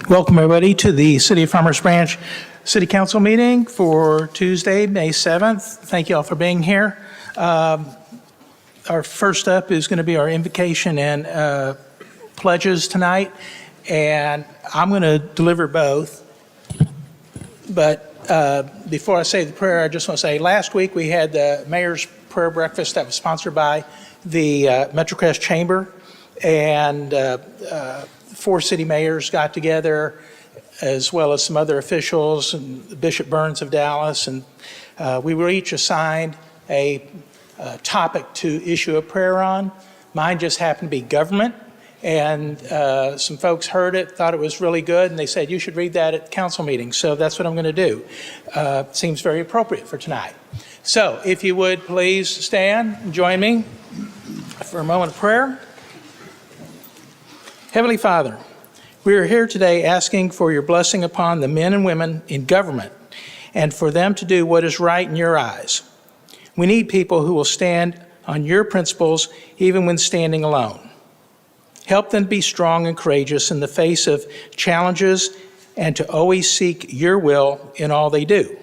Welcome, everybody, to the City of Farmers Branch City Council meeting for Tuesday, May 7th. Thank you all for being here. Our first up is going to be our invocation and pledges tonight, and I'm going to deliver both. But before I say the prayer, I just want to say last week we had the Mayor's Prayer Breakfast that was sponsored by the MetroCrest Chamber, and 4 city mayors got together, as well as some other officials, and Bishop Burns of Dallas, and we were each assigned a topic to issue a prayer on. Mine just happened to be government, and some folks heard it, thought it was really good, and they said, you should read that at council meetings. So that's what I'm going to do. Seems very appropriate for tonight. So if you would please stand and join me for a moment of prayer. Heavenly Father, we are here today asking for your blessing upon the men and women in government and for them to do what is right in your eyes. We need people who will stand on your principles even when standing alone. Help them be strong and courageous in the face of challenges and to always seek your will in all they do.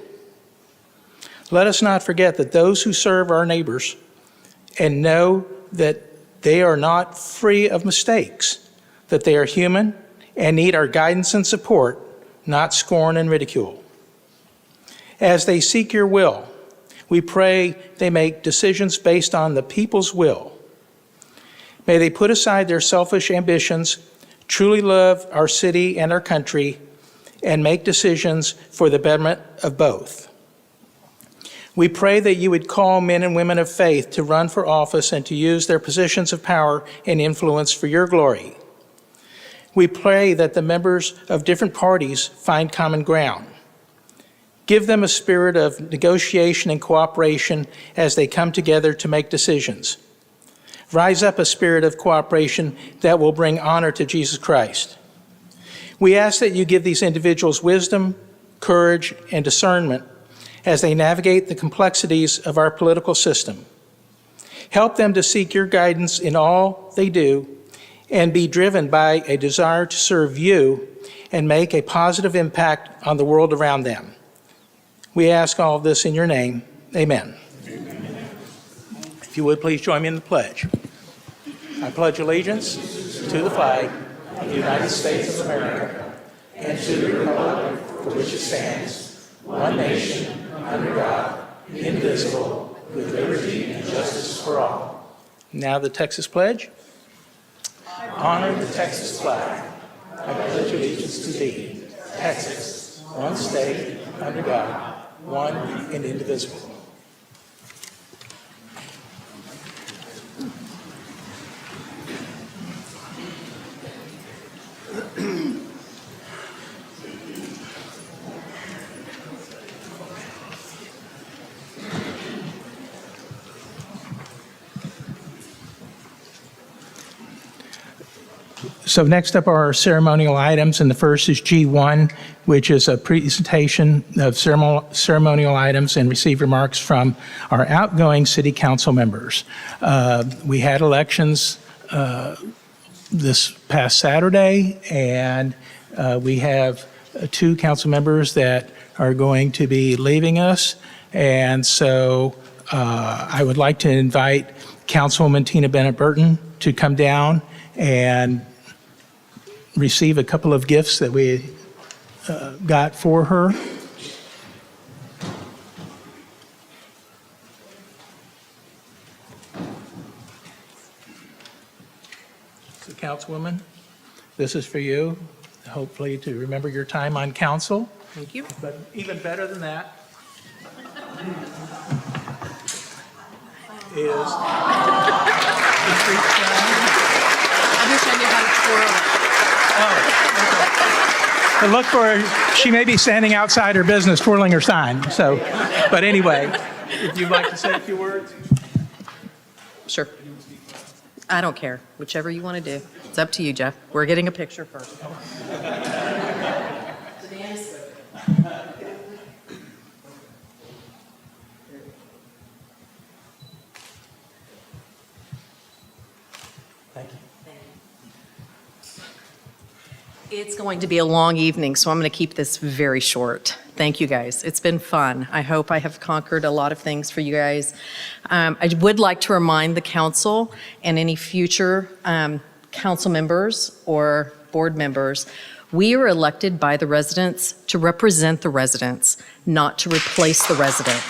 Let us not forget that those who serve our neighbors and know that they are not free of mistakes, that they are human and need our guidance and support, not scorn and ridicule. As they seek your will, we pray they make decisions based on the people's will. May they put aside their selfish ambitions, truly love our city and our country, and make decisions for the betterment of both. We pray that you would call men and women of faith to run for office and to use their positions of power and influence for your glory. We pray that the members of different parties find common ground. Give them a spirit of negotiation and cooperation as they come together to make decisions. Rise up a spirit of cooperation that will bring honor to Jesus Christ. We ask that you give these individuals wisdom, courage, and discernment as they navigate the complexities of our political system. Help them to seek your guidance in all they do and be driven by a desire to serve you and make a positive impact on the world around them. We ask all of this in your name. Amen. Amen. If you would please join me in the pledge. I pledge allegiance to the flag of the United States of America and to the republic for which it stands, one nation, under God, indivisible, with liberty and justice for all. Now the Texas pledge. Honor the Texas flag. I pledge allegiance to thee, Texas, one state, under God, one and indivisible. So next up are our ceremonial items, and the first is G1, which is a presentation of ceremonial items and receive remarks from our outgoing city council members. We had elections this past Saturday, and we have 2 council members that are going to be leaving us, and so I would like to invite Councilwoman Tina Bennett Burton to come down and receive a couple of gifts that we got for her. So, Councilwoman, this is for you, hopefully to remember your time on council. Thank you. But even better than that is the street sign. I wish I knew how to twirl it. But look for her. She may be standing outside her business twirling her sign. So, but anyway, if you'd like to say a few words. Sure. I don't care. Whichever you want to do. It's up to you, Jeff. We're getting a picture first. Thank you. It's going to be a long evening, so I'm going to keep this very short. Thank you, guys. It's been fun. I hope I have conquered a lot of things for you guys. I would like to remind the council and any future council members or board members, we are elected by the residents to represent the residents, not to replace the residents.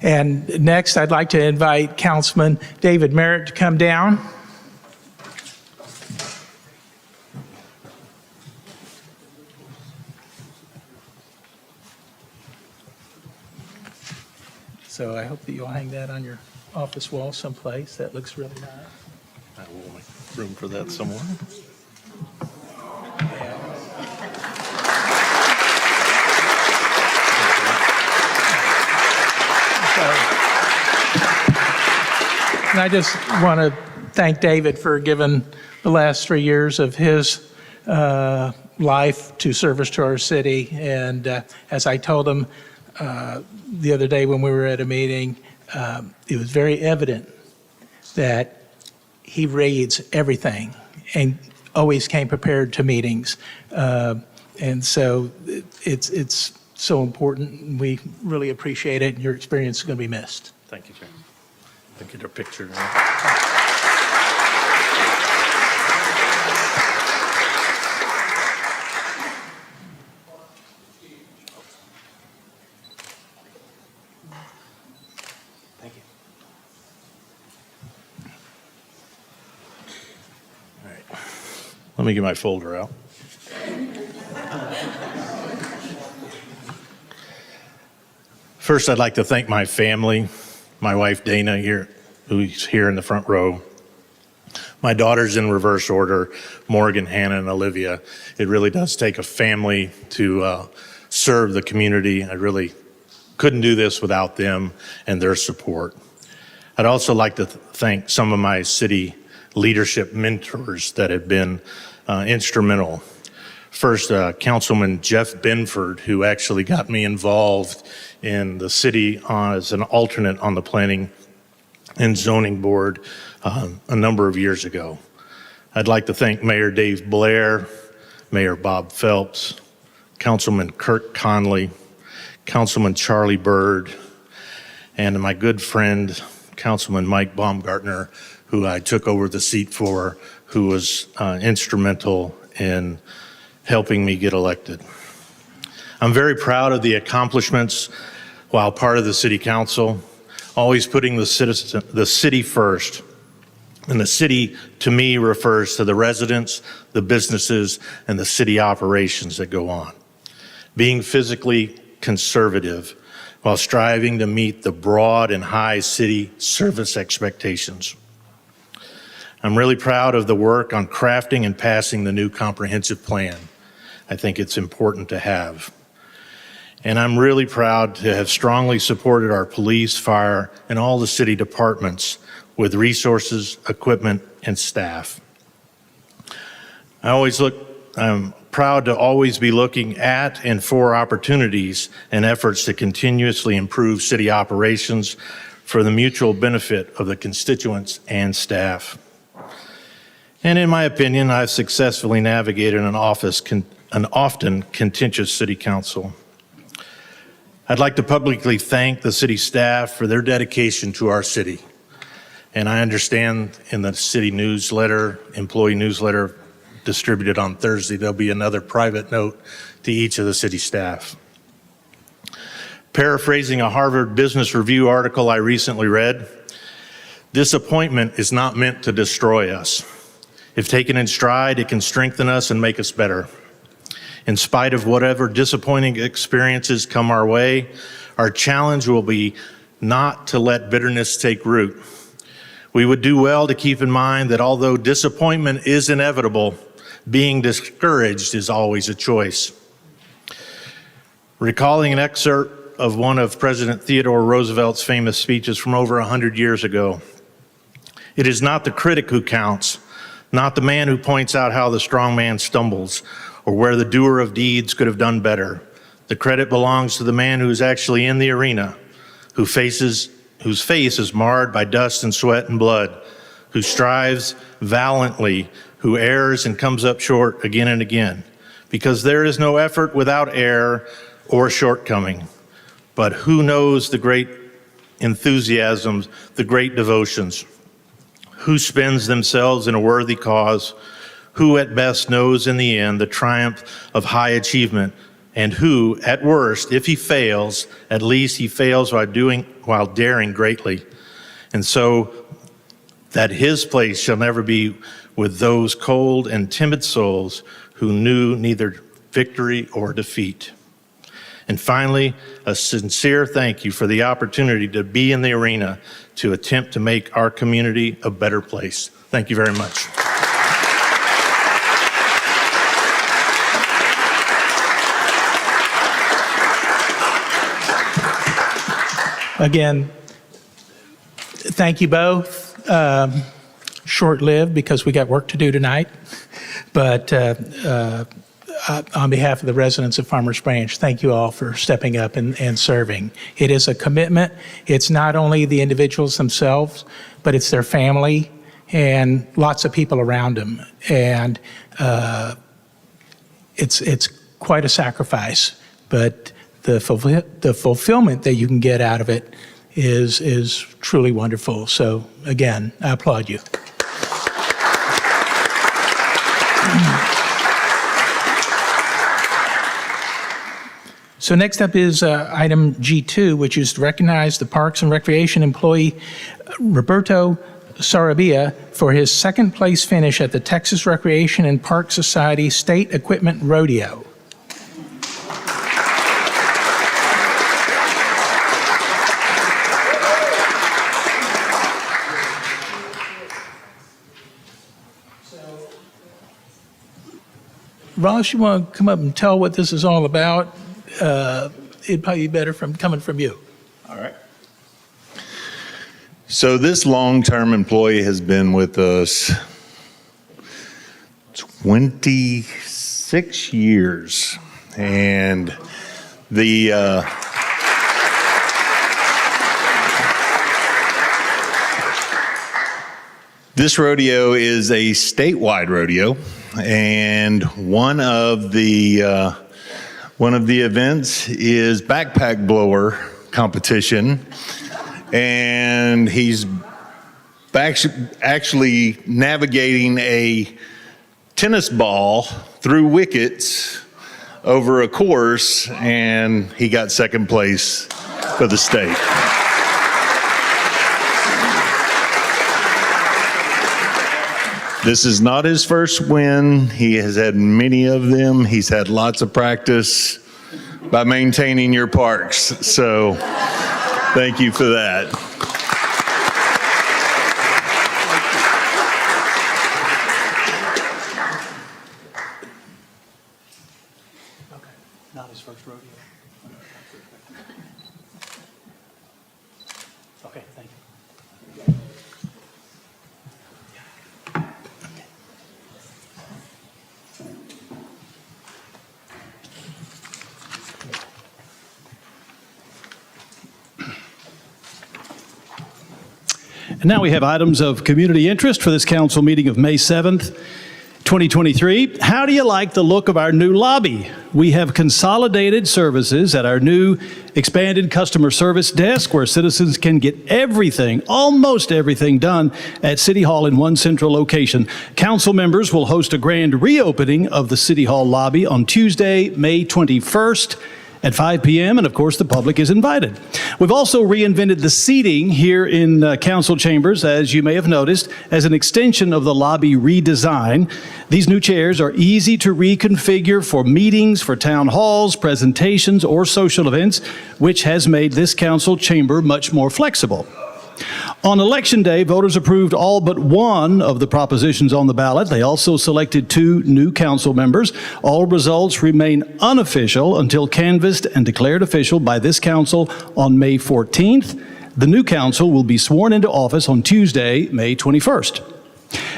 And next, I'd like to invite Councilman David Merritt to come down. So I hope that you'll hang that on your office wall someplace. That looks really nice. I will make room for that somewhere. And I just want to thank David for giving the last 3 years of his life to service to our city. And as I told him the other day when we were at a meeting, it was very evident that he reads everything and always came prepared to meetings. And so it's so important. We really appreciate it, and your experience is going to be missed. Thank you, Chair. I'll get a picture. Thank you. All right. Let me get my folder out. First, I'd like to thank my family, my wife Dana here, who's here in the front row. My daughters in reverse order, Morgan, Hannah, and Olivia. It really does take a family to serve the community. I really couldn't do this without them and their support. I'd also like to thank some of my city leadership mentors that have been instrumental. First, Councilman Jeff Benford, who actually got me involved in the city as an alternate on the Planning and Zoning Board a number of years ago. I'd like to thank Mayor Dave Blair, Mayor Bob Phelps, Councilman Kirk Conley, Councilman Charlie Bird, and my good friend, Councilman Mike Baumgartner, who I took over the seat for, who was instrumental in helping me get elected. I'm very proud of the accomplishments while part of the City Council, always putting the city first. And the city, to me, refers to the residents, the businesses, and the city operations that go on. Being physically conservative while striving to meet the broad and high city service expectations. I'm really proud of the work on crafting and passing the new comprehensive plan. I think it's important to have. And I'm really proud to have strongly supported our police, fire, and all the city departments with resources, equipment, and staff. I'm proud to always be looking at and for opportunities and efforts to continuously improve city operations for the mutual benefit of the constituents and staff. And in my opinion, I've successfully navigated an often contentious city council. I'd like to publicly thank the city staff for their dedication to our city. And I understand in the city newsletter, employee newsletter distributed on Thursday, there'll be another private note to each of the city staff. Paraphrasing a Harvard Business Review article I recently read, disappointment is not meant to destroy us. If taken in stride, it can strengthen us and make us better. In spite of whatever disappointing experiences come our way, our challenge will be not to let bitterness take root. We would do well to keep in mind that although disappointment is inevitable, being discouraged is always a choice. Recalling an excerpt of one of President Theodore Roosevelt's famous speeches from over 100 years ago, it is not the critic who counts, not the man who points out how the strong man stumbles or where the doer of deeds could have done better. The credit belongs to the man who is actually in the arena, whose face is marred by dust and sweat and blood, who strives valiantly, who errs and comes up short again and again. Because there is no effort without error or shortcoming. But who knows the great enthusiasms, the great devotions? Who spends themselves in a worthy cause? Who at best knows in the end the triumph of high achievement? And who, at worst, if he fails, at least he fails while daring greatly. And so that his place shall never be with those cold and timid souls who knew neither victory or defeat. And finally, a sincere thank you for the opportunity to be in the arena to attempt to make our community a better place. Thank you very much. Again, thank you both. Short-lived because we got work to do tonight. But on behalf of the residents of Farmers Branch, thank you all for stepping up and serving. It is a commitment. It's not only the individuals themselves, but it's their family and lots of people around them. And it's quite a sacrifice, but the fulfillment that you can get out of it is truly wonderful. So again, I applaud you. So next up is item G2, which is to recognize the Parks and Recreation employee Roberto Sarabia for his second place finish at the Texas Recreation and Park Society State Equipment Rodeo. Ross, you want to come up and tell what this is all about? It'd probably be better coming from you. All right. So this long-term employee has been with us 26 years. And this rodeo is a statewide rodeo. And one of the events is backpack blower competition, and he's actually navigating a tennis ball through wickets over a course, and he got second place for the state. This is not his first win. He has had many of them. He's had lots of practice by maintaining your parks. So thank you for that. Okay, not his first rodeo. Okay, thank you. And now we have items of community interest for this council meeting of May 7th, 2023. How do you like the look of our new lobby? We have consolidated services at our new expanded customer service desk where citizens can get everything, almost everything done at City Hall in one central location. Council members will host a grand reopening of the City Hall lobby on Tuesday, May 21st. At 5 p.m., and of course the public is invited. We've also reinvented the seating here in council chambers, as you may have noticed, as an extension of the lobby redesign. These new chairs are easy to reconfigure for meetings, for town halls, presentations, or social events, which has made this council chamber much more flexible. On Election Day, voters approved all but one of the propositions on the ballot. They also selected 2 new council members. All results remain unofficial until canvassed and declared official by this council on May 14th. The new council will be sworn into office on Tuesday, May 21st.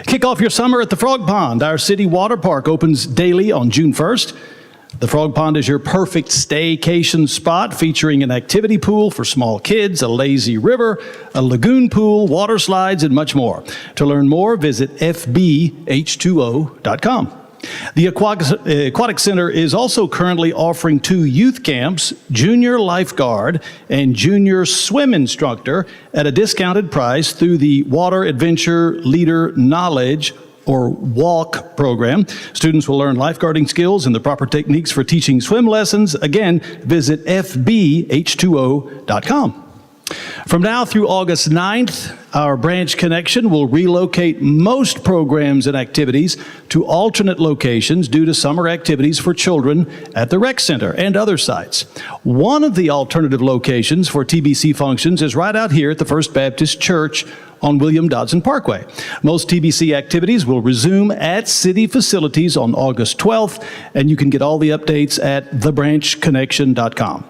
Kick off your summer at the Frog Pond. Our city water park opens daily on June 1st. The Frog Pond is your perfect staycation spot, featuring an activity pool for small kids, a lazy river, a lagoon pool, water slides, and much more. To learn more, visit fbh2o.com. The Aquatic Center is also currently offering 2 youth camps, junior lifeguard and junior swim instructor, at a discounted price through the Water Adventure Leader Knowledge or WALK program. Students will learn lifeguarding skills and the proper techniques for teaching swim lessons. Again, visit fbh2o.com. From now through August 9th, our Branch Connection will relocate most programs and activities to alternate locations due to summer activities for children at the rec center and other sites. One of the alternative locations for TBC functions is right out here at the First Baptist Church on William Dodson Parkway. Most TBC activities will resume at city facilities on August 12th, and you can get all the updates at thebranchconnection.com.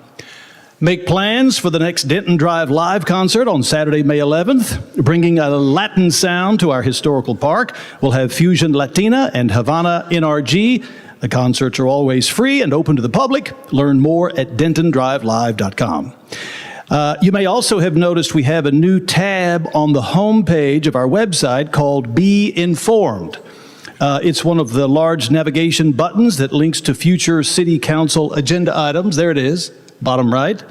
Make plans for the next Denton Drive Live concert on Saturday, May 11th, bringing a Latin sound to our historical park. We'll have Fusion Latina and Havana NRG. The concerts are always free and open to the public. Learn more at DentonDriveLive.com. You may also have noticed we have a new tab on the home page of our website called Be Informed. It's one of the large navigation buttons that links to future City Council agenda items. There it is, bottom right.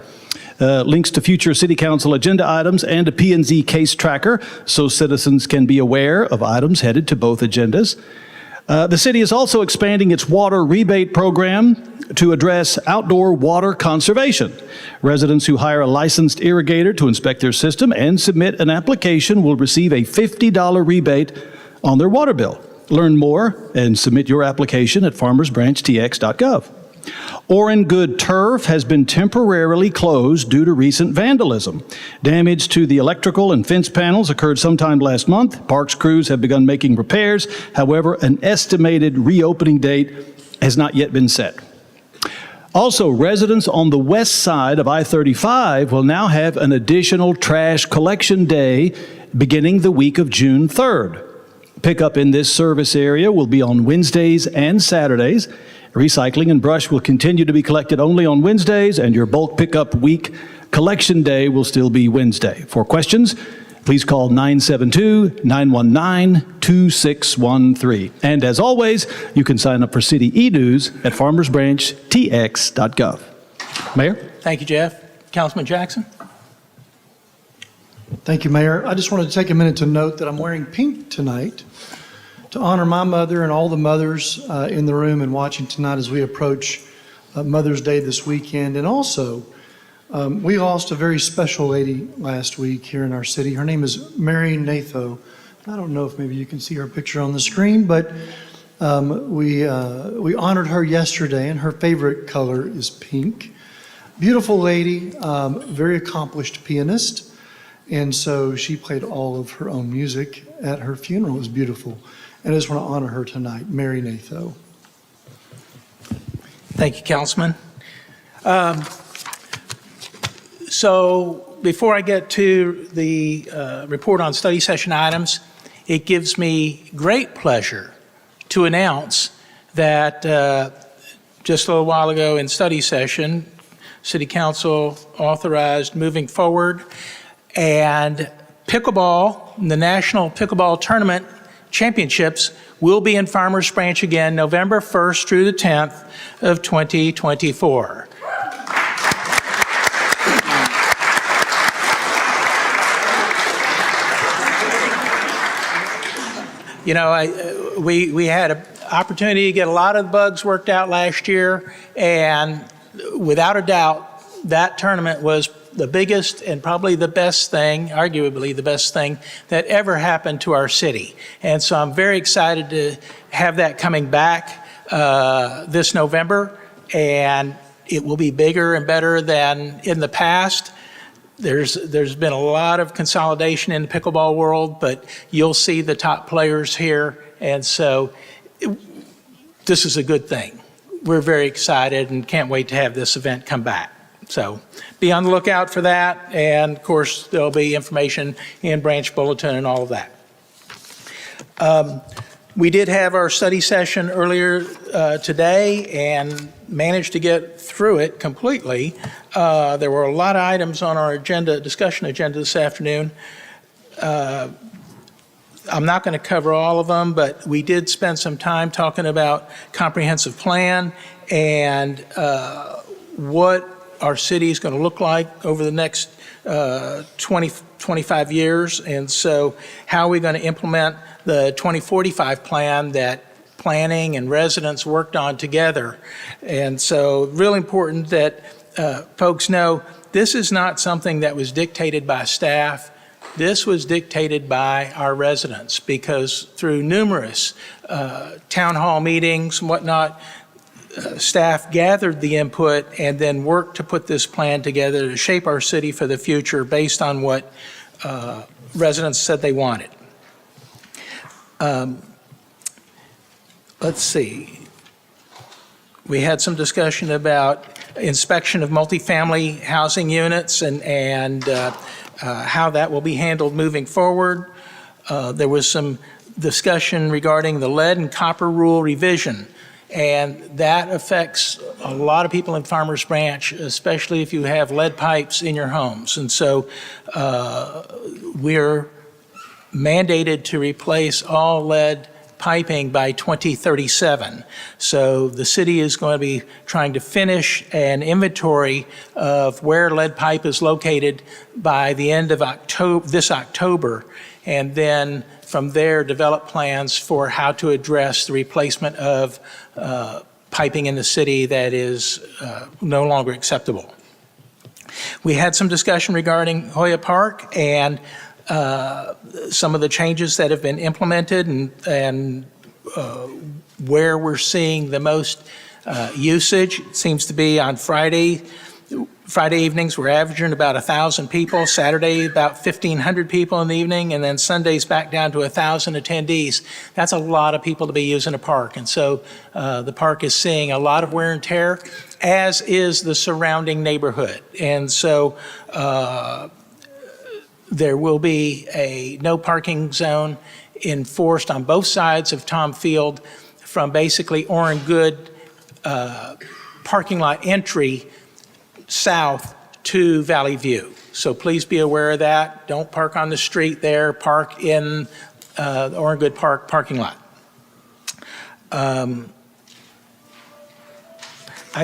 Links to future City Council agenda items and a P&Z case tracker so citizens can be aware of items headed to both agendas. The city is also expanding its water rebate program to address outdoor water conservation. Residents who hire a licensed irrigator to inspect their system and submit an application will receive a $50 rebate on their water bill. Learn more and submit your application at farmersbranchtx.gov. Orrin Good Turf has been temporarily closed due to recent vandalism. Damage to the electrical and fence panels occurred sometime last month. Parks crews have begun making repairs. However, an estimated reopening date has not yet been set. Also, residents on the west side of I-35 will now have an additional trash collection day beginning the week of June 3rd. Pickup in this service area will be on Wednesdays and Saturdays. Recycling and brush will continue to be collected only on Wednesdays, and your bulk pickup week collection day will still be Wednesday. For questions, please call 972-919-2613. And as always, you can sign up for City e-News at farmersbranchtx.gov. Mayor? Thank you, Jeff. Councilman Jackson? Thank you, Mayor. I just wanted to take a minute to note that I'm wearing pink tonight to honor my mother and all the mothers in the room and watching tonight as we approach Mother's Day this weekend. And also, we lost a very special lady last week here in our city. Her name is Mary Natho. I don't know if maybe you can see her picture on the screen, but we honored her yesterday, and her favorite color is pink. Beautiful lady, very accomplished pianist. And so she played all of her own music at her funeral. It was beautiful. And I just want to honor her tonight, Mary Natho. Thank you, Councilman. So before I get to the report on study session items, it gives me great pleasure to announce that just a little while ago in study session, City Council authorized moving forward, and pickleball, the National Pickleball Tournament Championships will be in Farmers Branch again November 1st through the 10th of 2024. You know, we had an opportunity to get a lot of the bugs worked out last year, and without a doubt, that tournament was the biggest and probably the best thing, arguably the best thing, that ever happened to our city. And so I'm very excited to have that coming back this November, and it will be bigger and better than in the past. There's been a lot of consolidation in the pickleball world, but you'll see the top players here, and so this is a good thing. We're very excited and can't wait to have this event come back. So be on the lookout for that, and of course there'll be information in Branch Bulletin and all of that. We did have our study session earlier today and managed to get through it completely. There were a lot of items on our discussion agenda this afternoon. I'm not going to cover all of them, but we did spend some time talking about comprehensive plan and what our city is going to look like over the next 25 years. And so how are we going to implement the 2045 plan that planning and residents worked on together? And so really important that folks know this is not something that was dictated by staff. This was dictated by our residents, because through numerous town hall meetings and whatnot, staff gathered the input and then worked to put this plan together to shape our city for the future based on what residents said they wanted. Let's see. We had some discussion about inspection of multifamily housing units and how that will be handled moving forward. There was some discussion regarding the lead and copper rule revision, and that affects a lot of people in Farmers Branch, especially if you have lead pipes in your homes. And so we're mandated to replace all lead piping by 2037. So the city is going to be trying to finish an inventory of where lead pipe is located by the end of this October, and then from there develop plans for how to address the replacement of piping in the city that is no longer acceptable. We had some discussion regarding Hoya Park and some of the changes that have been implemented and where we're seeing the most usage. It seems to be on Friday evenings, we're averaging about 1,000 people. Saturday, about 1,500 people in the evening, and then Sundays back down to 1,000 attendees. That's a lot of people to be using a park. And so the park is seeing a lot of wear and tear, as is the surrounding neighborhood. And so there will be a no parking zone enforced on both sides of Tom Field from basically Orrin Good parking lot entry south to Valley View. So please be aware of that. Don't park on the street there. Park in the Orrin Good Park parking lot. I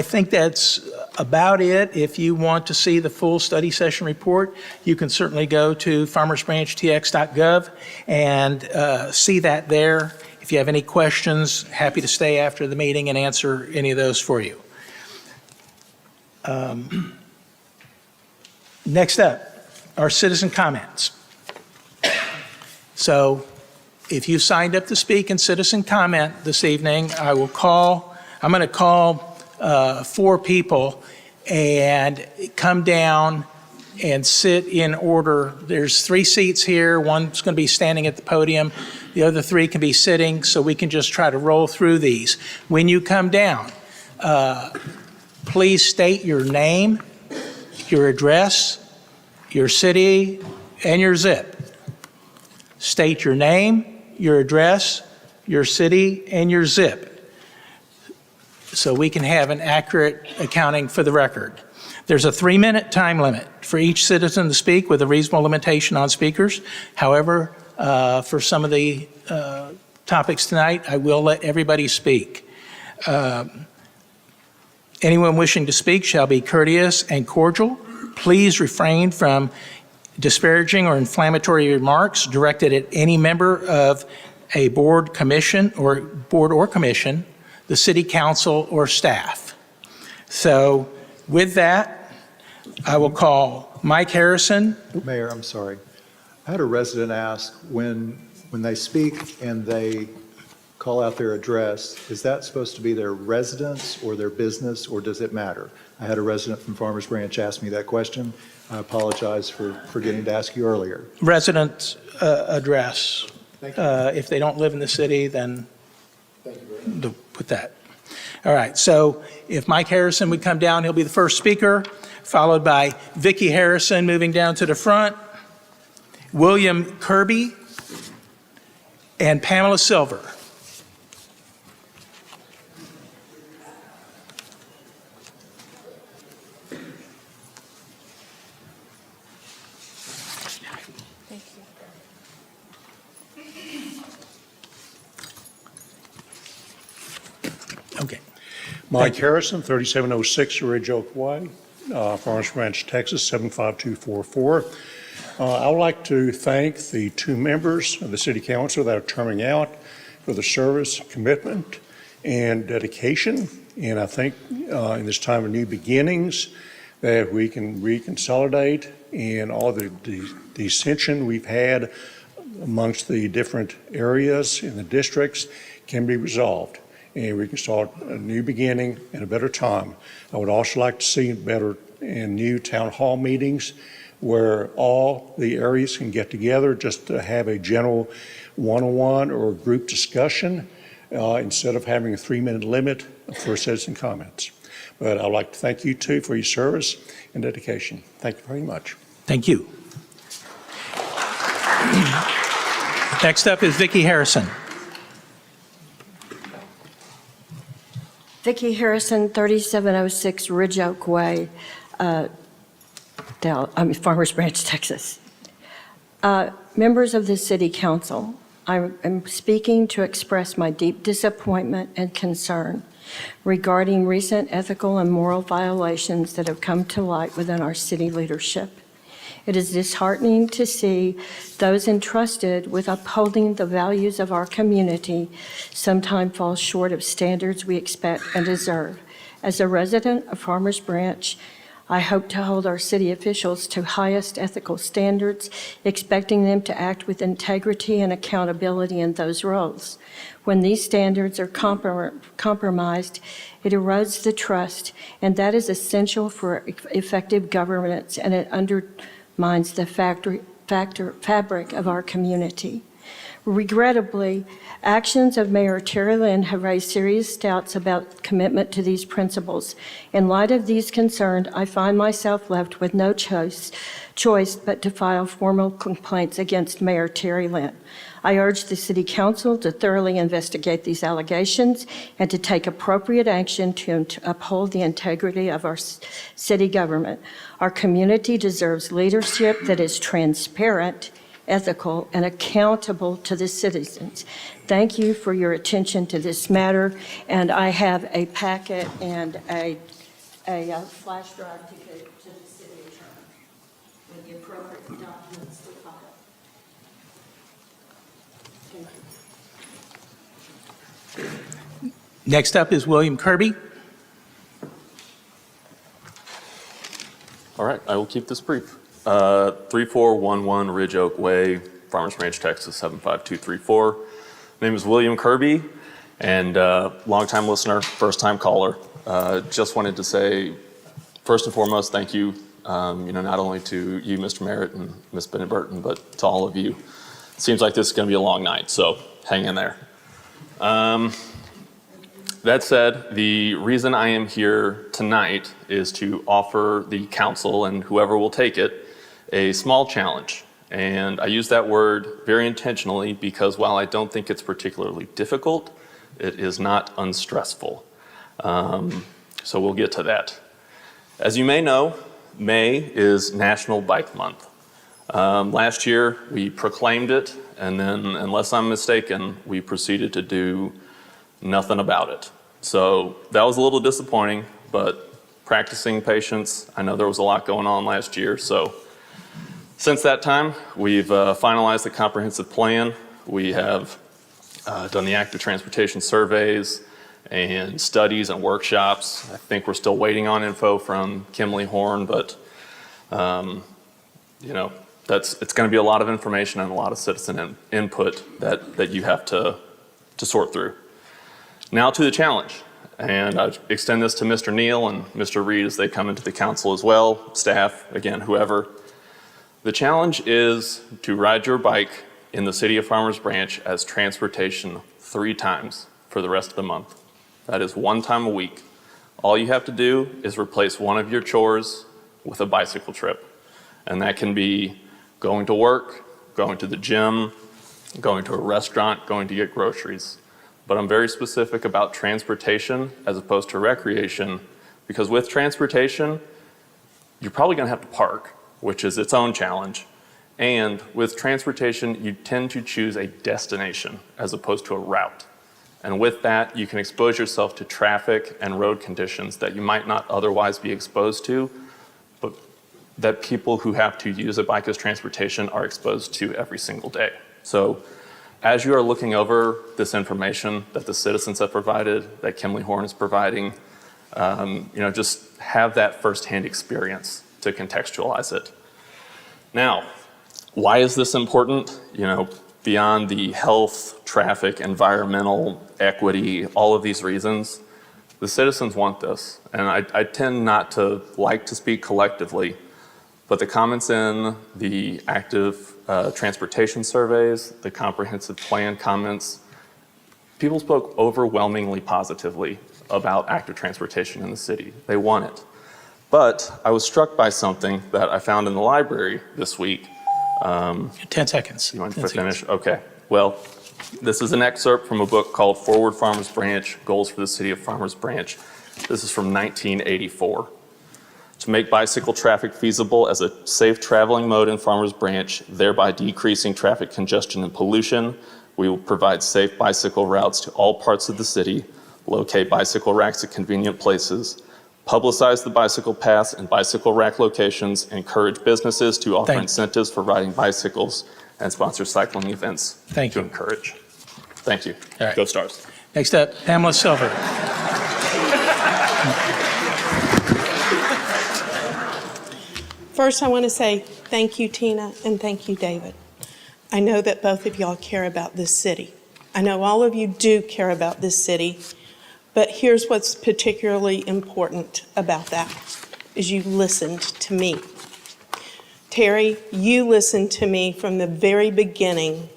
think that's about it. If you want to see the full study session report, you can certainly go to farmersbranchtx.gov and see that there. If you have any questions, happy to stay after the meeting and answer any of those for you. Next up, our citizen comments. So if you signed up to speak in citizen comment this evening, I'm going to call 4 people and come down and sit in order. There's 3 seats here. One's going to be standing at the podium. The other 3 can be sitting, so we can just try to roll through these. When you come down, please state your name, your address, your city, and your zip. State your name, your address, your city, and your zip, so we can have an accurate accounting for the record. There's a 3-minute time limit for each citizen to speak, with a reasonable limitation on speakers. However, for some of the topics tonight, I will let everybody speak. Anyone wishing to speak shall be courteous and cordial. Please refrain from disparaging or inflammatory remarks directed at any member of a board, commission, the city council, or staff. So with that, I will call Mike Harrison. Mayor, I'm sorry. I had a resident ask when they speak and they call out their address, is that supposed to be their residence or their business, or does it matter? I had a resident from Farmers Branch ask me that question. I apologize for forgetting to ask you earlier. Resident address. If they don't live in the city, then they'll put that. All right, so if Mike Harrison would come down, he'll be the first speaker, followed by Vicki Harrison moving down to the front, William Kirby, and Pamela Silver. Mike Harrison, 3706 Ridge Oak Way, Farmers Branch, Texas, 75244. I would like to thank the two members of the City Council that are terming out for the service, commitment, and dedication. And I think in this time of new beginnings that we can reconsolidate and all the dissension we've had amongst the different areas in the districts can be resolved. And we can start a new beginning and a better time. I would also like to see better and new town hall meetings where all the areas can get together just to have a general one-on-one or group discussion instead of having a 3-minute limit for citizen comments. But I'd like to thank you two for your service and dedication. Thank you very much. Thank you. Next up is Vicki Harrison. Vicki Harrison, 3706 Ridge Oak Way, Farmers Branch, Texas. Members of the City Council, I am speaking to express my deep disappointment and concern regarding recent ethical and moral violations that have come to light within our city leadership. It is disheartening to see those entrusted with upholding the values of our community sometimes fall short of standards we expect and deserve. As a resident of Farmers Branch, I hope to hold our city officials to highest ethical standards, expecting them to act with integrity and accountability in those roles. When these standards are compromised, it erodes the trust, and that is essential for effective governance, and it undermines the fabric of our community. Regrettably, actions of Mayor Terry Lynn have raised serious doubts about commitment to these principles. In light of these concerns, I find myself left with no choice but to file formal complaints against Mayor Terry Lynn. I urge the City Council to thoroughly investigate these allegations and to take appropriate action to uphold the integrity of our city government. Our community deserves leadership that is transparent, ethical, and accountable to the citizens. Thank you for your attention to this matter, and I have a packet and a flash drive to give to the city attorney with the appropriate documents to file. Thank you. Next up is William Kirby. All right, I will keep this brief. 3411 Ridge Oak Way, Farmers Branch, Texas, 75234. My name is William Kirby, and longtime listener, first-time caller. Just wanted to say, first and foremost, thank you. Not only to you, Mr. Merritt and Ms. Bennett Burton, but to all of you. It seems like this is going to be a long night, so hang in there. That said, the reason I am here tonight is to offer the council and whoever will take it a small challenge. And I use that word very intentionally because while I don't think it's particularly difficult, it is not unstressful. So we'll get to that. As you may know, May is National Bike Month. Last year, we proclaimed it, and then, unless I'm mistaken, we proceeded to do nothing about it. So that was a little disappointing, but practicing patience, I know there was a lot going on last year, so since that time, we've finalized the comprehensive plan. We have done the active transportation surveys and studies and workshops. I think we're still waiting on info from Kimberly Horn, but it's going to be a lot of information and a lot of citizen input that you have to sort through. Now to the challenge, and I extend this to Mr. Neal and Mr. Reed as they come into the council as well, staff, again, whoever. The challenge is to ride your bike in the city of Farmers Branch as transportation 3 times for the rest of the month. That is 1 time a week. All you have to do is replace one of your chores with a bicycle trip. And that can be going to work, going to the gym, going to a restaurant, going to get groceries. But I'm very specific about transportation as opposed to recreation, because with transportation, you're probably going to have to park, which is its own challenge. And with transportation, you tend to choose a destination as opposed to a route. And with that, you can expose yourself to traffic and road conditions that you might not otherwise be exposed to, but that people who have to use a bike as transportation are exposed to every single day. So as you are looking over this information that the citizens have provided, that Kimley Horn is providing, just have that firsthand experience to contextualize it. Now, why is this important? Beyond the health, traffic, environmental, equity, all of these reasons, the citizens want this. And I tend not to like to speak collectively, but the comments in the active transportation surveys, the comprehensive plan comments, people spoke overwhelmingly positively about active transportation in the city. They want it. But I was struck by something that I found in the library this week. 10 seconds. You want to finish? Okay. Well, this is an excerpt from a book called Forward Farmers Branch, Goals for the City of Farmers Branch. This is from 1984. To make bicycle traffic feasible as a safe traveling mode in Farmers Branch, thereby decreasing traffic congestion and pollution, we will provide safe bicycle routes to all parts of the city, locate bicycle racks at convenient places, publicize the bicycle paths and bicycle rack locations, encourage businesses to offer incentives for riding bicycles, and sponsor cycling events to encourage. Thank you. All right. Go Stars. Next up, Pamela Silver. First, I want to say thank you, Tina, and thank you, David. I know that both of y'all care about this city. I know all of you do care about this city, but here's what's particularly important about that, is you listened to me. Terry, you listened to me from the very beginning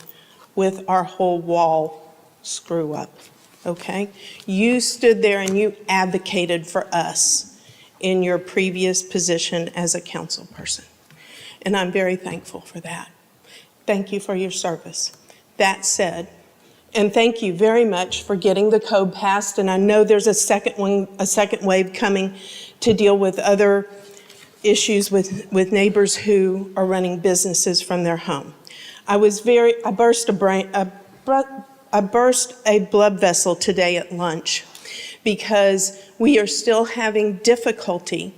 with our whole wall screw up, okay? You stood there and you advocated for us in your previous position as a council person. And I'm very thankful for that. Thank you for your service. That said, and thank you very much for getting the code passed. And I know there's a second wave coming to deal with other issues with neighbors who are running businesses from their home. I burst a blood vessel today at lunch because we are still having difficulty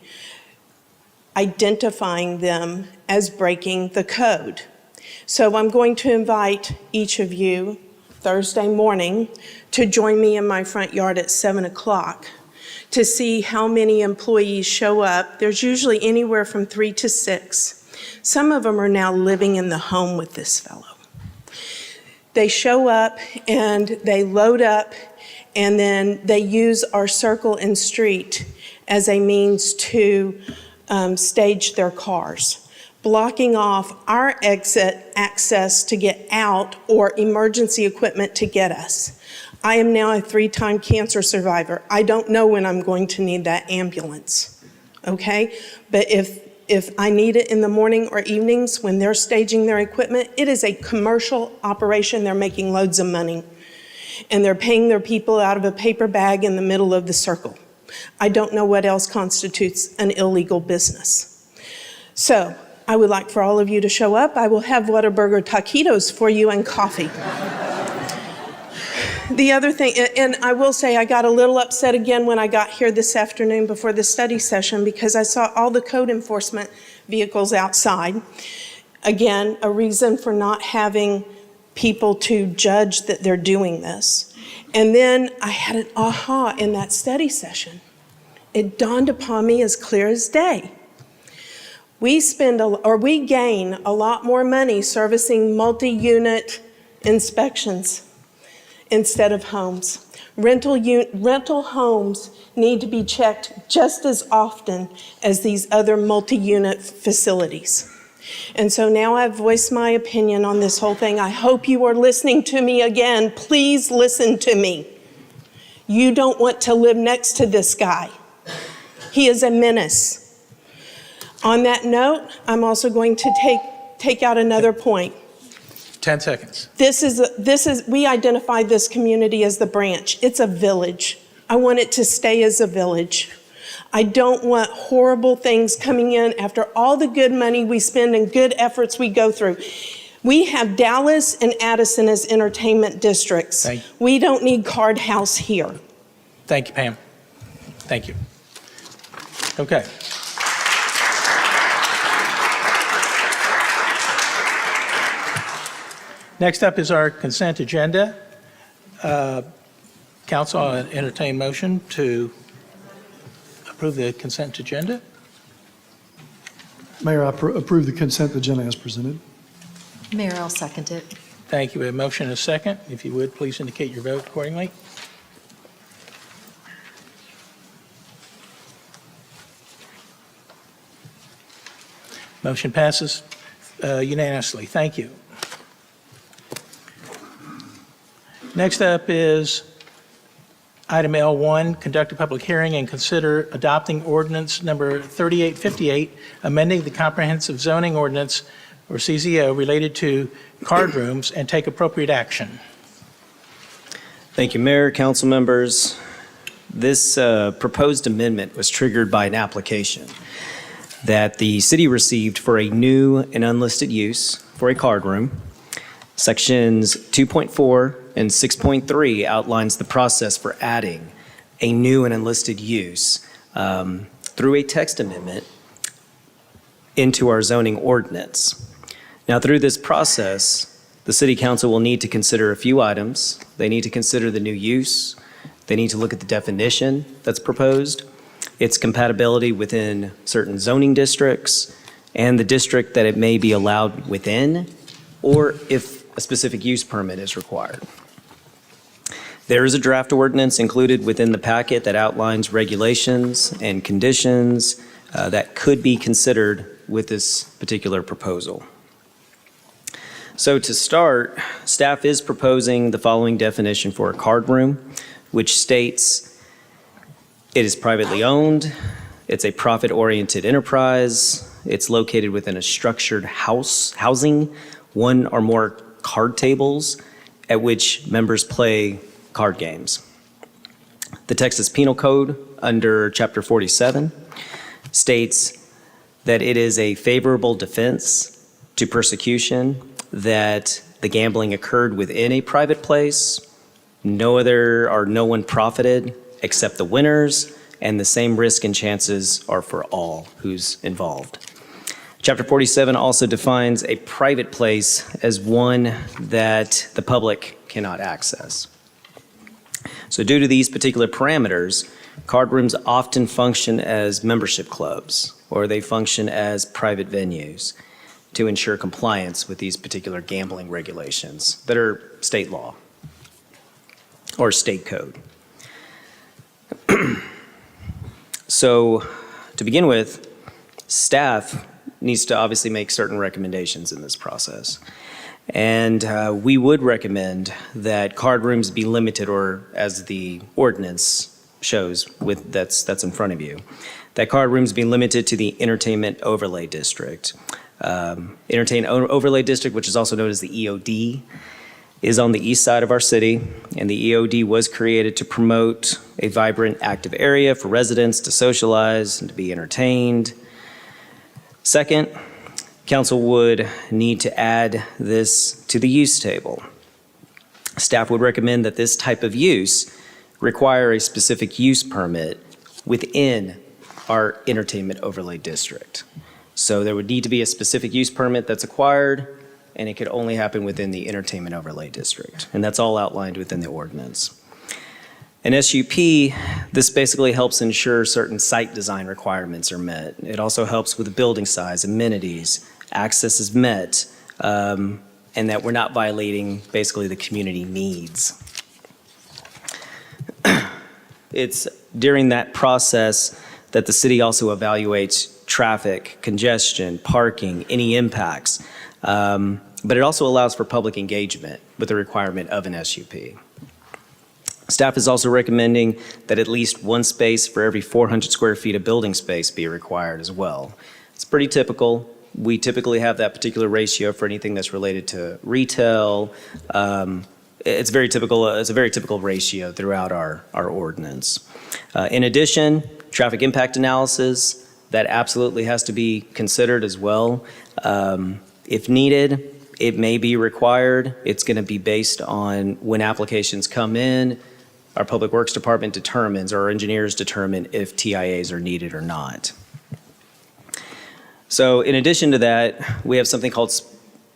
identifying them as breaking the code. So I'm going to invite each of you Thursday morning to join me in my front yard at 7 o'clock to see how many employees show up. There's usually anywhere from 3 to 6. Some of them are now living in the home with this fellow. They show up and they load up, and then they use our circle and street as a means to stage their cars, blocking off our exit access to get out or emergency equipment to get us. I am now a 3-time cancer survivor. I don't know when I'm going to need that ambulance, okay? But if I need it in the morning or evenings when they're staging their equipment, it is a commercial operation. They're making loads of money, and they're paying their people out of a paper bag in the middle of the circle. I don't know what else constitutes an illegal business. So I would like for all of you to show up. I will have Whataburger taquitos for you and coffee. The other thing, and I will say I got a little upset again when I got here this afternoon before the study session because I saw all the code enforcement vehicles outside. Again, a reason for not having people to judge that they're doing this. And then I had an aha in that study session. It dawned upon me as clear as day. We gain a lot more money servicing multi-unit inspections instead of homes. Rental homes need to be checked just as often as these other multi-unit facilities. And so now I've voiced my opinion on this whole thing. I hope you are listening to me again. Please listen to me. You don't want to live next to this guy. He is a menace. On that note, I'm also going to take out another point. 10 seconds. We identify this community as the branch. It's a village. I want it to stay as a village. I don't want horrible things coming in after all the good money we spend and good efforts we go through. We have Dallas and Addison as entertainment districts. Thank- We don't need Card House here. Thank you, Pam. Thank you. Okay. Next up is our consent agenda. Council, I'll entertain motion to approve the consent agenda. Mayor, I approve the consent agenda as presented. Mayor, I'll second it. Thank you. We have a motion and a second. If you would, please indicate your vote accordingly. Motion passes unanimously. Thank you. Next up is item L1, conduct a public hearing and consider adopting ordinance number 3858, amending the comprehensive zoning ordinance, or CZO, related to card rooms, and take appropriate action. Thank you, Mayor, council members. This proposed amendment was triggered by an application that the city received for a new and unlisted use for a card room. Sections 2.4 and 6.3 outlines the process for adding a new and unlisted use through a text amendment into our zoning ordinance. Now, through this process, the city council will need to consider a few items. They need to consider the new use. They need to look at the definition that's proposed, its compatibility within certain zoning districts, and the district that it may be allowed within, or if a specific use permit is required. There is a draft ordinance included within the packet that outlines regulations and conditions that could be considered with this particular proposal. So to start, staff is proposing the following definition for a card room, which states it is privately owned, it's a profit-oriented enterprise, it's located within a structured housing, one or more card tables at which members play card games. The Texas Penal Code under Chapter 47 states that it is a favorable defense to persecution that the gambling occurred within a private place, no one profited except the winners, and the same risk and chances are for all who's involved. Chapter 47 also defines a private place as one that the public cannot access. So due to these particular parameters, card rooms often function as membership clubs, or they function as private venues to ensure compliance with these particular gambling regulations that are state law or state code. So to begin with, staff needs to obviously make certain recommendations in this process. And we would recommend that card rooms be limited, or as the ordinance shows that's in front of you, that card rooms be limited to the Entertainment Overlay District. Entertainment Overlay District, which is also known as the EOD, is on the east side of our city, and the EOD was created to promote a vibrant, active area for residents to socialize and to be entertained. Second, council would need to add this to the use table. Staff would recommend that this type of use require a specific use permit within our Entertainment Overlay District. So there would need to be a specific use permit that's acquired, and it could only happen within the Entertainment Overlay District. And that's all outlined within the ordinance. An SUP, this basically helps ensure certain site design requirements are met. It also helps with the building size, amenities, access is met, and that we're not violating basically the community needs. It's during that process that the city also evaluates traffic, congestion, parking, any impacts. But it also allows for public engagement with the requirement of an SUP. Staff is also recommending that at least one space for every 400 square feet of building space be required as well. It's pretty typical. We typically have that particular ratio for anything that's related to retail. It's a very typical ratio throughout our ordinance. In addition, traffic impact analysis, that absolutely has to be considered as well. If needed, It may be required. It's going to be based on when applications come in. Our Public Works Department determines, or our engineers determine if TIAs are needed or not. So in addition to that, we have something called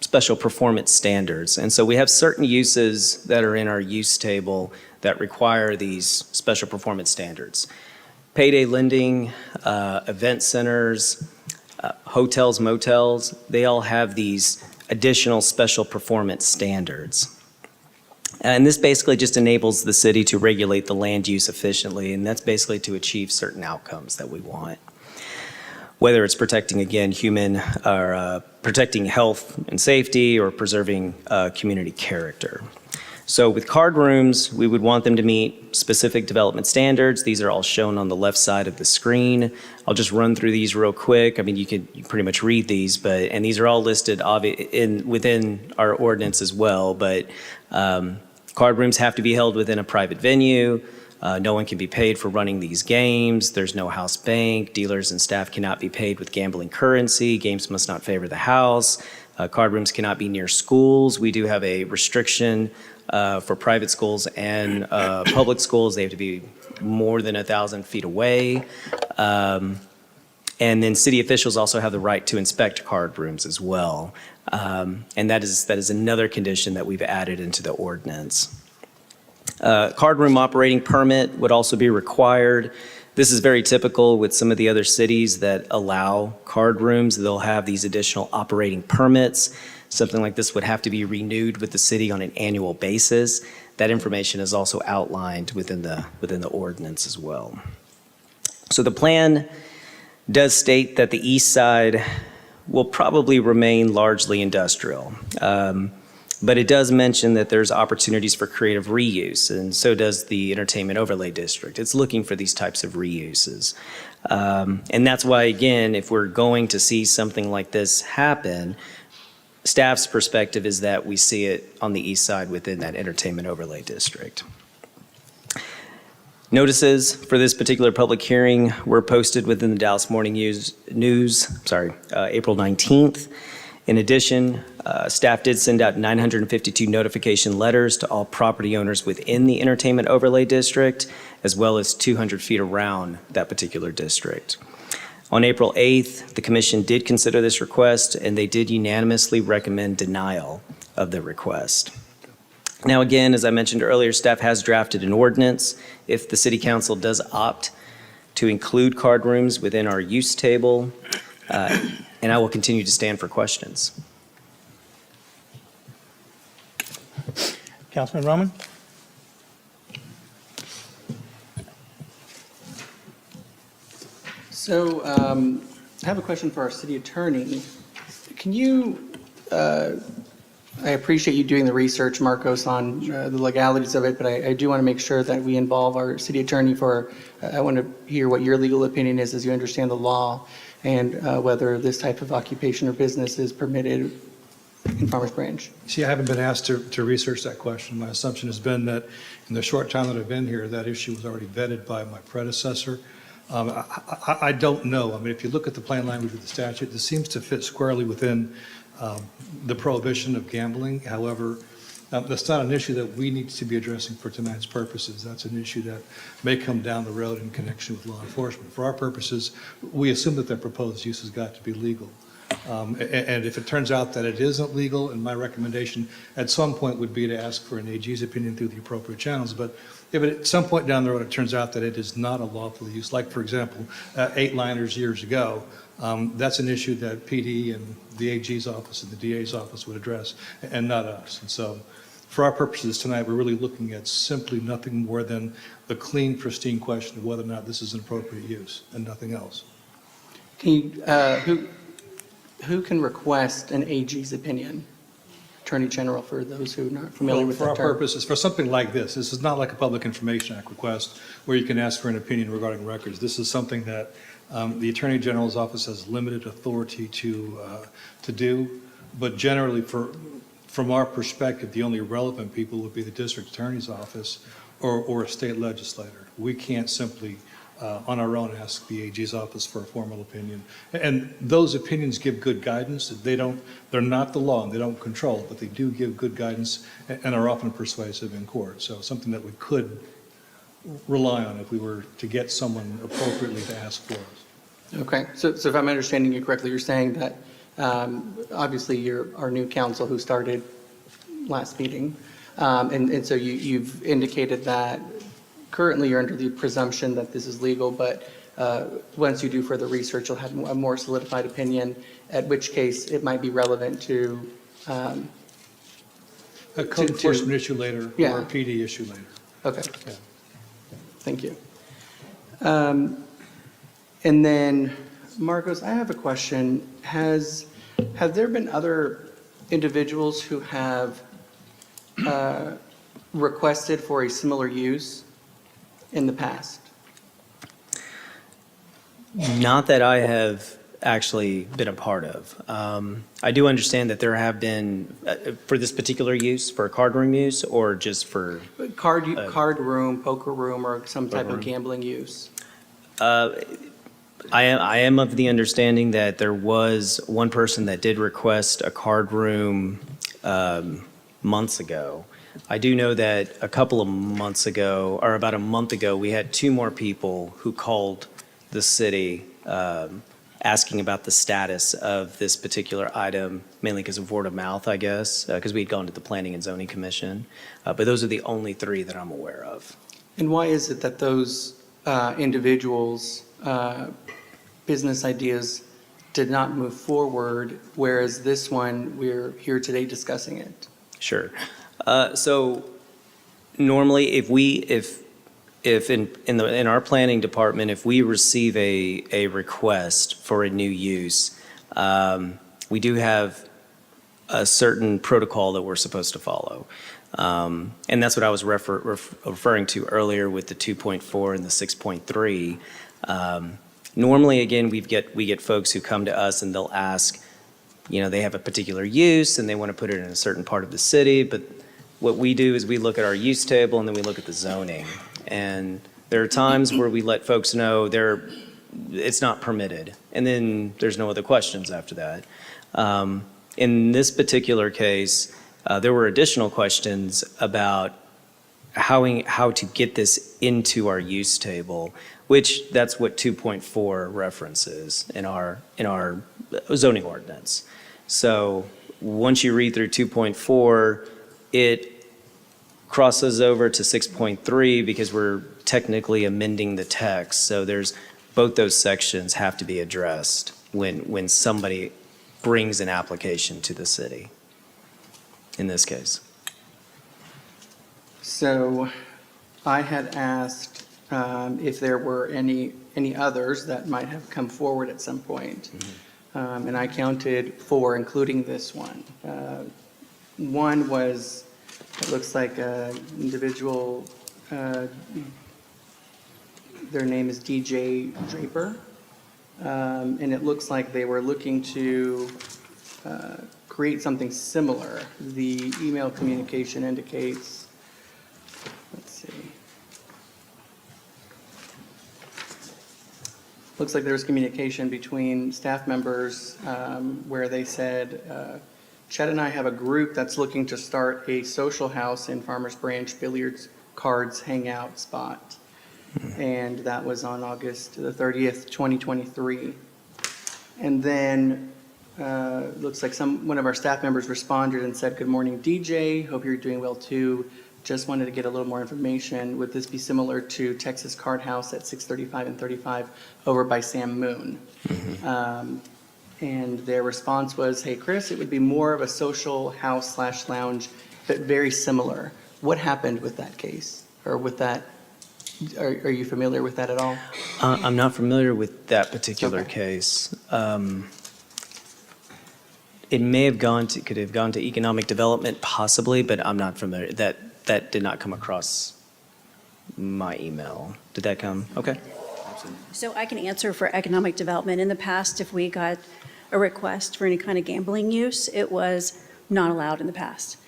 special performance standards. And so we have certain uses that are in our use table that require these special performance standards. Payday lending, event centers, hotels, motels, they all have these additional special performance standards. And this basically just enables the city to regulate the land use efficiently, and that's basically to achieve certain outcomes that we want. Whether it's protecting, again, protecting health and safety or preserving community character. So with card rooms, we would want them to meet specific development standards. These are all shown on the left side of the screen. I'll just run through these real quick. I mean, you can pretty much read these, and these are all listed within our ordinance as well. But card rooms have to be held within a private venue. No one can be paid for running these games. There's no house bank. Dealers and staff cannot be paid with gambling currency. Games must not favor the house. Card rooms cannot be near schools. We do have a restriction for private schools and public schools. They have to be more than 1,000 feet away. And then city officials also have the right to inspect card rooms as well. And that is another condition that we've added into the ordinance. Card room operating permit would also be required. This is very typical with some of the other cities that allow card rooms. They'll have these additional operating permits. Something like this would have to be renewed with the city on an annual basis. That information is also outlined within the ordinance as well. So the plan does state that the east side will probably remain largely industrial. But it does mention that there's opportunities for creative reuse, and so does the Entertainment Overlay District. It's looking for these types of reuses. And that's why, again, if we're going to see something like this happen, staff's perspective is that we see it on the east side within that Entertainment Overlay District. Notices for this particular public hearing were posted within the Dallas Morning News, April 19th. In addition, staff did send out 952 notification letters to all property owners within the Entertainment Overlay District, as well as 200 feet around that particular district. On April 8th, the commission did consider this request, and they did unanimously recommend denial of the request. Now, again, as I mentioned earlier, staff has drafted an ordinance. If the city council does opt to include card rooms within our use table, and I will continue to stand for questions. Councilman Roman? So I have a question for our city attorney. Can you, I appreciate you doing the research, Marcos, on the legalities of it, but I do want to make sure that we involve our city attorney I want to hear what your legal opinion is as you understand the law and whether this type of occupation or business is permitted in Farmers Branch. See, I haven't been asked to research that question. My assumption has been that in the short time that I've been here, that issue was already vetted by my predecessor. I don't know. I mean, if you look at the plain language of the statute, this seems to fit squarely within the prohibition of gambling. However, that's not an issue that we need to be addressing for tonight's purposes. That's an issue that may come down the road in connection with law enforcement. For our purposes, we assume that the proposed use has got to be legal. And if it turns out that it isn't legal, and my recommendation at some point would be to ask for an AG's opinion through the appropriate channels. But if at some point down the road it turns out that it is not a lawful use, like, for example, 8-liners years ago, that's an issue that PD and the AG's office and the DA's office would address, and not us. And so for our purposes tonight, we're really looking at simply nothing more than the clean, pristine question of whether or not this is an appropriate use and nothing else. Can you, who can request an AG's opinion? Attorney General, for those who are not familiar with that term. For our purposes, for something like this is not like a Public Information Act request where you can ask for an opinion regarding records. This is something that the Attorney General's office has limited authority to do, but generally from our perspective, the only relevant people would be the district attorney's office or a state legislator. We can't simply on our own ask the AG's office for a formal opinion. And those opinions give good guidance. They're not the law and they don't control, but they do give good guidance and are often persuasive in court. So something that we could rely on if we were to get someone appropriately to ask for us. Okay, so if I'm understanding you correctly, you're saying that obviously you're our new council who started last meeting, and so you've indicated that currently you're under the presumption that this is legal, but once you do further research, you'll have a more solidified opinion, at which case it might be relevant to A code enforcement issue later or Yeah. a PD issue later. Okay. Yeah. Thank you. And then, Marcos, I have a question. Have there been other individuals who have requested for a similar use in the past? Not that I have actually been a part of. I do understand that there have been, for this particular use, for card room use, or just for, Card room, poker room, or some type of gambling use? I am of the understanding that there was one person that did request a card room months ago. I do know that a couple of months ago, or about a month ago, we had two more people who called the city asking about the status of this particular item, mainly because of word of mouth, I guess, because we'd gone to the Planning and Zoning Commission. But those are the only three that I'm aware of. And why is it that those individuals' business ideas did not move forward, whereas this one, we're here today discussing it? Sure. So normally, if in our planning department, if we receive a request for a new use, we do have a certain protocol that we're supposed to follow. And that's what I was referring to earlier with the 2.4 and the 6.3. Normally, again, we get folks who come to us and they'll ask, they have a particular use and they want to put it in a certain part of the city, but what we do is we look at our use table and then we look at the zoning. And there are times where we let folks know it's not permitted, and then there's no other questions after that. In this particular case, there were additional questions about how to get this into our use table, which that's what 2.4 references in our zoning ordinance. So once you read through 2.4, it crosses over to 6.3 because we're technically amending the text. So both those sections have to be addressed when somebody brings an application to the city, in this case. So I had asked if there were any others that might have come forward at some point. And I counted 4, including this one. One was, it looks like an individual, their name is DJ Draper. And it looks like they were looking to create something similar. The email communication indicates, let's see. Looks like there was communication between staff members where they said, Chet and I have a group that's looking to start a social house in Farmers Branch, billiards, cards, hangout spot. And that was on August the 30th, 2023. And then looks like one of our staff members responded and said, "Good morning, DJ. Hope you're doing well too. Just wanted to get a little more information. Would this be similar to Texas Card House at 635 and 35 over by Sam Moon?" And their response was, "Hey, Chris, it would be more of a social house / lounge, but very similar." What happened with that case, or with that? Are you familiar with that at all? I'm not familiar with that particular case. It may have could have gone to economic development possibly, but I'm not familiar. That did not come across my email. Did that come? Okay. So I can answer for economic development. In the past, if we got a request for any kind of gambling use, it was not allowed in the past.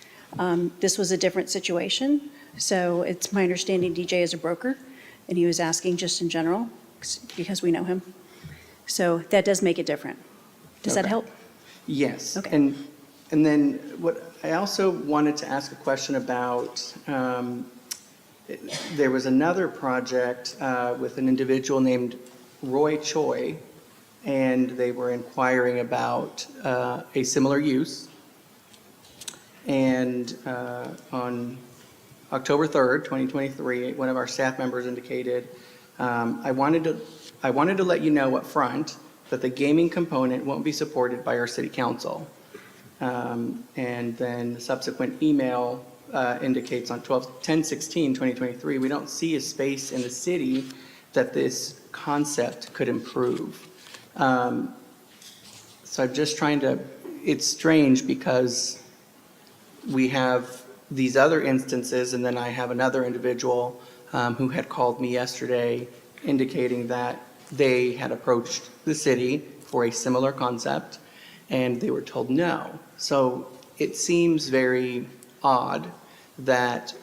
This was a different situation. So it's my understanding DJ is a broker, and he was asking just in general because we know him. So that does make it different. Does that Okay. help? Yes. Okay. And then I also wanted to ask a question about, there was another project with an individual named Roy Choi, and they were inquiring about a similar use. And on October 3rd, 2023, one of our staff members indicated, I wanted to let you know up front that the gaming component won't be supported by our city council. And then the subsequent email indicates on 10/16/2023, we don't see a space in the city that this concept could improve. So I'm just trying to, it's strange because we have these other instances, and then I have another individual who had called me yesterday indicating that they had approached the city for a similar concept, and they were told no. So it seems very odd that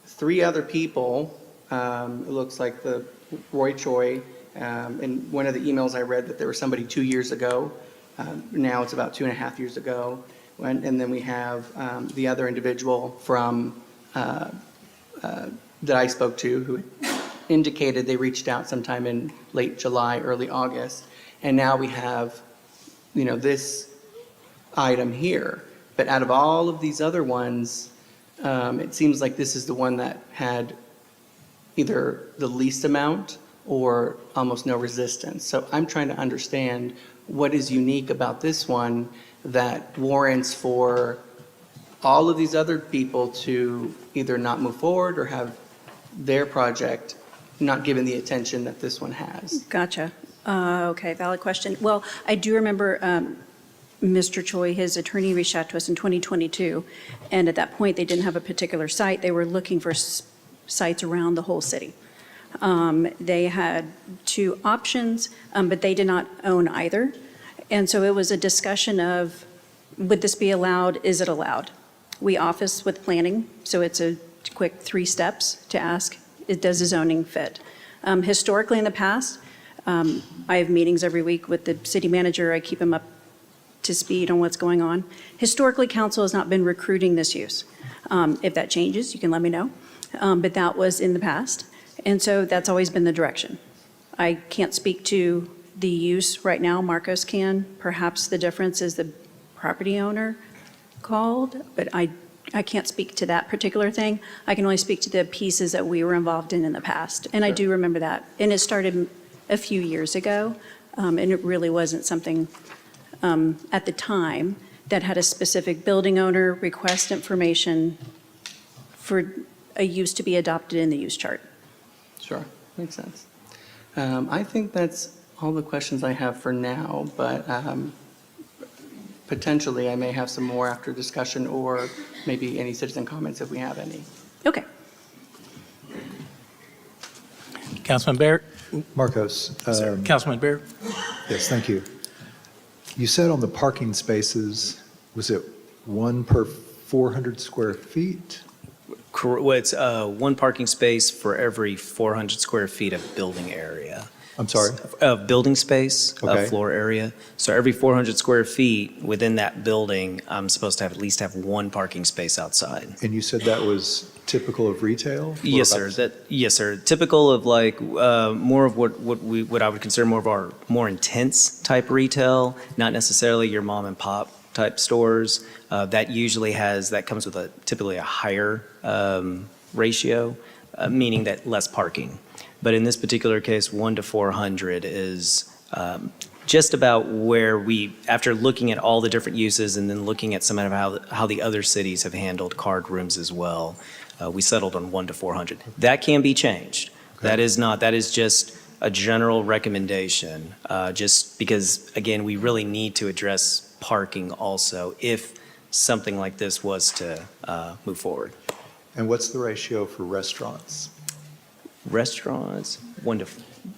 three other people, it looks like the Roy Choi, in one of the emails I read that there was somebody 2 years ago, now it's about 2.5 years ago, and then we have the other individual from, that I spoke to, who indicated they reached out sometime in late July, early August, and now we have, this item here. But out of all of these other ones, it seems like this is the one that had either the least amount or almost no resistance. So I'm trying to understand what is unique about this one that warrants for all of these other people to either not move forward or have their project not given the attention that this one has. Gotcha. Okay, valid question. Well, I do remember Mr. Choi, his attorney, reached out to us in 2022, and at that point, they didn't have a particular site. They were looking for sites around the whole city. They had two options, but they did not own either. And so it was a discussion of, would this be allowed? Is it allowed? We office with planning, so it's a quick 3 steps to ask, does the zoning fit? Historically, in the past, I have meetings every week with the city manager. I keep him up to speed on what's going on. Historically, council has not been recruiting this use. If that changes, you can let me know. But that was in the past. And so that's always been the direction. I can't speak to the use right now. Marcos can. Perhaps the difference is the property owner called, but I can't speak to that particular thing. I can only speak to the pieces that we were involved in the past. And I do remember that. And it started a few years ago, and it really wasn't something at the time that had a specific building owner request information for a use to be adopted in the use chart. Sure, makes sense. I think that's all the questions I have for now, but potentially I may have some more after discussion or maybe any citizen comments if we have any. Okay. Councilman Barrett? Marcos. Councilman Barrett? Yes, thank you. You said on the parking spaces, was it 1 per 400 square feet? Well, it's one parking space for every 400 square feet of building area. I'm sorry? Of building space, Okay. of floor area. So every 400 square feet within that building, I'm supposed to have at least have one parking space outside. And you said that was typical of retail? Or Yes, about- sir. Yes, sir. Typical of like more of what I would consider more of our more intense type retail, not necessarily your mom and pop type stores. That comes with typically a higher ratio, meaning that less parking. But in this particular case, 1 to 400 is just about where we, after looking at all the different uses and then looking at some of how the other cities have handled card rooms as well, we settled on 1 to 400. That can be changed. That is just a general recommendation, just because, again, we really need to address parking also if something like this was to move forward. And what's the ratio for restaurants? Restaurants,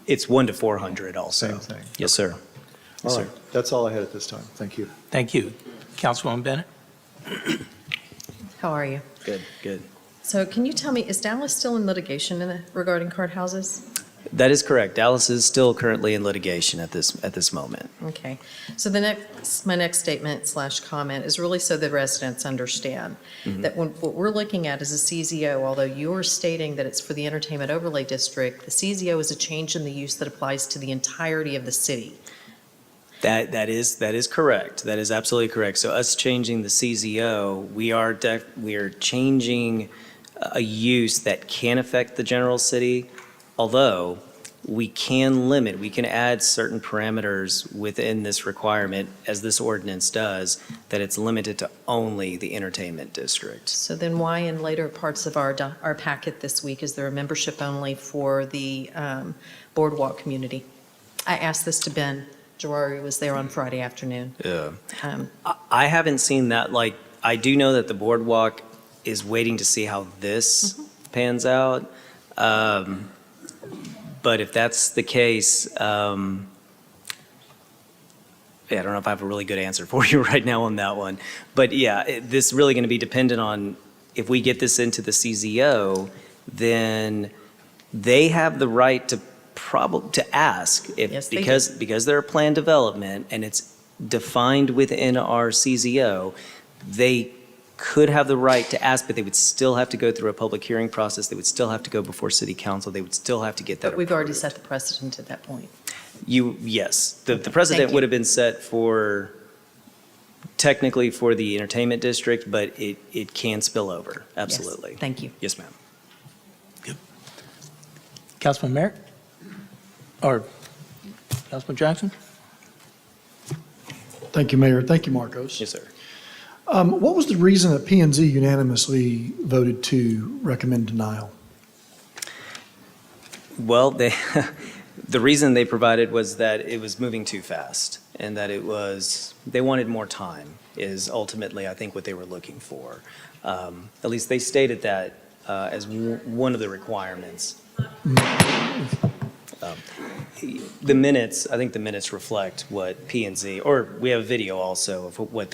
it's 1 to 400 also. Same thing. Yes, sir. Yes, All sir. right, that's all I had at this time. Thank you. Thank you. Councilwoman Bennett? How are you? Good, good. So can you tell me, is Dallas still in litigation regarding card houses? That is correct. Dallas is still currently in litigation at this moment. Okay. So my next statement/comment is really so the residents understand that what we're looking at is a CZO, although you're stating that it's for the Entertainment Overlay District, the CZO is a change in the use that applies to the entirety of the city. That is correct. That is absolutely correct. So us changing the CZO, we are changing a use that can affect the general city, although we can add certain parameters within this requirement, as this ordinance does, that it's limited to only the entertainment district. So then why in later parts of our packet this week is there a membership only for the Boardwalk community? I asked this to Ben. Gerari was there on Friday afternoon. Yeah. I haven't seen that. Like, I do know that the Boardwalk is waiting to see how this pans out. But if that's the case, I don't know if I have a really good answer for you right now on that one. But yeah, this is really going to be dependent on if we get this into the CZO, then they have the right to ask if Yes, they because they're a planned development and it's defined within our CZO, they could have the right to ask, but they would still have to go through a public hearing process. They would still have to go before city council. They would still have to get that. But we've already set the precedent at that point. Yes, the precedent you. would have been set technically for the entertainment district, but it can spill over, absolutely. Yes, thank you. Yes, ma'am. Councilman Merritt? Or Councilman Jackson? Thank you, Mayor. Thank you, Marcos. Yes, sir. What was the reason that P&Z unanimously voted to recommend denial? Well, the reason they provided was that it was moving too fast and that they wanted more time is ultimately, I think, what they were looking for. At least they stated that as one of the requirements. The minutes, I think the minutes reflect what P&Z, or we have a video also of what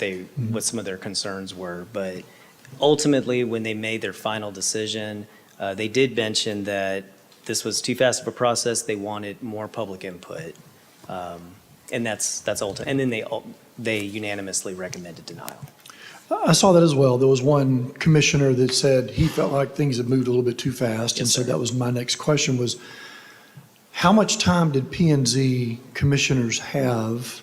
some of their concerns were. But ultimately, when they made their final decision, they did mention that this was too fast of a process. They wanted more public input. And that's ultimate. And then they unanimously recommended denial. I saw that as well. There was one commissioner that said he felt like things had moved a little bit too fast. Yes, And so sir. that was my next question was, how much time did P&Z commissioners have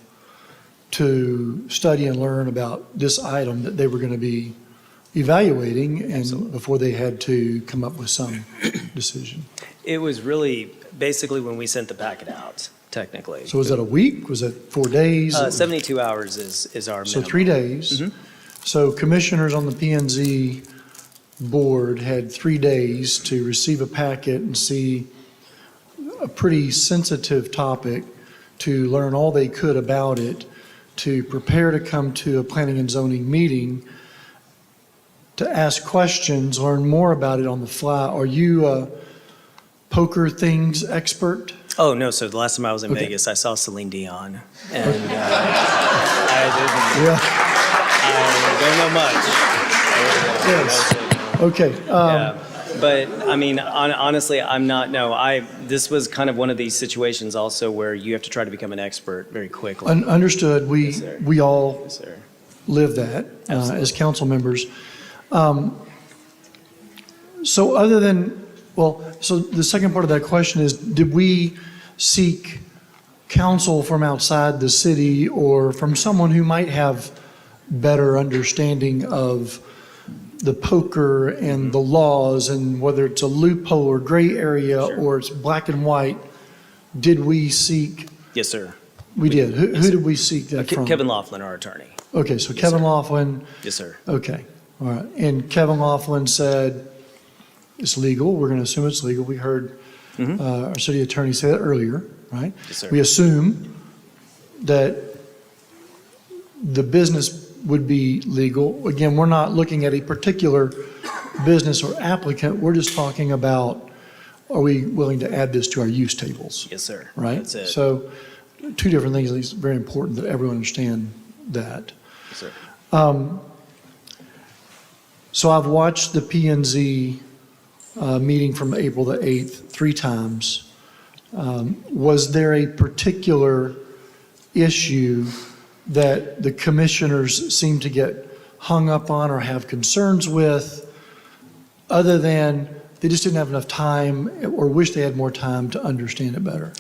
to study and learn about this item that they were going to be evaluating and before they had to come up with some decision? It was really basically when we sent the packet out, technically. So was that a week? Was that 4 days? 72 hours is our So minimum. 3 days. So commissioners on the P&Z board had 3 days to receive a packet and see a pretty sensitive topic, to learn all they could about it, to prepare to come to a planning and zoning meeting, to ask questions, learn more about it on the fly. Are you a poker things expert? Oh, no, so the last time I was in Okay. Vegas, I saw Celine Dion. And Yeah. I don't know much. Yes. Okay. Yeah. But, I mean, honestly, this was kind of one of these situations also where you have to try to become an expert very quickly. Understood. Yes, sir. We all Yes, sir. live that Absolutely. as council members. So so the second part of that question is, did we seek counsel from outside the city or from someone who might have better understanding of the poker and the laws and whether it's a loophole or gray area or it's black and white? Did we seek? Yes, sir. We did. Who did we seek that from? Kevin Laughlin, our attorney. Okay, so Yes, Kevin sir. Laughlin. Yes, sir. Okay, all right. And Kevin Laughlin said it's legal. We're going to assume it's legal. We heard our city attorney say that earlier, right? Yes, sir. We assume that the business would be legal. Again, we're not looking at a particular business or applicant. We're just talking about, are we willing to add this to our use tables? Yes, sir. Right? That's it. So two different things. It's very important that everyone understand that. Yes, sir. So I've watched the P&Z meeting from April the 8th 3 times. Was there a particular issue that the commissioners seem to get hung up on or have concerns with, other than they just didn't have enough time or wish they had more time to understand it better?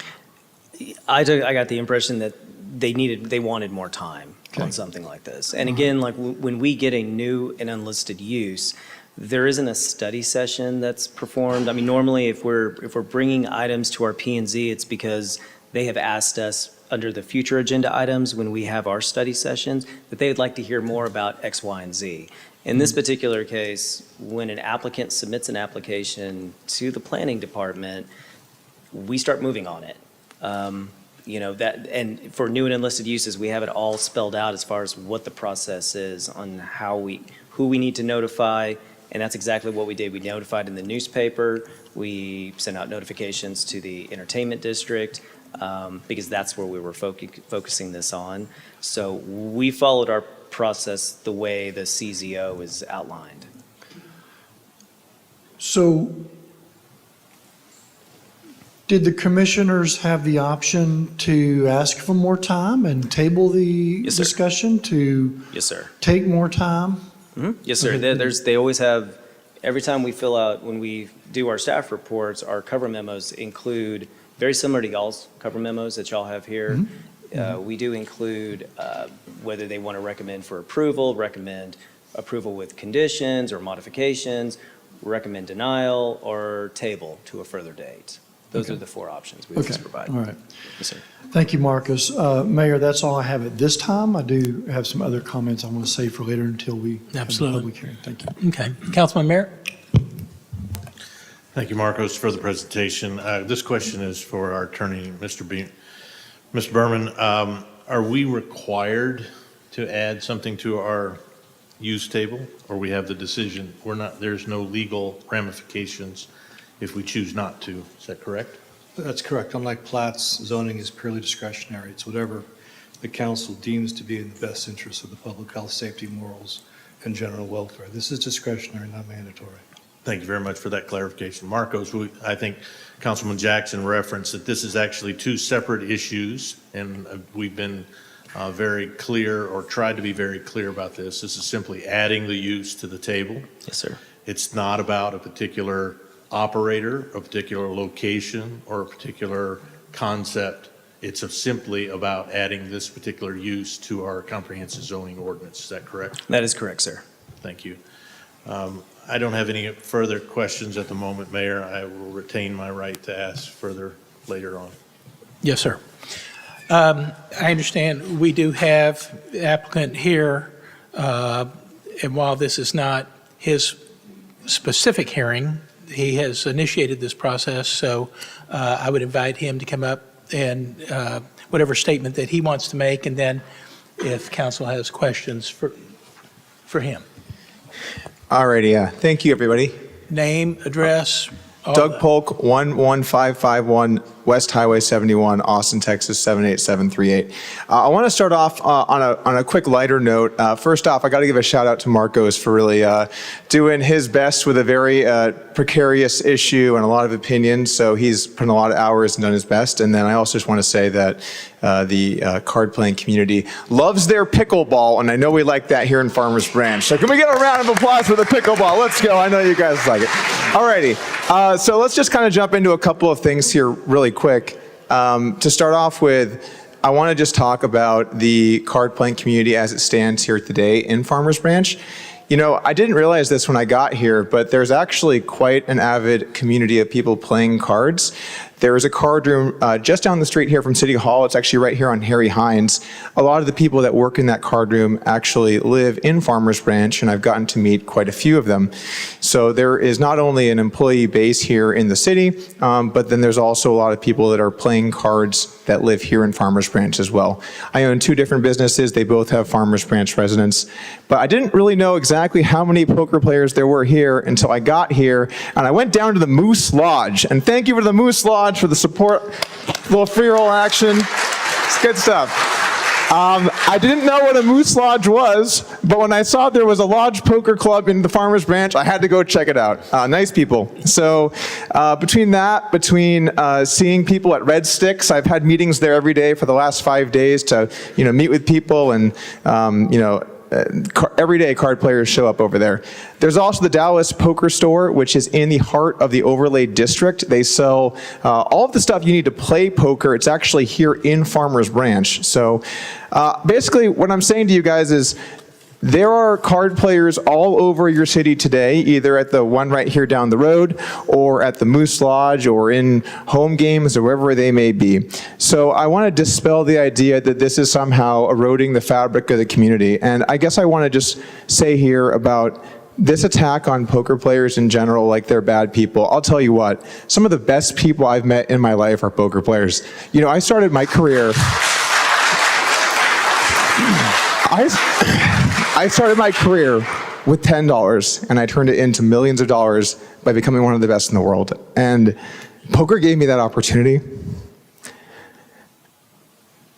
I got the impression that they wanted more time on something like this. And again, like when we get a new and unlisted use, there isn't a study session that's performed. I mean, normally if we're bringing items to our P&Z, it's because they have asked us under the future agenda items when we have our study sessions that they'd like to hear more about X, Y, and Z. In this particular case, when an applicant submits an application to the planning department, we start moving on it. That, and for new and enlisted uses, we have it all spelled out as far as what the process is on who we need to notify, and that's exactly what we did. We notified in the newspaper, we sent out notifications to the entertainment district, because that's where we were focusing this on. So we followed our process the way the CZO is outlined. So did the commissioners have the option to ask for more time and table the Yes, sir. discussion to Yes, sir. take more time? Yes, sir. Okay. They always have, every time we fill out, when we do our staff reports, our cover memos include, very similar to y'all's cover memos that y'all have here. We do include whether they want to recommend for approval, recommend approval with conditions or modifications, recommend denial, or table to a further date. Those are the four options we always provide. All right. Yes, sir. Thank you, Marcus. Mayor, that's all I have at this time. I do have some other comments I want to save for later until we have the Absolutely. public hearing. Thank you. Okay. Councilman Merritt? Thank you, Marcos, for the presentation. This question is for our attorney, Mr. Berman. Are we required to add something to our use table, or we have the decision? There's no legal ramifications if we choose not to. Is that correct? That's correct. Unlike plats, zoning is purely discretionary. It's whatever the council deems to be in the best interest of the public health, safety, morals, and general welfare. This is discretionary, not mandatory. Thank you very much for that clarification. Marcos, I think Councilman Jackson referenced that this is actually two separate issues, and we've been very clear, or tried to be very clear about this. This is simply adding the use to the table. Yes, sir. It's not about a particular operator, a particular location, or a particular concept. It's simply about adding this particular use to our comprehensive zoning ordinance. Is that correct? That is correct, sir. Thank you. I don't have any further questions at the moment, Mayor. I will retain my right to ask further later on. Yes, sir. I understand we do have the applicant here, and while this is not his specific hearing, he has initiated this process, so I would invite him to come up and whatever statement that he wants to make, and then if council has questions for him. All righty, thank you, everybody. Name, address. Doug Polk, 11551 West Highway 71, Austin, Texas, 78738. I want to start off on a quick lighter note. First off, I got to give a shout out to Marcos for really doing his best with a very precarious issue and a lot of opinions. So he's put in a lot of hours and done his best. And then I also just want to say that the card playing community loves their pickleball, and I know we like that here in Farmers Branch. So can we get a round of applause for the pickleball? Let's go. I know you guys like it. All righty. So let's just kind of jump into a couple of things here really quick. To start off with, I want to just talk about the card playing community as it stands here today in Farmers Branch. You know, I didn't realize this when I got here, but there's actually quite an avid community of people playing cards. There is a card room just down the street here from City Hall. It's actually right here on Harry Hines. A lot of the people that work in that card room actually live in Farmers Branch, and I've gotten to meet quite a few of them. So there is not only an employee base here in the city, but then there's also a lot of people that are playing cards that live here in Farmers Branch as well. I own two different businesses. They both have Farmers Branch residents, but I didn't really know exactly how many poker players there were here until I got here, and I went down to the Moose Lodge. And thank you for the Moose Lodge for the support, little free roll action. It's good stuff. I didn't know what a Moose Lodge was, but when I saw there was a lodge poker club in the Farmers Branch, I had to go check it out. Nice people. So between seeing people at Red Sticks, I've had meetings there every day for the last 5 days to meet with people, and every day card players show up over there. There's also the Dallas Poker Store, which is in the heart of the Overlay District. They sell all of the stuff you need to play poker. It's actually here in Farmers Branch. So basically what I'm saying to you guys is there are card players all over your city today, either at the one right here down the road, or at the Moose Lodge, or in home games, or wherever they may be. So I want to dispel the idea that this is somehow eroding the fabric of the community. And I guess I want to just say here about this attack on poker players in general, like they're bad people. I'll tell you what, some of the best people I've met in my life are poker players. I started my career... I started my career with $10, and I turned it into millions of dollars by becoming one of the best in the world. And poker gave me that opportunity.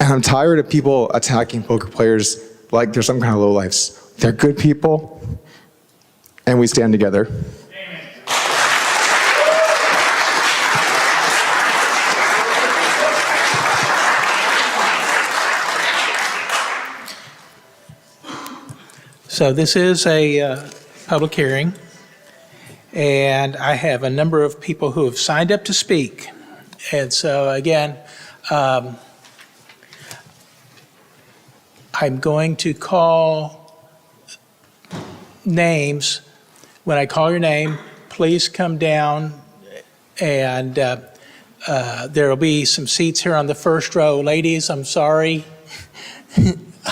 And I'm tired of people attacking poker players like they're some kind of lowlifes. They're good people, and we stand together. So this is a public hearing, and I have a number of people who have signed up to speak. And so again, I'm going to call names. When I call your name, please come down, and there will be some seats here on the first row. Ladies, I'm sorry.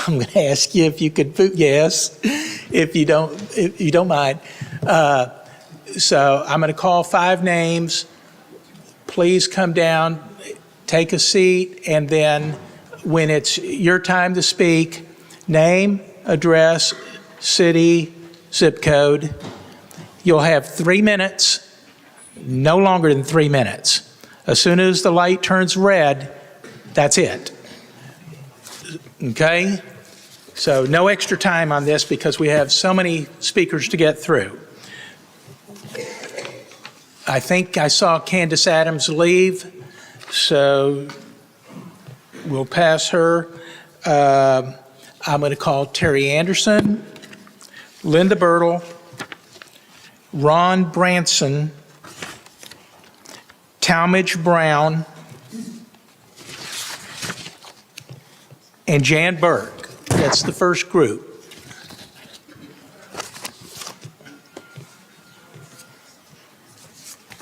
I'm going to ask you if you could vote yes, if you don't mind. So I'm going to call 5 names. Please come down, take a seat, and then when it's your time to speak, name, address, city, zip code. You'll have 3 minutes, no longer than 3 minutes. As soon as the light turns red, that's it. Okay? So no extra time on this because we have so many speakers to get through. I think I saw Candace Adams leave, so we'll pass her. I'm going to call Terry Anderson, Linda Bertle, Ron Branson, Talmadge Brown, and Jan Burke. That's the first group.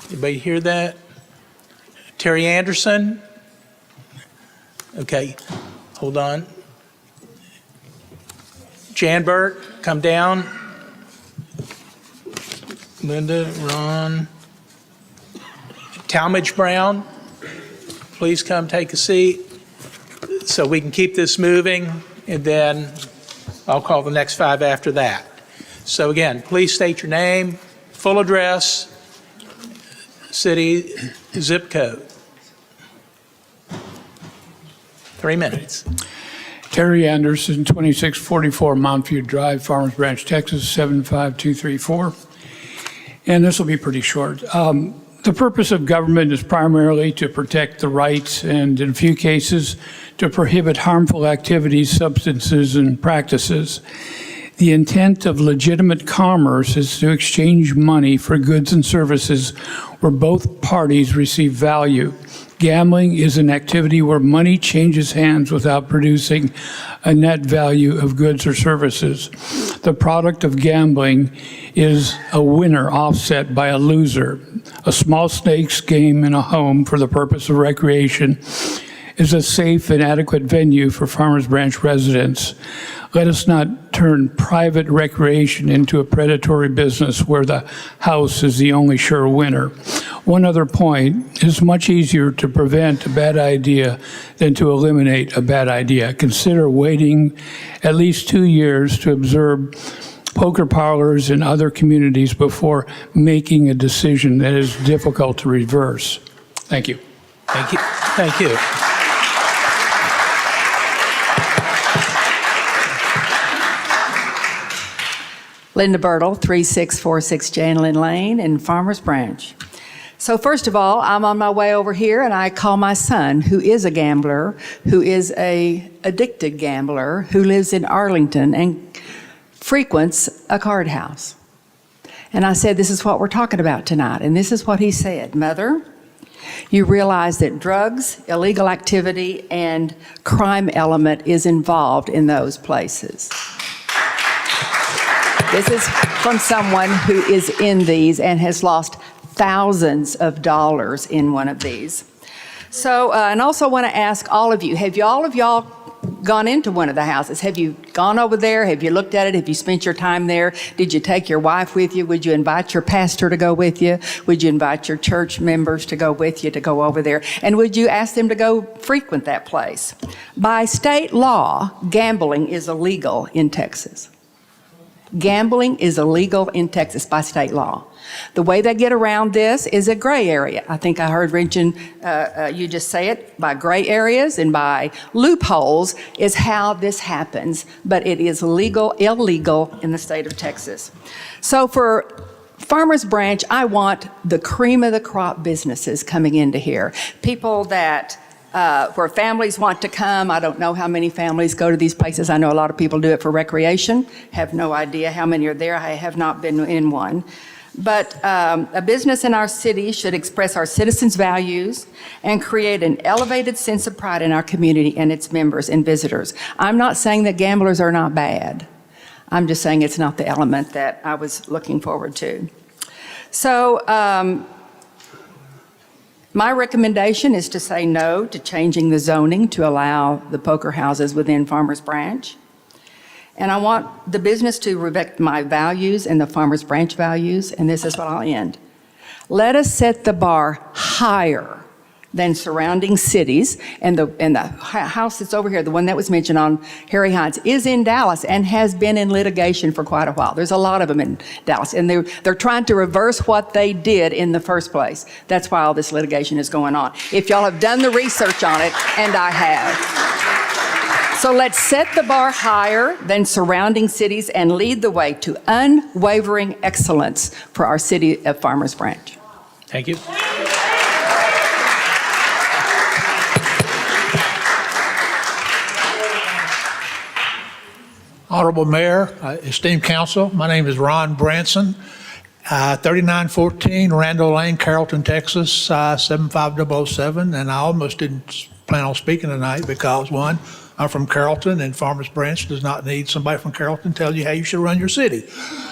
Anybody hear that? Terry Anderson? Okay, hold on. Jan Burke, come down. Linda, Ron. Talmadge Brown, please come take a seat so we can keep this moving, and then I'll call the next 5 after that. So again, please state your name, full address, city, zip code. 3 minutes. Terry Anderson, 2644 Montview Drive, Farmers Branch, Texas, 75234. And this will be pretty short. The purpose of government is primarily to protect the rights and, in a few cases, to prohibit harmful activities, substances, and practices. The intent of legitimate commerce is to exchange money for goods and services where both parties receive value. Gambling is an activity where money changes hands without producing a net value of goods or services. The product of gambling is a winner offset by a loser. A small stakes game in a home for the purpose of recreation is a safe and adequate venue for Farmers Branch residents. Let us not turn private recreation into a predatory business where the house is the only sure winner. One other point, it's much easier to prevent a bad idea than to eliminate a bad idea. Consider waiting at least 2 years to observe poker parlors in other communities before making a decision that is difficult to reverse. Thank you. Thank you. Thank you. Linda Bertle, 3646 Janelin Lane in Farmers Branch. So first of all, I'm on my way over here and I call my son, who is a gambler, who is a addicted gambler, who lives in Arlington and frequents a card house. And I said, this is what we're talking about tonight. And this is what he said: Mother, you realize that drugs, illegal activity, and crime element is involved in those places. This is from someone who is in these and has lost thousands of dollars in one of these. So, and also want to ask all of you, have all of y'all gone into one of the houses? Have you gone over there? Have you looked at it? Have you spent your time there? Did you take your wife with you? Would you invite your pastor to go with you? Would you invite your church members to go with you to go over there? And would you ask them to go frequent that place? By state law, gambling is illegal in Texas. Gambling is illegal in Texas by state law. The way they get around this is a gray area. I think I heard Renton, you just say it, by gray areas and by loopholes is how this happens, but it is illegal in the state of Texas. So for Farmers Branch, I want the cream of the crop businesses coming into here. People that where families want to come. I don't know how many families go to these places. I know a lot of people do it for recreation. Have no idea how many are there. I have not been in one. But a business in our city should express our citizens' values and create an elevated sense of pride in our community and its members and visitors. I'm not saying that gamblers are not bad. I'm just saying it's not the element that I was looking forward to. So, my recommendation is to say no to changing the zoning to allow the poker houses within Farmers Branch. And I want the business to reflect my values and the Farmers Branch values, and this is what I'll end. Let us set the bar higher than surrounding cities, and the house that's over here, the one that was mentioned on Harry Hines, is in Dallas and has been in litigation for quite a while. There's a lot of them in Dallas, and they're trying to reverse what they did in the first place. That's why all this litigation is going on. If y'all have done the research on it, and I have. So let's set the bar higher than surrounding cities and lead the way to unwavering excellence for our city of Farmers Branch. Thank you. Honorable Mayor, esteemed council, my name is Ron Branson, 3914 Randall Lane, Carrollton, Texas, 75007, and I almost didn't plan on speaking tonight because, one, I'm from Carrollton, and Farmers Branch does not need somebody from Carrollton to tell you how you should run your city.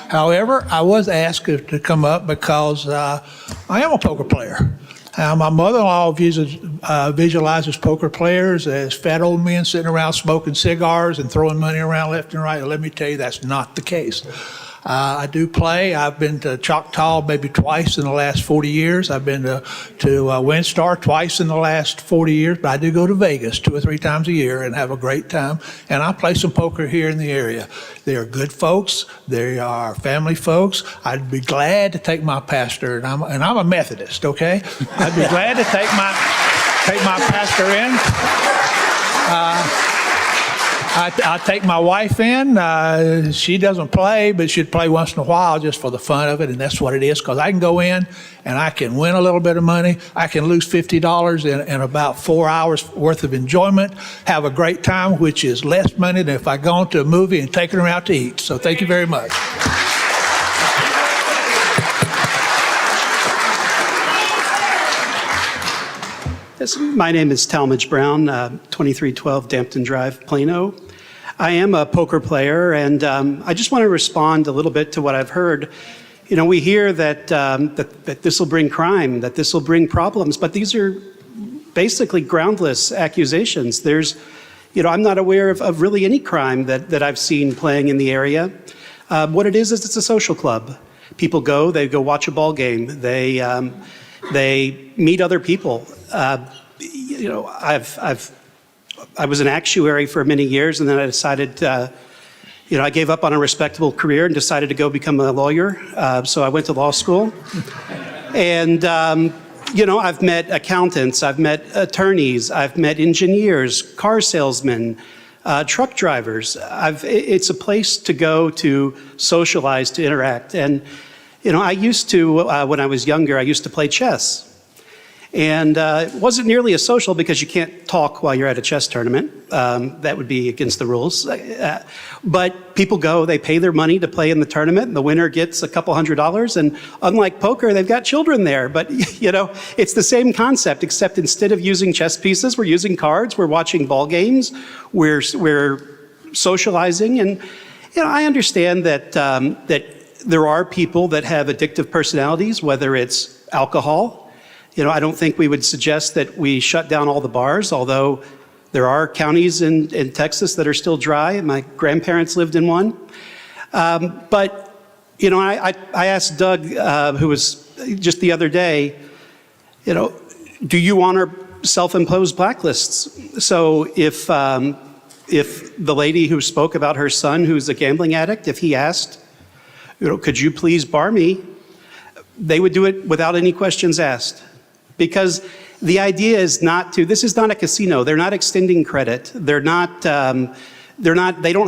However, I was asked to come up because I am a poker player. My mother-in-law visualizes poker players as fat old men sitting around smoking cigars and throwing money around left and right. And let me tell you, that's not the case. I do play. I've been to Choctaw maybe twice in the last 40 years. I've been to WinStar twice in the last 40 years, but I do go to Vegas 2 or 3 times a year and have a great time. And I play some poker here in the area. They are good folks. They are family folks. I'd be glad to take my pastor, and I'm a Methodist, okay? I'd be glad to take my pastor in. I take my wife in. She doesn't play, but she'd play once in a while just for the fun of it, and that's what it is, because I can go in and I can win a little bit of money. I can lose $50 in about 4 hours worth of enjoyment, have a great time, which is less money than if I go into a movie and taking her out to eat. So thank you very much. Yes, my name is Talmadge Brown, 2312 Dampton Drive, Plano. I am a poker player, and I just want to respond a little bit to what I've heard. You know, we hear that that this will bring crime, that this will bring problems, but these are basically groundless accusations. There's, you know, I'm not aware of really any crime that I've seen playing in the area. What it is it's a social club. People go, they go watch a ball game, they meet other people. You know, I was an actuary for many years, and then I decided, you know, I gave up on a respectable career and decided to go become a lawyer. So I went to law school, and you know, I've met accountants, I've met attorneys, I've met engineers, car salesmen, truck drivers. It's a place to go to socialize, to interact. And, I used to, when I was younger, I used to play chess. And it wasn't nearly as social because you can't talk while you're at a chess tournament. That would be against the rules. But people go, they pay their money to play in the tournament, and the winner gets a couple $100. And unlike poker, they've got children there. But, it's the same concept, except instead of using chess pieces, we're using cards, we're watching ball games, we're socializing. And, I understand that, that there are people that have addictive personalities, whether it's alcohol. I don't think we would suggest that we shut down all the bars, although there are counties in Texas that are still dry. My grandparents lived in one. But, I asked Doug, who was just the other day, do you honor self-imposed blacklists? So if the lady who spoke about her son who's a gambling addict, if he asked, could you please bar me? They would do it without any questions asked. Because the idea is not to, this is not a casino. They're not extending credit. They don't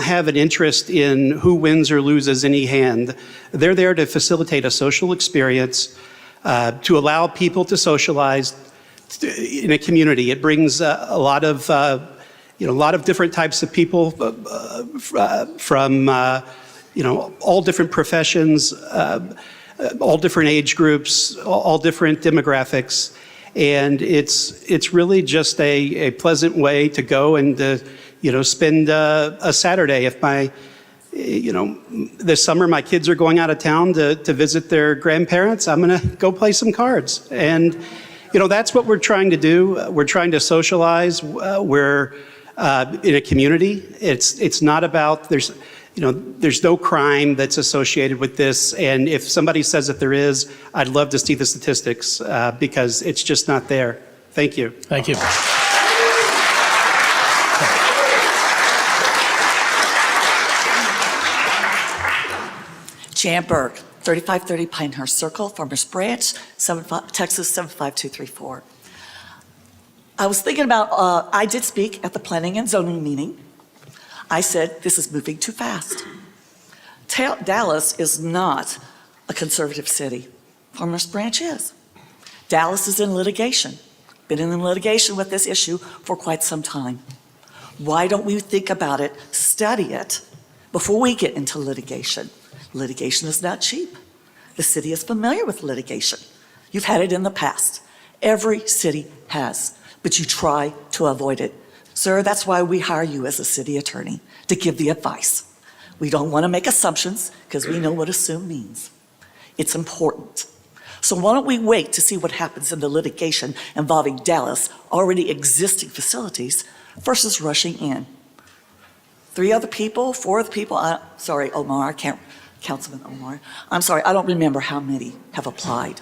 have an interest in who wins or loses any hand. They're there to facilitate a social experience, to allow people to socialize in a community. It brings a lot of different types of people from, all different professions, all different age groups, all different demographics. And it's really just a pleasant way to go and, spend a Saturday. If this summer my kids are going out of town to visit their grandparents, I'm going to go play some cards. And, that's what we're trying to do. We're trying to socialize. We're in a community. It's not about, there's no crime that's associated with this. And if somebody says that there is, I'd love to see the statistics because it's just not there. Thank you. Thank you. Jan Berg, 3530 Pinehurst Circle, Farmers Branch, Texas 75234. I was thinking about, I did speak at the planning and zoning meeting. I said, this is moving too fast. Dallas is not a conservative city. Farmers Branch is. Dallas is in litigation, been in litigation with this issue for quite some time. Why don't we think about it, study it, before we get into litigation? Litigation is not cheap. The city is familiar with litigation. You've had it in the past. Every city has, but you try to avoid it. Sir, that's why we hire you as a city attorney, to give the advice. We don't want to make assumptions because we know what assume means. It's important. So why don't we wait to see what happens in the litigation involving Dallas already existing facilities versus rushing in? 4 other people, sorry, Omar, Councilman Omar, I'm sorry, I don't remember how many have applied.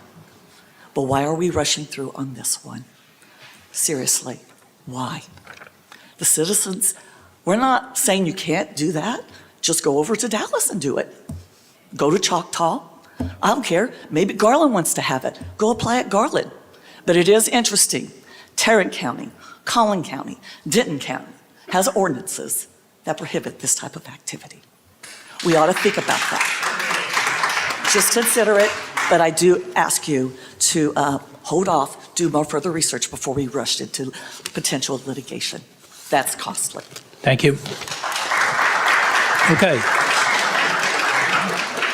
But why are we rushing through on this one? Seriously, why? The citizens, we're not saying you can't do that. Just go over to Dallas and do it. Go to Choctaw. I don't care. Maybe Garland wants to have it. Go apply at Garland. But it is interesting. Tarrant County, Collin County, Denton County has ordinances that prohibit this type of activity. We ought to think about that. Just consider it, but I do ask you to hold off, do more further research before we rush into potential litigation. That's costly. Thank you. Okay.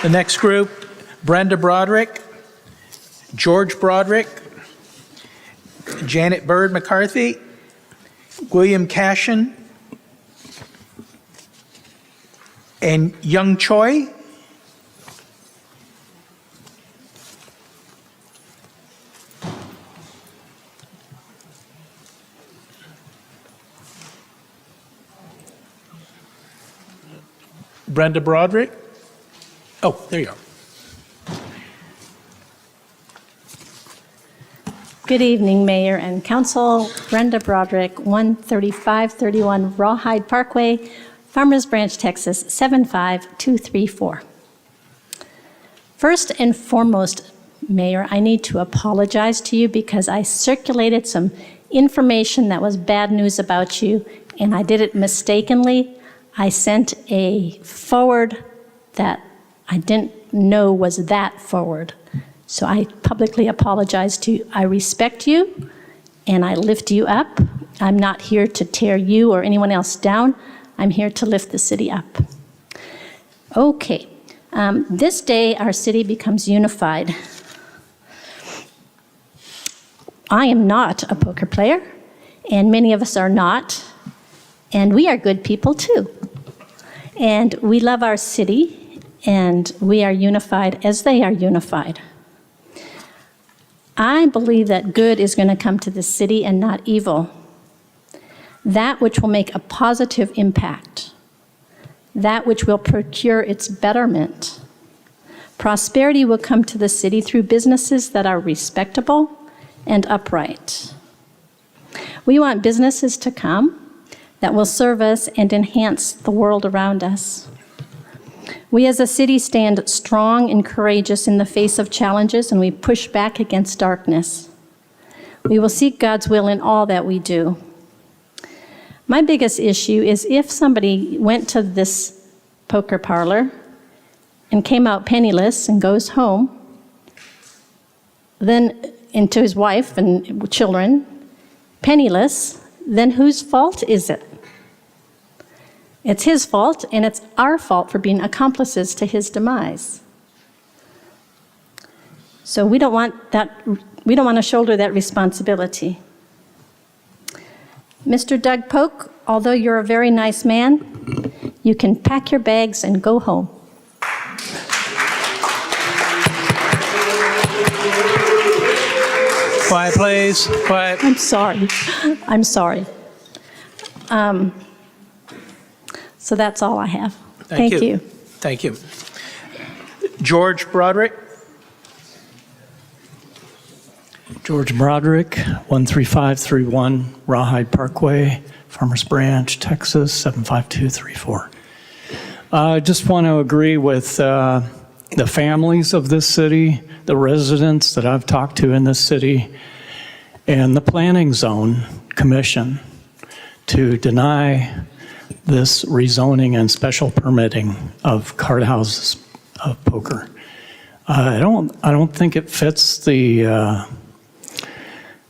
The next group, Brenda Broderick, George Broderick, Janet Bird McCarthy, William Cashin, and Young Choi. Brenda Broderick. Oh, there you are. Good evening, Mayor and Council. Brenda Broderick, 13531 Rawhide Parkway, Farmers Branch, Texas, 75234. First and foremost, Mayor, I need to apologize to you because I circulated some information that was bad news about you and I did it mistakenly. I sent a forward that I didn't know was that forward. So I publicly apologize to you. I respect you, and I lift you up. I'm not here to tear you or anyone else down. I'm here to lift the city up. Okay. This day, our city becomes unified. I am not a poker player, and many of us are not, and we are good people too. And we love our city, and we are unified as they are unified. I believe that good is going to come to the city and not evil. That which will make a positive impact. That which will procure its betterment. Prosperity will come to the city through businesses that are respectable and upright. We want businesses to come that will serve us and enhance the world around us. We as a city stand strong and courageous in the face of challenges, and we push back against darkness. We will seek God's will in all that we do. My biggest issue is if somebody went to this poker parlor and came out penniless and goes home, then into his wife and children, penniless, then whose fault is it? It's his fault, and it's our fault for being accomplices to his demise. So we don't want to shoulder that responsibility. Mr. Doug Polk, although you're a very nice man, you can pack your bags and go home. Quiet, please. Quiet. I'm sorry. I'm sorry. So that's all I have. Thank you. Thank you. George Broderick. George Broderick, 13531 Rawhide Parkway, Farmers Branch, Texas, 75234. I just want to agree with the families of this city, the residents that I've talked to in this city, and the Planning Zone Commission to deny this rezoning and special permitting of card houses of poker. I don't think it fits the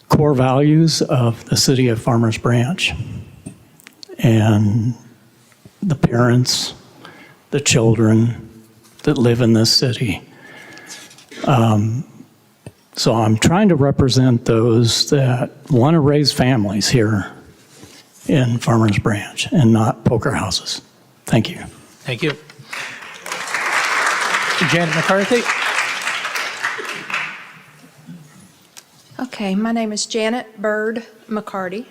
core values of the city of Farmers Branch and the parents, the children that live in this city. So I'm trying to represent those that want to raise families here in Farmers Branch and not poker houses. Thank you. Thank you. Janet McCarthy. Okay, my name is Janet Bird McCarty.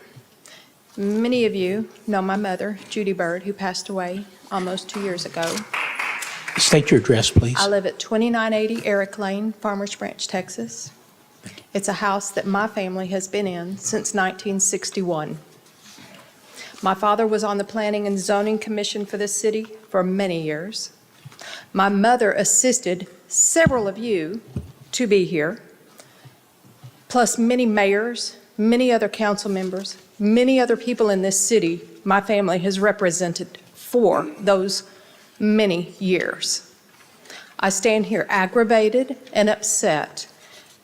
Many of you know my mother, Judy Bird, who passed away almost 2 years ago. State your address, please. I live at 2980 Eric Lane, Farmers Branch, Texas. It's a house that my family has been in since 1961. My father was on the Planning and Zoning Commission for this city for many years. My mother assisted several of you to be here, plus many mayors, many other council members, many other people in this city my family has represented for those many years. I stand here aggravated and upset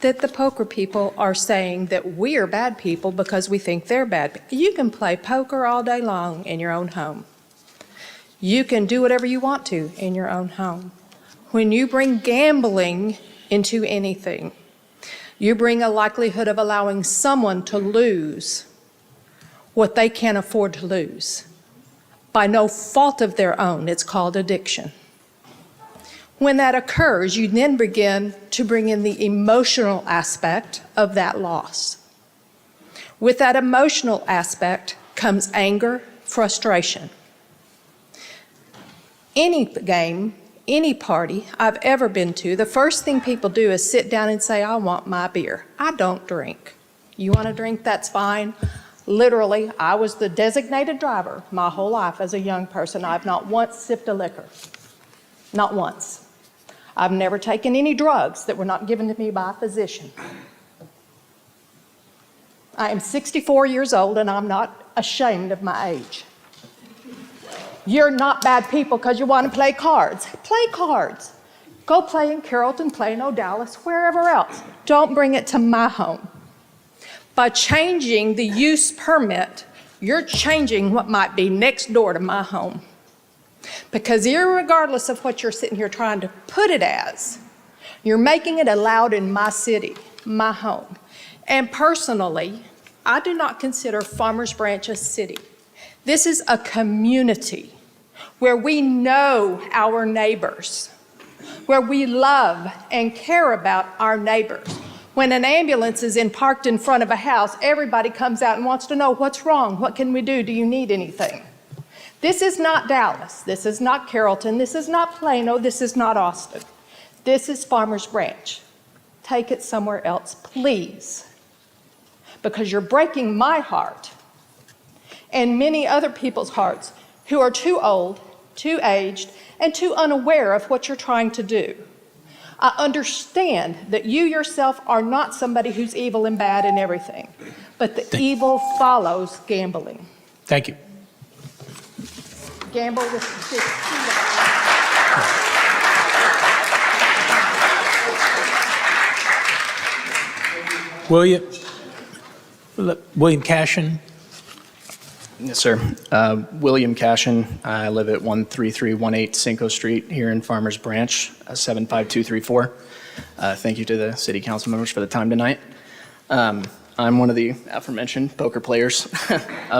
that the poker people are saying that we are bad people because we think they're bad. You can play poker all day long in your own home. You can do whatever you want to in your own home. When you bring gambling into anything, you bring a likelihood of allowing someone to lose what they can't afford to lose. By no fault of their own, it's called addiction. When that occurs, you then begin to bring in the emotional aspect of that loss. With that emotional aspect comes anger, frustration. Any game, any party I've ever been to, the first thing people do is sit down and say, I want my beer. I don't drink. You want to drink, that's fine. Literally, I was the designated driver my whole life as a young person. I've not once sipped a liquor. Not once. I've never taken any drugs that were not given to me by a physician. I am 64 years old and I'm not ashamed of my age. You're not bad people because you want to play cards. Play cards. Go play in Carrollton, Plano, Dallas, wherever else. Don't bring it to my home. By changing the use permit, you're changing what might be next door to my home. Because irregardless of what you're sitting here trying to put it as, you're making it allowed in my city, my home. And personally, I do not consider Farmers Branch a city. This is a community where we know our neighbors, where we love and care about our neighbors. When an ambulance is parked in front of a house, everybody comes out and wants to know what's wrong, what can we do, do you need anything? This is not Dallas, this is not Carrollton, this is not Plano, this is not Austin. This is Farmers Branch. Take it somewhere else, please. Because you're breaking my heart and many other people's hearts who are too old, too aged, and too unaware of what you're trying to do. I understand that you yourself are not somebody who's evil and bad and everything, but the evil follows gambling. Thank you. Gamble with the William Cashin. Yes, sir. William Cashin. I live at 13318 Cinco Street here in Farmers Branch, 75234. Thank you to the city council members for the time tonight. I'm one of the aforementioned poker players.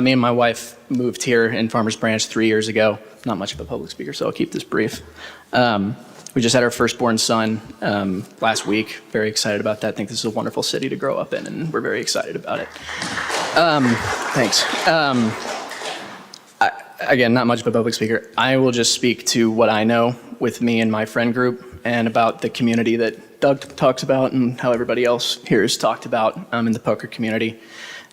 Me and my wife moved here in Farmers Branch 3 years ago. Not much of a public speaker, so I'll keep this brief. We just had our firstborn son last week. Very excited about that. I think this is a wonderful city to grow up in, and we're very excited about it. Thanks. Again, not much of a public speaker. I will just speak to what I know with me and my friend group and about the community that Doug talks about and how everybody else here has talked about in the poker community.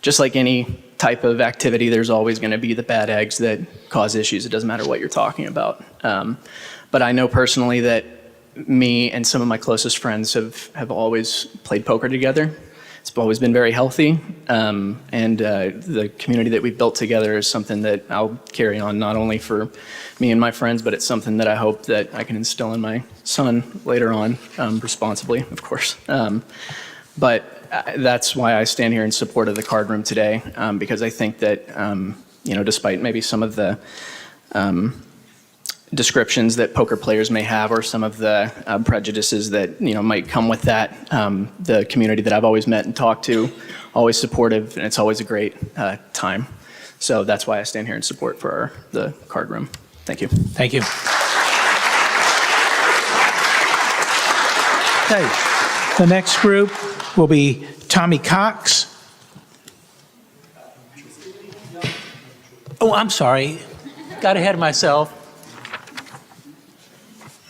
Just like any type of activity, there's always going to be the bad eggs that cause issues. It doesn't matter what you're talking about. But I know personally that me and some of my closest friends have always played poker together. It's always been very healthy, and the community that we've built together is something that I'll carry on not only for me and my friends, but it's something that I hope that I can instill in my son later on, responsibly, of course. But that's why I stand here in support of the card room today, because I think that, despite maybe some of the descriptions that poker players may have or some of the prejudices that might come with that, the community that I've always met and talked to, always supportive, and it's always a great time. So that's why I stand here in support for the card room. Thank you. Thank you. Okay. The next group will be Tommy Cox. Oh, I'm sorry. Got ahead of myself.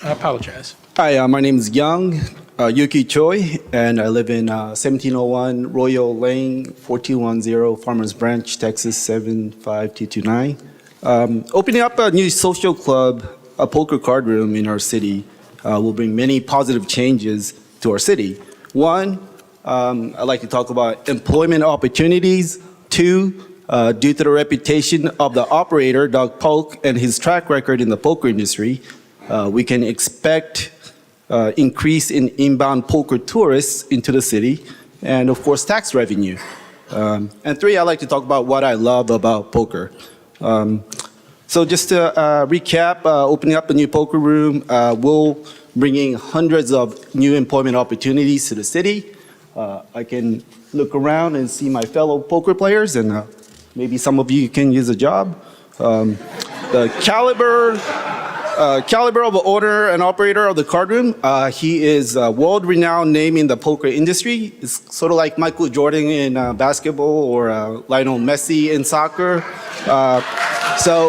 I apologize. Hi, my name is Yuki Choi, and I live in 1701 Royal Lane, 1410 Farmers Branch, Texas 75229. Opening up a new social club, a poker card room in our city will bring many positive changes to our city. One, I'd like to talk about employment opportunities. Two, due to the reputation of the operator, Doug Polk, and his track record in the poker industry, we can expect increase in inbound poker tourists into the city, and of course, tax revenue. And three, I'd like to talk about what I love about poker. So just to recap, opening up a new poker room will bringing hundreds of new employment opportunities to the city. I can look around and see my fellow poker players, and maybe some of you can use a job. The caliber of the owner and operator of the card room, he is a world-renowned name in the poker industry. It's sort of like Michael Jordan in basketball or Lionel Messi in soccer. So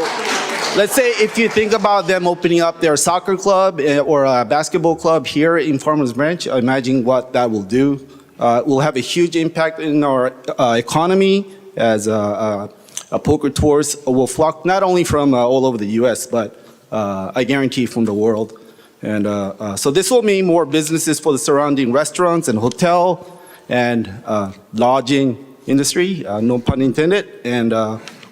let's say if you think about them opening up their soccer club or a basketball club here in Farmers Branch, imagine what that will do. It will have a huge impact in our economy as poker tourists will flock not only from all over the U.S., but I guarantee from the world. And so this will mean more businesses for the surrounding restaurants and hotel and lodging industry, no pun intended. And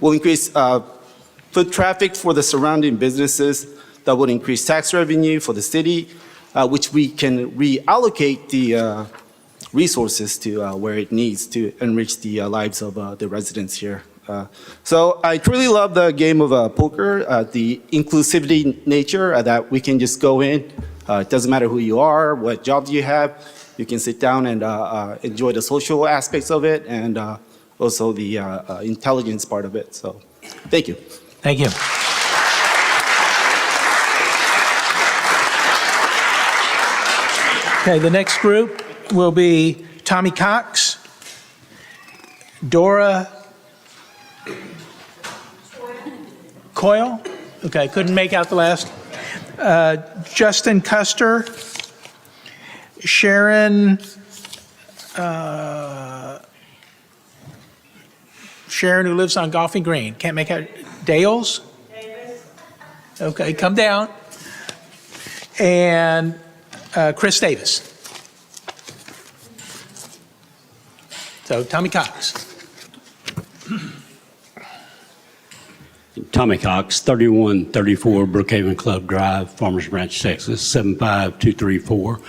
will increase foot traffic for the surrounding businesses. That would increase tax revenue for the city, which we can reallocate the resources to where it needs to enrich the lives of the residents here. So I truly love the game of poker, the inclusivity nature that we can just go in. It doesn't matter who you are, what job you have. You can sit down and enjoy the social aspects of it and also the intelligence part of it. So thank you. Thank you. Okay, the next group will be Tommy Cox, Dora Coyle. Okay, couldn't make out the last. Justin Custer, Sharon, Sharon who lives on Golfing Green. Can't make out. Dales? Davis. Okay, come down. And Chris Davis. So Tommy Cox. Tommy Cox, 3134 Brookhaven Club Drive, Farmers Branch, Texas, 75234.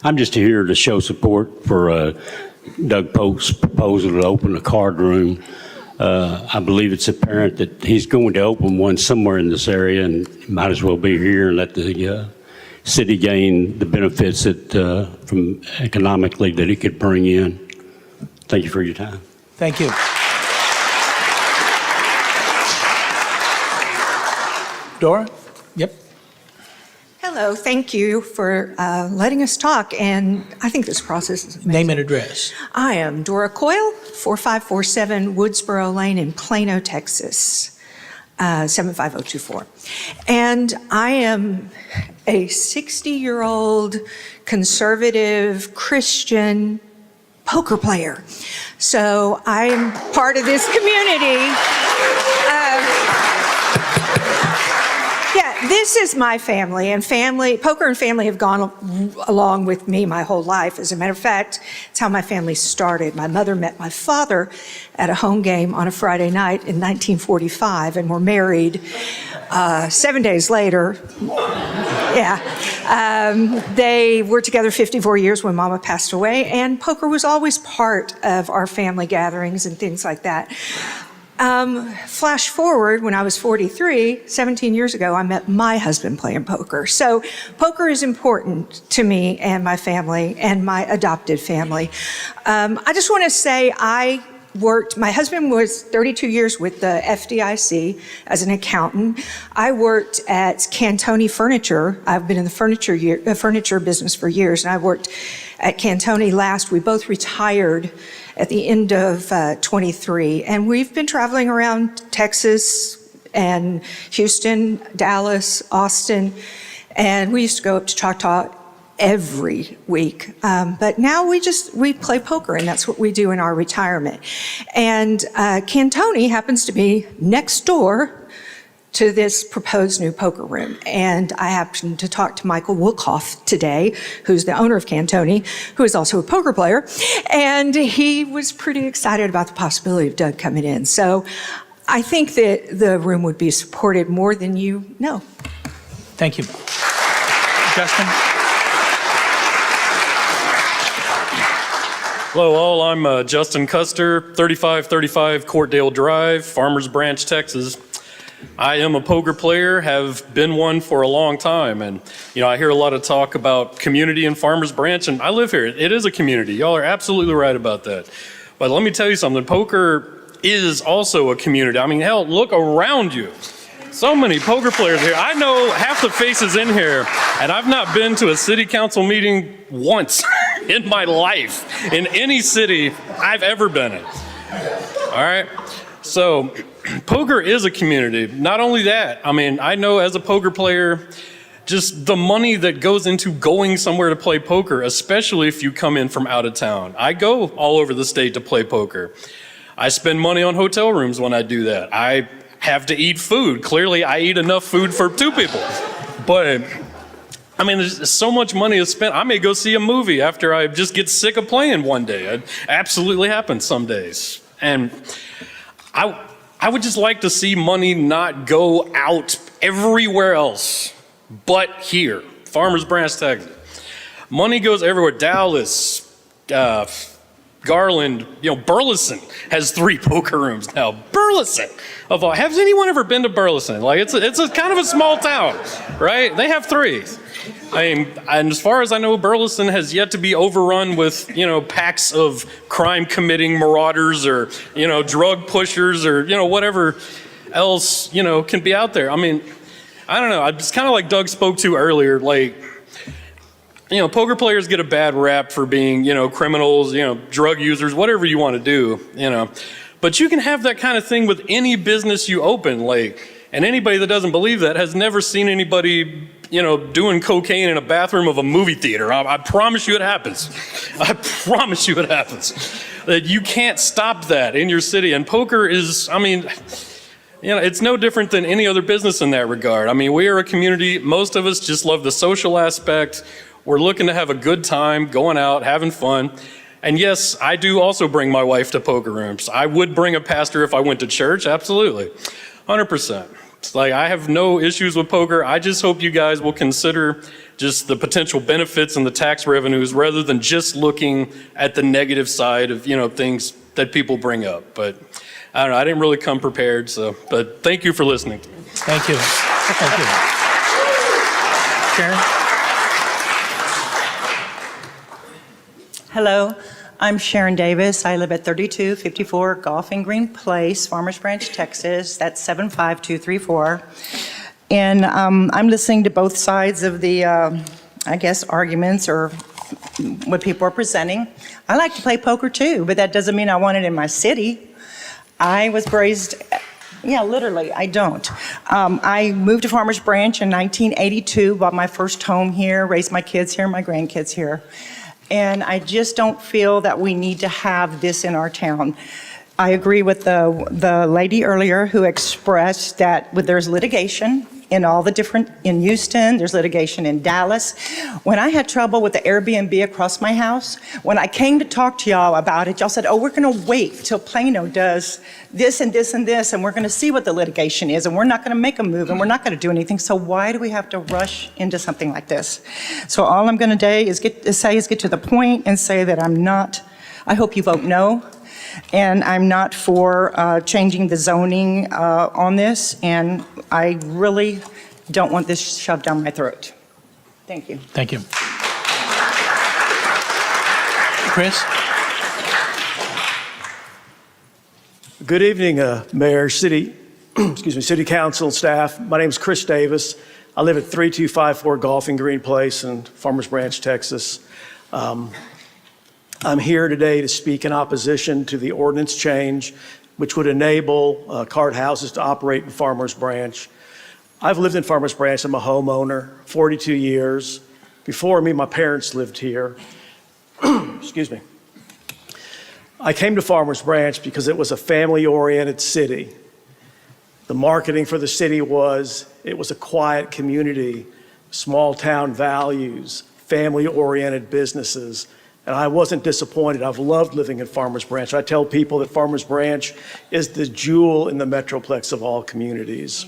I'm just here to show support for Doug Polk's proposal to open a card room. I believe it's apparent that he's going to open one somewhere in this area and might as well be here and let the city gain the benefits that from economically that he could bring in. Thank you for your time. Thank you. Dora? Yep. Hello, thank you for letting us talk, and I think this process is amazing. Name and address. I am Dora Coyle, 4547 Woodsboro Lane in Plano, Texas, 75024. And I am a 60-year-old conservative Christian poker player. So I'm part of this community. This is my family, and poker and family have gone along with me my whole life. As a matter of fact, it's how my family started. My mother met my father at a home game on a Friday night in 1945 and were married 7 days later. They were together 54 years when Mama passed away, and poker was always part of our family gatherings and things like that. Flash forward, when I was 43, 17 years ago, I met my husband playing poker. So poker is important to me and my family and my adopted family. I just want to say my husband was 32 years with the FDIC as an accountant. I worked at Cantoni Furniture. I've been in the furniture business for years, and I worked at Cantoni last. We both retired at the end of 23, and we've been traveling around Texas and Houston, Dallas, Austin, and we used to go up to Choctaw every week. But now we play poker, and that's what we do in our retirement. And Cantoni happens to be next door to this proposed new poker room. And I happened to talk to Michael Wolkoff today, who's the owner of Cantoni, who is also a poker player. And he was pretty excited about the possibility of Doug coming in. So I think that the room would be supported more than you know. Thank you. Justin? Hello all, I'm Justin Custer, 3535 Courtdale Drive, Farmers Branch, Texas. I am a poker player, have been one for a long time, and I hear a lot of talk about community in Farmers Branch, and I live here. It is a community. Y'all are absolutely right about that. But let me tell you something, poker is also a community. I mean, hell, look around you. So many poker players here. I know half the faces in here, and I've not been to a city council meeting once in my life in any city I've ever been in. All right? So poker is a community. Not only that, I mean, I know as a poker player, just the money that goes into going somewhere to play poker, especially if you come in from out of town. I go all over the state to play poker. I spend money on hotel rooms when I do that. I have to eat food. Clearly, I eat enough food for 2 people. But I mean, there's so much money is spent. I may go see a movie after I just get sick of playing one day. It absolutely happens some days. And I I would just like to see money not go out everywhere else but here, Farmers Branch, Texas. Money goes everywhere. Dallas, Garland, Burleson has 3 poker rooms now. Burleson, of all, has anyone ever been to Burleson? Like it's a kind of a small town, right? They have 3. I mean, and as far as I know, Burleson has yet to be overrun with, packs of crime-committing marauders or, drug pushers or, whatever else, can be out there. I mean, I don't know. It's kind of like Doug spoke to earlier, like, poker players get a bad rap for being, criminals, drug users, whatever you want to do, But you can have that kind of thing with any business you open, and anybody that doesn't believe that has never seen anybody, doing cocaine in a bathroom of a movie theater. I promise you it happens. I promise you it happens. That you can't stop that in your city. And poker is, it's no different than any other business in that regard. I mean, we are a community. Most of us just love the social aspect. We're looking to have a good time, going out, having fun. And yes, I do also bring my wife to poker rooms. I would bring a pastor if I went to church, absolutely, 100%. It's like, I have no issues with poker. I just hope you guys will consider just the potential benefits and the tax revenues rather than just looking at the negative side of, things that people bring up. But I don't know, I didn't really come prepared, but thank you for listening. Thank you. Thank you. Sharon? Hello, I'm Sharon Davis. I live at 3254 Golfing Green Place, Farmers Branch, Texas. That's 75234. And I'm listening to both sides of the, arguments or what people are presenting. I like to play poker too, but that doesn't mean I want it in my city. I was raised, literally, I don't. I moved to Farmers Branch in 1982, bought my first home here, raised my kids here, my grandkids here. And I just don't feel that we need to have this in our town. I agree with the lady earlier who expressed that there's litigation in Houston, there's litigation in Dallas. When I had trouble with the Airbnb across my house, when I came to talk to y'all about it, y'all said, we're gonna wait till Plano does this and this and this, and we're gonna see what the litigation is, and we're not gonna make a move, and we're not gonna do anything, so why do we have to rush into something like this? So all I'm gonna do is get to the point and say that I hope you vote no, and I'm not for changing the zoning on this, and I really don't want this shoved down my throat. Thank you. Thank you. Chris? Good evening, Mayor, City Council, staff. My name is Chris Davis. I live at 3254 Golfing Green Place in Farmers Branch, Texas. I'm here today to speak in opposition to the ordinance change, which would enable card houses to operate in Farmers Branch. I've lived in Farmers Branch. I'm a homeowner, 42 years. Before me, my parents lived here. Excuse me. I came to Farmers Branch because it was a family-oriented city. The marketing for the city was, it was a quiet community, small town values, family-oriented businesses, and I wasn't disappointed. I've loved living in Farmers Branch. I tell people that Farmers Branch is the jewel in the Metroplex of all communities.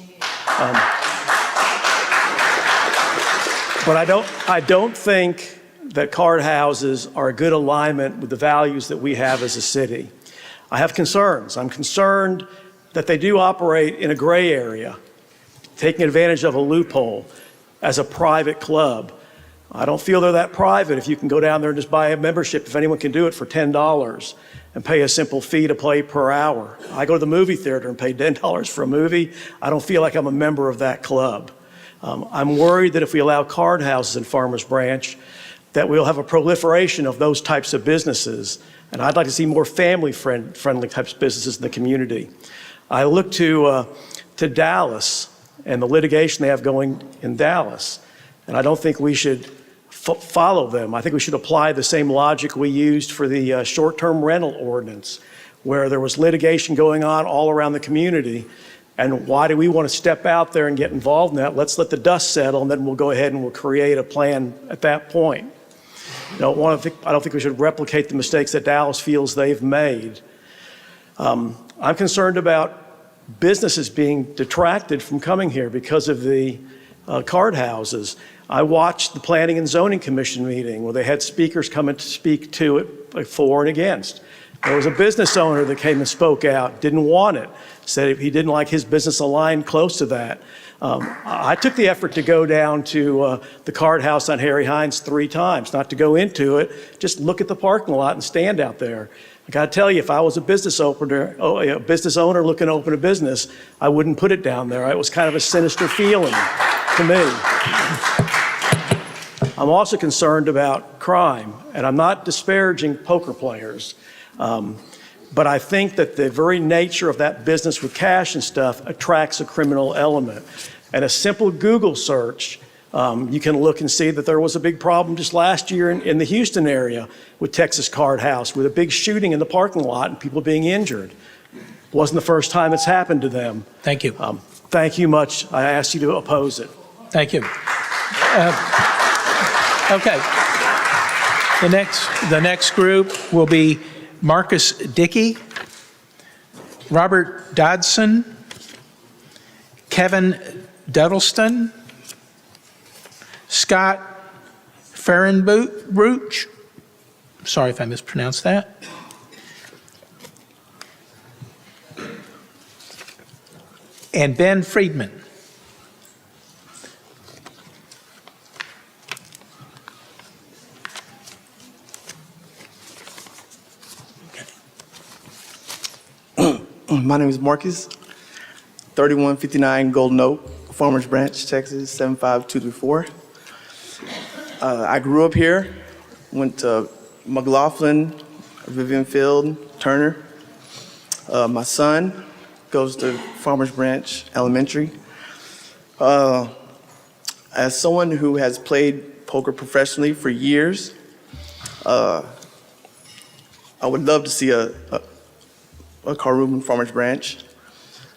But I don't think that card houses are a good alignment with the values that we have as a city. I have concerns. I'm concerned that they do operate in a gray area, taking advantage of a loophole as a private club. I don't feel they're that private if you can go down there and just buy a membership, if anyone can do it for $10 and pay a simple fee to play per hour. I go to the movie theater and pay $10 for a movie. I don't feel like I'm a member of that club. I'm worried that if we allow card houses in Farmers Branch, that we'll have a proliferation of those types of businesses. And I'd like to see more family-friendly types of businesses in the community. I look to Dallas and the litigation they have going in Dallas, and I don't think we should follow them. I think we should apply the same logic we used for the short-term rental ordinance, where there was litigation going on all around the community. And why do we want to step out there and get involved in that? Let's let the dust settle, and then we'll go ahead and we'll create a plan at that point. I don't think we should replicate the mistakes that Dallas feels they've made. I'm concerned about business is being detracted from coming here because of the card houses. I watched the Planning and Zoning Commission meeting where they had speakers come in to speak to it like for and against. There was a business owner that came and spoke out, didn't want it, said he didn't like his business aligned close to that. I took the effort to go down to the card house on Harry Hines 3 times, not to go into it, just look at the parking lot and stand out there. I got to tell you, if I was a business owner looking to open a business, I wouldn't put it down there. It was kind of a sinister feeling to me. I'm also concerned about crime, and I'm not disparaging poker players, but I think that the very nature of that business with cash and stuff attracts a criminal element. And a simple Google search, you can look and see that there was a big problem just last year in the Houston area with Texas Card House, with a big shooting in the parking lot and people being injured. It wasn't the first time it's happened to them. Thank you. Thank you much. I ask you to oppose it. Thank you. Okay. The next group will be Marcus Dickey, Robert Dodson, Kevin Duddleston, Scott Fehrenbuch, sorry if I mispronounced that, and Ben Friedman. My name is Marcus, 3159 Golden Oak, Farmers Branch, Texas, 75234. I grew up here, went to McLaughlin, Vivian Field, Turner. My son goes to Farmers Branch Elementary. As someone who has played poker professionally for years, I would love to see a card room in Farmers Branch.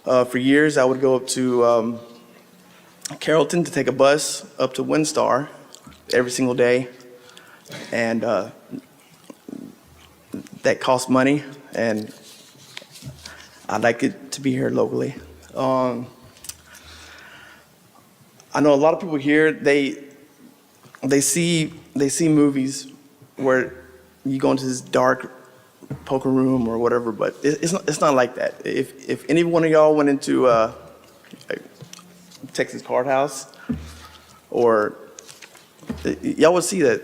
For years, I would go up to Carrollton to take a bus up to WinStar every single day, and that costs money, and I'd like it to be here locally. I know a lot of people here, they see movies where you go into this dark poker room or whatever, but it's not like that. If any one of y'all went into a Texas Card House, or y'all would see that,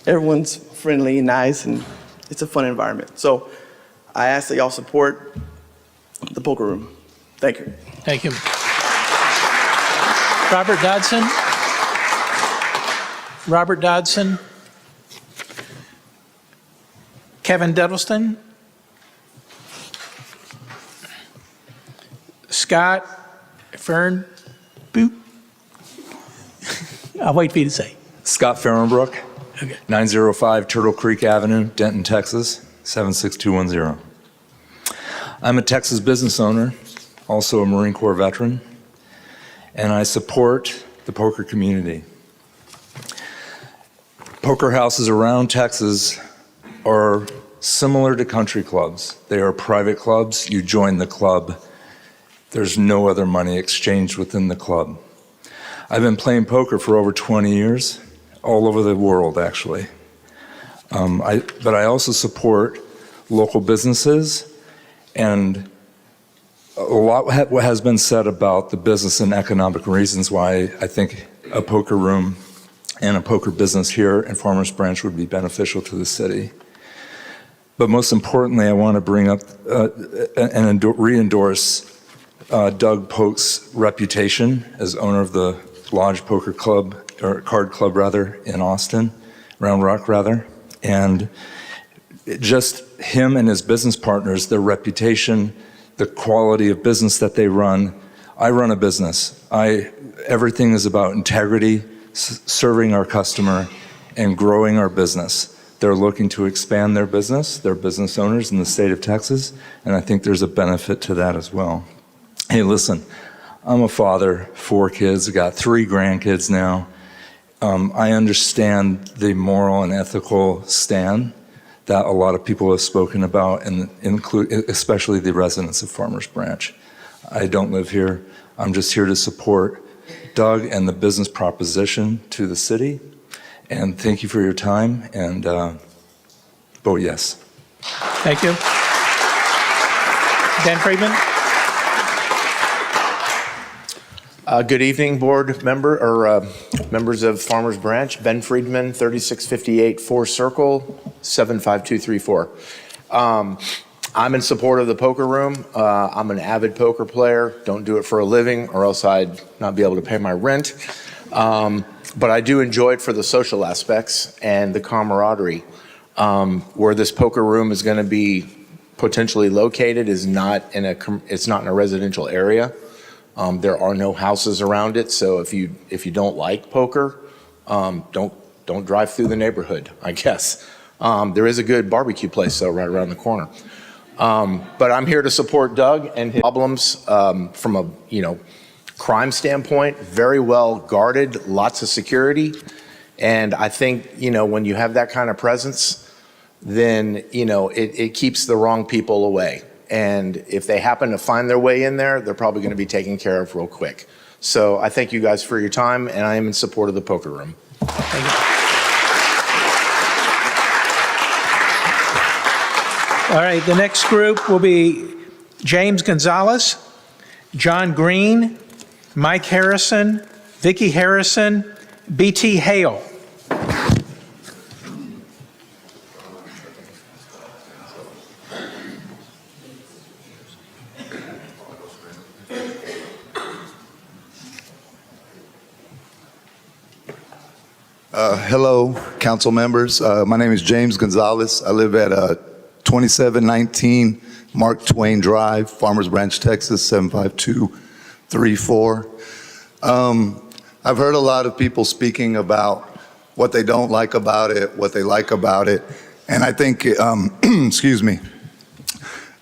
everyone's friendly and nice, and it's a fun environment. So I ask that y'all support the poker room. Thank you. Thank you. Robert Dodson. Robert Dodson. Kevin Duddleston. Scott Fehrenbuch. I'll wait for you to say. Scott Fehrenbrook, Okay. 905 Turtle Creek Avenue, Denton, Texas, 76210. I'm a Texas business owner, also a Marine Corps veteran, and I support the poker community. Poker houses around Texas are similar to country clubs. They are private clubs. You join the club. There's no other money exchanged within the club. I've been playing poker for over 20 years, all over the world, actually. But I also support local businesses, and a lot has been said about the business and economic reasons why I think a poker room and a poker business here in Farmers Branch would be beneficial to the city. But most importantly, I want to bring up and re-endorse Doug Polk's reputation as owner of the Lodge Poker Club, or Card Club rather, in Austin, Round Rock rather. And just him and his business partners, their reputation, the quality of business that they run. I run a business. Everything is about integrity, serving our customer, and growing our business. They're looking to expand their business. They're business owners in the state of Texas, and I think there's a benefit to that as well. Hey, listen, I'm a father, 4 kids, I've got 3 grandkids now. I understand the moral and ethical stand that a lot of people have spoken about, and include especially the residents of Farmers Branch. I don't live here. I'm just here to support Doug and the business proposition to the city. And thank you for your time, and vote yes. Thank you. Dan Friedman? Good evening, board member or members of Farmers Branch. Ben Friedman, 3658 4 Circle, 75234. I'm in support of the poker room. I'm an avid poker player. Don't do it for a living, or else I'd not be able to pay my rent. But I do enjoy it for the social aspects and the camaraderie. Where this poker room is going to be potentially located is it's not in a residential area. There are no houses around it, so if you don't like poker, don't drive through the neighborhood, I guess. There is a good barbecue place though right around the corner. But I'm here to support Doug and his problems from a crime standpoint. Very well guarded, lots of security, and I think when you have that kind of presence, then it keeps the wrong people away. And if they happen to find their way in there, they're probably going to be taken care of real quick. So I thank you guys for your time, and I am in support of the poker room. Thank you. All right, the next group will be James Gonzalez, John Green, Mike Harrison, Vicki Harrison, B.T. Hale. Hello, council members. My name is James Gonzalez. I live at 2719 Mark Twain Drive, Farmers Branch, Texas, 75234. I've heard a lot of people speaking about what they don't like about it, what they like about it, and I think, excuse me,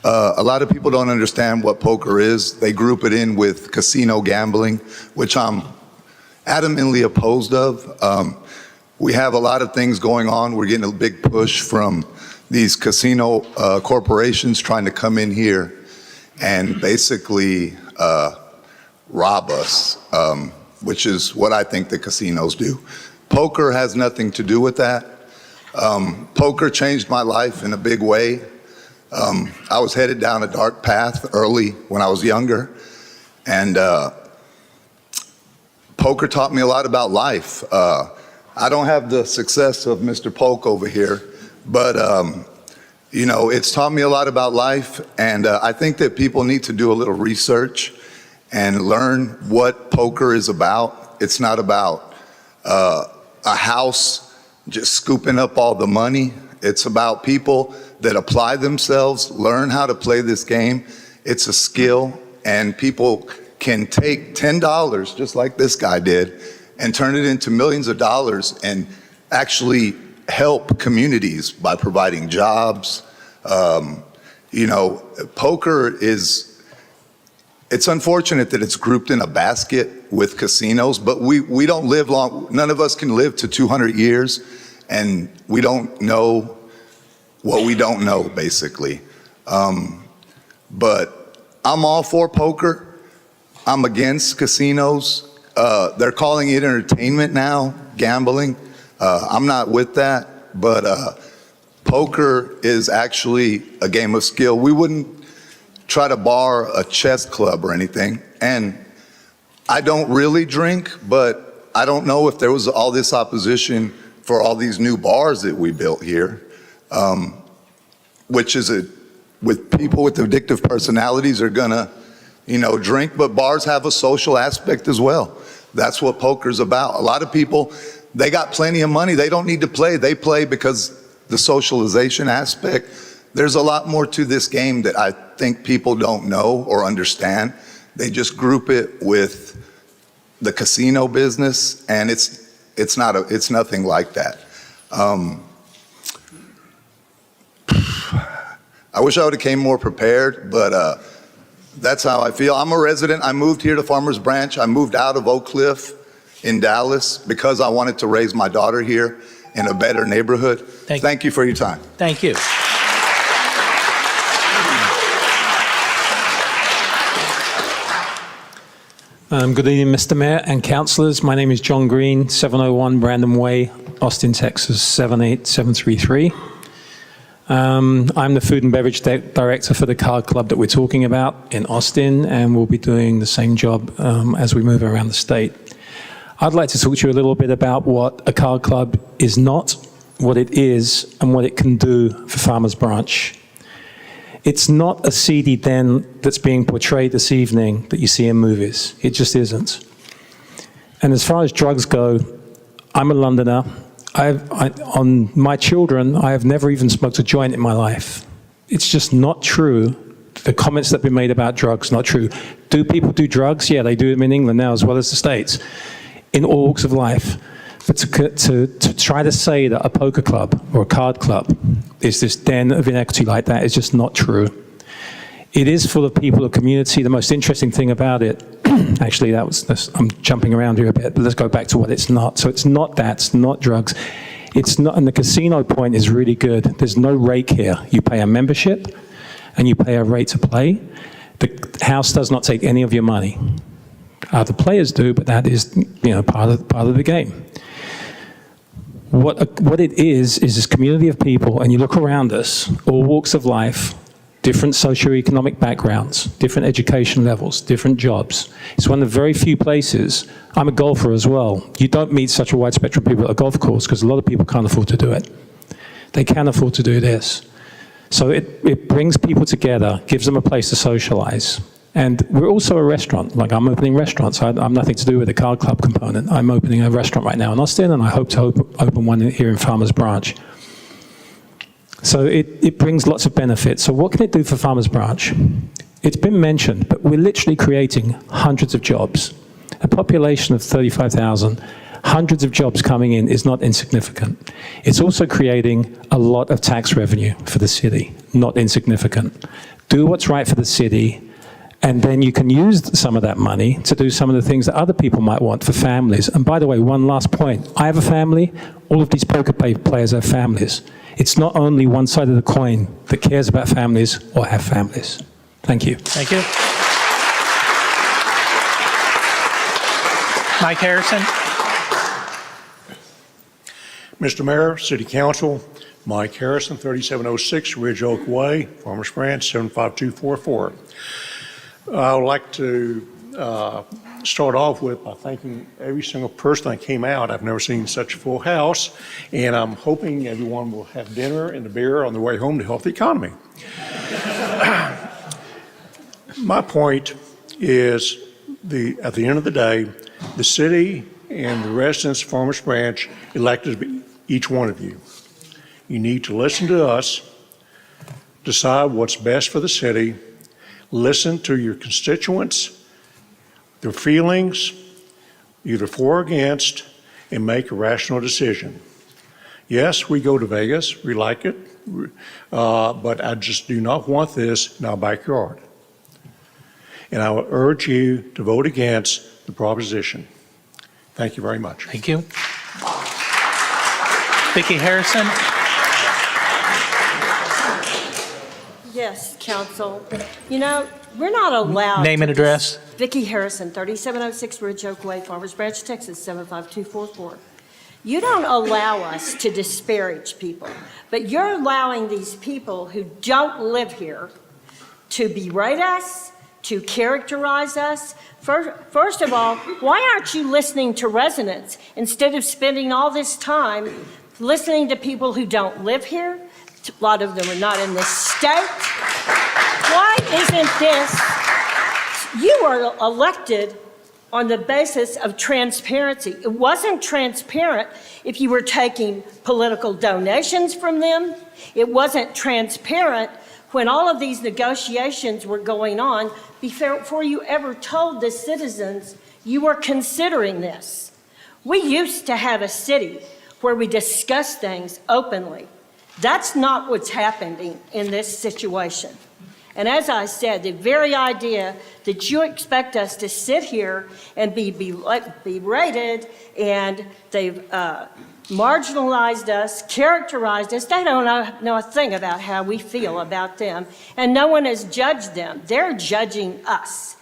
a lot of people don't understand what poker is. They group it in with casino gambling, which I'm adamantly opposed of. We have a lot of things going on. We're getting a big push from these casino corporations trying to come in here and basically rob us, which is what I think the casinos do. Poker has nothing to do with that. Poker changed my life in a big way. I was headed down a dark path early when I was younger, and poker taught me a lot about life. I don't have the success of Mr. Polk over here, but it's taught me a lot about life, and I think that people need to do a little research and learn what poker is about. It's not about a house just scooping up all the money. It's about people that apply themselves, learn how to play this game. It's a skill, and people can take $10, just like this guy did, and turn it into millions of dollars and actually help communities by providing jobs. Poker it's unfortunate that it's grouped in a basket with casinos, but we don't live long. None of us can live to 200 years, and we don't know what we don't know, basically. But I'm all for poker. I'm against casinos. They're calling it entertainment now, gambling. I'm not with that, but poker is actually a game of skill. We wouldn't try to bar a chess club or anything. And I don't really drink, but I don't know if there was all this opposition for all these new bars that we built here, which is with people with addictive personalities are gonna drink, but bars have a social aspect as well. That's what poker's about. A lot of people, they got plenty of money. They don't need to play. They play because the socialization aspect. There's a lot more to this game that I think people don't know or understand. They just group it with the casino business, and it's nothing like that. I wish I would have came more prepared, but that's how I feel. I'm a resident. I moved here to Farmers Branch. I moved out of Oak Cliff in Dallas because I wanted to raise my daughter here. in a better neighborhood. Thank you for your time. Thank you. Good evening, Mr. Mayor and councillors. My name is John Green, 701 Brandon Way, Austin, Texas, 78733. I'm the food and beverage director for the card club that we're talking about in Austin, and we'll be doing the same job as we move around the state. I'd like to talk to you a little bit about what a card club is not, what it is, and what it can do for Farmers Branch. It's not a seedy den that's being portrayed this evening that you see in movies. It just isn't. And as far as drugs go, I'm a Londoner. On my children, I have never even smoked a joint in my life. It's just not true. The comments that have been made about drugs, not true. Do people do drugs? Yeah, they do them in England now as well as the States, in all walks of life. But to try to say that a poker club or a card club is this den of inequity like that is just not true. It is full of people, a community. The most interesting thing about it, actually, I'm jumping around here a bit, but let's go back to what it's not. So it's not that, it's not drugs. It's not, and the casino point is really good. There's no rake here. You pay a membership and you pay a rate to play. The house does not take any of your money. The players do, but that is, part of the game. What it is this community of people, and you look around us, all walks of life, different socioeconomic backgrounds, different education levels, different jobs. It's one of the very few places, I'm a golfer as well, you don't meet such a wide spectrum of people at a golf course because a lot of people can't afford to do it. They can afford to do this. So it brings people together, gives them a place to socialize. And we're also a restaurant. Like, I'm opening restaurants. I'm nothing to do with the card club component. I'm opening a restaurant right now in Austin, and I hope to open one here in Farmers Branch. So it brings lots of benefits. So what can it do for Farmers Branch? It's been mentioned, but we're literally creating hundreds of jobs. A population of 35,000, hundreds of jobs coming in is not insignificant. It's also creating a lot of tax revenue for the city, not insignificant. Do what's right for the city, and then you can use some of that money to do some of the things that other people might want for families. And by the way, one last point. I have a family. All of these poker players have families. It's not only one side of the coin that cares about families or have families. Thank you. Thank you. Mike Harrison. Mr. Mayor, City Council, Mike Harrison, 3706 Ridge Oak Way, Farmers Branch, 75244. I would like to start off with by thanking every single person that came out. I've never seen such a full house, and I'm hoping everyone will have dinner and a beer on their way home to help the economy. My point is, at the end of the day, the city and the residents of Farmers Branch elected each one of you. You need to listen to us, decide what's best for the city, listen to your constituents, their feelings, either for or against, and make a rational decision. Yes, we go to Vegas, we like it, but I just do not want this in our backyard. And I would urge you to vote against the proposition. Thank you very much. Thank you. Vicki Harrison. Yes, Council. You know, we're not allowed. Name and address. Vicki Harrison, 3706 Ridge Oak Way, Farmers Branch, Texas, 75244. You don't allow us to disparage people, but you're allowing these people who don't live here to berate us, to characterize us. First of all, why aren't you listening to residents instead of spending all this time listening to people who don't live here? A lot of them are not in this state. Why isn't this? You were elected on the basis of transparency. It wasn't transparent if you were taking political donations from them. It wasn't transparent when all of these negotiations were going on before you ever told the citizens you were considering this. We used to have a city where we discuss things openly. That's not what's happening in this situation. And as I said, the very idea that you expect us to sit here and be berated, and they've marginalized us, characterized us. They don't know a thing about how we feel about them, and no one has judged them. They're judging us.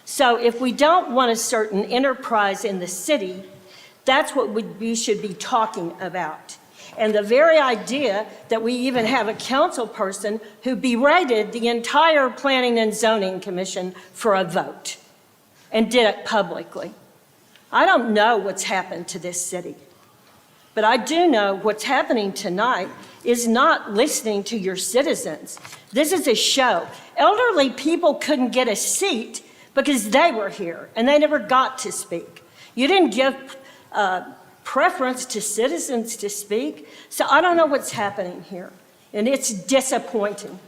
So if we don't want a certain enterprise in the city, that's what we should be talking about. And the very idea that we even have a council person who berated the entire Planning and Zoning Commission for a vote and did it publicly. I don't know what's happened to this city, but I do know what's happening tonight is not listening to your citizens. This is a show. Elderly people couldn't get a seat because they were here and they never got to speak. You didn't give preference to citizens to speak. So I don't know what's happening here. And it's disappointing,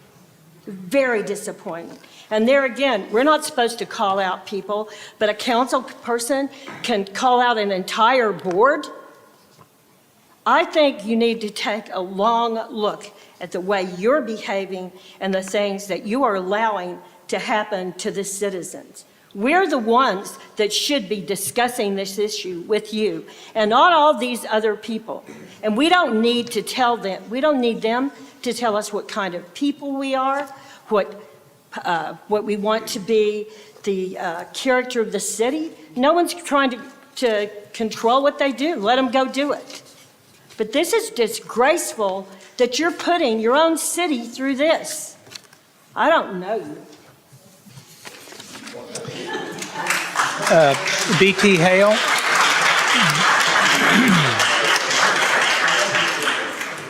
very disappointing. And there again, we're not supposed to call out people, but a council person can call out an entire board. I think you need to take a long look at the way you're behaving and the things that you are allowing to happen to the citizens. We're the ones that should be discussing this issue with you and not all these other people. And we don't need to tell them, we don't need them to tell us what kind of people we are, what we want to be, the character of the city. No one's trying to control what they do. Let them go do it. But this is disgraceful that you're putting your own city through this. I don't know you. BT Hale.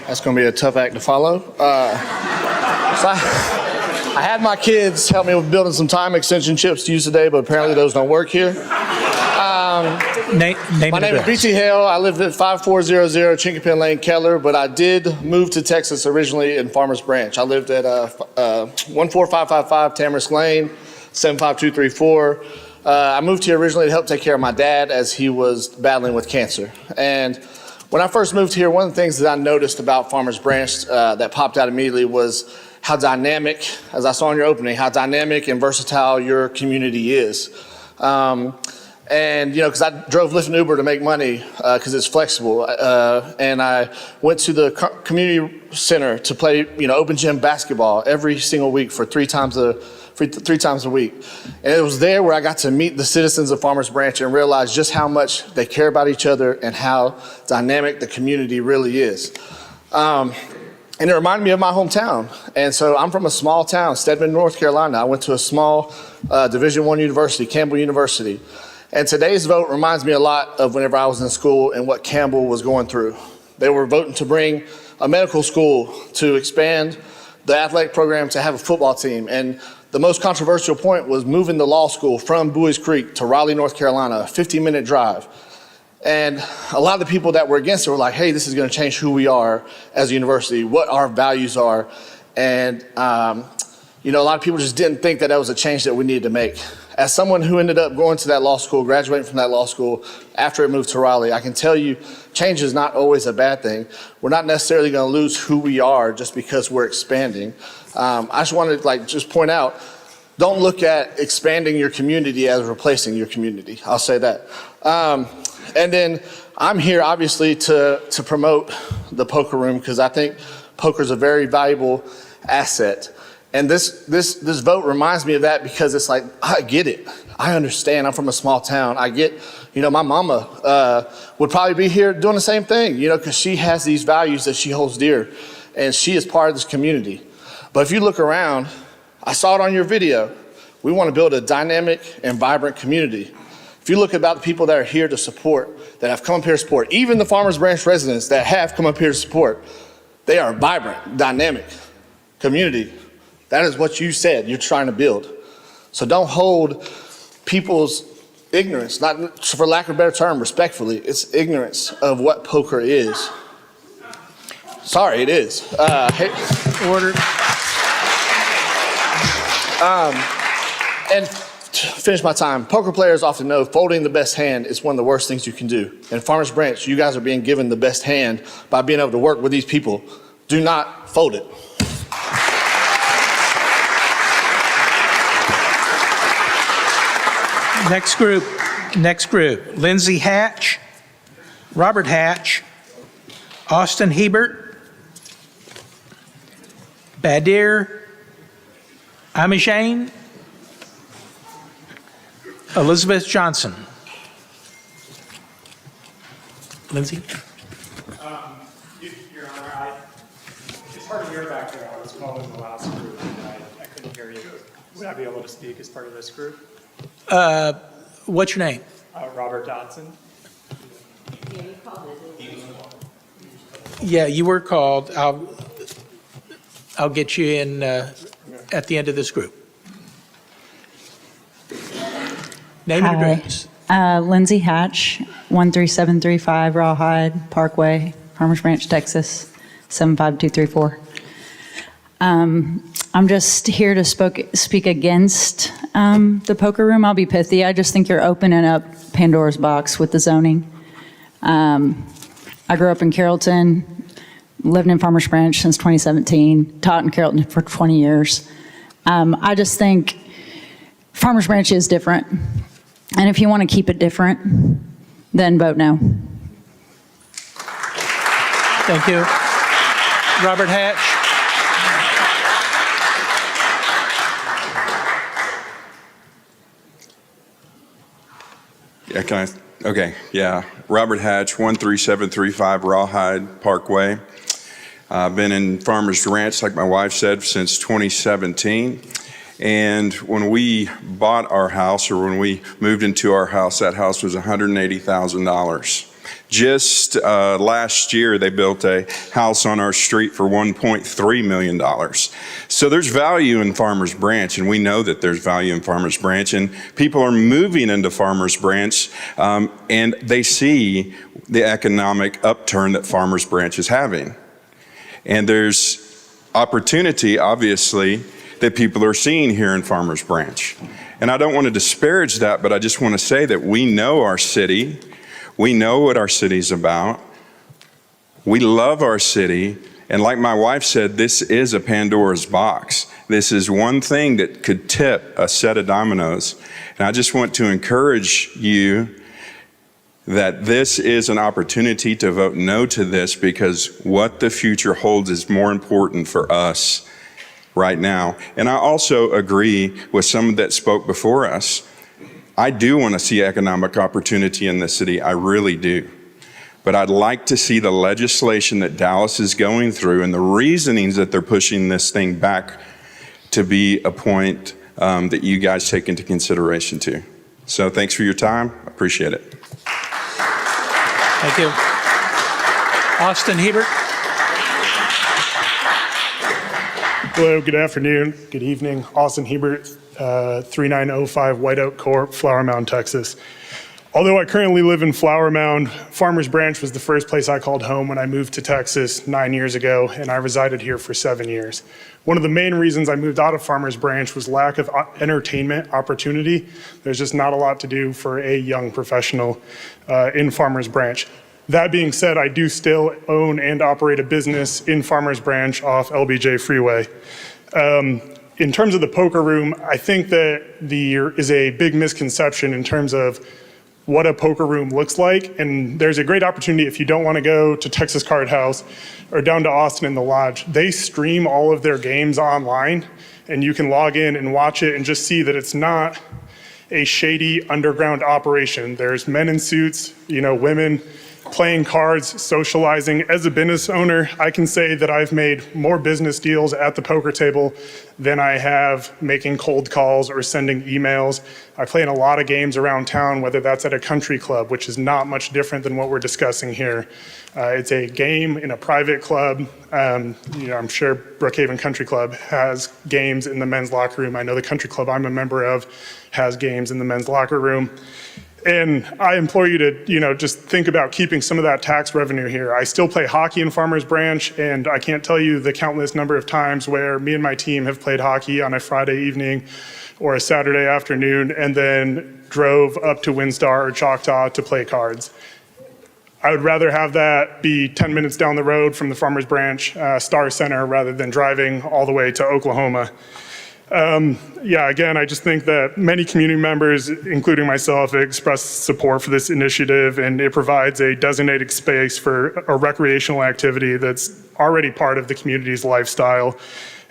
That's going to be a tough act to follow. So I had my kids help me with building some time extension chips to use today, but apparently those don't work here. Name My name is BT Hale. I live at 5400 Chinkapin Lane, Keller, but I did move to Texas originally in Farmers Branch. I lived at 14555 Tamarisk Lane, 75234. I moved here originally to help take care of my dad as he was battling with cancer. And when I first moved here, one of the things that I noticed about Farmers Branch that popped out immediately was how dynamic, as I saw in your opening, how dynamic and versatile your community is. And, you know, because I drove Lyft and Uber to make money because it's flexible. And I went to the community center to play, you know, open gym basketball every single week for three times a week. And it was there where I got to meet the citizens of Farmers Branch and realize just how much they care about each other and how dynamic the community really is. And it reminded me of my hometown. And so I'm from a small town, Stedman, North Carolina. I went to a small Division I university, Campbell University. And today's vote reminds me a lot of whenever I was in school and what Campbell was going through. They were voting to bring a medical school, to expand the athletic program, to have a football team. And the most controversial point was moving the law school from Buies Creek to Raleigh, North Carolina, a 50-minute drive. And a lot of the people that were against it were like, hey, this is going to change who we are as a university, what our values are. And, you know, a lot of people just didn't think that that was a change that we needed to make. As someone who ended up going to that law school, graduating from that law school after it moved to Raleigh, I can tell you change is not always a bad thing. We're not necessarily going to lose who we are just because we're expanding. I just wanted to just point out, don't look at expanding your community as replacing your community. I'll say that. And then I'm here obviously to promote the poker room because I think poker is a very valuable asset. And this vote reminds me of that because it's like, I get it. I understand. I'm from a small town. I get, you know, my mama would probably be here doing the same thing, you know, because she has these values that she holds dear and she is part of this community. But if you look around, I saw it on your video. We want to build a dynamic and vibrant community. If you look about the people that are here to support, that have come up here to support, even the Farmers Branch residents that have come up here to support, they are a vibrant, dynamic community. That is what you said you're trying to build. So don't hold people's ignorance, not for lack of a better term, respectfully, it's ignorance of what poker is. Sorry, it is. Order. And to finish my time, poker players often know folding the best hand is one of the worst things you can do. In Farmers Branch, you guys are being given the best hand by being able to work with these people. Do not fold it. Next group. Lindsay Hatch, Robert Hatch, Austin Hebert, Badir Amishane, Elizabeth Johnson. Lindsay? Your Honor, it's hard to hear back there. I was called in the last group, and I couldn't hear you. Would I be able to speak as part of this group? What's your name? Robert Dodson. Yeah, you were called. I'll get you in at the end of this group. Name and address. Lindsay Hatch, 13735 Rawhide Parkway, Farmers Branch, Texas, 75234. I'm just here to speak against the poker room. I'll be pithy. I just think you're opening up Pandora's box with the zoning. I grew up in Carrollton, lived in Farmers Branch since 2017, taught in Carrollton for 20 years. I just think Farmers Branch is different. And if you want to keep it different, then vote no. Thank you. Robert Hatch. Yeah, can I? Okay, yeah. Robert Hatch, 13735 Rawhide Parkway. I've been in Farmers Ranch, like my wife said, since 2017. And when we bought our house, or when we moved into our house, that house was $180,000. Just last year, they built a house on our street for $1.3 million. So there's value in Farmers Branch, and we know that there's value in Farmers Branch, and people are moving into Farmers Branch, and they see the economic upturn that Farmers Branch is having. And there's opportunity, obviously, that people are seeing here in Farmers Branch. And I don't want to disparage that, but I just want to say that we know our city. We know what our city's about. We love our city. And like my wife said, this is a Pandora's box. This is one thing that could tip a set of dominoes. And I just want to encourage you that this is an opportunity to vote no to this, because what the future holds is more important for us right now. And I also agree with some that spoke before us. I do want to see economic opportunity in the city. I really do. But I'd like to see the legislation that Dallas is going through and the reasonings that they're pushing this thing back to be a point that you guys take into consideration too. So thanks for your time. I appreciate it. Thank you. Austin Hebert. Hello, good afternoon, good evening. Austin Hebert, 3905 White Oak Court, Flower Mound, Texas. Although I currently live in Flower Mound, Farmers Branch was the first place I called home when I moved to Texas 9 years ago, and I resided here for 7 years. One of the main reasons I moved out of Farmers Branch was lack of entertainment opportunity. There's just not a lot to do for a young professional in Farmers Branch. That being said, I do still own and operate a business in Farmers Branch off LBJ Freeway. In terms of the poker room, I think that there is a big misconception in terms of what a poker room looks like. And there's a great opportunity if you don't want to go to Texas Card House or down to Austin in the Lodge. They stream all of their games online, and you can log in and watch it and just see that it's not a shady underground operation. There's men in suits, women playing cards, socializing. As a business owner, I can say that I've made more business deals at the poker table than I have making cold calls or sending emails. I play in a lot of games around town, whether that's at a country club, which is not much different than what we're discussing here. It's a game in a private club. I'm sure Brookhaven Country Club has games in the men's locker room. I know the country club I'm a member of has games in the men's locker room. And I implore you to, just think about keeping some of that tax revenue here. I still play hockey in Farmers Branch, and I can't tell you the countless number of times where me and my team have played hockey on a Friday evening or a Saturday afternoon and then drove up to WinStar or Choctaw to play cards. I would rather have that be 10 minutes down the road from the Farmers Branch Star Center rather than driving all the way to Oklahoma. Yeah, again, I just think that many community members, including myself, expressed support for this initiative, and it provides a designated space for a recreational activity that's already part of the community's lifestyle.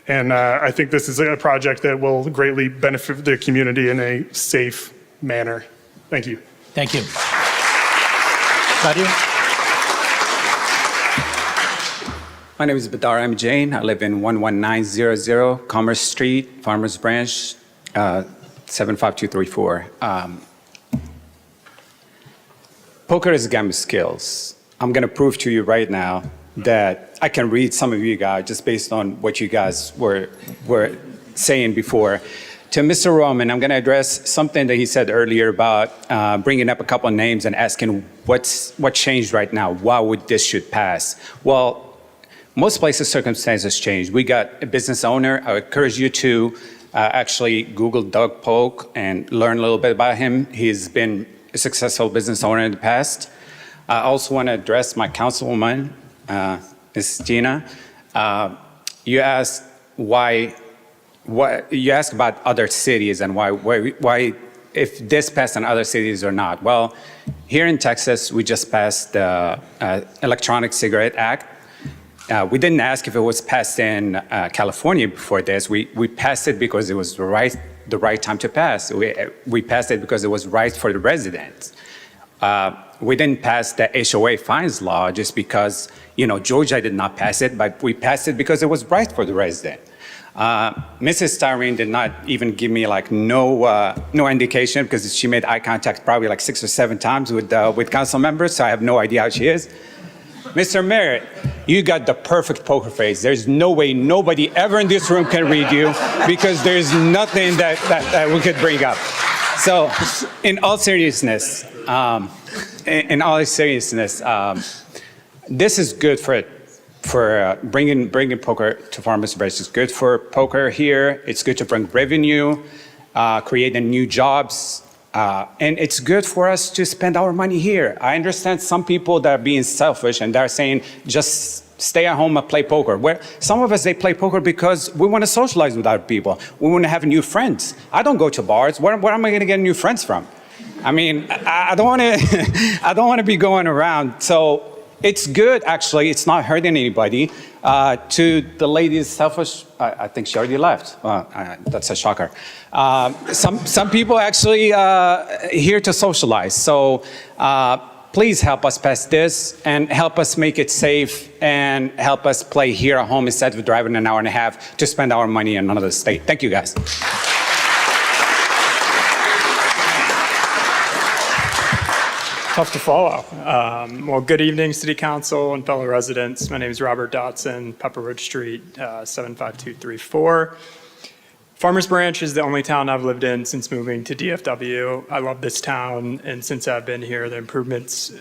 And I think this is a project that will greatly benefit the community in a safe manner. Thank you. Thank you. Claudio? My name is Badar M. Jain. I live in 11900 Commerce Street, Farmers Branch, 75234. Poker is a game of skills. I'm going to prove to you right now that I can read some of you guys just based on what you guys were saying before. To Mr. Roman, I'm going to address something that he said earlier about bringing up a couple of names and asking what changed right now. Why would this should pass? Well, most places circumstances change. We got a business owner. I would encourage you to actually Google Doug Polk and learn a little bit about him. He's been a successful business owner in the past. I also want to address my councilwoman, Ms. Gina. You asked you asked about other cities and why if this passed in other cities or not. Well, here in Texas, we just passed the Electronic Cigarette Act. We didn't ask if it was passed in California before this. We passed it because it was the right time to pass. We passed it because it was right for the residents. We didn't pass the HOA fines law just because, Georgia did not pass it, but we passed it because it was right for the resident. Mrs. Styrene did not even give me no indication because she made eye contact probably 6 or 7 times with council members, so I have no idea how she is. Mr. Merritt, you got the perfect poker face. There's no way nobody ever in this room can read you because there's nothing that we could bring up. So, in all seriousness, this is good for bringing poker to Farmers Branch. It's good for poker here. It's good to bring revenue, creating new jobs. And it's good for us to spend our money here. I understand some people that are being selfish and they're saying, just stay at home and play poker. Where some of us, they play poker because we want to socialize with other people. We want to have new friends. I don't go to bars. Where am I going to get new friends from? I mean, I don't want to, I don't want to be going around. So it's good, actually. It's not hurting anybody. To the lady's selfish, I think she already left. That's a shocker. Some people actually here to socialize. So please help us pass this and help us make it safe and help us play here at home instead of driving an hour and a half to spend our money in another state. Thank you, guys. Tough to follow. Well, good evening, City Council and fellow residents. My name is Robert Dotson, Pepper Ridge Street, 75234. Farmers Branch is the only town I've lived in since moving to DFW. I love this town, and since I've been here, the improvements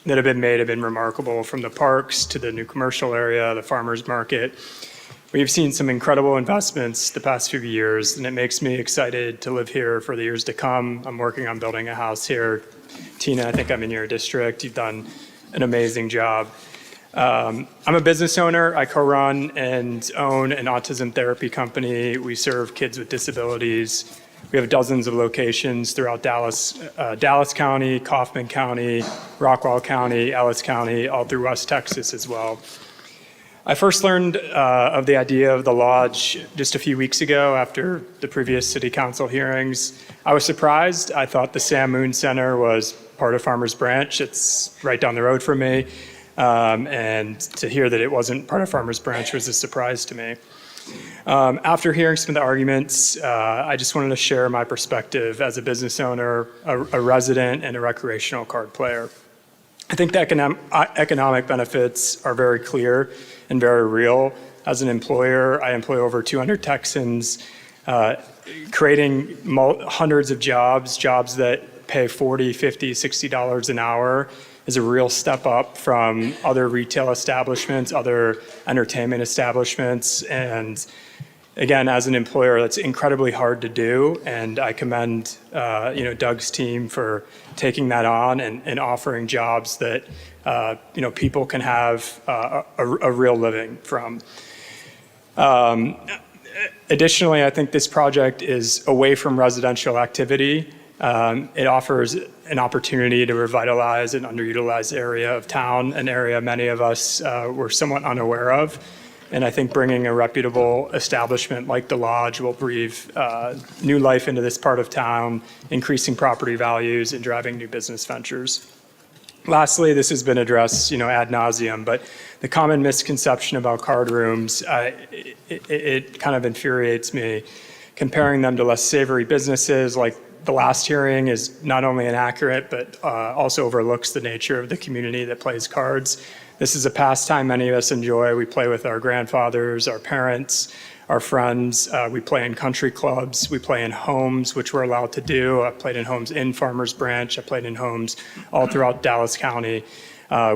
that have been made have been remarkable, from the parks to the new commercial area, the farmers market. We've seen some incredible investments the past few years, and it makes me excited to live here for the years to come. I'm working on building a house here. Tina, I think I'm in your district. You've done an amazing job. I'm a business owner. I co-run and own an autism therapy company. We serve kids with disabilities. We have dozens of locations throughout Dallas County, Kaufman County, Rockwall County, Ellis County, all through West Texas as well. I first learned of the idea of the lodge just a few weeks ago after the previous city council hearings. I was surprised. I thought the Sam Moon Center was part of Farmers Branch. It's right down the road from me. And to hear that it wasn't part of Farmers Branch was a surprise to me. After hearing some of the arguments, I just wanted to share my perspective as a business owner, a resident, and a recreational card player. I think the economic benefits are very clear and very real. As an employer, I employ over 200 Texans, creating hundreds of jobs that pay $40, $50, $60 an hour is a real step up from other retail establishments, other entertainment establishments. And again, as an employer, that's incredibly hard to do. And I commend Doug's team for taking that on and offering jobs that people can have a real living from. Additionally, I think this project is away from residential activity. It offers an opportunity to revitalize an underutilized area of town, an area many of us were somewhat unaware of. And I think bringing a reputable establishment like the Lodge will breathe new life into this part of town, increasing property values and driving new business ventures. Lastly, this has been addressed, ad nauseum, but the common misconception about card rooms, it kind of infuriates me. Comparing them to less savory businesses like the last hearing is not only inaccurate, but also overlooks the nature of the community that plays cards. This is a pastime many of us enjoy. We play with our grandfathers, our parents, our friends. We play in country clubs. We play in homes, which we're allowed to do. I played in homes in Farmers Branch. I played in homes all throughout Dallas County.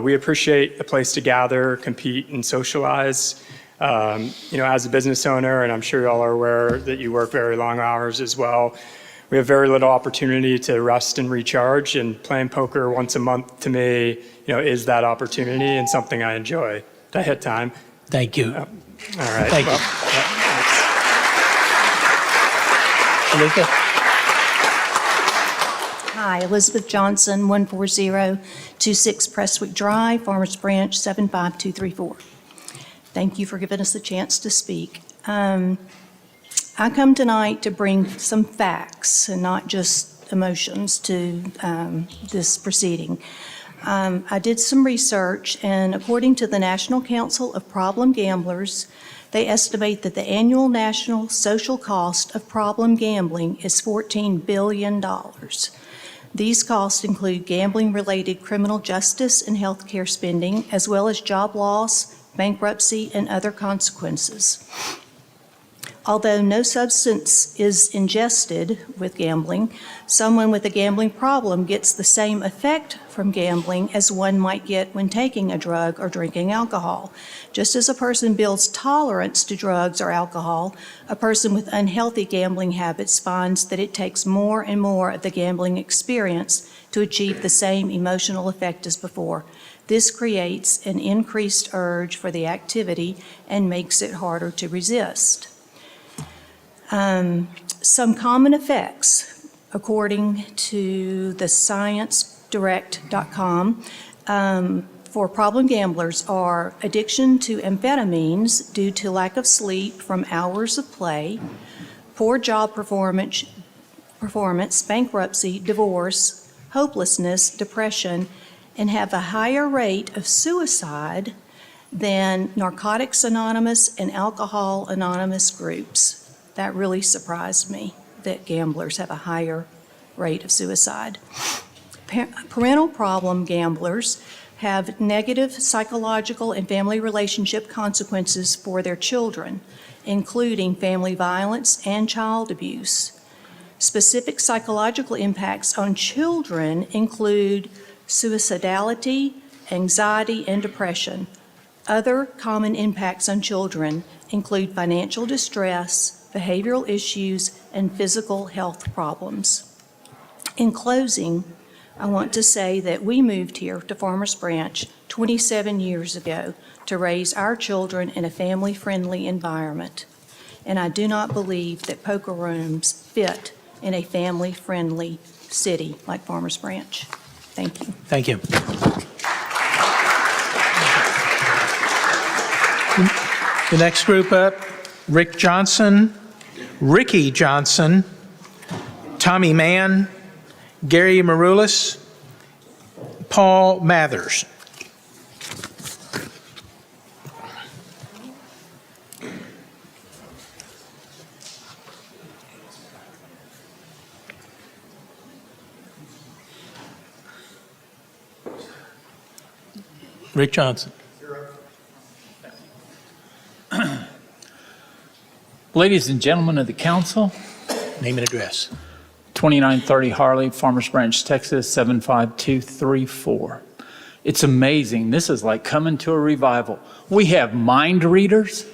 We appreciate a place to gather, compete, and socialize. As a business owner, and I'm sure y'all are aware that you work very long hours as well, we have very little opportunity to rest and recharge, and playing poker once a month to me, is that opportunity and something I enjoy. Did I hit time? Thank you. All right. Thank you. Alika? Hi, Elizabeth Johnson, 14026 Prestwick Drive, Farmers Branch, 75234. Thank you for giving us a chance to speak. I come tonight to bring some facts and not just emotions to this proceeding. I did some research, and according to the National Council of Problem Gamblers, they estimate that the annual national social cost of problem gambling is $14 billion. These costs include gambling-related criminal justice and healthcare spending, as well as job loss, bankruptcy, and other consequences. Although no substance is ingested with gambling, someone with a gambling problem gets the same effect from gambling as one might get when taking a drug or drinking alcohol. Just as a person builds tolerance to drugs or alcohol, a person with unhealthy gambling habits finds that it takes more and more of the gambling experience to achieve the same emotional effect as before. This creates an increased urge for the activity and makes it harder to resist. Some common effects, according to the ScienceDirect.com, for problem gamblers are addiction to amphetamines due to lack of sleep from hours of play, poor job performance, bankruptcy, divorce, hopelessness, depression, and have a higher rate of suicide than Narcotics Anonymous and Alcohol Anonymous groups. That really surprised me, that gamblers have a higher rate of suicide. Parental problem gamblers have negative psychological and family relationship consequences for their children, including family violence and child abuse. Specific psychological impacts on children include suicidality, anxiety, and depression. Other common impacts on children include financial distress, behavioral issues, and physical health problems. In closing, I want to say that we moved here to Farmers Branch 27 years ago to raise our children in a family-friendly environment, and I do not believe that poker rooms fit in a family-friendly city like Farmers Branch. Thank you. Thank you. The next group up, Ricky Johnson, Tommy Mann, Gary Maroulis, Paul Mathers. Rick Johnson. Ladies and gentlemen of the council. Name and address. 2930 Harley, Farmers Branch, Texas, 75234. It's amazing. This is like coming to a revival. We have mind readers.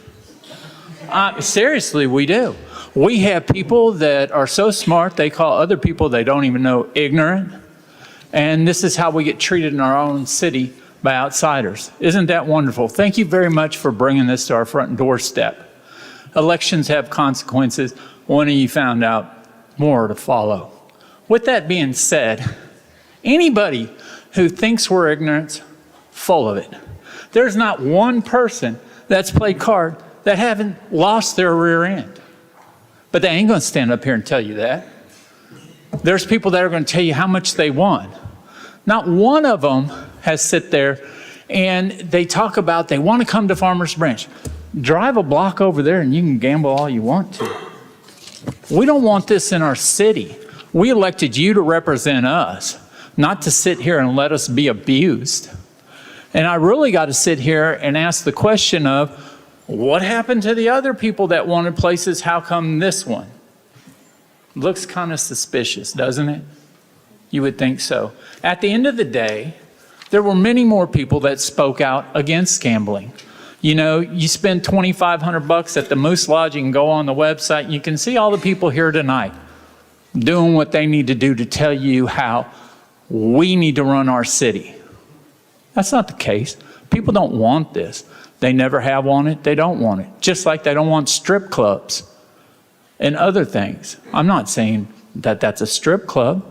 Seriously, we do. We have people that are so smart they call other people they don't even know ignorant. And this is how we get treated in our own city by outsiders. Isn't that wonderful? Thank you very much for bringing this to our front doorstep. Elections have consequences. One of you found out, more to follow. With that being said, anybody who thinks we're ignorant, full of it. There's not one person that's played card that haven't lost their rear end. But they ain't going to stand up here and tell you that. There's people that are going to tell you how much they won. Not one of them has sit there and they talk about they want to come to Farmers Branch. Drive a block over there and you can gamble all you want to. We don't want this in our city. We elected you to represent us, not to sit here and let us be abused. And I really got to sit here and ask the question of, what happened to the other people that wanted places? How come this one? Looks kind of suspicious, doesn't it? You would think so. At the end of the day, there were many more people that spoke out against gambling. You know, you spend $2,500 at the Moose Lodge, you can go on the website, and you can see all the people here tonight doing what they need to do to tell you how we need to run our city. That's not the case. People don't want this. They never have wanted it, they don't want it. Just like they don't want strip clubs and other things. I'm not saying that that's a strip club.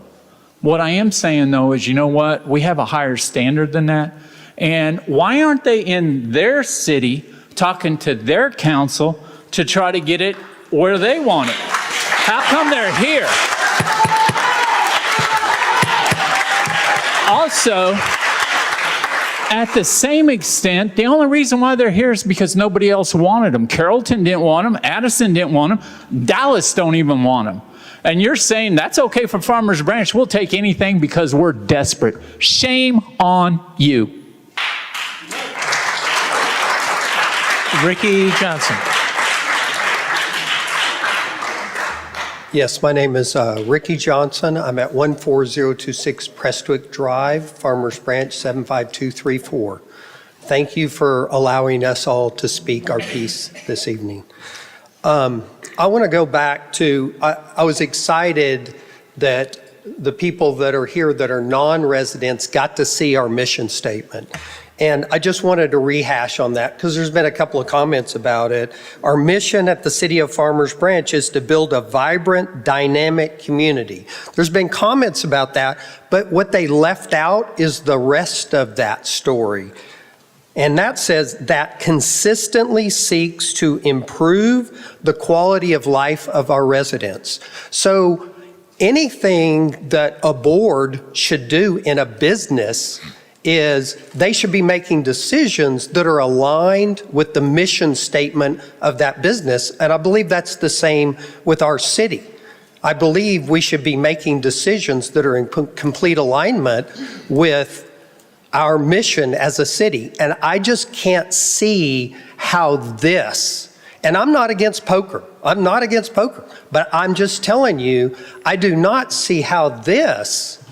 What I am saying, though, is, you know what? We have a higher standard than that. And why aren't they in their city talking to their council to try to get it where they want it? How come they're here? Also, at the same extent, the only reason why they're here is because nobody else wanted them. Carrollton didn't want them. Addison didn't want them. Dallas don't even want them. And you're saying that's okay for Farmers Branch. We'll take anything because we're desperate. Shame on you. Ricky Johnson. Yes, my name is Ricky Johnson. I'm at 14026 Prestwick Drive, Farmers Branch 75234. Thank you for allowing us all to speak our piece this evening. I want to go back to, I was excited that the people that are here that are non-residents got to see our mission statement. And I just wanted to rehash on that because there's been a couple of comments about it. Our mission at the City of Farmers Branch is to build a vibrant, dynamic community. There's been comments about that, but what they left out is the rest of that story. And that says that consistently seeks to improve the quality of life of our residents. So anything that a board should do in a business is they should be making decisions that are aligned with the mission statement of that business. And I believe that's the same with our city. I believe we should be making decisions that are in complete alignment with our mission as a city. And I just can't see how this, and I'm not against poker. I'm not against poker, but I'm just telling you, I do not see how this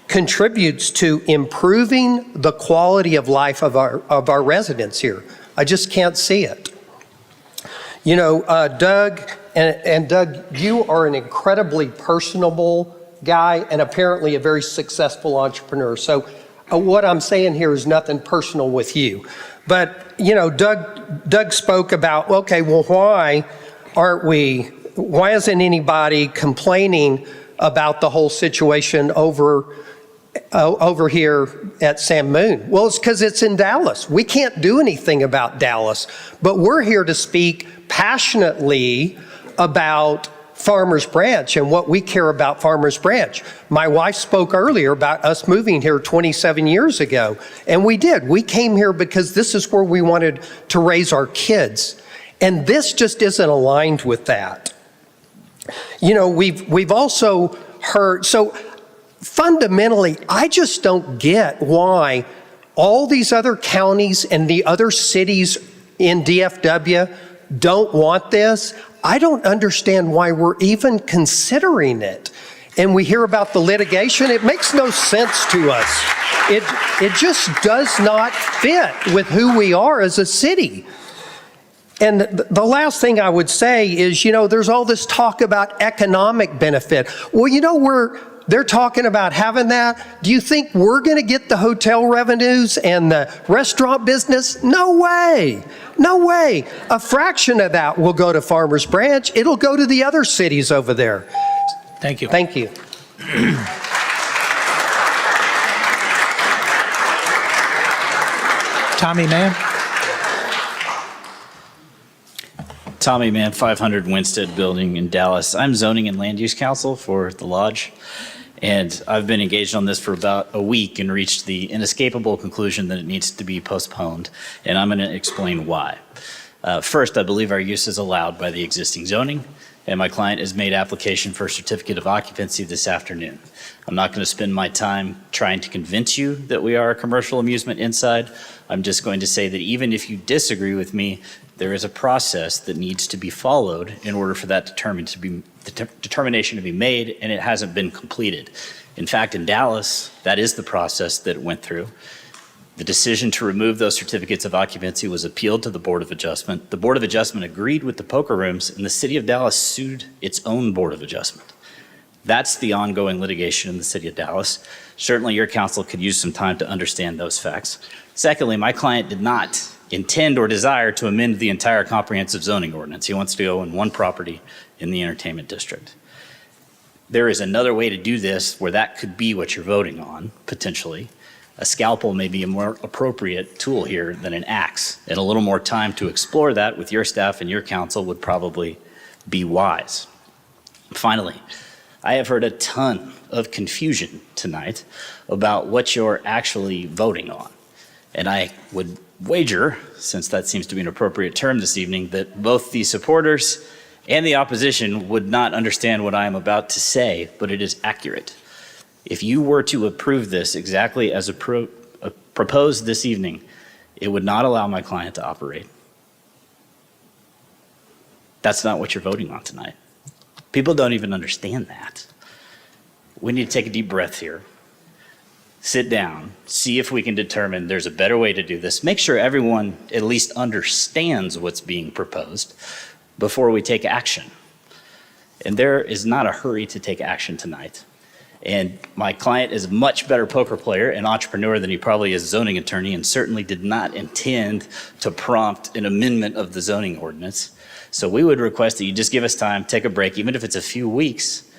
contributes to improving the quality of life of our residents here. I just can't see it. You know, Doug, and Doug, you are an incredibly personable guy and apparently a very successful entrepreneur. So what I'm saying here is nothing personal with you. But, you know, Doug spoke about, okay, well, why isn't anybody complaining about the whole situation over here at Sam Moon? Well, it's because it's in Dallas. We can't do anything about Dallas, but we're here to speak passionately about Farmers Branch and what we care about Farmers Branch. My wife spoke earlier about us moving here 27 years ago, and we did. We came here because this is where we wanted to raise our kids, and this just isn't aligned with that. You know, we've also heard, so fundamentally, I just don't get why all these other counties and the other cities in DFW don't want this. I don't understand why we're even considering it. And we hear about the litigation. It makes no sense to us. It just does not fit with who we are as a city. And the last thing I would say is, you know, there's all this talk about economic benefit. Well, you know, They're talking about having that. Do you think we're going to get the hotel revenues and the restaurant business? No way. No way. A fraction of that will go to Farmers Branch. It'll go to the other cities over there. Thank you. Thank you. Tommy Mann? Tommy Mann, 500 Winstead Building in Dallas. I'm zoning and land use counsel for the lodge, and I've been engaged on this for about a week and reached the inescapable conclusion that it needs to be postponed, and I'm going to explain why. First, I believe our use is allowed by the existing zoning, and my client has made application for a certificate of occupancy this afternoon. I'm not going to spend my time trying to convince you that we are a commercial amusement inside. I'm just going to say that even if you disagree with me, there is a process that needs to be followed in order for that determination to be made, and it hasn't been completed. In fact, in Dallas, that is the process that it went through. The decision to remove those certificates of occupancy was appealed to the Board of Adjustment. The Board of Adjustment agreed with the poker rooms, and the City of Dallas sued its own Board of Adjustment. That's the ongoing litigation in the City of Dallas. Certainly, your counsel could use some time to understand those facts. Secondly, my client did not intend or desire to amend the entire comprehensive zoning ordinance. He wants to go in one property in the entertainment district. There is another way to do this where that could be what you're voting on, potentially. A scalpel may be a more appropriate tool here than an axe, and a little more time to explore that with your staff and your counsel would probably be wise. Finally, I have heard a ton of confusion tonight about what you're actually voting on. And I would wager, since that seems to be an appropriate term this evening, that both the supporters and the opposition would not understand what I am about to say, but it is accurate. If you were to approve this exactly as proposed this evening, it would not allow my client to operate. That's not what you're voting on tonight. People don't even understand that. We need to take a deep breath here. Sit down, see if we can determine there's a better way to do this. Make sure everyone at least understands what's being proposed before we take action. And there is not a hurry to take action tonight. And my client is a much better poker player and entrepreneur than he probably is a zoning attorney, and certainly did not intend to prompt an amendment of the zoning ordinance. So we would request that you just give us time, take a break, even if it's a few weeks,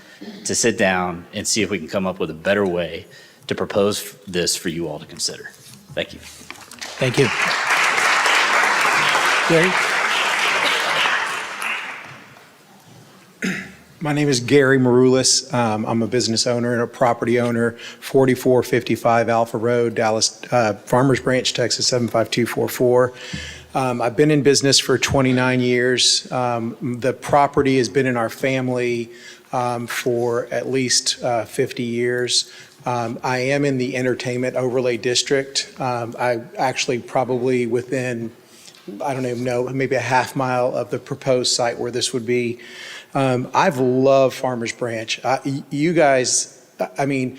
to sit down and see if we can come up with a better way to propose this for you all to consider. Thank you. Thank you. Gary? My name is Gary Maroulis. I'm a business owner and a property owner, 4455 Alpha Road, Dallas, Farmers Branch, Texas, 75244. I've been in business for 29 years. The property has been in our family for at least 50 years. I am in the entertainment overlay district. I actually probably within, I don't even know, maybe a half mile of the proposed site where this would be. I've loved Farmers Branch. You guys, I mean,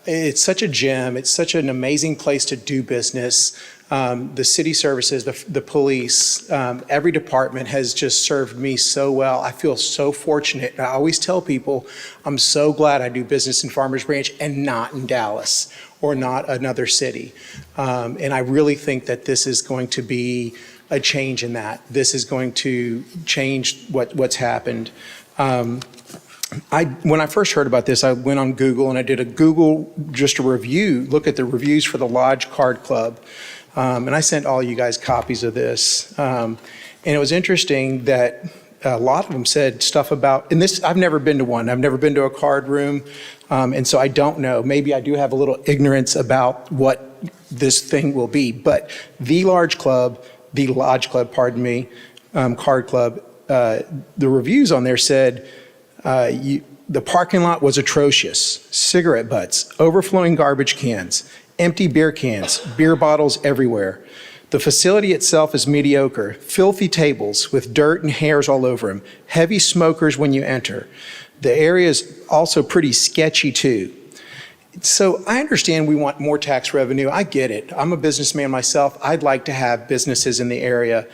it's such a gem. It's such an amazing place to do business. The city services, the police, every department has just served me so well. I feel so fortunate. I always tell people, I'm so glad I do business in Farmers Branch and not in Dallas or not another city. And I really think that this is going to be a change in that. This is going to change what's happened. When I first heard about this, I went on Google and I did a review, look at the reviews for the Lodge Card Club. And I sent all you guys copies of this. And it was interesting that a lot of them said stuff about, and this, I've never been to one. I've never been to a card room. And so I don't know. Maybe I do have a little ignorance about what this thing will be. But the Lodge Club, Card Club, the reviews on there said, the parking lot was atrocious. Cigarette butts, overflowing garbage cans, empty beer cans, beer bottles everywhere. The facility itself is mediocre. Filthy tables with dirt and hairs all over them. Heavy smokers when you enter. The area is also pretty sketchy too. So I understand we want more tax revenue. I get it. I'm a businessman myself. I'd like to have businesses in the area.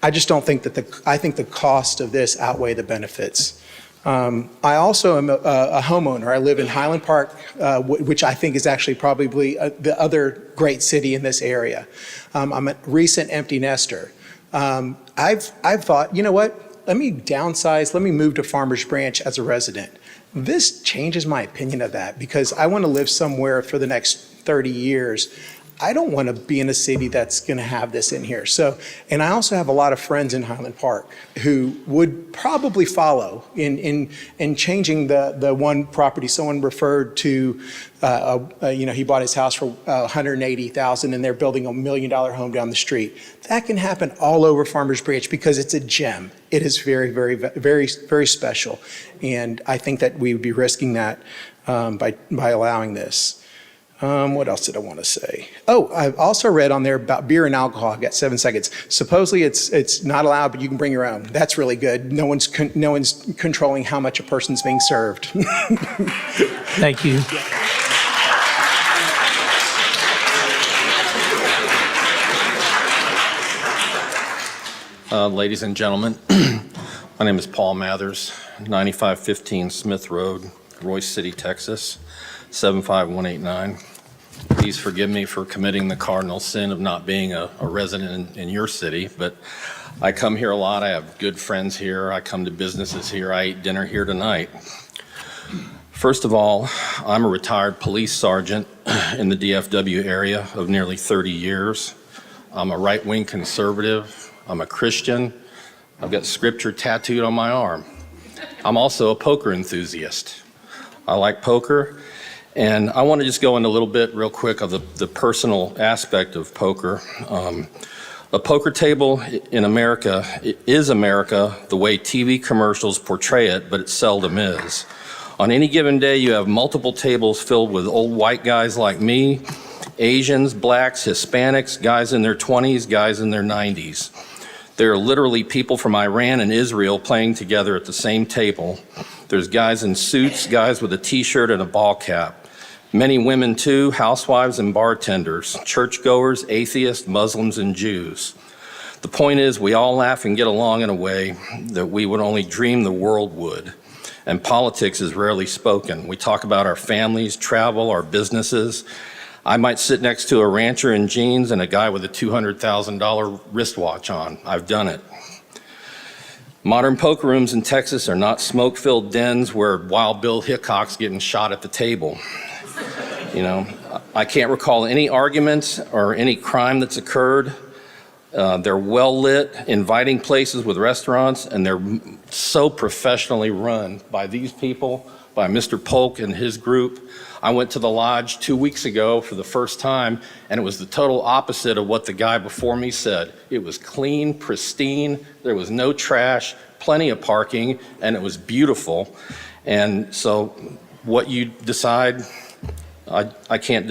I just don't think that I think the cost of this outweigh the benefits. I also am a homeowner. I live in Highland Park, which I think is actually probably the other great city in this area. I'm a recent empty nester. I've thought, you know what? Let me downsize. Let me move to Farmers Branch as a resident. This changes my opinion of that because I want to live somewhere for the next 30 years. I don't want to be in a city that's going to have this in here. So, and I also have a lot of friends in Highland Park who would probably follow in changing the one property. Someone referred to, he bought his house for $180,000 and they're building $1 million home down the street. That can happen all over Farmers Branch because it's a gem. It is very, very, very, very special. And I think that we would be risking that by allowing this. What else did I want to say? Oh, I've also read on there about beer and alcohol. I've got 7 seconds. Supposedly it's not allowed, but you can bring your own. That's really good. No one's controlling how much a person's being served. Thank you. Ladies and gentlemen, my name is Paul Mathers, 9515 Smith Road, Royce City, Texas, 75189. Please forgive me for committing the cardinal sin of not being a resident in your city, but I come here a lot. I have good friends here. I come to businesses here. I ate dinner here tonight. First of all, I'm a retired police sergeant in the DFW area of nearly 30 years. I'm a right-wing conservative. I'm a Christian. I've got scripture tattooed on my arm. I'm also a poker enthusiast. I like poker. And I want to just go into a little bit real quick of the personal aspect of poker. A poker table in America is America the way TV commercials portray it, but it seldom is. On any given day, you have multiple tables filled with old white guys like me, Asians, blacks, Hispanics, guys in their 20s, guys in their 90s. There are literally people from Iran and Israel playing together at the same table. There's guys in suits, guys with a t-shirt and a ball cap. Many women too, housewives and bartenders, churchgoers, atheists, Muslims, and Jews. The point is, we all laugh and get along in a way that we would only dream the world would. And politics is rarely spoken. We talk about our families, travel, our businesses. I might sit next to a rancher in jeans and a guy with a $200,000 wristwatch on. I've done it. Modern poker rooms in Texas are not smoke-filled dens where Wild Bill Hickok's getting shot at the table. You know, I can't recall any arguments or any crime that's occurred. They're well-lit, inviting places with restaurants, and they're so professionally run by these people, by Mr. Polk and his group. I went to the lodge 2 weeks ago for the first time, and it was the total opposite of what the guy before me said. It was clean, pristine, there was no trash, plenty of parking, and it was beautiful. And so what you decide, I can't,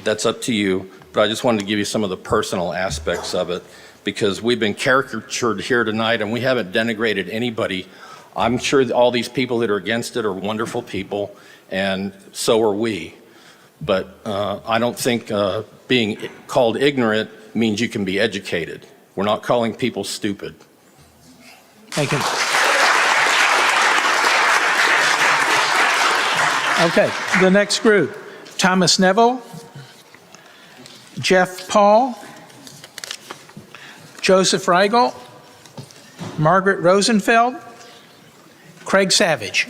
that's up to you, but I just wanted to give you some of the personal aspects of it because we've been caricatured here tonight and we haven't denigrated anybody. I'm sure that all these people that are against it are wonderful people, and so are we. But I don't think being called ignorant means you can be educated. We're not calling people stupid. Thank you. Okay, the next group, Thomas Neville, Jeff Paul, Joseph Reigel, Margaret Rosenfeld, Craig Savage.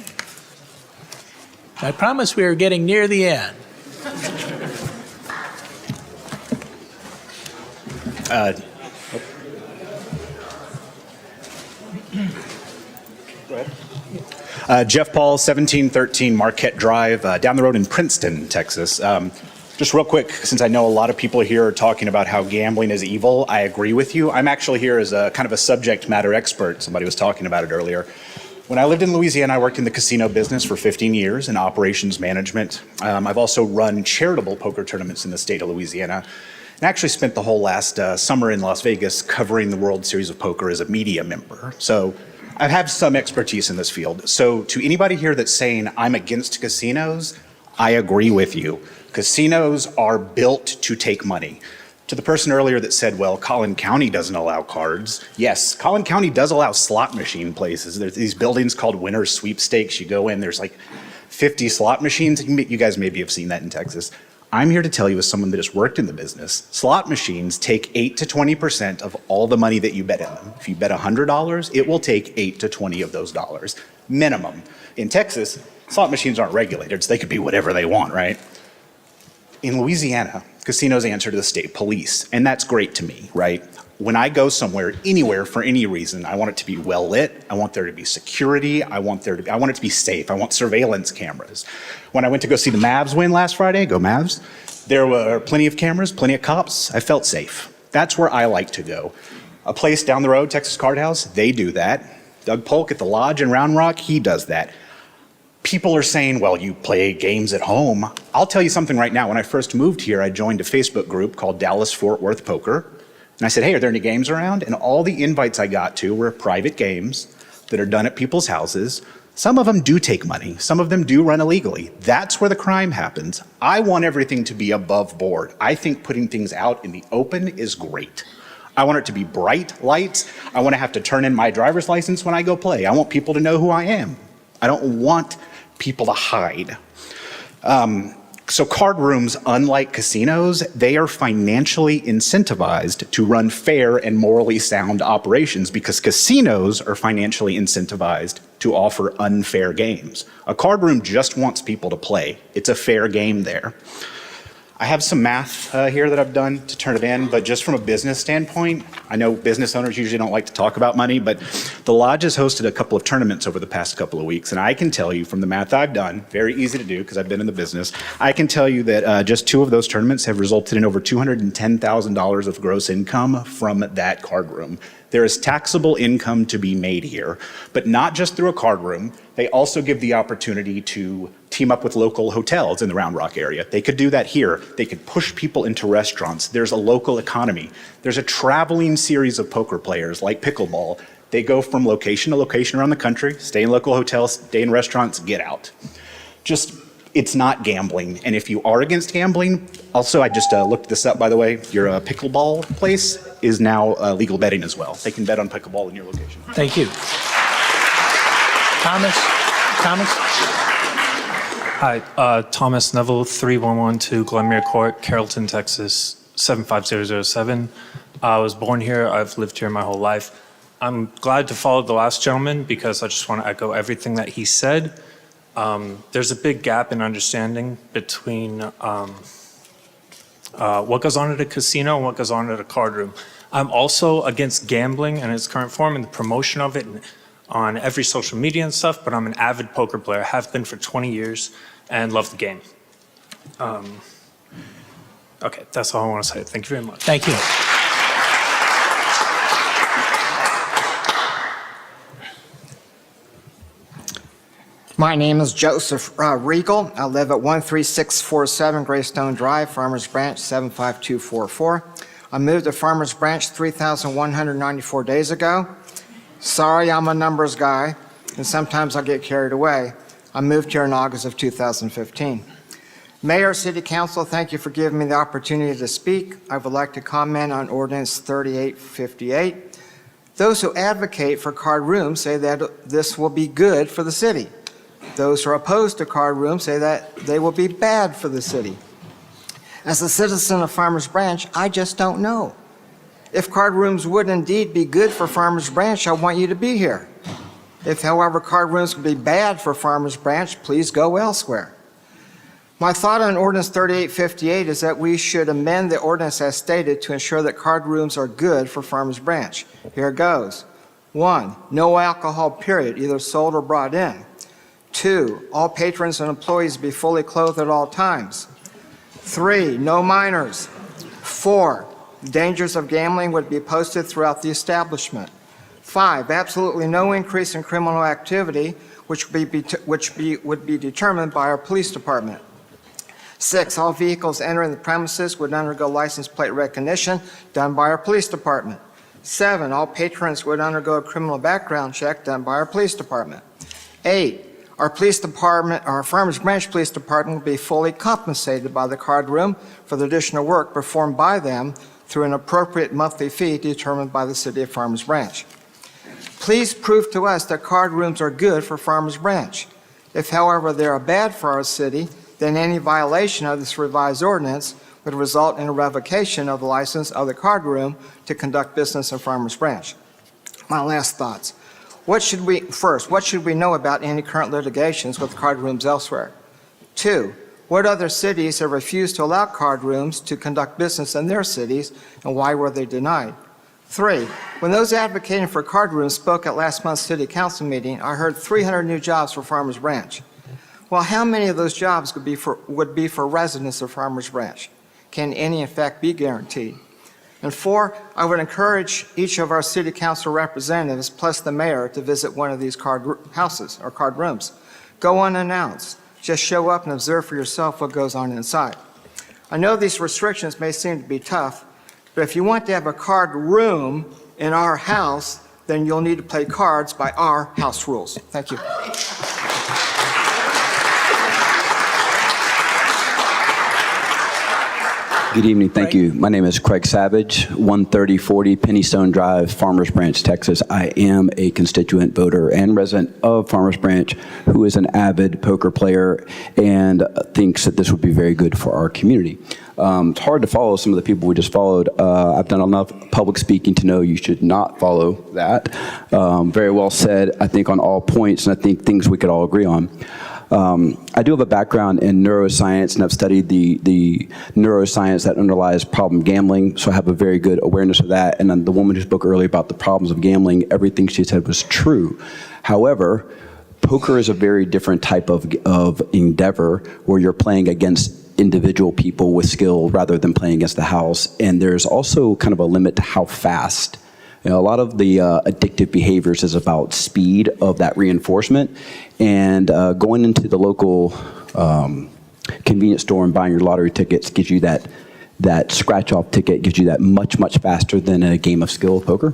I promise we are getting near the end. Jeff Paul, 1713 Marquette Drive, down the road in Princeton, Texas. Just real quick, since I know a lot of people here are talking about how gambling is evil, I agree with you. I'm actually here as a kind of a subject matter expert. Somebody was talking about it earlier. When I lived in Louisiana, I worked in the casino business for 15 years in operations management. I've also run charitable poker tournaments in the state of Louisiana, and actually spent the whole last summer in Las Vegas covering the World Series of Poker as a media member. So I have some expertise in this field. So to anybody here that's saying I'm against casinos, I agree with you. Casinos are built to take money. To the person earlier that said, well, Collin County doesn't allow cards. Yes, Collin County does allow slot machine places. There's these buildings called Winter Sweepstakes. You go in, there's like 50 slot machines. You guys maybe have seen that in Texas. I'm here to tell you, as someone that has worked in the business, slot machines take 8 to 20% of all the money that you bet in them. If you bet $100, it will take 8 to 20 of those dollars, minimum. In Texas, slot machines aren't regulated, so they could be whatever they want, right? In Louisiana, casinos answer to the state police, and that's great to me, right? When I go somewhere, anywhere, for any reason, I want it to be well lit. I want there to be security. I want it to be safe. I want surveillance cameras. When I went to go see the Mavs win last Friday, go Mavs, there were plenty of cameras, plenty of cops. I felt safe. That's where I like to go. A place down the road, Texas Card House, they do that. Doug Polk at the Lodge in Round Rock, he does that. People are saying, well, you play games at home. I'll tell you something right now. When I first moved here, I joined a Facebook group called Dallas Fort Worth Poker. And I said, hey, are there any games around? And all the invites I got to were private games that are done at people's houses. Some of them do take money. Some of them do run illegally. That's where the crime happens. I want everything to be above board. I think putting things out in the open is great. I want it to be bright lights. I want to have to turn in my driver's license when I go play. I want people to know who I am. I don't want people to hide. So card rooms, unlike casinos, they are financially incentivized to run fair and morally sound operations because casinos are financially incentivized to offer unfair games. A card room just wants people to play. It's a fair game there. I have some math here that I've done to turn it in, but just from a business standpoint, I know business owners usually don't like to talk about money, but the Lodge has hosted a couple of tournaments over the past couple of weeks, and I can tell you from the math I've done, very easy to do because I've been in the business, I can tell you that just 2 of those tournaments have resulted in over $210,000 of gross income from that card room. There is taxable income to be made here, but not just through a card room. They also give the opportunity to team up with local hotels in the Round Rock area. They could do that here. They could push people into restaurants. There's a local economy. There's a traveling series of poker players like pickleball. They go from location to location around the country, stay in local hotels, stay in restaurants, get out. Just, it's not gambling. And if you are against gambling, also I just looked this up, by the way, your pickleball place is now legal betting as well. They can bet on pickleball in your location. Thank you. Thomas? Hi, Thomas Neville, 3112 Glenmere Court, Carrollton, Texas, 75007. I was born here. I've lived here my whole life. I'm glad to follow the last gentleman because I just want to echo everything that he said. There's a big gap in understanding between what goes on at a casino and what goes on at a card room. I'm also against gambling in its current form and the promotion of it on every social media and stuff, but I'm an avid poker player. I have been for 20 years and love the game. Okay, that's all I want to say. Thank you very much. Thank you. My name is Joseph Regal. I live at 13647 Greystone Drive, Farmers Branch 75244. I moved to Farmers Branch 3,194 days ago. Sorry, I'm a numbers guy, and sometimes I get carried away. I moved here in August of 2015. Mayor, City Council, thank you for giving me the opportunity to speak. I would like to comment on Ordinance 3858. Those who advocate for card rooms say that this will be good for the city. Those who are opposed to card rooms say that they will be bad for the city. As a citizen of Farmers Branch, I just don't know. If card rooms would indeed be good for Farmers Branch, I want you to be here. If, however, card rooms could be bad for Farmers Branch, please go elsewhere. My thought on Ordinance 3858 is that we should amend the ordinance as stated to ensure that card rooms are good for Farmers Branch. Here it goes. 1, no alcohol, period, either sold or brought in. 2, all patrons and employees be fully clothed at all times. 3, no minors. 4, dangers of gambling would be posted throughout the establishment. 5, absolutely no increase in criminal activity, which would be determined by our police department. 6, all vehicles entering the premises would undergo license plate recognition done by our police department. 7, all patrons would undergo a criminal background check done by our police department. 8, our police department, our Farmers Branch Police Department will be fully compensated by the card room for the additional work performed by them through an appropriate monthly fee determined by the City of Farmers Branch. Please prove to us that card rooms are good for Farmers Branch. If, however, they are bad for our city, then any violation of this revised ordinance would result in a revocation of the license of the card room to conduct business in Farmers Branch. My last thoughts. What should we know about any current litigations with card rooms elsewhere? 2, what other cities have refused to allow card rooms to conduct business in their cities, and why were they denied? 3, when those advocating for card rooms spoke at last month's City Council meeting, I heard 300 new jobs for Farmers Branch. Well, how many of those jobs would be for residents of Farmers Branch? Can any, in fact, be guaranteed? And 4, I would encourage each of our City Council representatives, plus the mayor, to visit one of these card houses or card rooms. Go unannounced. Just show up and observe for yourself what goes on inside. I know these restrictions may seem to be tough, but if you want to have a card room in our house, then you'll need to play cards by our house rules. Thank you. Good evening, thank you. My name is Craig Savage, 13040 Pennystone Drive, Farmers Branch, Texas. I am a constituent voter and resident of Farmers Branch who is an avid poker player and thinks that this would be very good for our community. It's hard to follow some of the people we just followed. I've done enough public speaking to know you should not follow that. Very well said, I think, on all points, and I think things we could all agree on. I do have a background in neuroscience, and I've studied the neuroscience that underlies problem gambling, so I have a very good awareness of that. And then the woman who spoke earlier about the problems of gambling, everything she said was true. However, poker is a very different type of endeavor where you're playing against individual people with skill rather than playing against the house. And there's also kind of a limit to how fast. You know, a lot of the addictive behaviors is about speed of that reinforcement, and going into the local convenience store and buying your lottery tickets gives you that scratch-off ticket, gives you that much, much faster than a game of skill poker.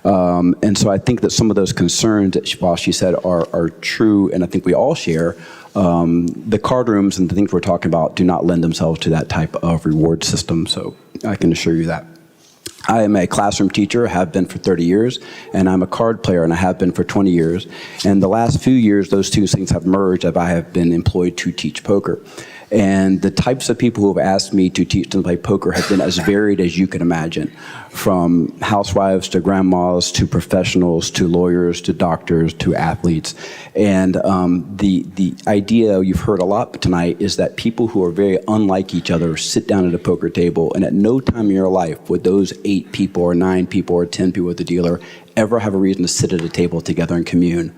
And so I think that some of those concerns that she said are true, and I think we all share. The card rooms and the things we're talking about do not lend themselves to that type of reward system, so I can assure you that. I am a classroom teacher, have been for 30 years, and I'm a card player, and I have been for 20 years. And the last few years, those two things have merged as I have been employed to teach poker. And the types of people who have asked me to teach them to play poker have been as varied as you can imagine, from housewives to grandmas to professionals to lawyers to doctors to athletes. And the idea you've heard a lot tonight is that people who are very unlike each other sit down at a poker table, and at no time in your life would those 8 people or 9 people or 10 people at the dealer ever have a reason to sit at a table together and commune.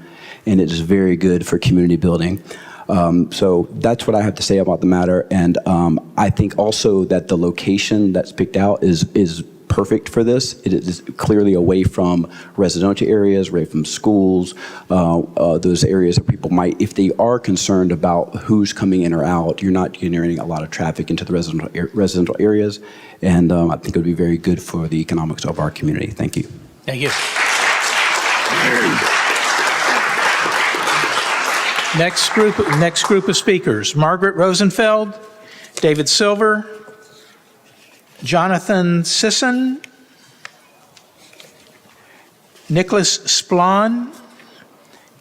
And it is very good for community building. So that's what I have to say about the matter. And I think also that the location that's picked out is perfect for this. It is clearly away from residential areas, away from schools, those areas that people might, if they are concerned about who's coming in or out, you're not generating a lot of traffic into the residential areas. And I think it would be very good for the economics of our community. Thank you. Thank you. Next group of speakers, Margaret Rosenfeld, David Silver, Jonathan Sisson, Nicholas Splon,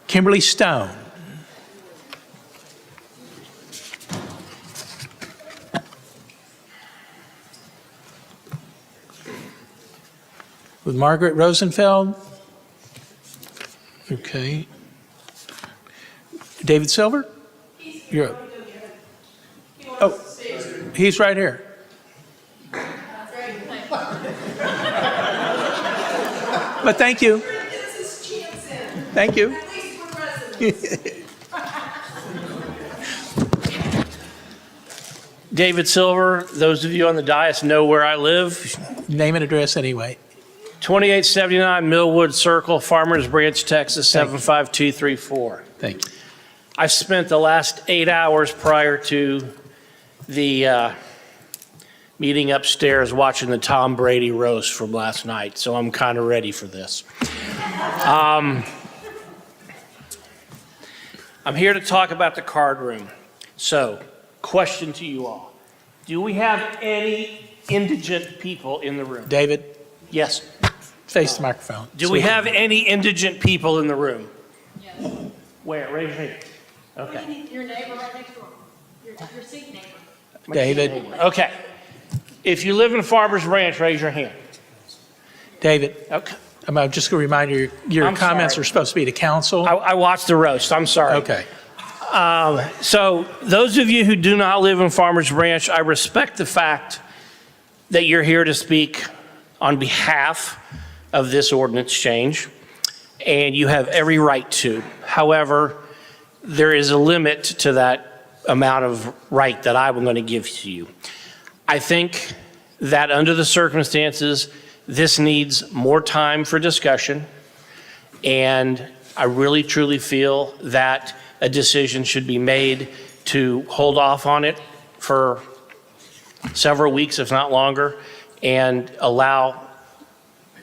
Kimberly Stone. With Margaret Rosenfeld. Okay. David Silver? You're up. Oh, he's right here. But thank you. Thank you. David Silver, those of you on the dais know where I live. Name and address anyway. 2879 Millwood Circle, Farmers Branch, Texas, 75234. Thank you. I've spent the last 8 hours prior to the meeting upstairs watching the Tom Brady roast from last night, so I'm kind of ready for this. I'm here to talk about the card room. So, question to you all. Do we have any indigent people in the room? David, Yes. face the microphone. Do we have any indigent people in the room? Yes. Where? Raise your hand. Okay. Your neighbor right next door. Your seat neighbor. David, Okay. If you live in Farmers Branch, raise your hand. David, Okay. I'm just going to remind you, your I'm comments sorry. are supposed to be to council. I watched the roast. I'm sorry. Okay. So those of you who do not live in Farmers Branch, I respect the fact that you're here to speak on behalf of this ordinance change, and you have every right to. However, there is a limit to that amount of right that I'm going to give to you. I think that under the circumstances, this needs more time for discussion, and I really truly feel that a decision should be made to hold off on it for several weeks, if not longer, and allow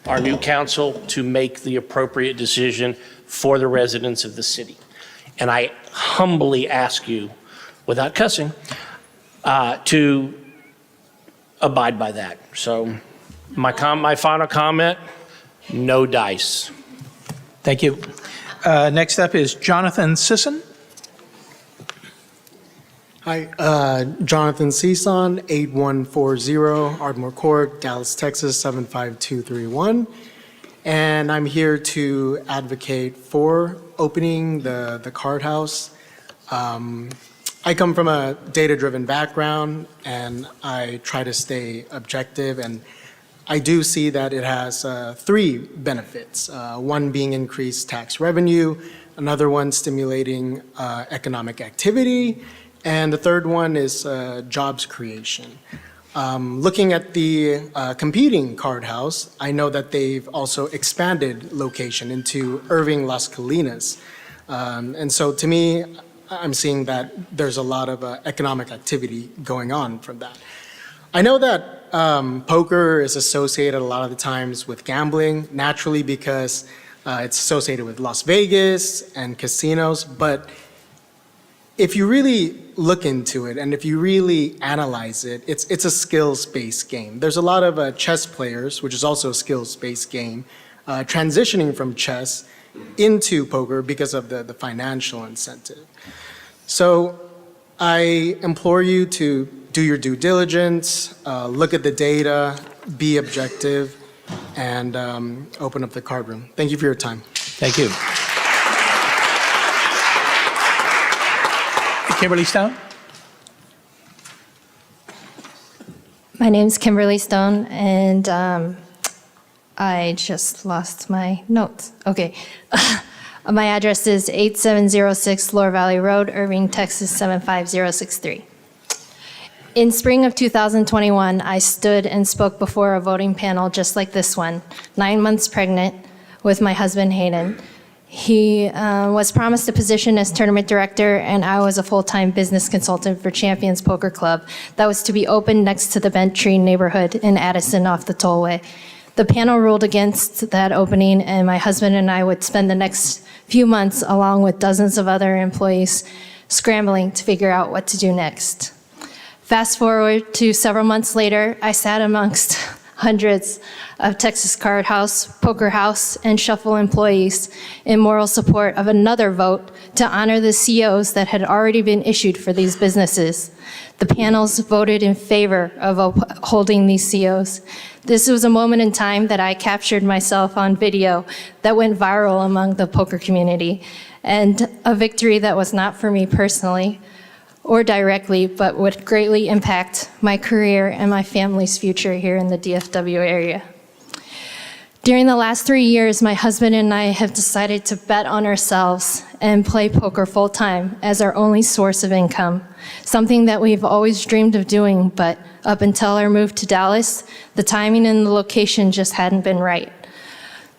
our new council to make the appropriate decision for the residents of the city. And I humbly ask you, without cussing, to abide by that. So my final comment, no dice. Thank you. Next up is Jonathan Sisson. Hi, Jonathan Sisson, 8140 Ardmore Court, Dallas, Texas, 75231. And I'm here to advocate for opening the card house. I come from a data-driven background, and I try to stay objective, and I do see that it has three benefits. One being increased tax revenue, another one stimulating economic activity, and the third one is jobs creation. Looking at the competing card house, I know that they've also expanded location into Irving, Las Colinas. And so to me, I'm seeing that there's a lot of economic activity going on from that. I know that poker is associated a lot of the times with gambling, naturally because it's associated with Las Vegas and casinos, but if you really look into it and if you really analyze it, it's a skills-based game. There's a lot of chess players, which is also a skills-based game, transitioning from chess into poker because of the financial incentive. So I implore you to do your due diligence, look at the data, be objective, and open up the card room. Thank you for your time. Thank you. Kimberly Stone? My name's Kimberly Stone, and I just lost my notes. Okay. My address is 8706 Lower Valley Road, Irving, Texas, 75063. In spring of 2021, I stood and spoke before a voting panel just like this one, 9 months pregnant, with my husband, Hayden. He was promised a position as tournament director, and I was a full-time business consultant for Champions Poker Club that was to be opened next to the Bent Tree neighborhood in Addison off the tollway. The panel ruled against that opening, and my husband and I would spend the next few months, along with dozens of other employees, scrambling to figure out what to do next. Fast forward to several months later, I sat amongst hundreds of Texas Card House, Poker House, and Shuffle employees in moral support of another vote to honor the COs that had already been issued for these businesses. The panels voted in favor of upholding these COs. This was a moment in time that I captured myself on video that went viral among the poker community, and a victory that was not for me personally or directly, but would greatly impact my career and my family's future here in the DFW area. During the last 3 years, my husband and I have decided to bet on ourselves and play poker full-time as our only source of income, something that we've always dreamed of doing, but up until our move to Dallas, the timing and the location just hadn't been right.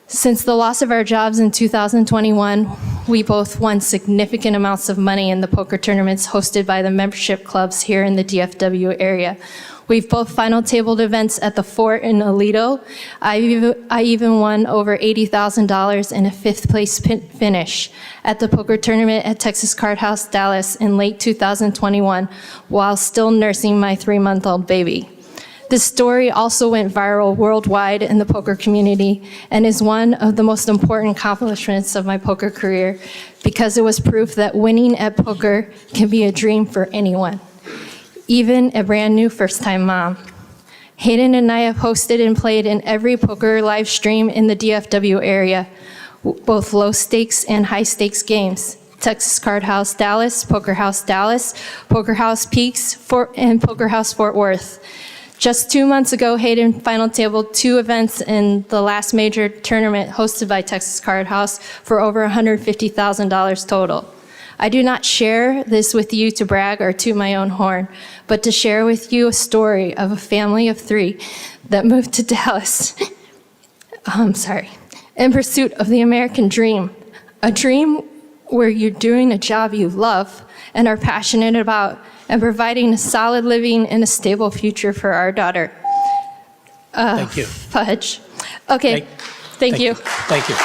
Since the loss of our jobs in 2021, we both won significant amounts of money in the poker tournaments hosted by the membership clubs here in the DFW area. We've both final tabled events at the Fort in Aledo. I even won over $80,000 in a 5th place finish at the poker tournament at Texas Card House, Dallas in late 2021 while still nursing my 3-month-old baby. This story also went viral worldwide in the poker community and is one of the most important accomplishments of my poker career because it was proof that winning at poker can be a dream for anyone, even a brand new first-time mom. Hayden and I have hosted and played in every poker live stream in the DFW area, both low-stakes and high-stakes games. Texas Card House Dallas, Poker House Dallas, Poker House Peaks, and Poker House Fort Worth. Just 2 months ago, Hayden final tabled 2 events in the last major tournament hosted by Texas Card House for over $150,000 total. I do not share this with you to brag or toot my own horn, but to share with you a story of a family of 3 that moved to Dallas, in pursuit of the American dream, a dream where you're doing a job you love and are passionate about and providing a solid living and a stable future for our daughter. Thank you. Fudge. Okay, thank you. Thank you.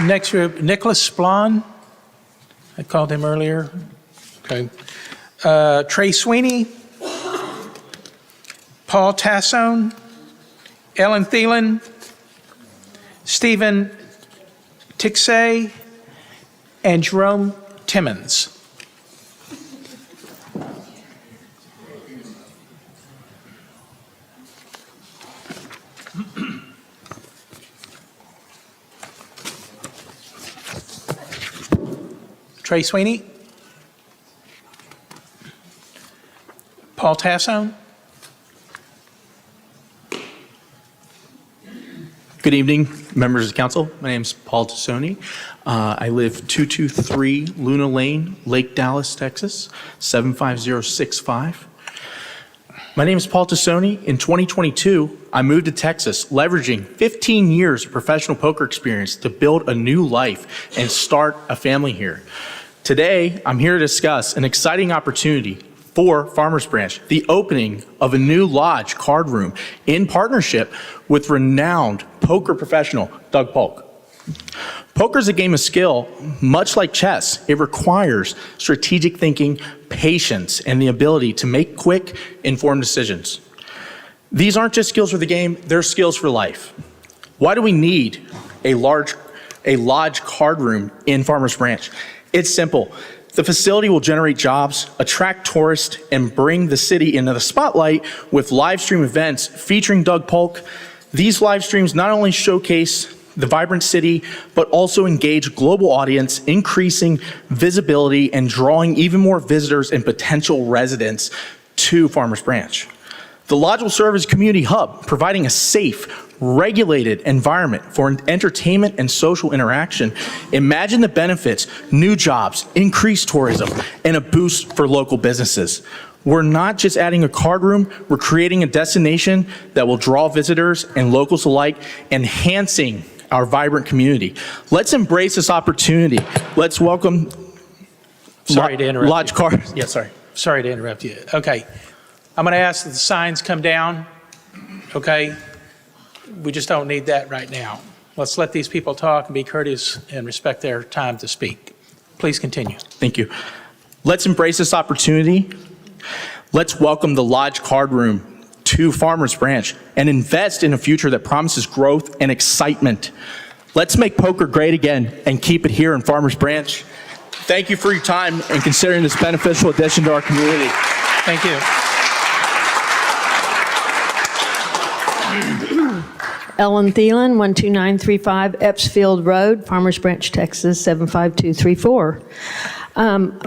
Next group, Nicholas Splon. I called him earlier. Okay. Trey Sweeney, Paul Tassone, Ellen Thielen, Stephen Tixay, and Jerome Timmons. Trey Sweeney, Paul Tassone. Good evening, members of the council. My name is Paul Tassone. I live 223 Luna Lane, Lake Dallas, Texas, 75065. My name is Paul Tassone. In 2022, I moved to Texas, leveraging 15 years of professional poker experience to build a new life and start a family here. Today, I'm here to discuss an exciting opportunity for Farmers Branch, the opening of a new lodge card room in partnership with renowned poker professional Doug Polk. Poker is a game of skill. Much like chess, it requires strategic thinking, patience, and the ability to make quick, informed decisions. These aren't just skills for the game, they're skills for life. Why do we need a lodge card room in Farmers Branch? It's simple. The facility will generate jobs, attract tourists, and bring the city into the spotlight with live stream events featuring Doug Polk. These live streams not only showcase the vibrant city, but also engage global audience, increasing visibility and drawing even more visitors and potential residents to Farmers Branch. The lodge will serve as a community hub, providing a safe, regulated environment for entertainment and social interaction. Imagine the benefits: new jobs, increased tourism, and a boost for local businesses. We're not just adding a card room, we're creating a destination that will draw visitors and locals alike, enhancing our vibrant community. Let's embrace this opportunity. Let's welcome Sorry to interrupt Lodge you. Card. Yeah, sorry to interrupt you. Okay, I'm going to ask that the signs come down, okay? We just don't need that right now. Let's let these people talk and be courteous and respect their time to speak. Please continue. Thank you. Let's embrace this opportunity. Let's welcome the Lodge Card Room to Farmers Branch and invest in a future that promises growth and excitement. Let's make poker great again and keep it here in Farmers Branch. Thank you for your time and considering this beneficial addition to our community. Thank you. Ellen Thielen, 12935 Epsfield Road, Farmers Branch, Texas, 75234.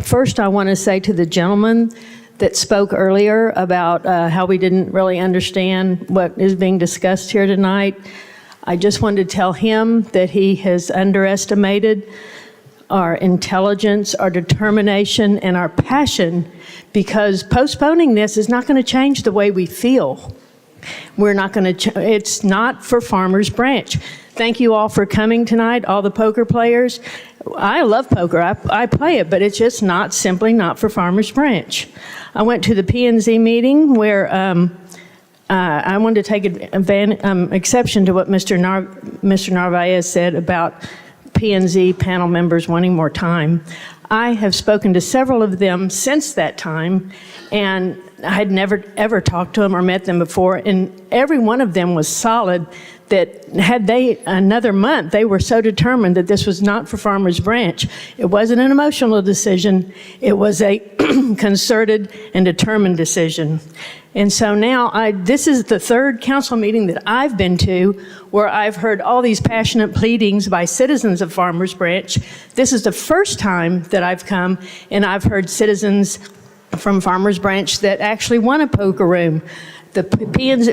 First, I want to say to the gentleman that spoke earlier about how we didn't really understand what is being discussed here tonight, I just wanted to tell him that he has underestimated our intelligence, our determination, and our passion, because postponing this is not going to change the way we feel. We're not going to, it's not for Farmers Branch. Thank you all for coming tonight, all the poker players. I love poker. I play it, but it's just simply not for Farmers Branch. I went to the P&Z meeting where I wanted to take exception to what Mr. Narvaez said about P&Z panel members wanting more time. I have spoken to several of them since that time, and I had never ever talked to them or met them before, and every one of them was solid that had they another month, they were so determined that this was not for Farmers Branch. It wasn't an emotional decision. It was a concerted and determined decision. And so now this is the third council meeting that I've been to where I've heard all these passionate pleadings by citizens of Farmers Branch. This is the first time that I've come and I've heard citizens from Farmers Branch that actually want a poker room.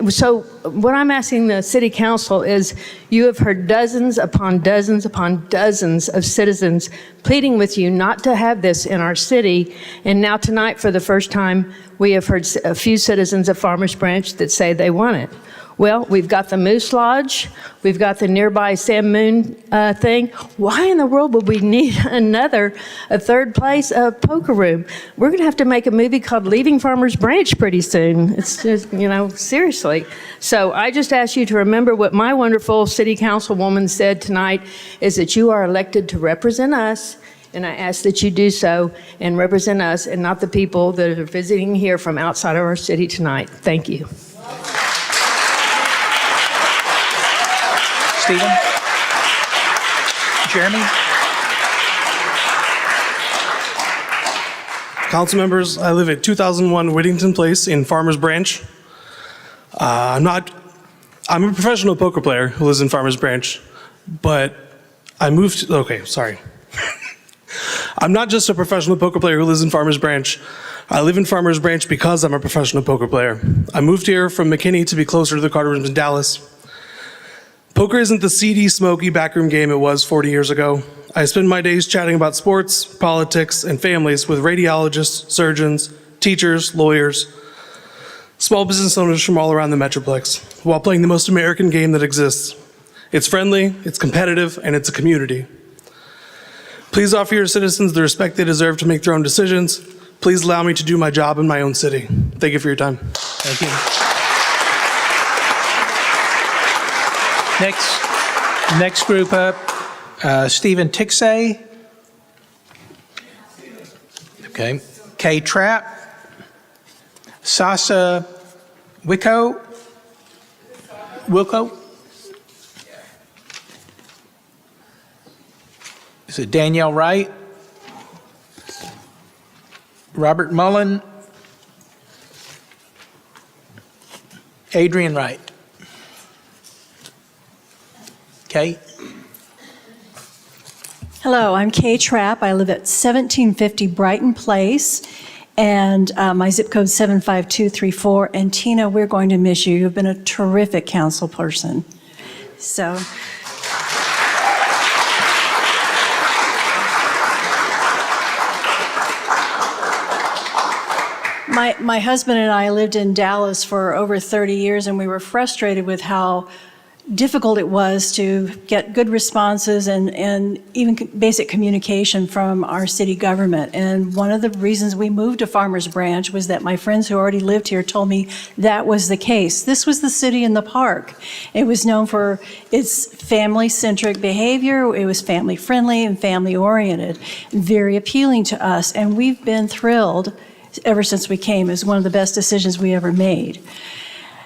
So what I'm asking the city council is, you have heard dozens upon dozens upon dozens of citizens pleading with you not to have this in our city, and now tonight for the first time we have heard a few citizens of Farmers Branch that say they want it. Well, we've got the Moose Lodge, we've got the nearby Sam Moon thing. Why in the world would we need a third place, a poker room? We're gonna have to make a movie called Leaving Farmers Branch pretty soon. It's just, seriously. So I just ask you to remember what my wonderful city councilwoman said tonight, is that you are elected to represent us, and I ask that you do so and represent us and not the people that are visiting here from outside of our city tonight. Thank you. Stephen? Jeremy? Council members, I live at 2001 Whittington Place in Farmers Branch. I'm a professional poker player who lives in Farmers Branch, but I'm not just a professional poker player who lives in Farmers Branch. I live in Farmers Branch because I'm a professional poker player. I moved here from McKinney to be closer to the card rooms in Dallas. Poker isn't the seedy, smoky backroom game it was 40 years ago. I spend my days chatting about sports, politics, and families with radiologists, surgeons, teachers, lawyers, small business owners from all around the Metroplex, while playing the most American game that exists. It's friendly, it's competitive, and it's a community. Please offer your citizens the respect they deserve to make their own decisions. Please allow me to do my job in my own city. Thank you for your time. Thank you. Next group up, Stephen Tixay. Okay. Kay Trapp. Sasa Wilco. Is it Danielle Wright? Robert Mullen. Adrian Wright. Kay? Hello, I'm Kay Trapp. I live at 1750 Brighton Place, and my zip code is 75234. And Tina, we're going to miss you. You've been a terrific council person. So. My husband and I lived in Dallas for over 30 years, and we were frustrated with how difficult it was to get good responses and even basic communication from our city government. And one of the reasons we moved to Farmers Branch was that my friends who already lived here told me that was the case. This was the city in the park. It was known for its family-centric behavior. It was family-friendly and family-oriented, very appealing to us. And we've been thrilled ever since we came. It was one of the best decisions we ever made.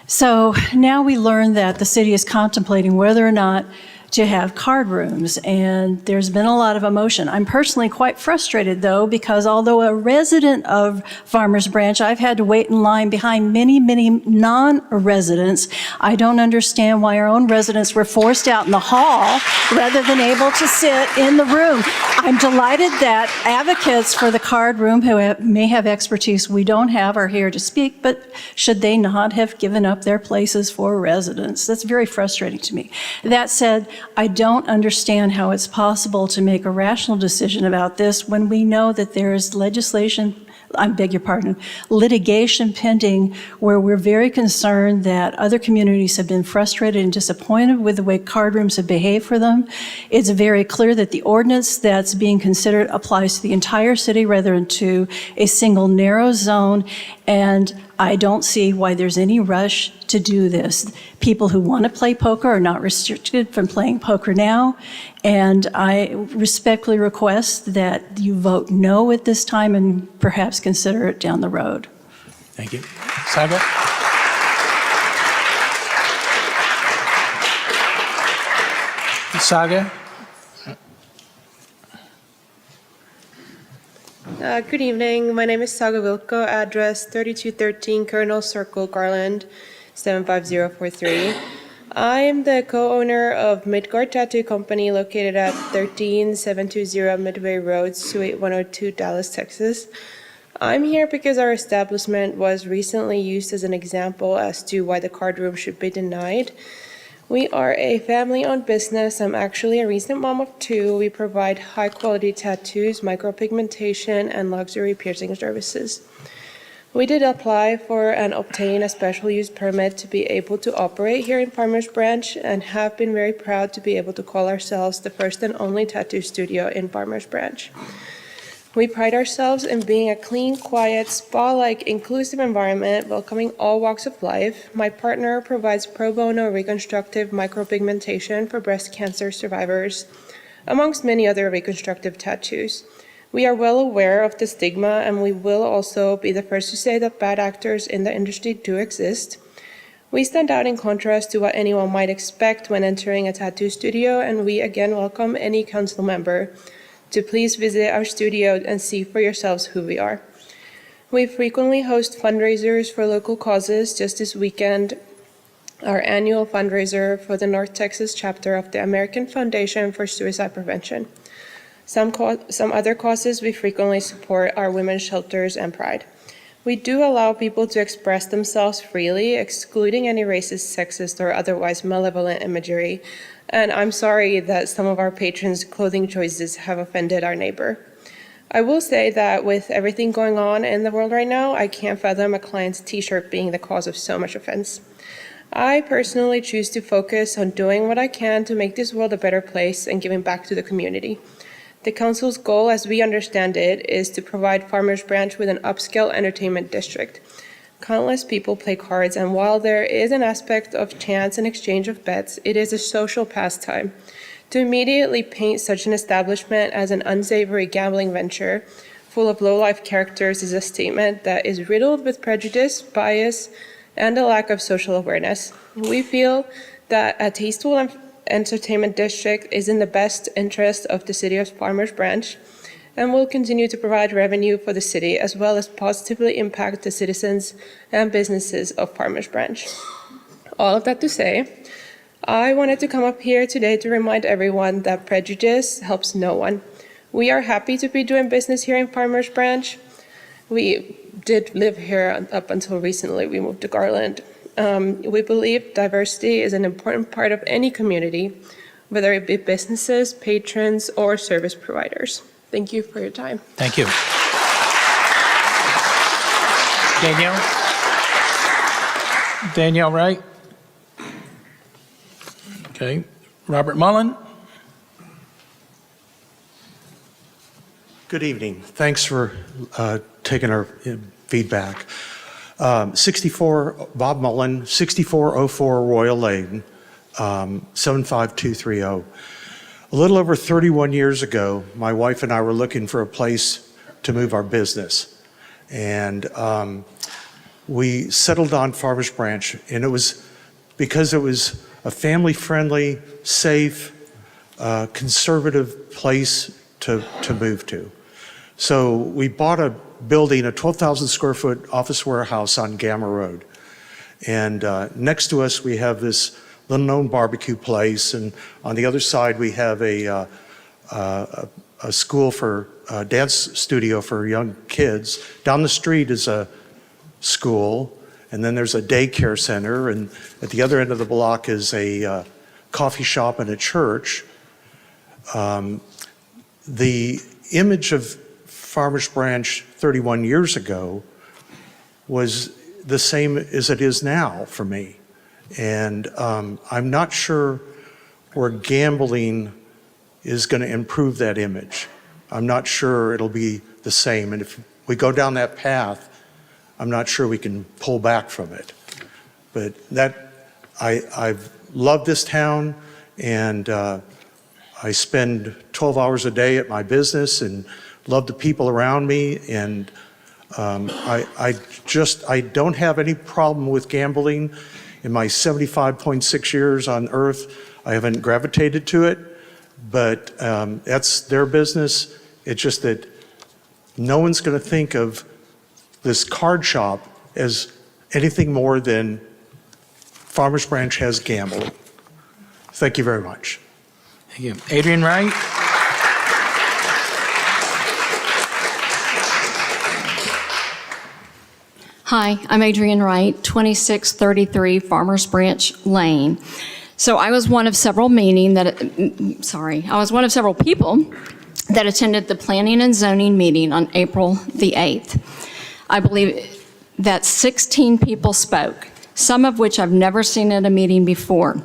So now we learn that the city is contemplating whether or not to have card rooms, and there's been a lot of emotion. I'm personally quite frustrated, though, because although a resident of Farmers Branch, I've had to wait in line behind many, many non-residents. I don't understand why our own residents were forced out in the hall rather than able to sit in the room. I'm delighted that advocates for the card room who may have expertise we don't have are here to speak, but should they not have given up their places for residents? That's very frustrating to me. That said, I don't understand how it's possible to make a rational decision about this when we know that there is legislation I beg your pardon, litigation pending where we're very concerned that other communities have been frustrated and disappointed with the way card rooms have behaved for them. It's very clear that the ordinance that's being considered applies to the entire city rather than to a single narrow zone, and I don't see why there's any rush to do this. People who want to play poker are not restricted from playing poker now, and I respectfully request that you vote no at this time and perhaps consider it down the road. Thank you. Saga? Saga? Good evening. My name is Saga Wilko, address 3213 Colonel Circle, Garland, 75043. I am the co-owner of Midgard Tattoo Company located at 13720 Midway Road, Suite 102, Dallas, Texas. I'm here because our establishment was recently used as an example as to why the card room should be denied. We are a family-owned business. I'm actually a recent mom of two. We provide high-quality tattoos, micropigmentation, and luxury piercing services. We did apply for and obtain a special use permit to be able to operate here in Farmers Branch and have been very proud to be able to call ourselves the first and only tattoo studio in Farmers Branch. We pride ourselves in being a clean, quiet, spa-like, inclusive environment welcoming all walks of life. My partner provides pro bono reconstructive micropigmentation for breast cancer survivors, amongst many other reconstructive tattoos. We are well aware of the stigma, and we will also be the first to say that bad actors in the industry do exist. We stand out in contrast to what anyone might expect when entering a tattoo studio, and we again welcome any council member to please visit our studio and see for yourselves who we are. We frequently host fundraisers for local causes. Just this weekend, our annual fundraiser for the North Texas chapter of the American Foundation for Suicide Prevention. Some other causes we frequently support are women's shelters and Pride. We do allow people to express themselves freely, excluding any racist, sexist, or otherwise malevolent imagery. And I'm sorry that some of our patrons' clothing choices have offended our neighbor. I will say that with everything going on in the world right now, I can't fathom a client's t-shirt being the cause of so much offense. I personally choose to focus on doing what I can to make this world a better place and giving back to the community. The council's goal, as we understand it, is to provide Farmers Branch with an upscale entertainment district. Countless people play cards, and while there is an aspect of chance and exchange of bets, it is a social pastime. To immediately paint such an establishment as an unsavory gambling venture full of low-life characters is a statement that is riddled with prejudice, bias, and a lack of social awareness. We feel that a tasteful entertainment district is in the best interest of the city of Farmers Branch, and will continue to provide revenue for the city as well as positively impact the citizens and businesses of Farmers Branch. All of that to say, I wanted to come up here today to remind everyone that prejudice helps no one. We are happy to be doing business here in Farmers Branch. We did live here up until recently. We moved to Garland. We believe diversity is an important part of any community, whether it be businesses, patrons, or service providers. Thank you for your time. Thank you. Danielle? Danielle Wright? Okay. Robert Mullen? Good evening. Thanks for taking our feedback. 64, Bob Mullen, 6404 Royal Lane, 75230. A little over 31 years ago, my wife and I were looking for a place to move our business. And we settled on Farmers Branch, and it was because it was a family-friendly, safe, conservative place to move to. So we bought a building, a 12,000 square foot office warehouse on Gamma Road. And next to us, we have this little known barbecue place. And on the other side, we have a school for dance studio for young kids. Down the street is a school. And then there's a daycare center. And at the other end of the block is a coffee shop and a church. The image of Farmers Branch 31 years ago was the same as it is now for me. And I'm not sure where gambling is going to improve that image. I'm not sure it'll be the same. And if we go down that path, I'm not sure we can pull back from it. But I've loved this town, and I spend 12 hours a day at my business and love the people around me. And I don't have any problem with gambling. In my 75.6 years on Earth, I haven't gravitated to it, but that's their business. It's just that no one's going to think of this card shop as anything more than Farmers Branch has gambling. Thank you very much. Thank you. Adrian Wright? Hi, I'm Adrian Wright, 2633 Farmers Branch Lane. So I was one of several people that attended the Planning and Zoning meeting on April the 8th. I believe that 16 people spoke, some of which I've never seen at a meeting before.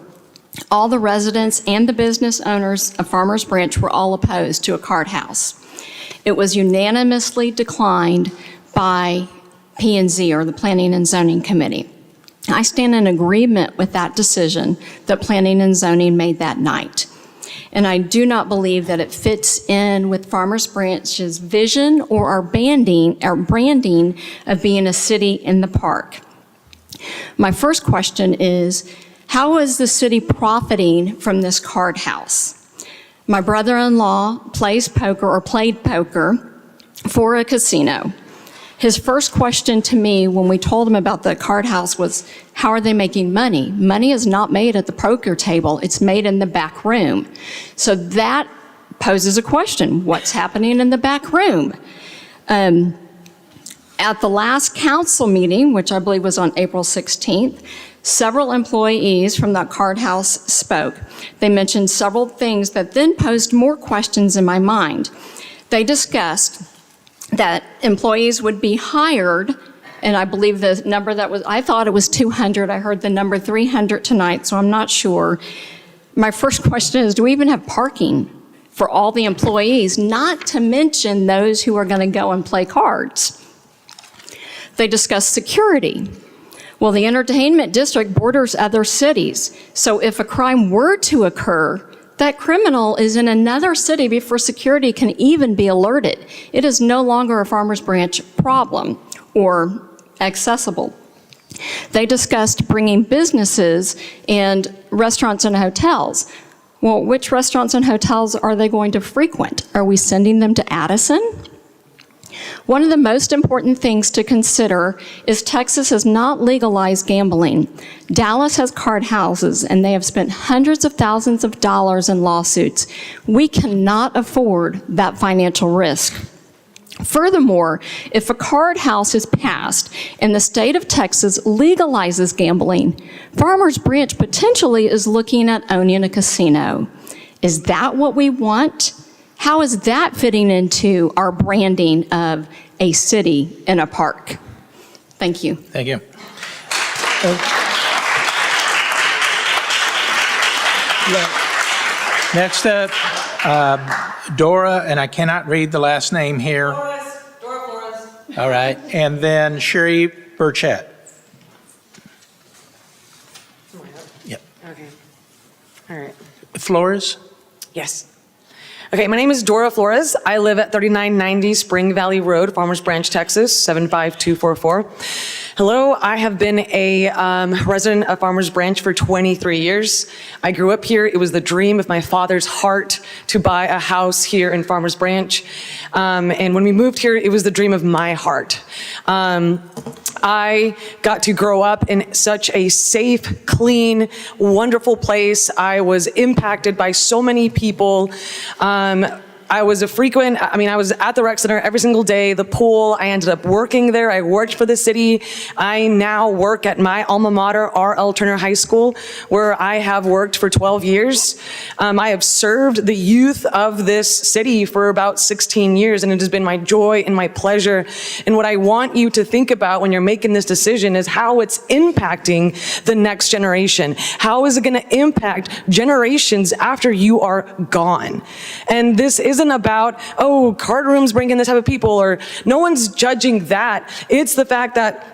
All the residents and the business owners of Farmers Branch were all opposed to a card house. It was unanimously declined by P&Z, or the Planning and Zoning Committee. I stand in agreement with that decision that Planning and Zoning made that night. And I do not believe that it fits in with Farmers Branch's vision or our branding of being a city in the park. My first question is, how is the city profiting from this card house? My brother-in-law plays poker, or played poker, for a casino. His first question to me when we told him about the card house was, how are they making money? Money is not made at the poker table, it's made in the back room. So that poses a question, what's happening in the back room? At the last council meeting, which I believe was on April 16th, several employees from that card house spoke. They mentioned several things that then posed more questions in my mind. They discussed that employees would be hired, and I believe the number I thought it was 200. I heard the number 300 tonight, so I'm not sure. My first question is, do we even have parking for all the employees, not to mention those who are going to go and play cards? They discussed security. Well, the entertainment district borders other cities, so if a crime were to occur, that criminal is in another city before security can even be alerted. It is no longer a Farmers Branch problem or accessible. They discussed bringing businesses and restaurants and hotels. Well, which restaurants and hotels are they going to frequent? Are we sending them to Addison? One of the most important things to consider is Texas has not legalized gambling. Dallas has card houses, and they have spent hundreds of thousands of dollars in lawsuits. We cannot afford that financial risk. Furthermore, if a card house is passed and the state of Texas legalizes gambling, Farmers Branch potentially is looking at owning a casino. Is that what we want? How is that fitting into our branding of a city in a park? Thank you. Thank you. Next up, Dora, and I cannot read the last name here. Dora Flores. All right, and then Sherry Burchett. Yep. Okay. All right. Flores? Yes. Okay, my name is Dora Flores. I live at 3990 Spring Valley Road, Farmers Branch, Texas, 75244. Hello, I have been a resident of Farmers Branch for 23 years. I grew up here. It was the dream of my father's heart to buy a house here in Farmers Branch. And when we moved here, it was the dream of my heart. I got to grow up in such a safe, clean, wonderful place. I was impacted by so many people. I was I was at the rec center every single day, the pool. I ended up working there. I worked for the city. I now work at my alma mater, R.L. Turner High School, where I have worked for 12 years. I have served the youth of this city for about 16 years, and it has been my joy and my pleasure. And what I want you to think about when you're making this decision is how it's impacting the next generation. How is it going to impact generations after you are gone? And this isn't about, oh, card rooms bring in this type of people, or no one's judging that. It's the fact that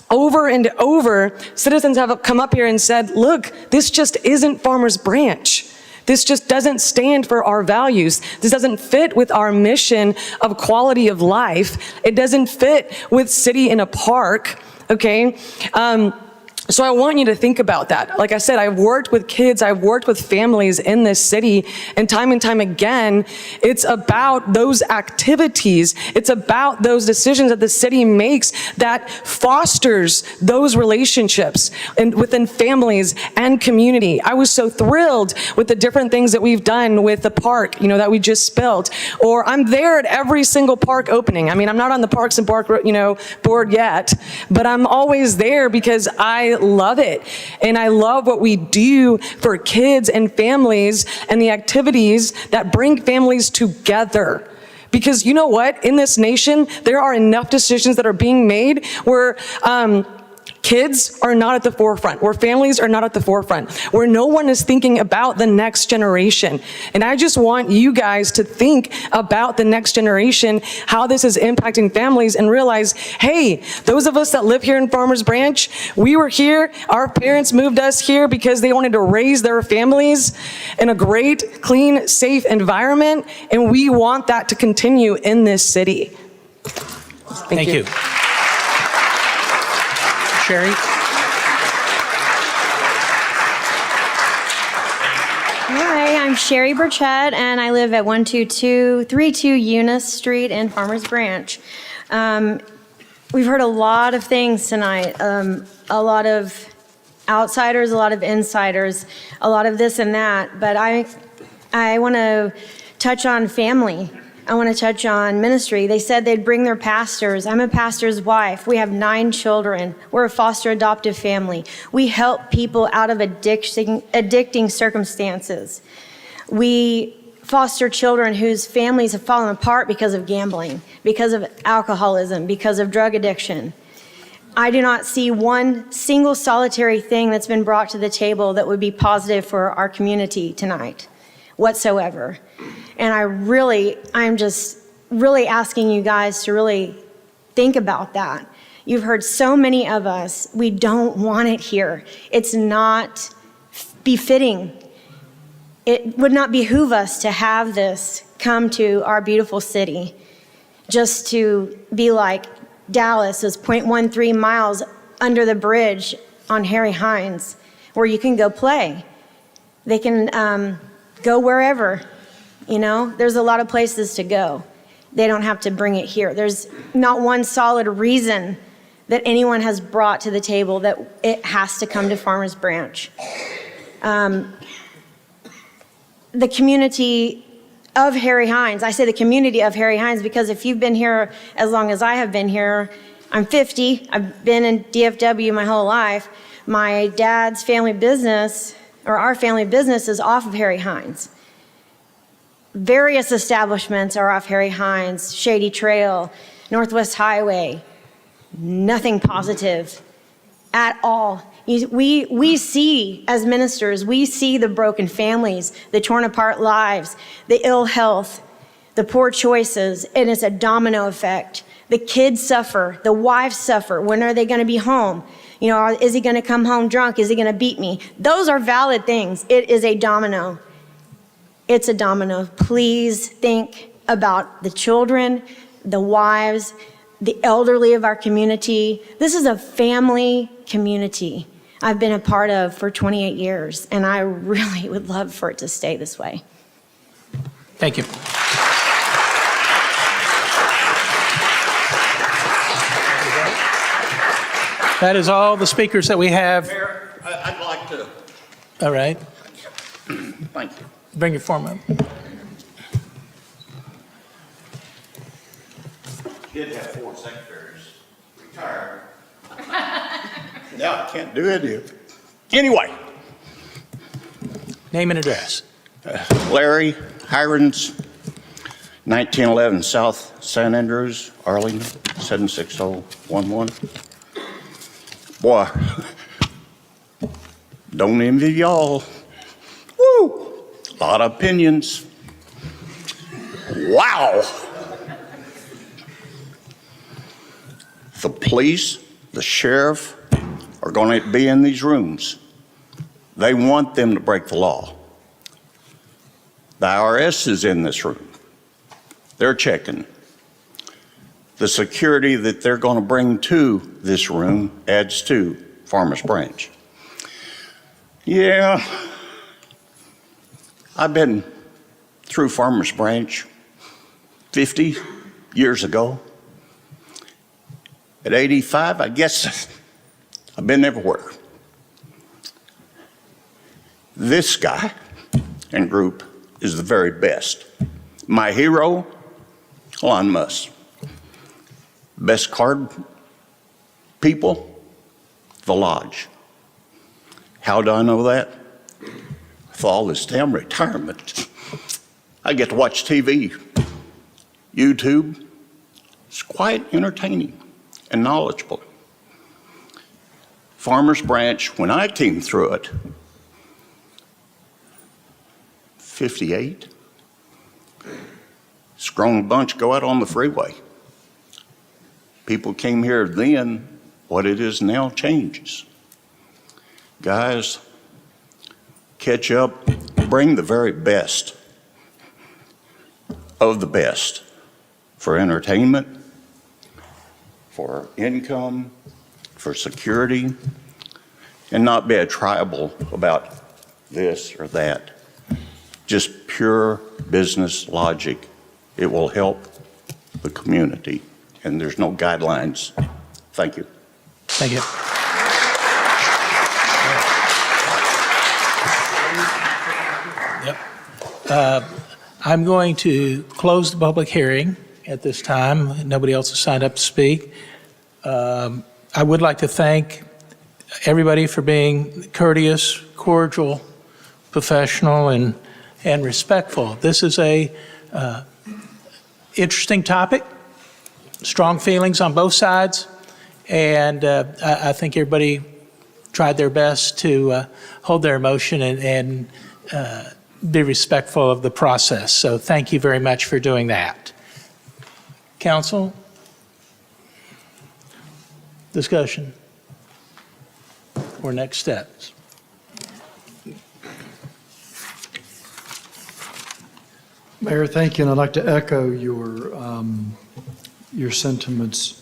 over and over, citizens have come up here and said, look, this just isn't Farmers Branch. This just doesn't stand for our values. This doesn't fit with our mission of quality of life. It doesn't fit with City in a Park, okay? So I want you to think about that. Like I said, I've worked with kids, I've worked with families in this city, and time again, it's about those activities. It's about those decisions that the city makes that fosters those relationships and within families and community. I was so thrilled with the different things that we've done with the park, that we just built. Or I'm there at every single park opening. I mean, I'm not on the Parks and Park, board yet, but I'm always there because I love it. And I love what we do for kids and families and the activities that bring families together. Because you know what? In this nation, there are enough decisions that are being made where kids are not at the forefront, where families are not at the forefront, where no one is thinking about the next generation. And I just want you guys to think about the next generation, how this is impacting families, and realize, hey, those of us that live here in Farmers Branch, we were here, our parents moved us here because they wanted to raise their families in a great, clean, safe environment, and we want that to continue in this city. Thank you. Sherry? Hi, I'm Sherry Burchett, and I live at 12232 Eunice Street in Farmers Branch. We've heard a lot of things tonight, a lot of outsiders, a lot of insiders, a lot of this and that, but I want to touch on family. I want to touch on ministry. They said they'd bring their pastors. I'm a pastor's wife. We have 9 children. We're a foster adoptive family. We help people out of addicting circumstances. We foster children whose families have fallen apart because of gambling, because of alcoholism, because of drug addiction. I do not see one single solitary thing that's been brought to the table that would be positive for our community tonight whatsoever. And I'm just really asking you guys to really think about that. You've heard so many of us, we don't want it here. It's not befitting. It would not behoove us to have this come to our beautiful city, just to be like Dallas is 0.13 miles under the bridge on Harry Hines, where you can go play. They can go wherever. There's a lot of places to go. They don't have to bring it here. There's not one solid reason that anyone has brought to the table that it has to come to Farmers Branch. The community of Harry Hines, I say the community of Harry Hines because if you've been here as long as I have been here, I'm 50, I've been in DFW my whole life. My dad's family business, or our family business, is off of Harry Hines. Various establishments are off Harry Hines, Shady Trail, Northwest Highway. Nothing positive at all. We see, as ministers, we see the broken families, the torn apart lives, the ill health, the poor choices, and it's a domino effect. The kids suffer, the wives suffer. When are they going to be home? Is he going to come home drunk? Is he going to beat me? Those are valid things. It is a domino. It's a domino. Please think about the children, the wives, the elderly of our community. This is a family community I've been a part of for 28 years, and I really would love for it to stay this way. Thank you. That is all the speakers that we have. Mayor, I'd like to. All right. Thank you. Bring your form up. Did have 4 secretaries, retired. Now I can't do any of it. Anyway. Name and address. Larry Hirons, 1911 South San Andrews, Arlington, 76011. Boy, don't envy y'all. Woo! A lot of opinions. Wow! The police, the sheriff are going to be in these rooms. They want them to break the law. The IRS is in this room. They're checking. The security that they're going to bring to this room adds to Farmers Branch. Yeah, I've been through Farmers Branch 50 years ago. At 85, I guess I've been everywhere. This guy and group is the very best. My hero, Elon Musk. Best card people, the Lodge. How do I know that? With all this damn retirement, I get to watch TV, YouTube. It's quite entertaining and knowledgeable. Farmers Branch, when I came through it, 58, strong bunch go out on the freeway. People came here then, what it is now changes. Guys, catch up, bring the very best of the best for entertainment, for income, for security, and not be a tribal about this or that. Just pure business logic. It will help the community, and there's no guidelines. Thank you. Thank you. Yep. I'm going to close the public hearing at this time. Nobody else has signed up to speak. I would like to thank everybody for being courteous, cordial, professional, and respectful. This is a interesting topic, strong feelings on both sides, and I think everybody tried their best to hold their emotion and be respectful of the process. So thank you very much for doing that. Council? Discussion? Or next steps? Mayor, thank you, and I'd like to echo your sentiments.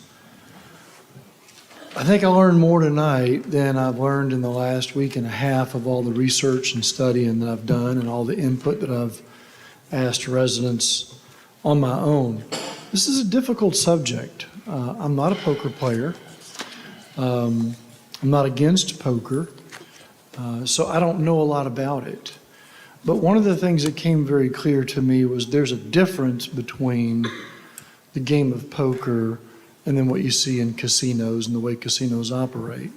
I think I learned more tonight than I've learned in the last week and a half of all the research and studying that I've done and all the input that I've asked residents on my own. This is a difficult subject. I'm not a poker player. I'm not against poker, so I don't know a lot about it. But one of the things that came very clear to me was there's a difference between the game of poker and then what you see in casinos and the way casinos operate.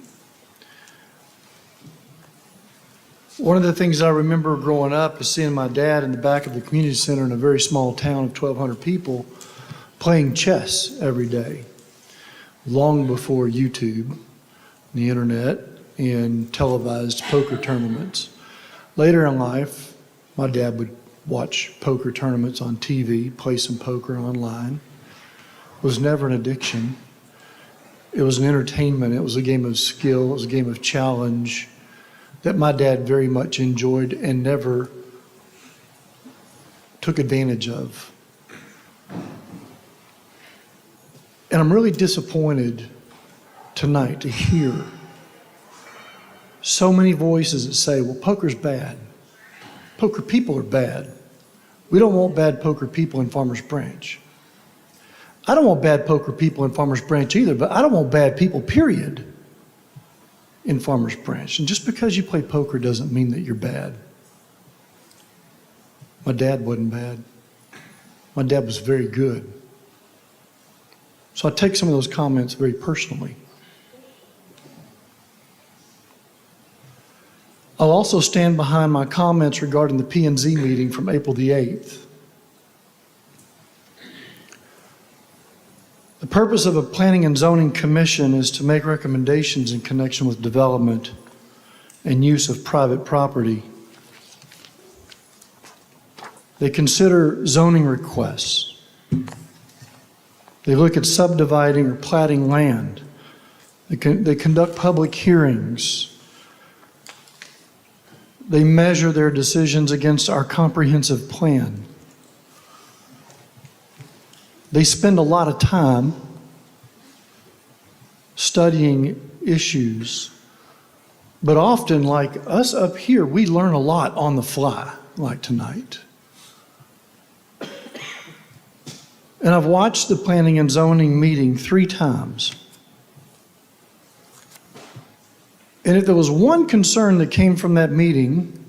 One of the things I remember growing up is seeing my dad in the back of the community center in a very small town of 1,200 people playing chess every day, long before YouTube, the internet, and televised poker tournaments. Later in life, my dad would watch poker tournaments on TV, play some poker online. It was never an addiction. It was an entertainment. It was a game of skill. It was a game of challenge that my dad very much enjoyed and never took advantage of. And I'm really disappointed tonight to hear so many voices that say, well, poker's bad. Poker people are bad. We don't want bad poker people in Farmers Branch. I don't want bad poker people in Farmers Branch either, but I don't want bad people, period, in Farmers Branch. And just because you play poker doesn't mean that you're bad. My dad wasn't bad. My dad was very good. So I take some of those comments very personally. I'll also stand behind my comments regarding the P&Z meeting from April the 8th. The purpose of a Planning and Zoning Commission is to make recommendations in connection with development and use of private property. They consider zoning requests. They look at subdividing or platting land. They conduct public hearings. They measure their decisions against our comprehensive plan. They spend a lot of time studying issues, but often, like us up here, we learn a lot on the fly, like tonight. And I've watched the Planning and Zoning meeting 3 times. And if there was one concern that came from that meeting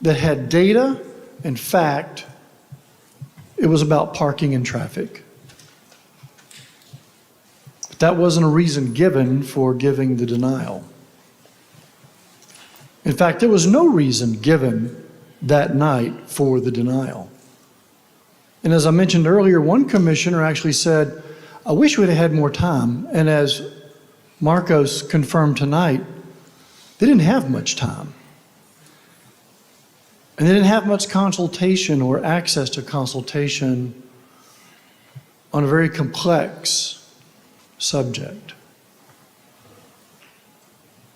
that had data and fact, it was about parking and traffic. But that wasn't a reason given for giving the denial. In fact, there was no reason given that night for the denial. And as I mentioned earlier, one commissioner actually said, I wish we'd have had more time. And as Marcos confirmed tonight, they didn't have much time. And they didn't have much consultation or access to consultation on a very complex subject.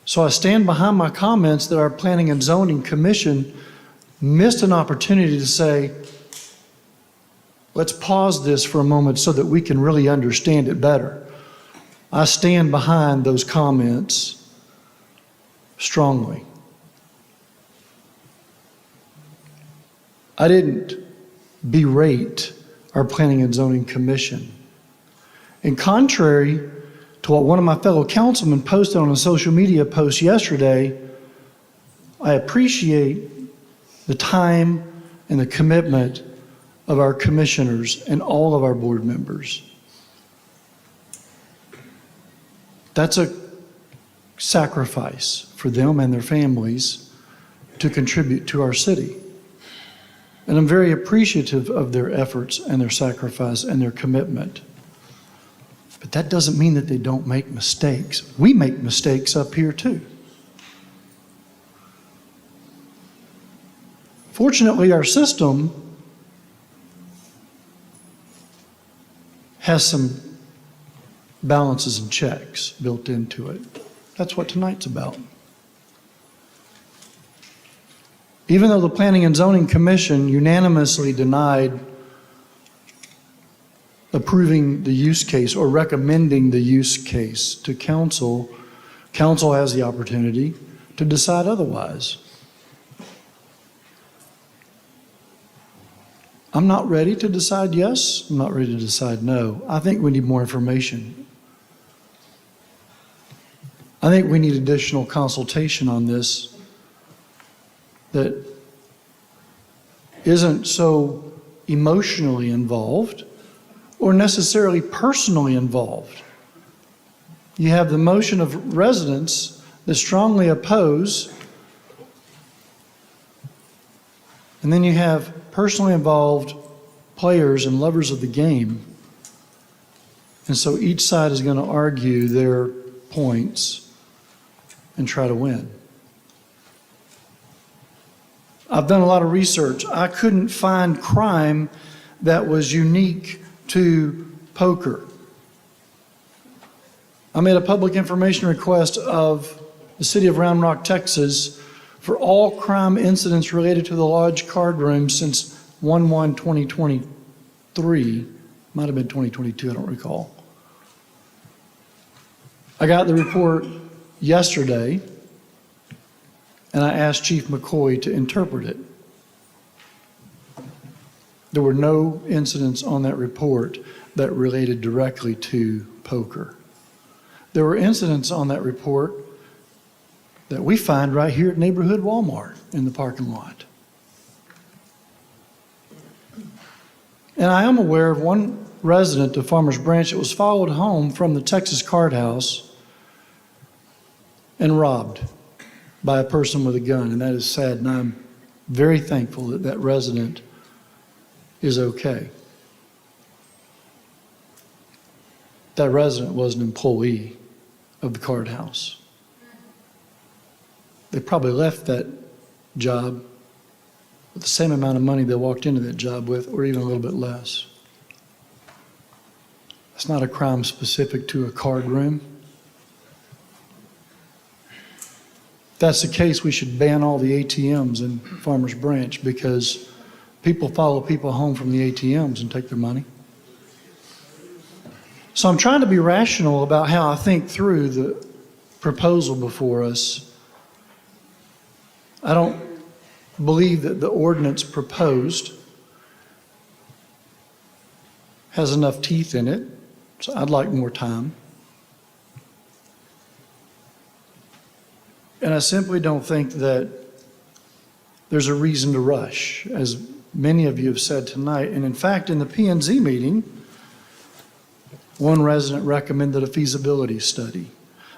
So I stand behind my comments that our Planning and Zoning Commission missed an opportunity to say, let's pause this for a moment so that we can really understand it better. I stand behind those comments strongly. I didn't berate our Planning and Zoning Commission. And contrary to what one of my fellow councilmen posted on a social media post yesterday, I appreciate the time and the commitment of our commissioners and all of our board members. That's a sacrifice for them and their families to contribute to our city. And I'm very appreciative of their efforts and their sacrifice and their commitment. But that doesn't mean that they don't make mistakes. We make mistakes up here too. Fortunately, our system has some balances and checks built into it. That's what tonight's about. Even though the Planning and Zoning Commission unanimously denied approving the use case or recommending the use case to council, council has the opportunity to decide otherwise. I'm not ready to decide yes. I'm not ready to decide no. I think we need more information. I think we need additional consultation on this that isn't so emotionally involved or necessarily personally involved. You have the motion of residents that strongly oppose, and then you have personally involved players and lovers of the game. And so each side is going to argue their points and try to win. I've done a lot of research. I couldn't find crime that was unique to poker. I made a public information request of the city of Round Rock, Texas, for all crime incidents related to the Lodge card room since 1/1/2023. Might have been 2022, I don't recall. I got the report yesterday, and I asked Chief McCoy to interpret it. There were no incidents on that report that related directly to poker. There were incidents on that report that we find right here at neighborhood Walmart in the parking lot. And I am aware of one resident of Farmers Branch that was followed home from the Texas Card House and robbed by a person with a gun, and that is sad, and I'm very thankful that that resident is okay. That resident was an employee of the Card House. They probably left that job with the same amount of money they walked into that job with, or even a little bit less. It's not a crime specific to a card room. If that's the case, we should ban all the ATMs in Farmers Branch because people follow people home from the ATMs and take their money. So I'm trying to be rational about how I think through the proposal before us. I don't believe that the ordinance proposed has enough teeth in it, so I'd like more time. And I simply don't think that there's a reason to rush, as many of you have said tonight. And in fact, in the P&Z meeting, one resident recommended a feasibility study.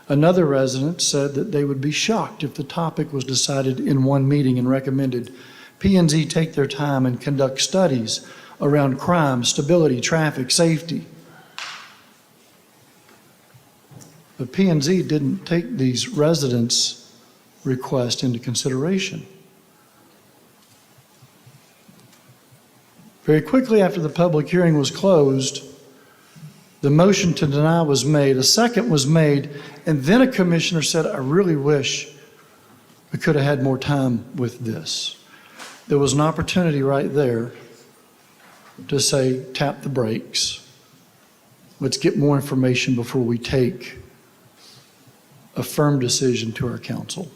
Another resident said that they would be shocked if the topic was decided in one meeting and recommended P&Z take their time and conduct studies around crime, stability, traffic, safety. But P&Z didn't take these residents' requests into consideration. Very quickly after the public hearing was closed, the motion to deny was made, a second was made, and then a commissioner said, I really wish we could have had more time with this. There was an opportunity right there to say, tap the brakes. Let's get more information before we take a firm decision to our council.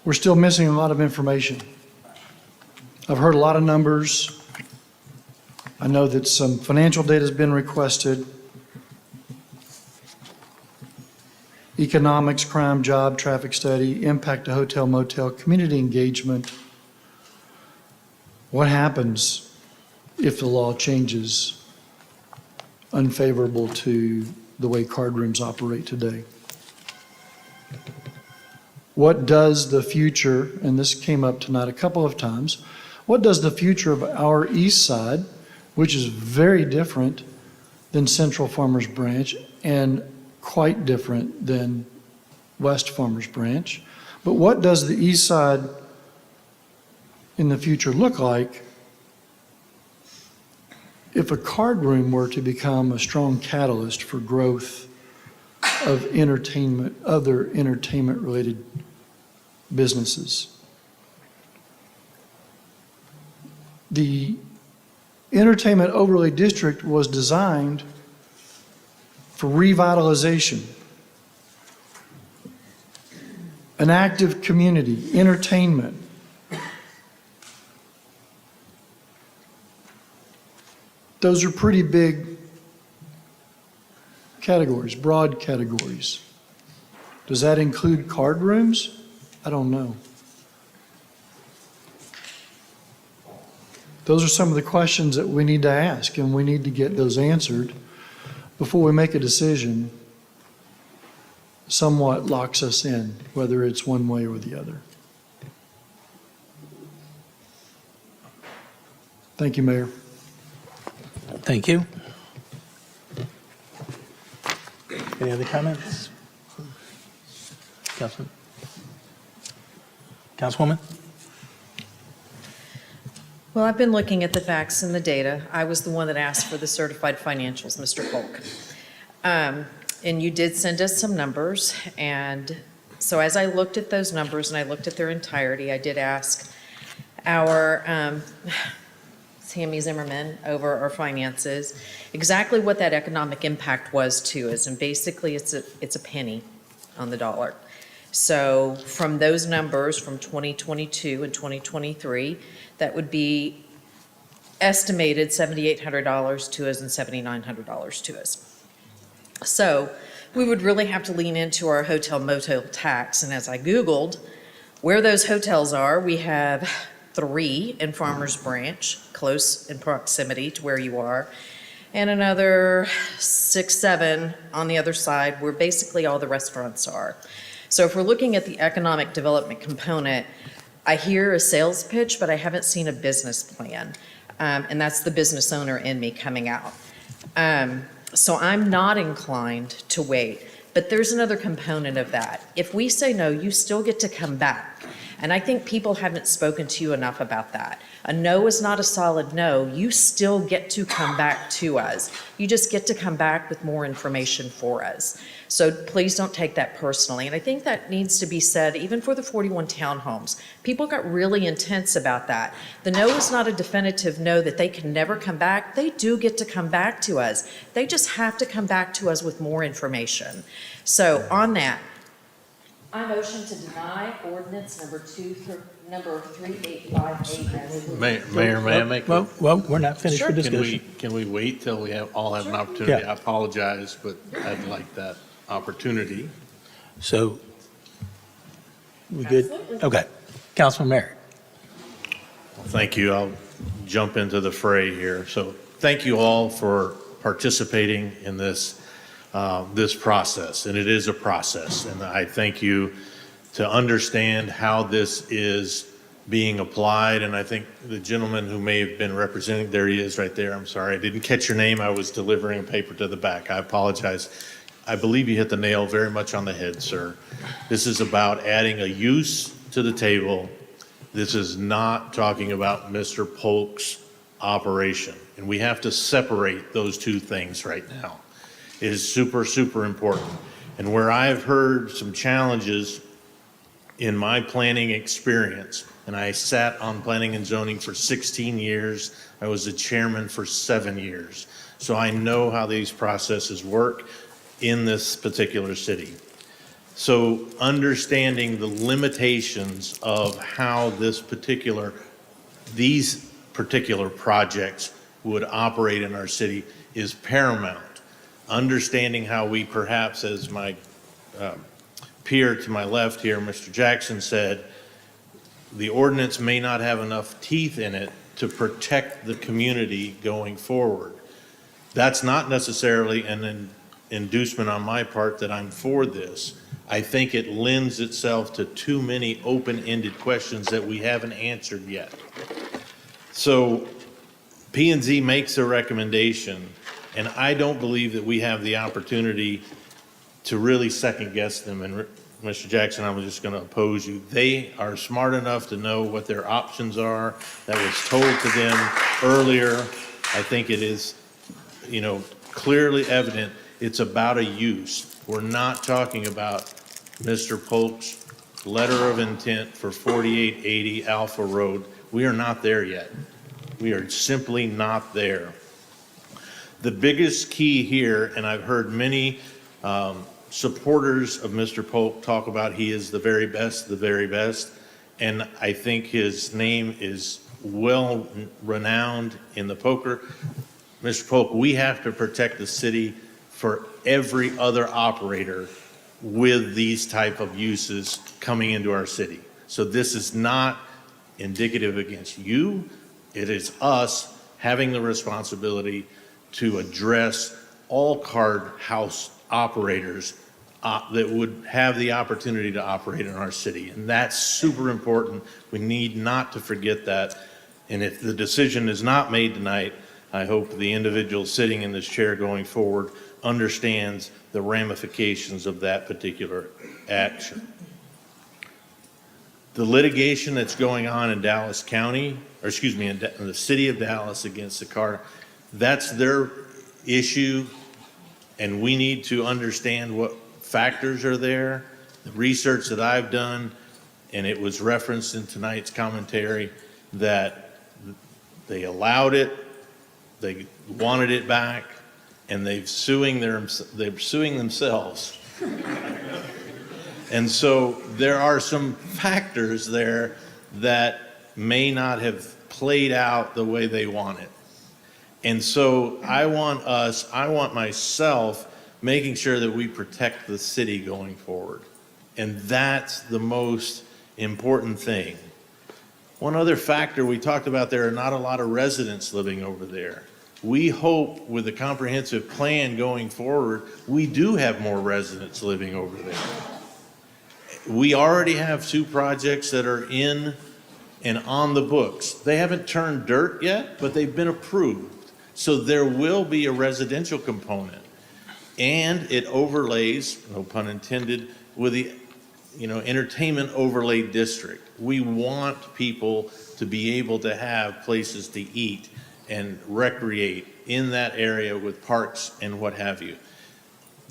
We're still missing a lot of information. I've heard a lot of numbers. I know that some financial data has been requested. Economics, crime, job, traffic study, impact to hotel, motel, community engagement. What happens if the law changes unfavorable to the way card rooms operate today? What does the future, and this came up tonight a couple of times, what does the future of our east side, which is very different than Central Farmers Branch and quite different than West Farmers Branch, but what does the east side in the future look like if a card room were to become a strong catalyst for growth of entertainment, other entertainment-related businesses? The entertainment overlay district was designed for revitalization, an active community, entertainment. Those are pretty big categories, broad categories. Does that include card rooms? I don't know. Those are some of the questions that we need to ask, and we need to get those answered before we make a decision. Somewhat locks us in, whether it's one way or the other. Thank you, Mayor. Thank you. Any other comments? Councilman? Councilwoman? Well, I've been looking at the facts and the data. I was the one that asked for the certified financials, Mr. Polk. And you did send us some numbers. And so as I looked at those numbers and I looked at their entirety, I did ask our Tammy Zimmerman over our finances exactly what that economic impact was to us. And basically it's a penny on the dollar. So from those numbers from 2022 and 2023, that would be estimated $7,800 to us and $7,900 to us. So we would really have to lean into our hotel motel tax. And as I Googled where those hotels are, we have 3 in Farmers Branch, close in proximity to where you are, and another 6, 7 on the other side where basically all the restaurants are. So if we're looking at the economic development component, I hear a sales pitch, but I haven't seen a business plan. And that's the business owner in me coming out. So I'm not inclined to wait. But there's another component of that. If we say no, you still get to come back. And I think people haven't spoken to you enough about that. A no is not a solid no. You still get to come back to us. You just get to come back with more information for us. So please don't take that personally. And I think that needs to be said even for the 41 townhomes. People got really intense about that. The no is not a definitive no that they can never come back. They do get to come back to us. They just have to come back to us with more information. So on that, I motion to deny ordinance number 3858. Mayor, may I make? Well, we're not finished with discussion. Can we wait till we all have an opportunity? Yeah. I apologize, but I'd like that opportunity. So, we good? Okay. Councilman Merritt. Thank you. I'll jump into the fray here. So thank you all for participating in this process, and it is a process. And I thank you to understand how this is being applied. And I think the gentleman who may have been representing, there he is right there. I'm sorry, I didn't catch your name. I was delivering a paper to the back. I apologize. I believe you hit the nail very much on the head, sir. This is about adding a use to the table. This is not talking about Mr. Polk's operation. And we have to separate those two things right now. It is super, super important. And where I've heard some challenges in my planning experience, and I sat on planning and zoning for 16 years, I was the chairman for 7 years. So I know how these processes work in this particular city. So understanding the limitations of how these particular projects would operate in our city is paramount. Understanding how we perhaps, as my peer to my left here, Mr. Jackson said, the ordinance may not have enough teeth in it to protect the community going forward. That's not necessarily an inducement on my part that I'm for this. I think it lends itself to too many open-ended questions that we haven't answered yet. So P&Z makes a recommendation, and I don't believe that we have the opportunity to really second-guess them. And Mr. Jackson, I'm just going to oppose you. They are smart enough to know what their options are. That was told to them earlier. I think it is, clearly evident it's about a use. We're not talking about Mr. Polk's letter of intent for 4880 Alpha Road. We are not there yet. We are simply not there. The biggest key here, and I've heard many supporters of Mr. Polk talk about he is the very best, and I think his name is well renowned in the poker. Mr. Polk, we have to protect the city for every other operator with these type of uses coming into our city. So this is not indicative against you. It is us having the responsibility to address all card house operators that would have the opportunity to operate in our city. And that's super important. We need not to forget that. And if the decision is not made tonight, I hope the individual sitting in this chair going forward understands the ramifications of that particular action. The litigation that's going on in Dallas County, or excuse me, in the city of Dallas against the car, that's their issue, and we need to understand what factors are there. The research that I've done, and it was referenced in tonight's commentary, that they allowed it, they wanted it back, and they're suing themselves. And so there are some factors there that may not have played out the way they want it. And so I want myself making sure that we protect the city going forward. And that's the most important thing. One other factor we talked about, there are not a lot of residents living over there. We hope with a comprehensive plan going forward, we do have more residents living over there. We already have 2 projects that are in and on the books. They haven't turned dirt yet, but they've been approved. So there will be a residential component. And it overlays, no pun intended, with the entertainment overlay district. We want people to be able to have places to eat and recreate in that area with parks and what have you.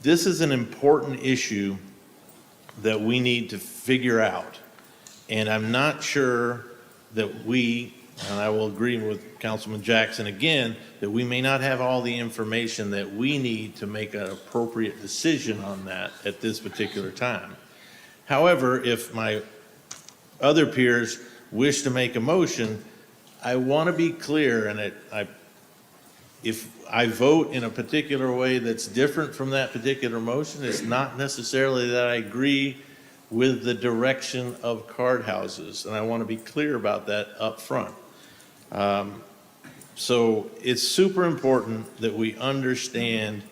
This is an important issue that we need to figure out. And I'm not sure that we, and I will agree with Councilman Jackson again, that we may not have all the information that we need to make an appropriate decision on that at this particular time. However, if my other peers wish to make a motion, I want to be clear, and if I vote in a particular way that's different from that particular motion, it's not necessarily that I agree with the direction of card houses, and I want to be clear about that up front. So it's super important that we understand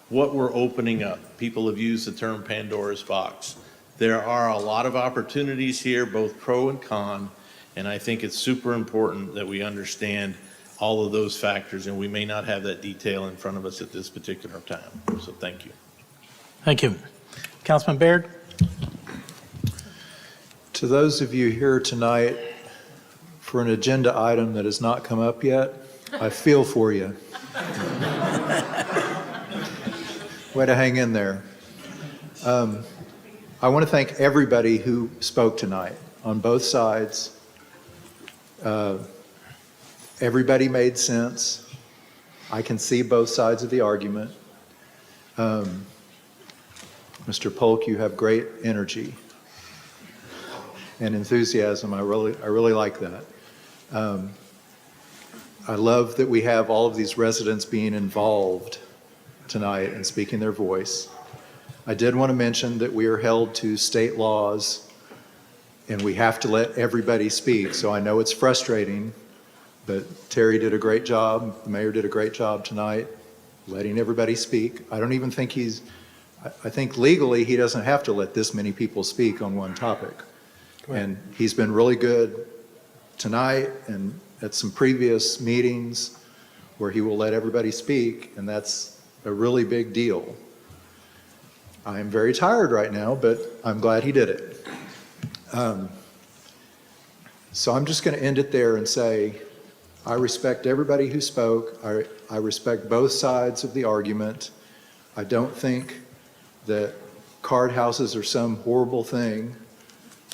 what we're opening up. People have used the term Pandora's box. There are a lot of opportunities here, both pro and con, and I think it's super important that we understand all of those factors, and we may not have that detail in front of us at this particular time. So thank you. Thank you. Councilman Baird? To those of you here tonight for an agenda item that has not come up yet, I feel for you. Way to hang in there. I want to thank everybody who spoke tonight on both sides. Everybody made sense. I can see both sides of the argument. Mr. Polk, you have great energy and enthusiasm. I really like that. I love that we have all of these residents being involved tonight and speaking their voice. I did want to mention that we are held to state laws and we have to let everybody speak. So I know it's frustrating, but Terry did a great job. The mayor did a great job tonight letting everybody speak. I don't even think I think legally he doesn't have to let this many people speak on one topic. And he's been really good tonight and at some previous meetings where he will let everybody speak, and that's a really big deal. I am very tired right now, but I'm glad he did it. So I'm just going to end it there and say, I respect everybody who spoke. I respect both sides of the argument. I don't think that card houses are some horrible thing.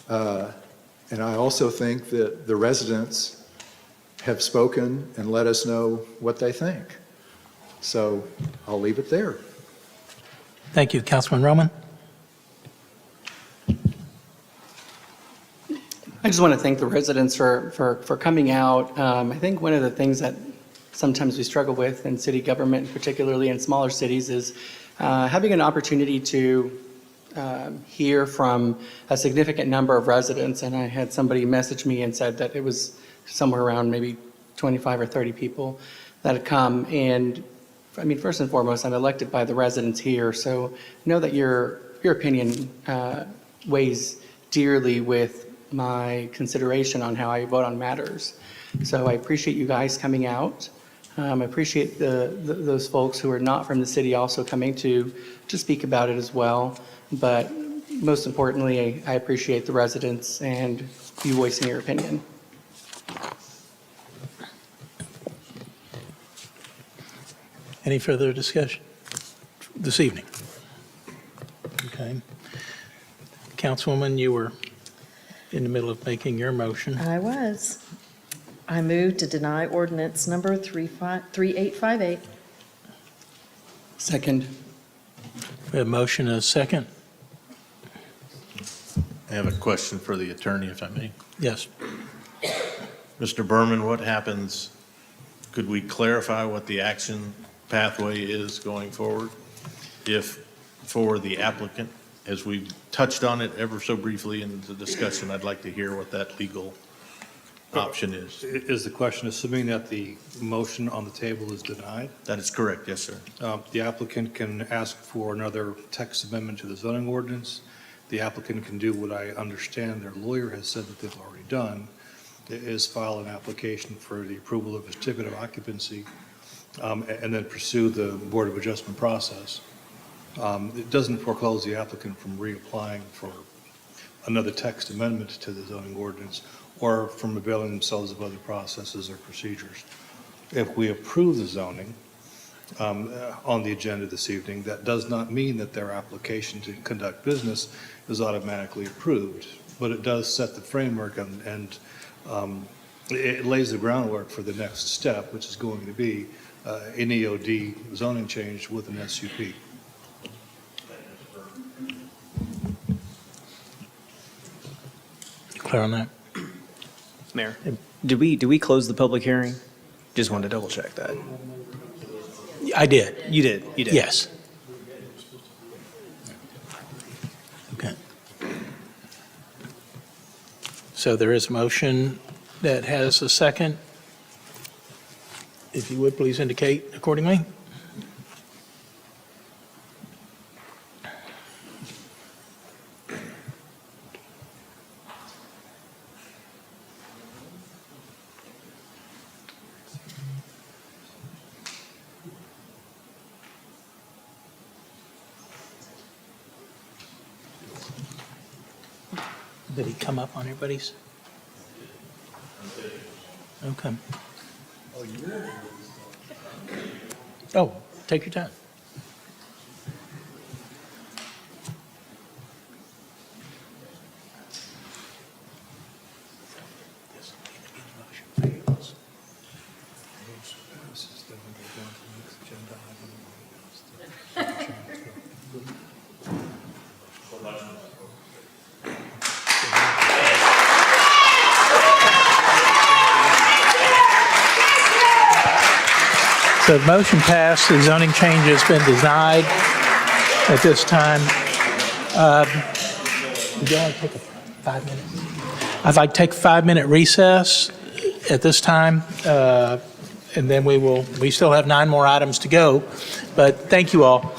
And I also think that the residents have spoken and let us know what they think. So I'll leave it there. Thank you. Councilman Roman? I just want to thank the residents for coming out. I think one of the things that sometimes we struggle with in city government, particularly in smaller cities, is having an opportunity to hear from a significant number of residents. And I had somebody message me and said that it was somewhere around maybe 25 or 30 people that had come. And I mean, first and foremost, I'm elected by the residents here, so know that your opinion weighs dearly with my consideration on how I vote on matters. So I appreciate you guys coming out. I appreciate those folks who are not from the city also coming to speak about it as well. But most importantly, I appreciate the residents and you voicing your opinion. Any further discussion this evening? Okay. Councilwoman, you were in the middle of making your motion. I was. I move to deny ordinance number 3858. Second. We have a motion and a second. I have a question for the attorney, if I may. Yes. Mr. Berman, what happens, could we clarify what the action pathway is going forward? If, for the applicant, as we touched on it ever so briefly in the discussion, I'd like to hear what that legal option is. Is the question, assuming that the motion on the table is denied, That is correct, yes, sir. the applicant can ask for another text amendment to the zoning ordinance. The applicant can do what I understand their lawyer has said that they've already done, is file an application for the approval of a certificate of occupancy, and then pursue the Board of Adjustment process. It doesn't foreclose the applicant from reapplying for another text amendment to the zoning ordinance or from availing themselves of other processes or procedures. If we approve the zoning on the agenda this evening, that does not mean that their application to conduct business is automatically approved, but it does set the framework and it lays the groundwork for the next step, which is going to be an EOD zoning change with an SUP. Clear on that? Mayor, did we close the public hearing? Just wanted to double check that. I did. You did? Yes. Okay. So there is a motion that has a second. If you would, please indicate accordingly. Did he come up on everybody's? Okay. Oh, take your time. So the motion passed, the zoning change has been denied at this time. Would you like to take a 5 minute? I'd like to take a 5-minute recess at this time, and then we still have 9 more items to go, but thank you all.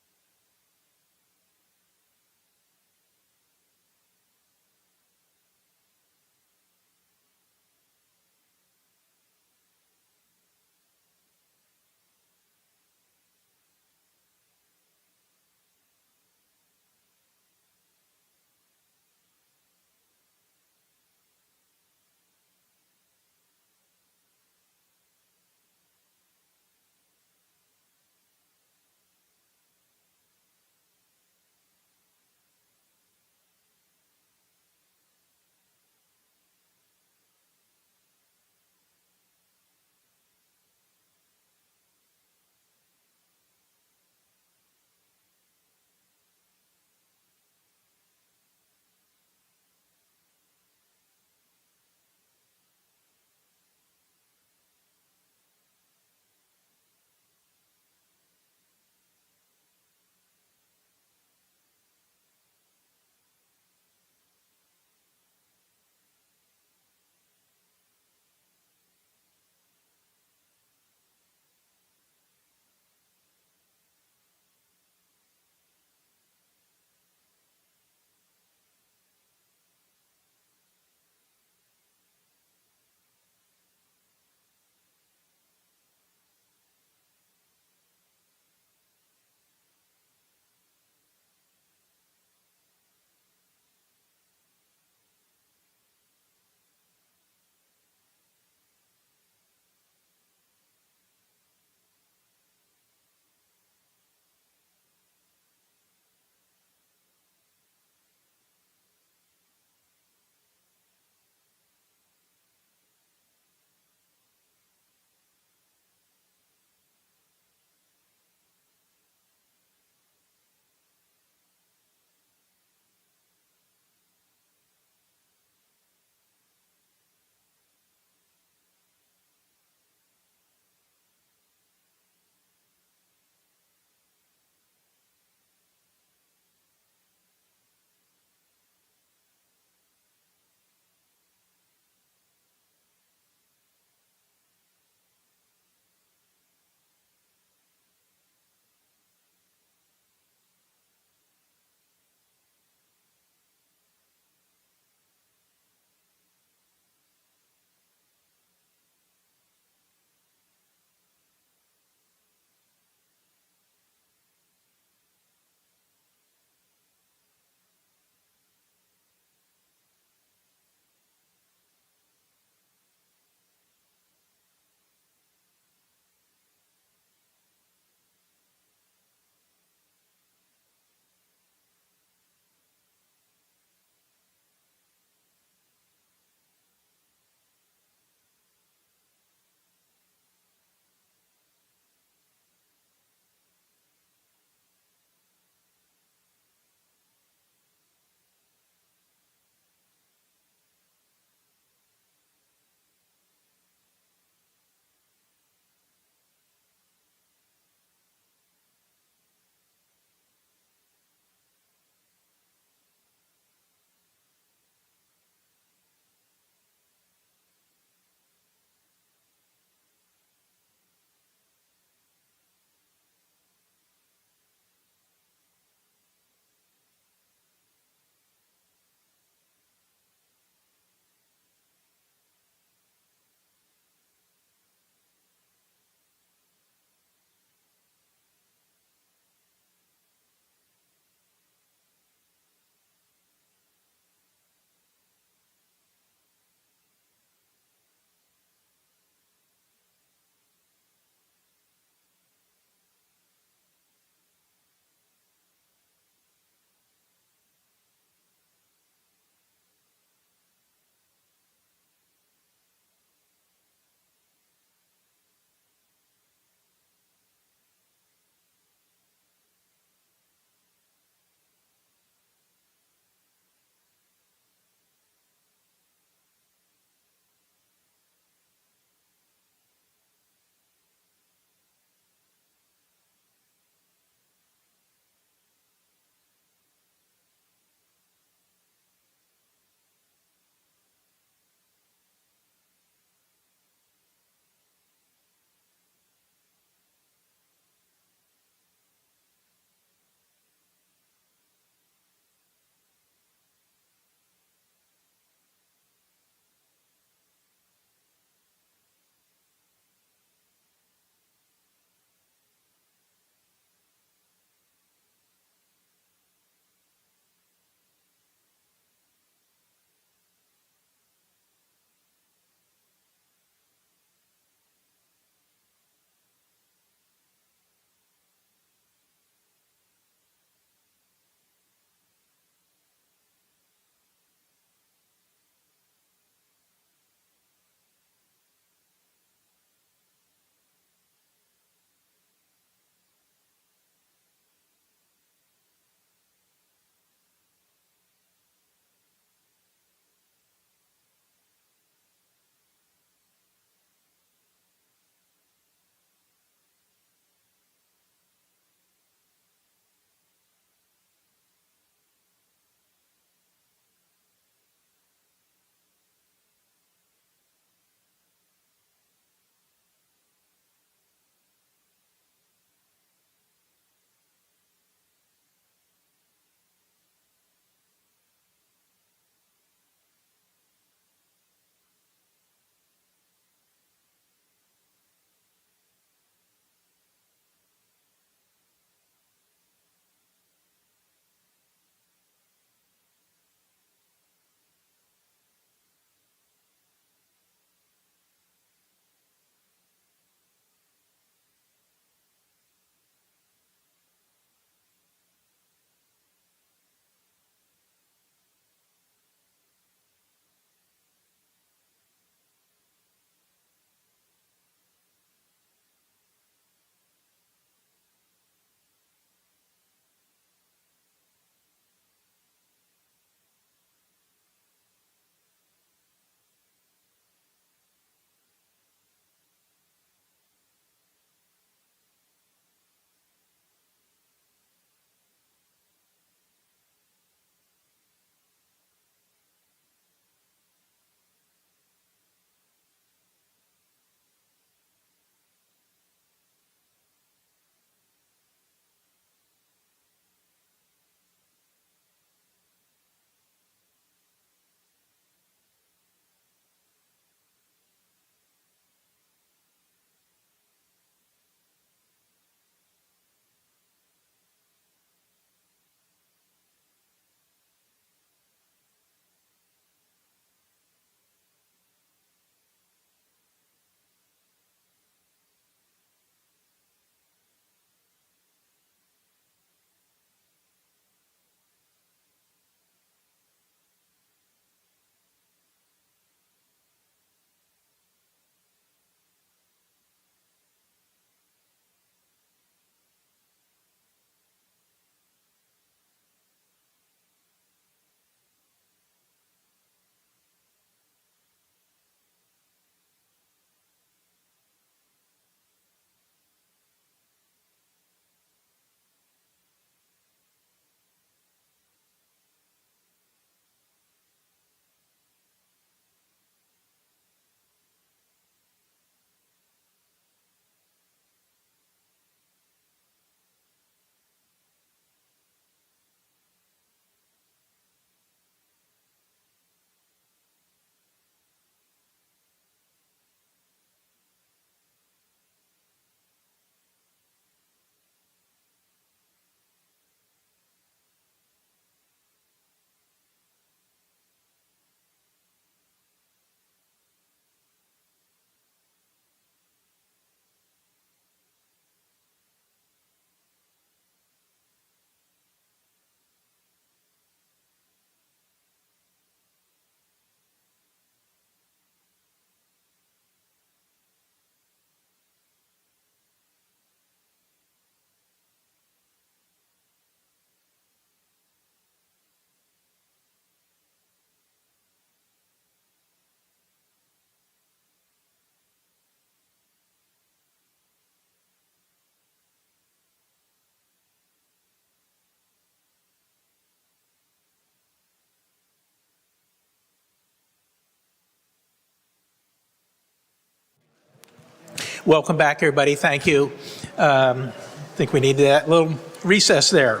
Welcome back, everybody. Thank you. I think we need that little recess there.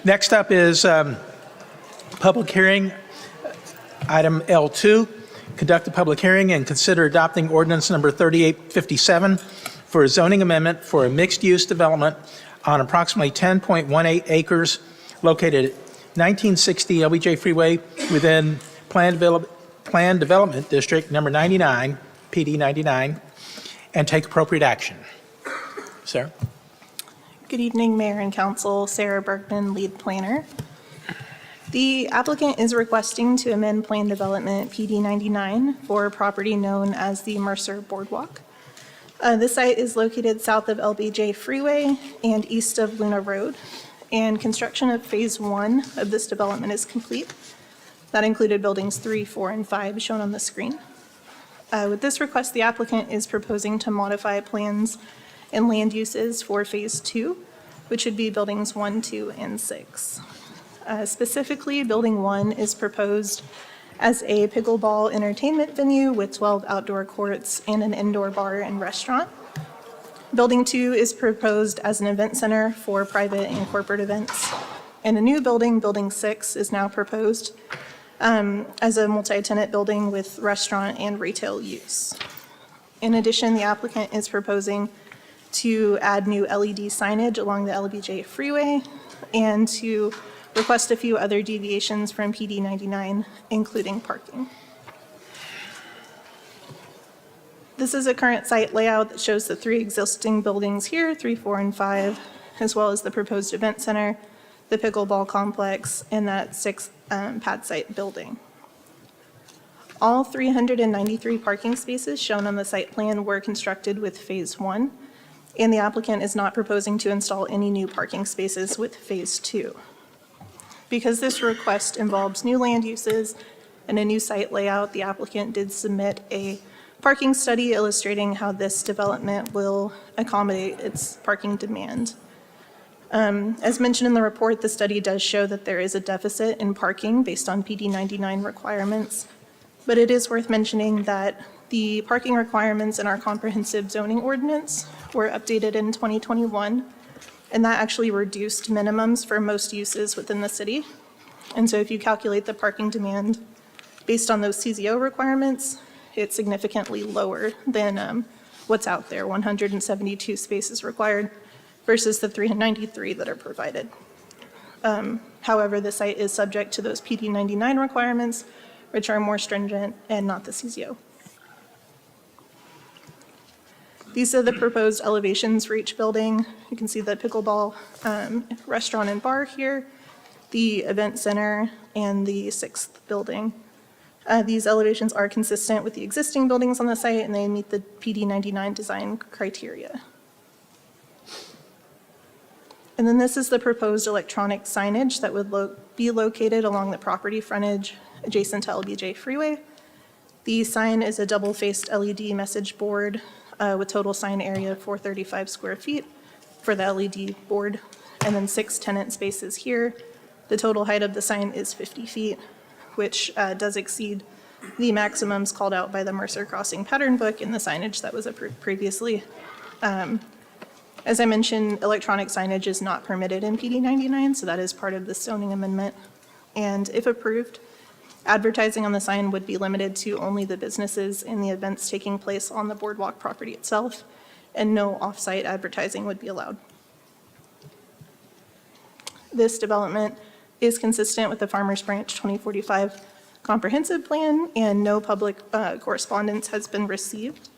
Next up is public hearing, item L2. Conduct a public hearing and consider adopting ordinance number 3857 for a zoning amendment for a mixed-use development on approximately 10.18 acres located at 1960 LBJ Freeway within Planned Development District number 99, PD 99, and take appropriate action. Sarah? Good evening, Mayor and Council. Sarah Bergman, lead planner. The applicant is requesting to amend Plan Development PD 99 for a property known as the Mercer Boardwalk. The site is located south of LBJ Freeway and east of Luna Road, and construction of Phase 1 of this development is complete. That included buildings 3, 4, and 5 shown on the screen. With this request, the applicant is proposing to modify plans and land uses for Phase 2, which would be buildings 1, 2, and 6. Specifically, Building 1 is proposed as a pickleball entertainment venue with 12 outdoor courts and an indoor bar and restaurant. Building 2 is proposed as an event center for private and corporate events. And a new building, Building 6, is now proposed as a multi-tenant building with restaurant and retail use. In addition, the applicant is proposing to add new LED signage along the LBJ Freeway and to request a few other deviations from PD 99, including parking. This is a current site layout that shows the 3 existing buildings here, 3, 4, and 5, as well as the proposed event center, the pickleball complex, and that 6th pad site building. All 393 parking spaces shown on the site plan were constructed with Phase 1, and the applicant is not proposing to install any new parking spaces with Phase 2. Because this request involves new land uses and a new site layout, the applicant did submit a parking study illustrating how this development will accommodate its parking demand. As mentioned in the report, the study does show that there is a deficit in parking based on PD 99 requirements, but it is worth mentioning that the parking requirements in our comprehensive zoning ordinance were updated in 2021, and that actually reduced minimums for most uses within the city. And so if you calculate the parking demand based on those CZO requirements, it's significantly lower than what's out there, 172 spaces required versus the 393 that are provided. However, the site is subject to those PD 99 requirements, which are more stringent and not the CZO. These are the proposed elevations for each building. You can see the pickleball restaurant and bar here, the event center, and the 6th building. These elevations are consistent with the existing buildings on the site, and they meet the PD 99 design criteria. And then this is the proposed electronic signage that would be located along the property frontage adjacent to LBJ Freeway. The sign is a double-faced LED message board with total sign area of 435 square feet for the LED board, and then 6 tenant spaces here. The total height of the sign is 50 feet, which does exceed the maximums called out by the Mercer Crossing Pattern Book in the signage that was approved previously. As I mentioned, electronic signage is not permitted in PD 99, so that is part of the zoning amendment. And if approved, advertising on the sign would be limited to only the businesses and the events taking place on the boardwalk property itself, and no off-site advertising would be allowed. This development is consistent with the Farmers Branch 2045 comprehensive plan, and no public correspondence has been received.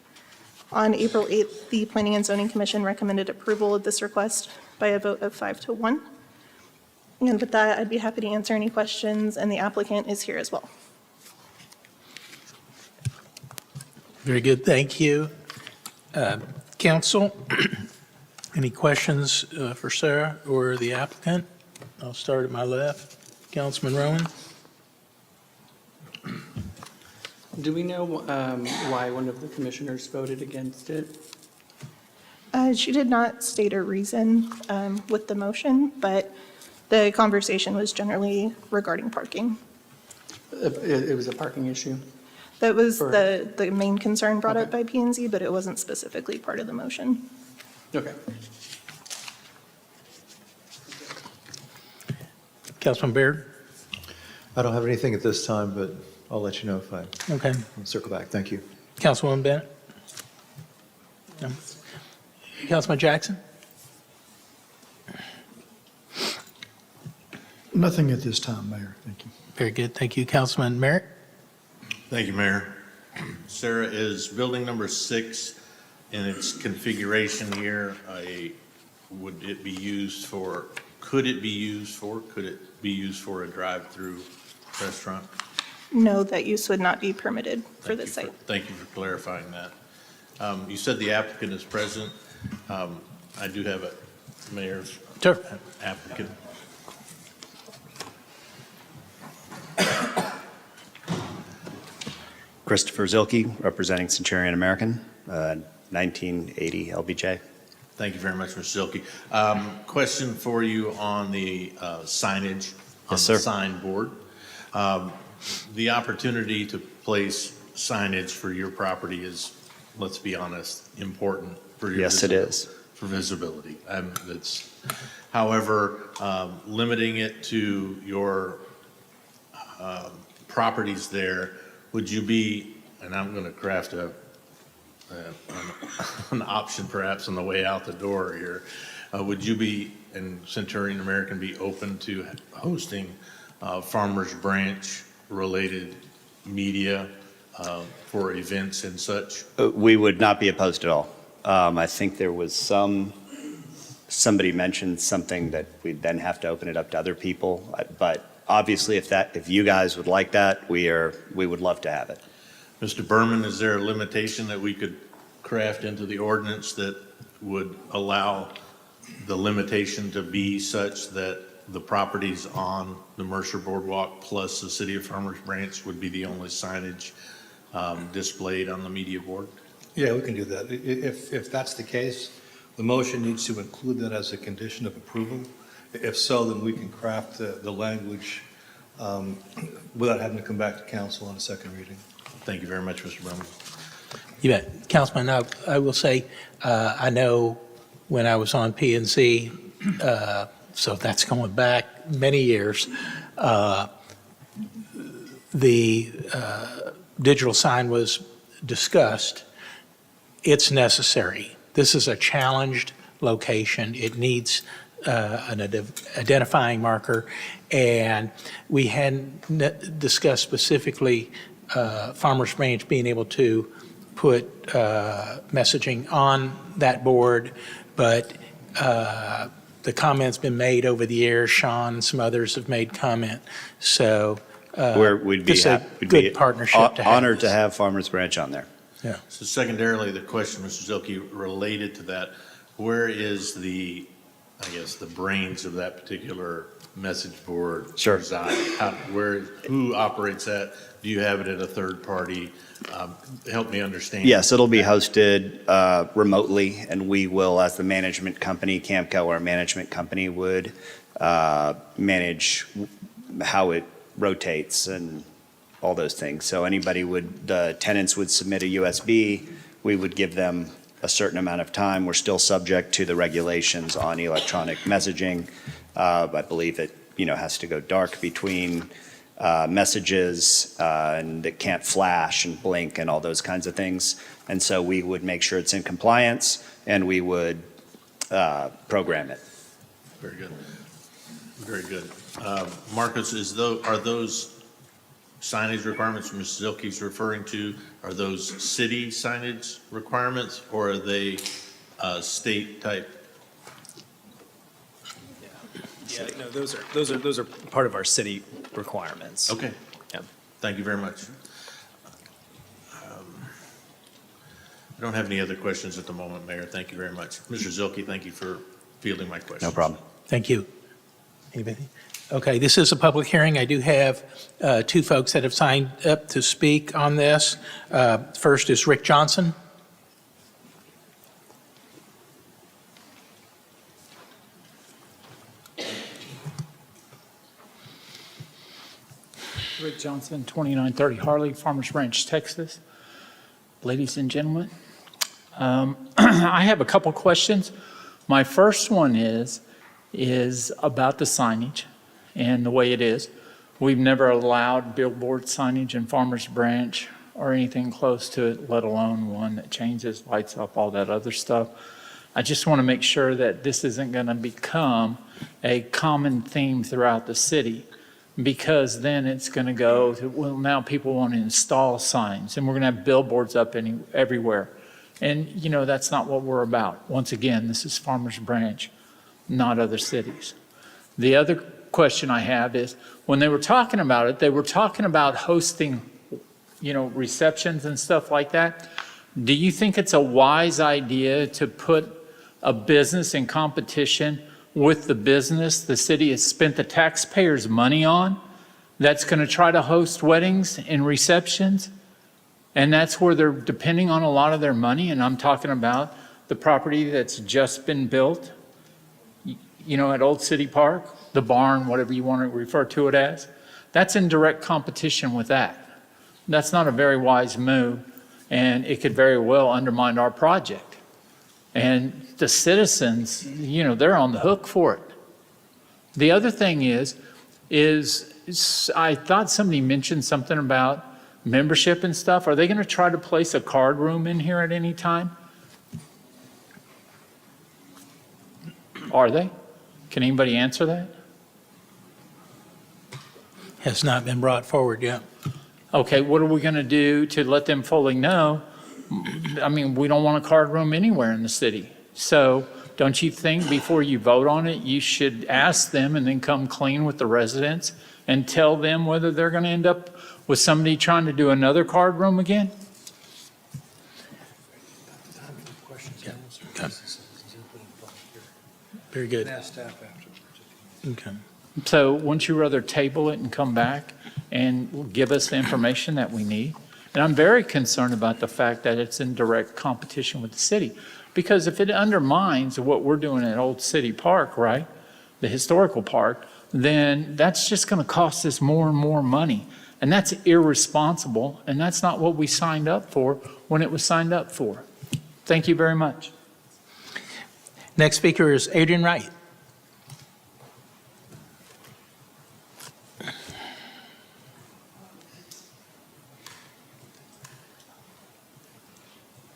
On April 8th, the Planning and Zoning Commission recommended approval of this request by a vote of 5-1. And with that, I'd be happy to answer any questions, and the applicant is here as well. Very good, thank you. Council, any questions for Sarah or the applicant? I'll start at my left. Councilman Rowan? Do we know why one of the commissioners voted against it? She did not state a reason with the motion, but the conversation was generally regarding parking. It was a parking issue? That was the main concern brought up by P and Z, but it wasn't specifically part of the motion. Okay. Councilman Baird? I don't have anything at this time, but I'll let you know if I Okay. circle back. Thank you. Councilwoman Bennett? No. Councilman Jackson? Nothing at this time, Mayor. Thank you. Very good. Thank you. Councilman Merritt? Thank you, Mayor. Sarah, is building number 6 in its configuration here, could it be used for a drive-through restaurant? No, that use would not be permitted for this site. Thank you for clarifying that. You said the applicant is present. I do have a mayor's applicant. Christopher Zilke, representing Centurion American, 1980 LBJ. Thank you very much, Mr. Zilke. Question for you on the signage on Yes, the sir. sign board. The opportunity to place signage for your property is, let's be honest, important for your Yes, it is. for visibility. However, limiting it to your properties there, would you be, and I'm going to craft an option perhaps on the way out the door here, would you be, and Centurion American, be open to hosting Farmers Branch related media for events and such? We would not be opposed at all. I think there was somebody mentioned something that we'd then have to open it up to other people. But obviously, if you guys would like that, we would love to have it. Mr. Berman, is there a limitation that we could craft into the ordinance that would allow the limitation to be such that the properties on the Mercer Boardwalk plus the city of Farmers Branch would be the only signage displayed on the media board? Yeah, we can do that. If that's the case, the motion needs to include that as a condition of approval. If so, then we can craft the language without having to come back to council on a second reading. Thank you very much, Mr. Berman. You bet. Councilman, I will say, I know when I was on P and Z, so that's going back many years, the digital sign was discussed. It's necessary. This is a challenged location. It needs an identifying marker, and we hadn't discussed specifically Farmers Branch being able to put messaging on that board, but the comment's been made over the years. Sean and some others have made comment, so We'd be this is a we'd good be partnership to have. honored to have Farmers Branch on there. Yeah. So secondarily, the question, Mr. Zilke, related to that, where is the brains of that particular message board Sure. reside? Who operates that? Do you have it at a third party? Help me understand. Yes, it'll be hosted remotely, and we will, as the management company, Camco, our management company, would manage how it rotates and all those things. So the tenants would submit a USB, we would give them a certain amount of time. We're still subject to the regulations on electronic messaging. I believe it, has to go dark between messages and it can't flash and blink and all those kinds of things. And so we would make sure it's in compliance and we would program it. Very good. Very good. Marcus, are those signage requirements Ms. Zilke's referring to, are those city signage requirements or are they state type? Yeah, no, those are part of our city requirements. Okay. Yeah. Thank you very much. I don't have any other questions at the moment, Mayor. Thank you very much. Mr. Zilke, thank you for fielding my questions. No problem. Thank you. Anybody? Okay, this is a public hearing. I do have two folks that have signed up to speak on this. First is Rick Johnson. Rick Johnson, 2930 Harley, Farmers Branch, Texas. Ladies and gentlemen, I have a couple questions. My first one is about the signage and the way it is. We've never allowed billboard signage in Farmers Branch or anything close to it, let alone one that changes, lights up, all that other stuff. I just want to make sure that this isn't going to become a common theme throughout the city, because then it's going to go to, well, now people want to install signs and we're going to have billboards up everywhere. And, you know, that's not what we're about. Once again, this is Farmers Branch, not other cities. The other question I have is, when they were talking about it, they were talking about hosting, you know, receptions and stuff like that. Do you think it's a wise idea to put a business in competition with the business the city has spent the taxpayers' money on, that's going to try to host weddings and receptions? And that's where they're depending on a lot of their money. And I'm talking about the property that's just been built, you know, at Old City Park, the barn, whatever you want to refer to it as. That's in direct competition with that. That's not a very wise move, and it could very well undermine our project. And the citizens, you know, they're on the hook for it. The other thing is I thought somebody mentioned something about membership and stuff. Are they going to try to place a card room in here at any time? Are they? Can anybody answer that? Has not been brought forward yet. Okay, what are we going to do to let them fully know? I mean, we don't want a card room anywhere in the city. So don't you think before you vote on it, you should ask them and then come clean with the residents and tell them whether they're going to end up with somebody trying to do another card room again? Okay. Very good. Okay. So wouldn't you rather table it and come back and give us the information that we need? And I'm very concerned about the fact that it's in direct competition with the city. Because if it undermines what we're doing at Old City Park, right, the historical park, then that's just going to cost us more and more money. And that's irresponsible, and that's not what we signed up for when it was signed up for. Thank you very much. Next speaker is Adrian Wright.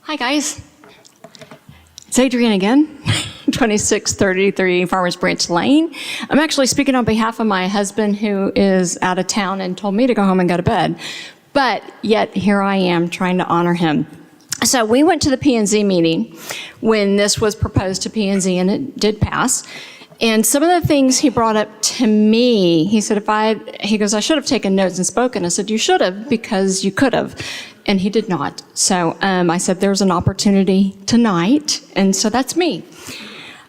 Hi, guys. It's Adrienne again, 2633 Farmers Branch Lane. I'm actually speaking on behalf of my husband, who is out of town and told me to go home and go to bed. But yet here I am trying to honor him. So we went to the P&Z meeting when this was proposed to P&Z, and it did pass. And some of the things he brought up to me, he said, he goes, I should have taken notes and spoken. I said, you should have, because you could have. And he did not. So I said, there's an opportunity tonight. And so that's me.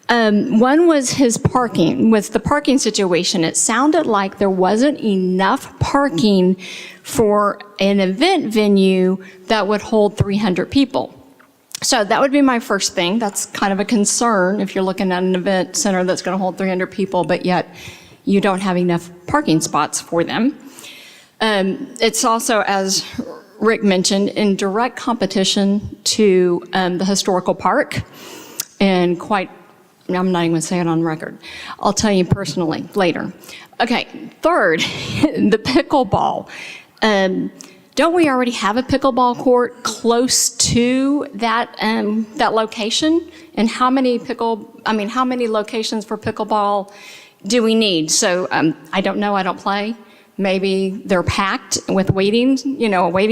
One was his parking. With the parking situation, it sounded like there wasn't enough parking for an event venue that would hold 300 people. So that would be my first thing. That's kind of a concern if you're looking at an event center that's going to hold 300 people, but yet you don't have enough parking spots for them. It's also, as Rick mentioned, in direct competition to the historical park, and I'm not even going to say it on record. I'll tell you personally later. Okay, third, the pickleball. Don't we already have a pickleball court close to that location? And how many locations for pickleball do we need? So I don't know. I don't play. Maybe they're packed with a waiting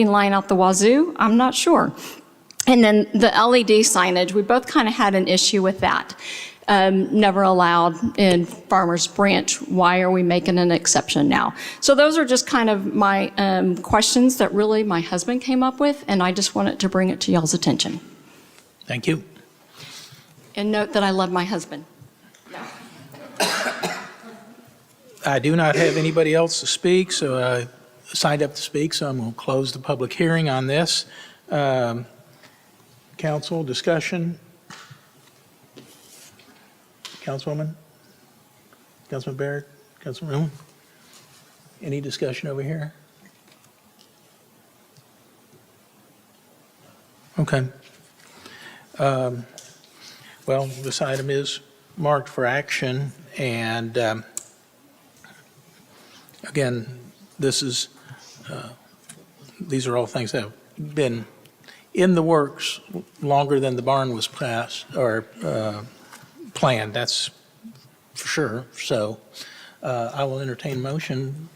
line out the wazoo. I'm not sure. And then the LED signage, we both kind of had an issue with that. Never allowed in Farmers Branch. Why are we making an exception now? So those are just kind of my questions that really my husband came up with, and I just wanted to bring it to y'all's attention. Thank you. And note that I love my husband. I do not have anybody else to speak, so I signed up to speak, so I'm going to close the public hearing on this. Council discussion. Councilwoman? Councilman Barrett? Councilman Rowan? Any discussion over here? Okay. Well, this item is marked for action, and again, these are all things that have been in the works longer than the barn was passed or planned, that's for sure. So I will entertain a motion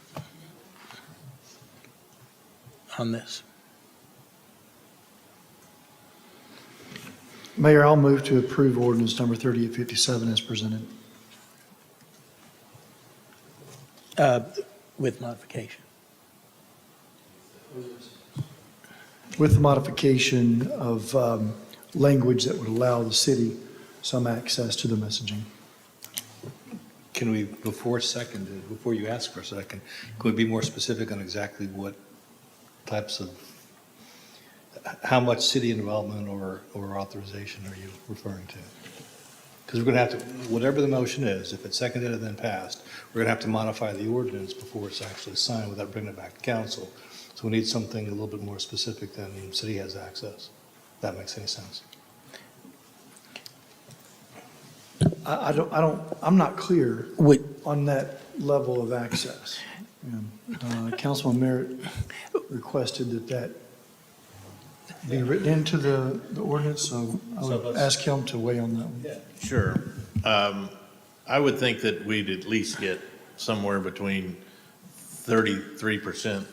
on this. Mayor, I'll move to approve ordinance number 3857 as presented. With modification. With the modification of language that would allow the city some access to the messaging. Can we, before you ask for a second, can we be more specific on exactly what types of, how much city involvement or authorization are you referring to? Because we're going to have to, whatever the motion is, if it's seconded and then passed, we're going to have to modify the ordinance before it's actually signed without bringing it back to council. So we need something a little bit more specific than the city has access. If that makes any sense. I'm not clear on that level of access. Councilman Merritt requested that be written into the ordinance, so I would ask him to weigh on that one. Yeah, sure. I would think that we'd at least get somewhere between 33%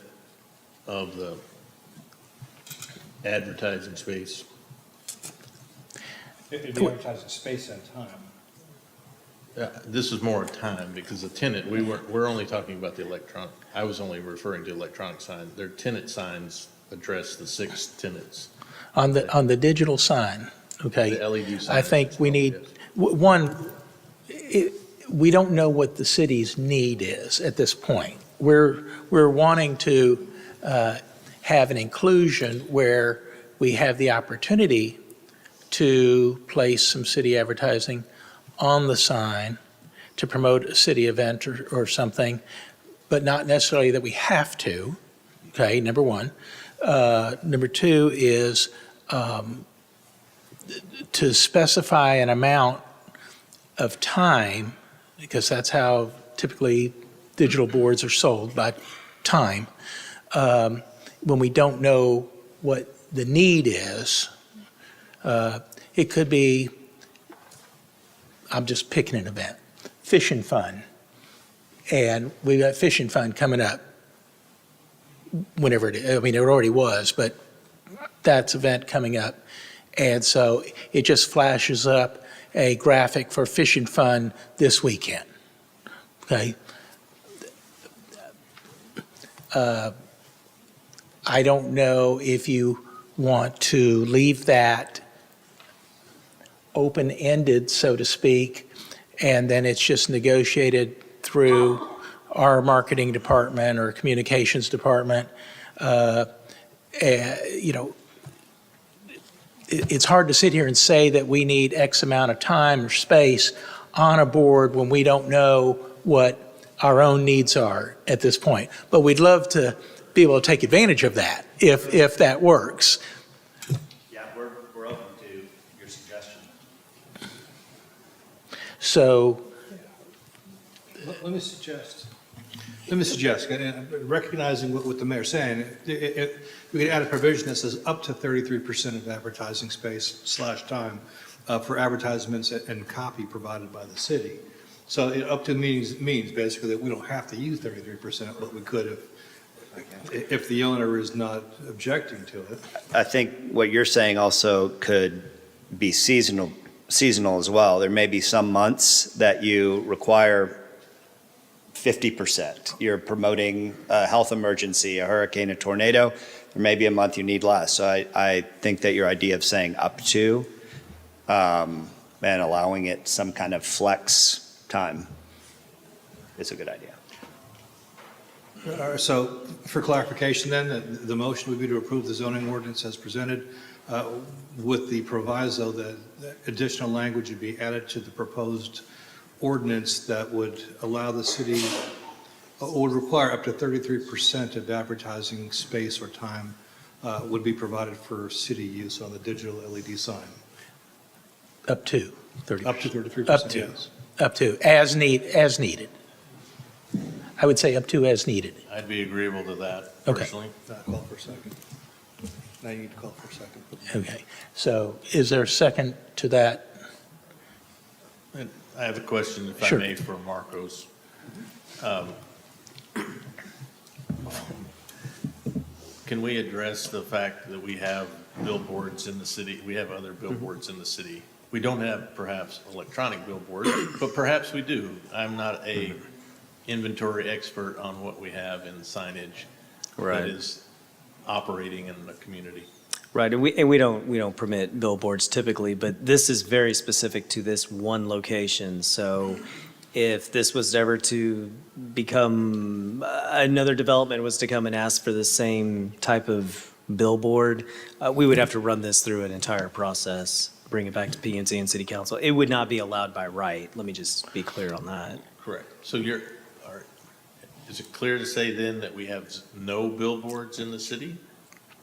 of the advertising space. It'd be advertising space and time. This is more time because the tenant, we're only talking about the electronic. I was only referring to electronic signs. Their tenant signs address the 6 tenants. On the digital sign, okay? The LED sign. I think we need, we don't know what the city's need is at this point. We're wanting to have an inclusion where we have the opportunity to place some city advertising on the sign to promote a city event or something, but not necessarily that we have to, okay, number one. Number two is to specify an amount of time, because that's how typically digital boards are sold, by time. When we don't know what the need is, it could be, I'm just picking an event, Fishing Fun. And we've got Fishing Fun coming up whenever it is. I mean, it already was, but that's event coming up. And so it just flashes up a graphic for Fishing Fun this weekend. Okay? I don't know if you want to leave that open-ended, so to speak, and then it's just negotiated through our marketing department or communications department. It's hard to sit here and say that we need X amount of time or space on a board when we don't know what our own needs are at this point. But we'd love to be able to take advantage of that if that works. Yeah, we're open to your suggestion. So Let me suggest, recognizing what the mayor's saying, we could add a provision that says up to 33% of advertising space / time for advertisements and copy provided by the city. So up to means basically that we don't have to use 33%, but we could if the owner is not objecting to it. I think what you're saying also could be seasonal as well. There may be some months that you require 50%. You're promoting a health emergency, a hurricane, a tornado. There may be a month you need less. So I think that your idea of saying up to and allowing it some kind of flex time is a good idea. So for clarification then, the motion would be to approve the zoning ordinance as presented with the proviso that additional language would be added to the proposed ordinance that would allow the city, would require up to 33% of advertising space or time would be provided for city use on the digital LED sign. Up to 30%. Up to 33%, Up to, yes. up to, as needed. I would say up to as needed. I'd be agreeable to that Okay. personally. Now call for a second. Now you need to call for a second. Okay, so is there a second to that? And I have a question, if I Sure. may, for Marcos. Can we address the fact that we have billboards in the city? We have other billboards in the city. We don't have perhaps electronic billboards, but perhaps we do. I'm not a inventory expert on what we have in signage Right. that is operating in the community. Right, and we don't permit billboards typically, but this is very specific to this one location. So if this was ever to become, another development was to come and ask for the same type of billboard, we would have to run this through an entire process, bring it back to PNC and City Council. It would not be allowed by right. Let me just be clear on that. Correct. So is it clear to say then that we have no billboards in the city?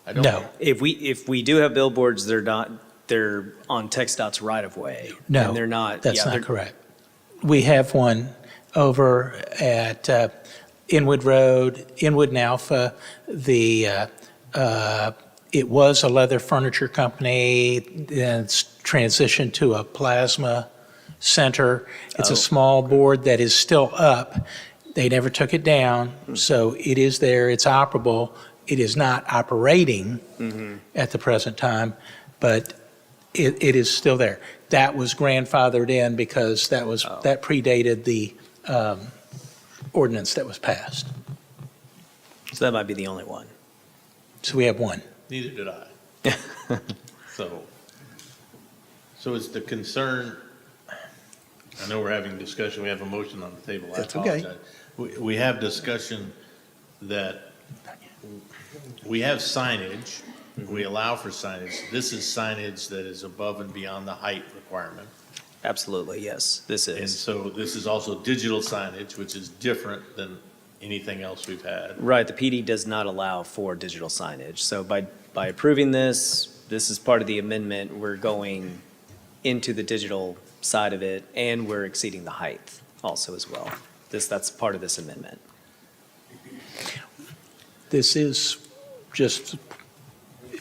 I don't know. If we do have billboards, they're on TxDOT's right of way. No, And they're not. that's yeah, not they're- correct. We have one over at Inwood Road, Inwood and Alpha. It was a leather furniture company, then it's transitioned to a plasma center. It's Oh. a small board that is still up. They never took it down, so it is there, it's operable. It is not operating at the present time, but it is still there. That was grandfathered in because that predated the ordinance that was passed. So that might be the only one. So we have one. Neither did I. So is the concern, I know we're having discussion, we have a motion on the table, I That's okay. apologize. We have discussion that we have signage, we allow for signage. This is signage that is above and beyond the height requirement. Absolutely, yes, this And is. so this is also digital signage, which is different than anything else we've had. Right, the PD does not allow for digital signage. So by approving this is part of the amendment, we're going into the digital side of it, and we're exceeding the height also as well. That's part of this amendment. This is, just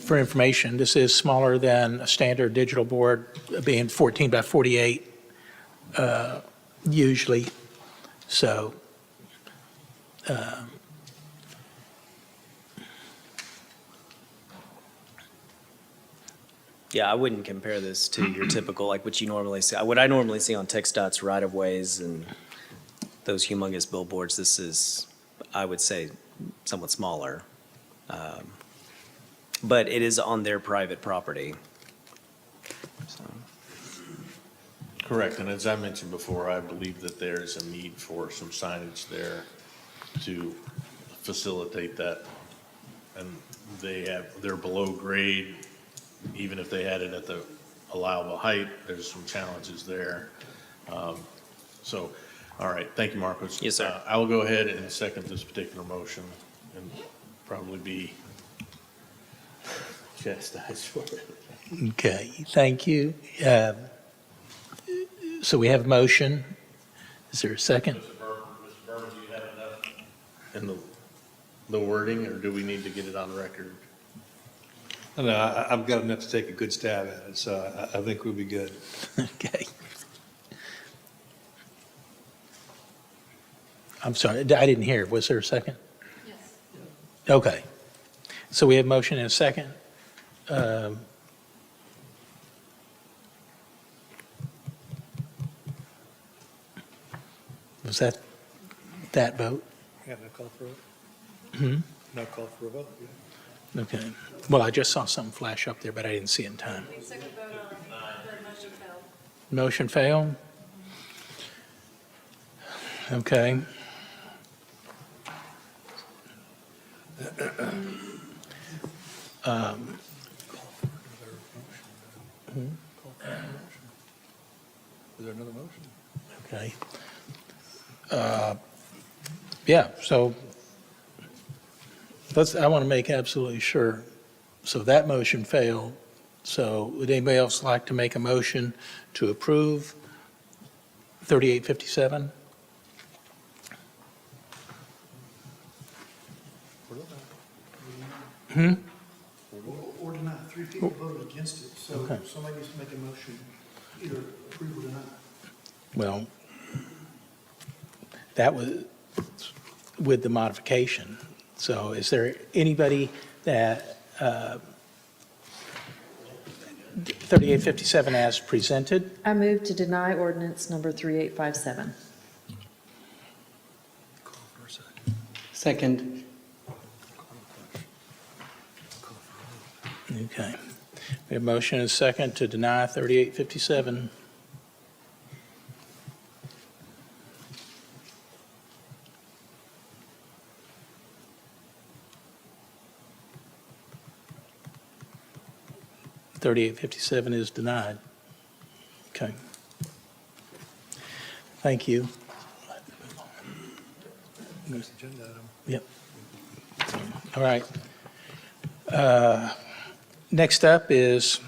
for information, this is smaller than a standard digital board, being 14 by 48 usually. So Yeah, I wouldn't compare this to your typical, like what you normally see. What I normally see on TxDOT's right-of-ways and those humongous billboards, this is, I would say, somewhat smaller. But it is on their private property. So, Correct, and as I mentioned before, I believe that there's a need for some signage there to facilitate that. And they're below grade, even if they had it at the allowable height, there's some challenges there. So, all right, thank you, Marcos. Yes, sir. I will go ahead and second this particular motion and probably be chastised for it. Okay, thank you. So we have a motion. Is there a second? Mr. Berman, do you have enough in the wording, or do we need to get it on record? No, I've got enough to take a good stab at it, so I think we'll be good. Okay. I'm sorry, I didn't hear. Was there a second? Yes. Okay. So we have motion and a second. Was that vote? Yeah, no call for it? Hmm? No call for a vote, yeah. Okay. Well, I just saw something flash up there, but I didn't see it in time. Motion failed? Okay. Is there another motion? Okay. Yeah, so I want to make absolutely sure So that motion failed. So would anybody else like to make a motion to approve 3857? Or deny. 3 people voted against it, so Okay. somebody needs to make a motion, either approve or deny. Well, that was with the modification. So is there anybody that, 3857 as presented? I move to deny ordinance number 3857. Second. Okay. We have motion and a second to deny 3857. .3857 is denied. Okay. Thank you. Yep. All right. Next up is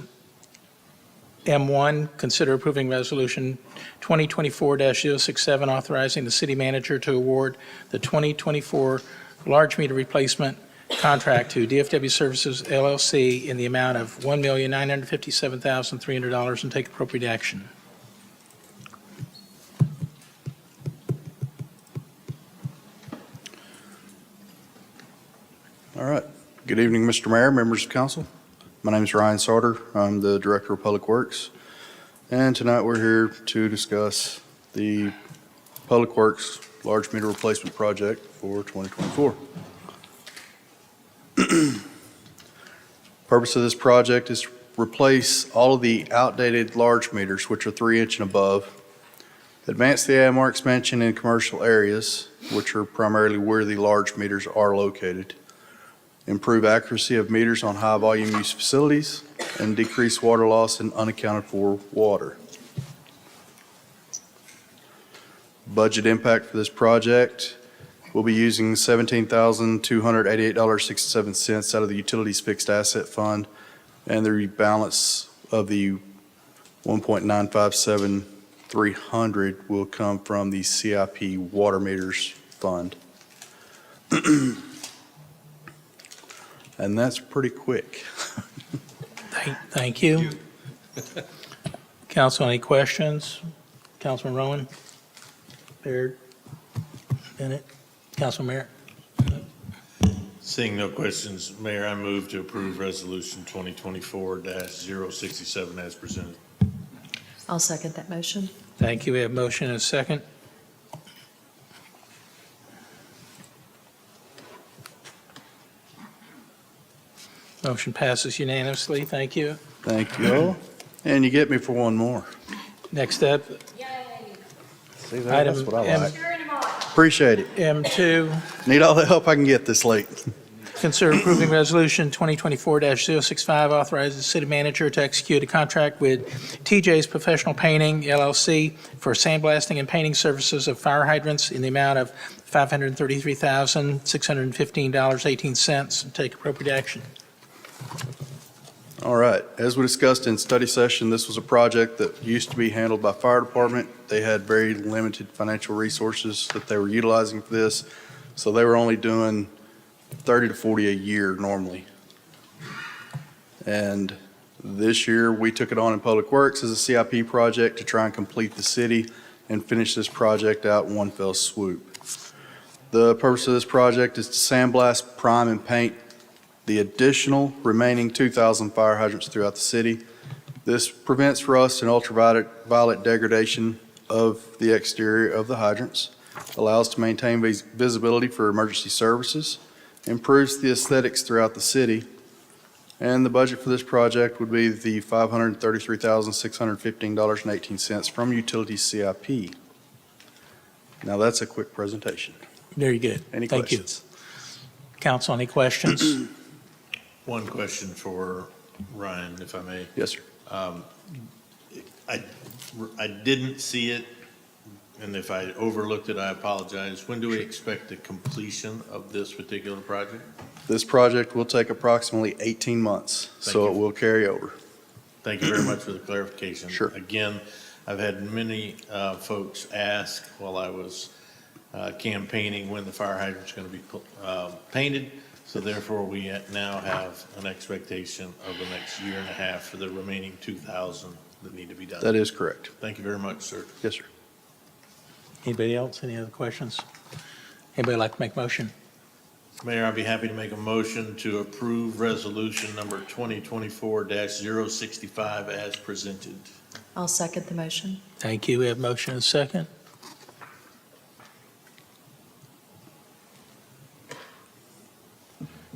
M1, consider approving resolution 2024-067, authorizing the city manager to award the 2024 large meter replacement contract to DFW Services LLC in the amount of $1,957,300 and take appropriate action. All right. Good evening, Mr. Mayor, members of council. My name is Ryan Sauter. I'm the Director of Public Works. And tonight we're here to discuss the Public Works large meter replacement project for 2024. Purpose of this project is to replace all of the outdated large meters, which are 3-inch and above, advance the AMR expansion in commercial areas, which are primarily where the large meters are located, improve accuracy of meters on high-volume use facilities, and decrease water loss and unaccounted for water. Budget impact for this project, we'll be using $17,288.67 out of the Utilities Fixed Asset Fund, and the balance of the $1.957300 will come from the CIP Water Meters Fund. And that's pretty quick. Thank you. Council, any questions? Councilman Rowan? Baird? Bennett? Councilman Merritt? Seeing no questions, Mayor, I move to approve Resolution 2024-067 as presented. I'll second that motion. Thank you. We have motion and a second. Motion passes unanimously. Thank you. Thank you all. And you get me for one more. Next up. See, that's what I Item like. Appreciate it. M2. Need all the help I can get this late. Consider approving Resolution 2024-065, authorizes the city manager to execute a contract with TJ's Professional Painting LLC for sandblasting and painting services of fire hydrants in the amount of $533,615.18. Take appropriate action. All right. As we discussed in study session, this was a project that used to be handled by fire department. They had very limited financial resources that they were utilizing for this, so they were only doing 30 to 40 a year normally. And this year, we took it on in Public Works as a CIP project to try and complete the city and finish this project out in one fell swoop. The purpose of this project is to sandblast, prime, and paint the additional remaining 2,000 fire hydrants throughout the city. This prevents rust and ultraviolet degradation of the exterior of the hydrants, allows to maintain visibility for emergency services, improves the aesthetics throughout the city, and the budget for this project would be the $533,615.18 from Utilities CIP. Now that's a quick presentation. Very good. Any Thank you. questions? Council, any questions? One question for Ryan, if I may. Yes, sir. I didn't see it, and if I overlooked it, I apologize. When do we expect the completion of this particular project? This project will take approximately 18 months, so it will carry over. Thank you very much for the clarification. Sure. Again, I've had many folks ask while I was campaigning when the fire hydrant's going to be painted. So therefore, we now have an expectation of the next year and a half for the remaining 2,000 that need to be done. That is correct. Thank you very much, sir. Yes, sir. Anybody else? Any other questions? Anybody like to make a motion? Mayor, I'd be happy to make a motion to approve resolution number 2024-065 as presented. I'll second the motion. Thank you. We have motion and second.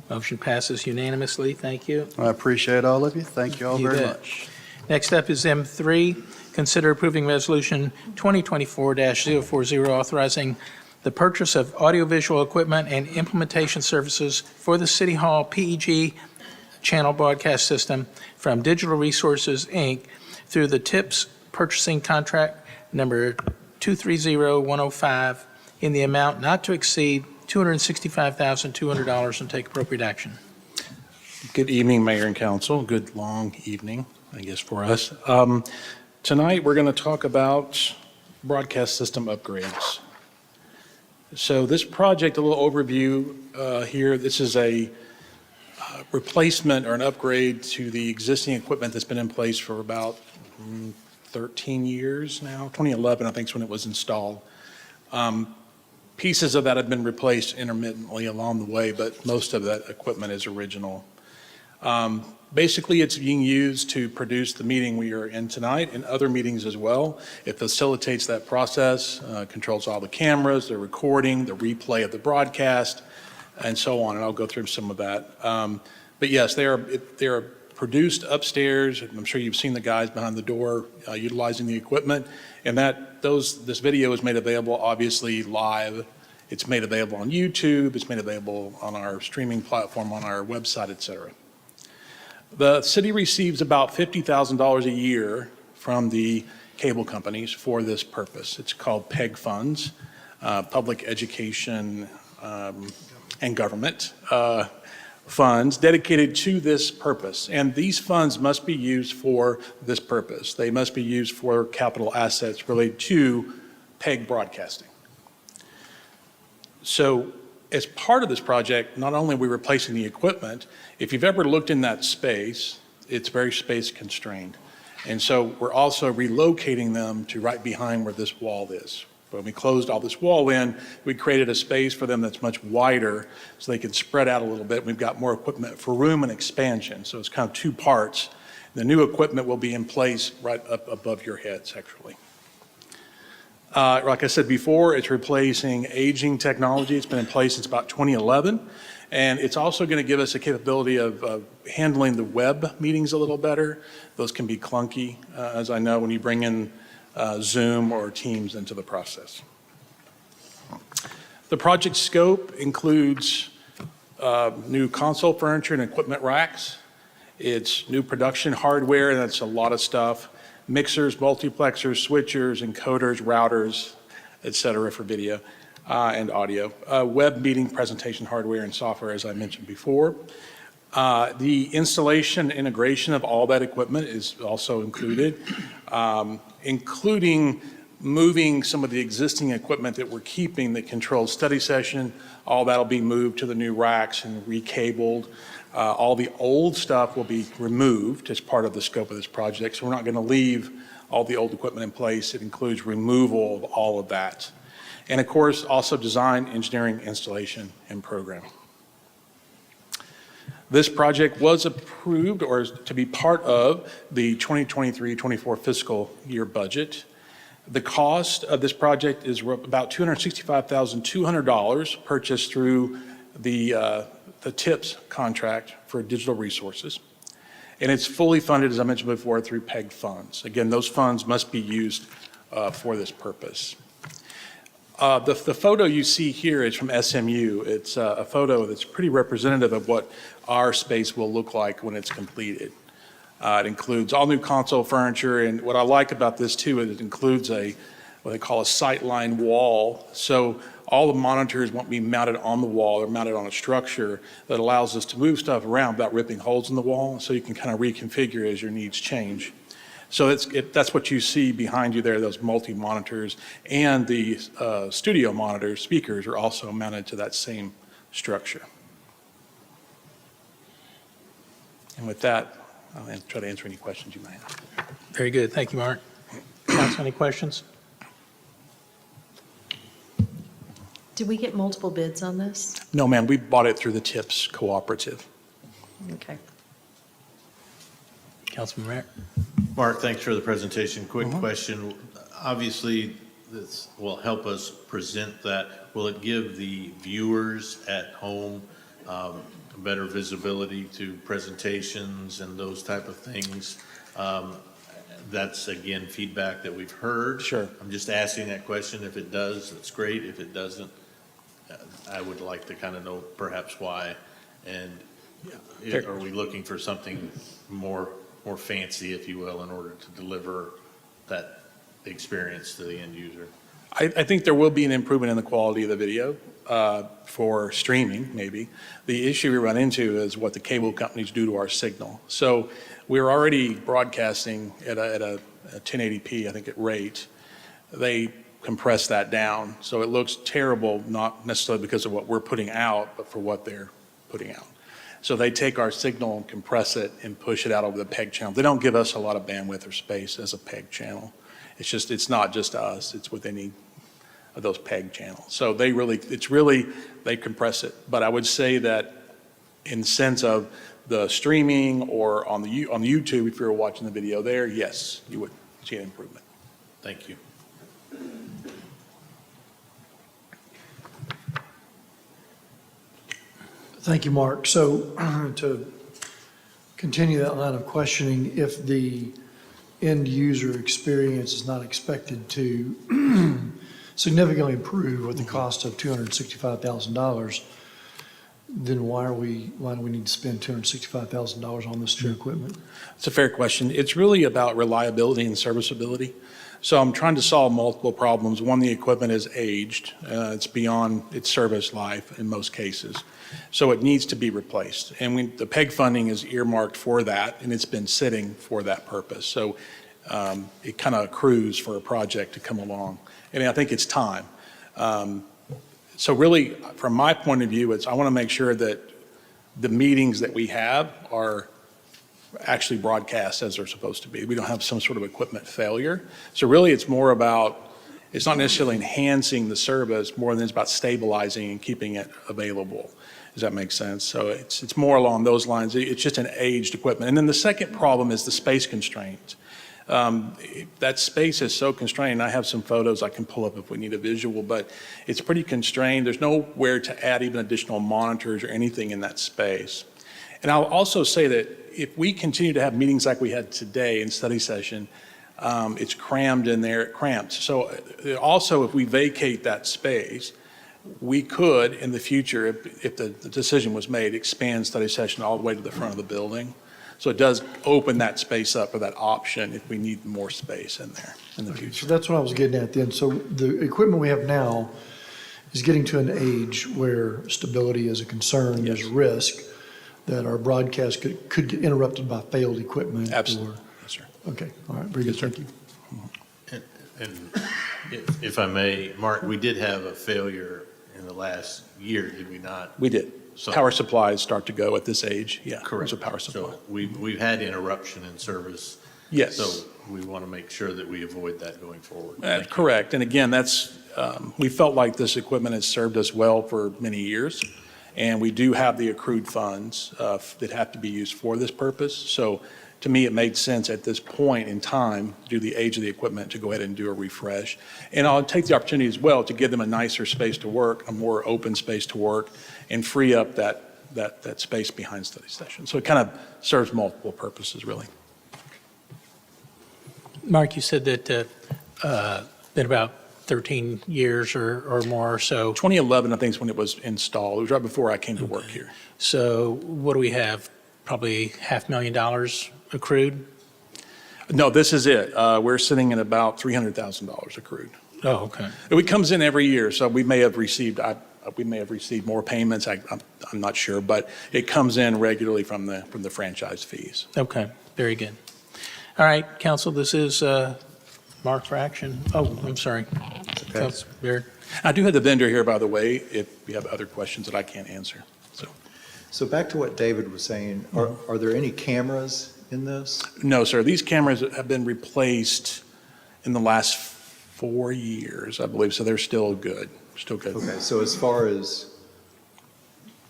Motion passes unanimously. Thank you. I appreciate all of you. Thank you all You very bet. much. Next up is M3. Consider approving Resolution 2024-040, authorizing the purchase of audiovisual equipment and implementation services for the City Hall PEG channel broadcast system from Digital Resources, Inc. through the TIPS purchasing contract number 230105 in the amount not to exceed $265,200 and take appropriate action. Good evening, Mayor and Council. Good long evening, I guess, for us. Tonight, we're going to talk about broadcast system upgrades. So this project, a little overview here, this is a replacement or an upgrade to the existing equipment that's been in place for about 13 years now. 2011, I think, is when it was installed. Pieces of that have been replaced intermittently along the way, but most of that equipment is original. Basically, it's being used to produce the meeting we are in tonight and other meetings as well. It facilitates that process, controls all the cameras, the recording, the replay of the broadcast, and so on, and I'll go through some of that. But yes, they are produced upstairs. I'm sure you've seen the guys behind the door utilizing the equipment, and this video is made available, obviously, live. It's made available on YouTube. It's made available on our streaming platform, on our website, et cetera. The city receives about $50,000 a year from the cable companies for this purpose. It's called PEG funds, Public Education and Government funds dedicated to this purpose. And these funds must be used for this purpose. They must be used for capital assets related to PEG broadcasting. So as part of this project, not only are we replacing the equipment, if you've ever looked in that space, it's very space constrained. And so we're also relocating them to right behind where this wall is. When we closed all this wall in, we created a space for them that's much wider so they can spread out a little bit. We've got more equipment for room and expansion. So it's kind of two parts. The new equipment will be in place right up above your heads, actually. Like I said before, it's replacing aging technology. It's been in place since about 2011. And it's also going to give us a capability of handling the web meetings a little better. Those can be clunky, as I know, when you bring in Zoom or Teams into the process. The project scope includes new console furniture and equipment racks. It's new production hardware, and that's a lot of stuff. Mixers, multiplexers, switchers, encoders, routers, et cetera, for video and audio. Web meeting presentation hardware and software, as I mentioned before. The installation and integration of all that equipment is also included, including moving some of the existing equipment that we're keeping that controls study session. All that'll be moved to the new racks and recabled. All the old stuff will be removed as part of the scope of this project. So we're not going to leave all the old equipment in place. It includes removal of all of that. And of course, also design, engineering, installation, and programming. This project was approved or is to be part of the 2023-24 fiscal year budget. The cost of this project is about $265,200 purchased through the TIPS contract for Digital Resources. And it's fully funded, as I mentioned before, through PEG funds. Again, those funds must be used for this purpose. The photo you see here is from SMU. It's a photo that's pretty representative of what our space will look like when it's completed. It includes all new console furniture, and what I like about this too is it includes a what they call a sightline wall. So all the monitors won't be mounted on the wall. They're mounted on a structure that allows us to move stuff around without ripping holes in the wall, so you can kind of reconfigure as your needs change. So that's what you see behind you there, those multi-monitors. And the studio monitors, speakers, are also mounted to that same structure. And with that, I'll try to answer any questions you may have. Very good. Thank you, Mark. Council, any questions? Did we get multiple bids on this? No, ma'am, we bought it through the TIPS Cooperative. Okay. Councilman Merritt? Mark, thanks for the presentation. Quick question. Obviously, this will help us present that. Will it give the viewers at home better visibility to presentations and those type of things? That's, again, feedback that we've heard. Sure. I'm just asking that question. If it does, it's great. If it doesn't, I would like to kind of know perhaps why. And are we looking for something more fancy, if you will, in order to deliver that experience to the end user? I think there will be an improvement in the quality of the video for streaming, maybe. The issue we run into is what the cable companies do to our signal. So we're already broadcasting at a 1080p, I think, at rate. They compress that down, so it looks terrible, not necessarily because of what we're putting out, but for what they're putting out. So they take our signal and compress it and push it out over the PEG channel. They don't give us a lot of bandwidth or space as a PEG channel. It's not just us, it's with any of those PEG channels. So they compress it. But I would say that in the sense of the streaming or on the YouTube, if you were watching the video there, yes, you would see an improvement. Thank you. Thank you, Mark. So to continue that line of questioning, if the end user experience is not expected to significantly improve with the cost of $265,000, then why do we need to spend $265,000 on this new equipment? It's a fair question. It's really about reliability and serviceability. So I'm trying to solve multiple problems. One, the equipment is aged. It's beyond its service life in most cases. So it needs to be replaced. And the PEG funding is earmarked for that, and it's been sitting for that purpose. So it kind of accrues for a project to come along. And I think it's time. So really, from my point of view, I want to make sure that the meetings that we have are actually broadcast as they're supposed to be. We don't have some sort of equipment failure. So really, it's more about, it's not necessarily enhancing the service more than it's about stabilizing and keeping it available. Does that make sense? So it's more along those lines. It's just an aged equipment. And then the second problem is the space constraints. That space is so constrained. I have some photos I can pull up if we need a visual, but it's pretty constrained. There's nowhere to add even additional monitors or anything in that space. And I'll also say that if we continue to have meetings like we had today in study session, it's crammed in there, it cramps. So also, if we vacate that space, we could, in the future, if the decision was made, expand study session all the way to the front of the building. So it does open that space up for that option if we need more space in there in the future. So that's what I was getting at then. So the equipment we have now is getting to an age where stability is a concern, there's risk that our broadcast could get interrupted by failed equipment. Absolutely. Yes, sir. Okay, all right, very good, thank you. And if I may, Mark, we did have a failure in the last year, did we not? We did. So- Power supplies start to go at this age, yeah. Correct. There's a power supply. So we've had interruption in service. Yes. So we want to make sure that we avoid that going forward. Correct. And again, we felt like this equipment has served us well for many years. And we do have the accrued funds that have to be used for this purpose. So to me, it made sense at this point in time, due to the age of the equipment, to go ahead and do a refresh. And I'll take the opportunity as well to give them a nicer space to work, a more open space to work, and free up that space behind study session. So it kind of serves multiple purposes, really. Mark, you said that been about 13 years or more, so. 2011, I think, is when it was installed. It was right before I came to work here. So what do we have? Probably $500,000 accrued? No, this is it. We're sitting at about $300,000 accrued. Oh, okay. It comes in every year, so we may have received more payments. I'm not sure, but it comes in regularly from the franchise fees. Okay, very good. All right, council, this is marked for action. Oh, I'm sorry. Council Beard. I do have the vendor here, by the way, if you have other questions that I can't answer. So back to what David was saying, are there any cameras in this? No, sir. These cameras have been replaced in the last 4 years, I believe, so they're still good. Still good. Okay, so as far as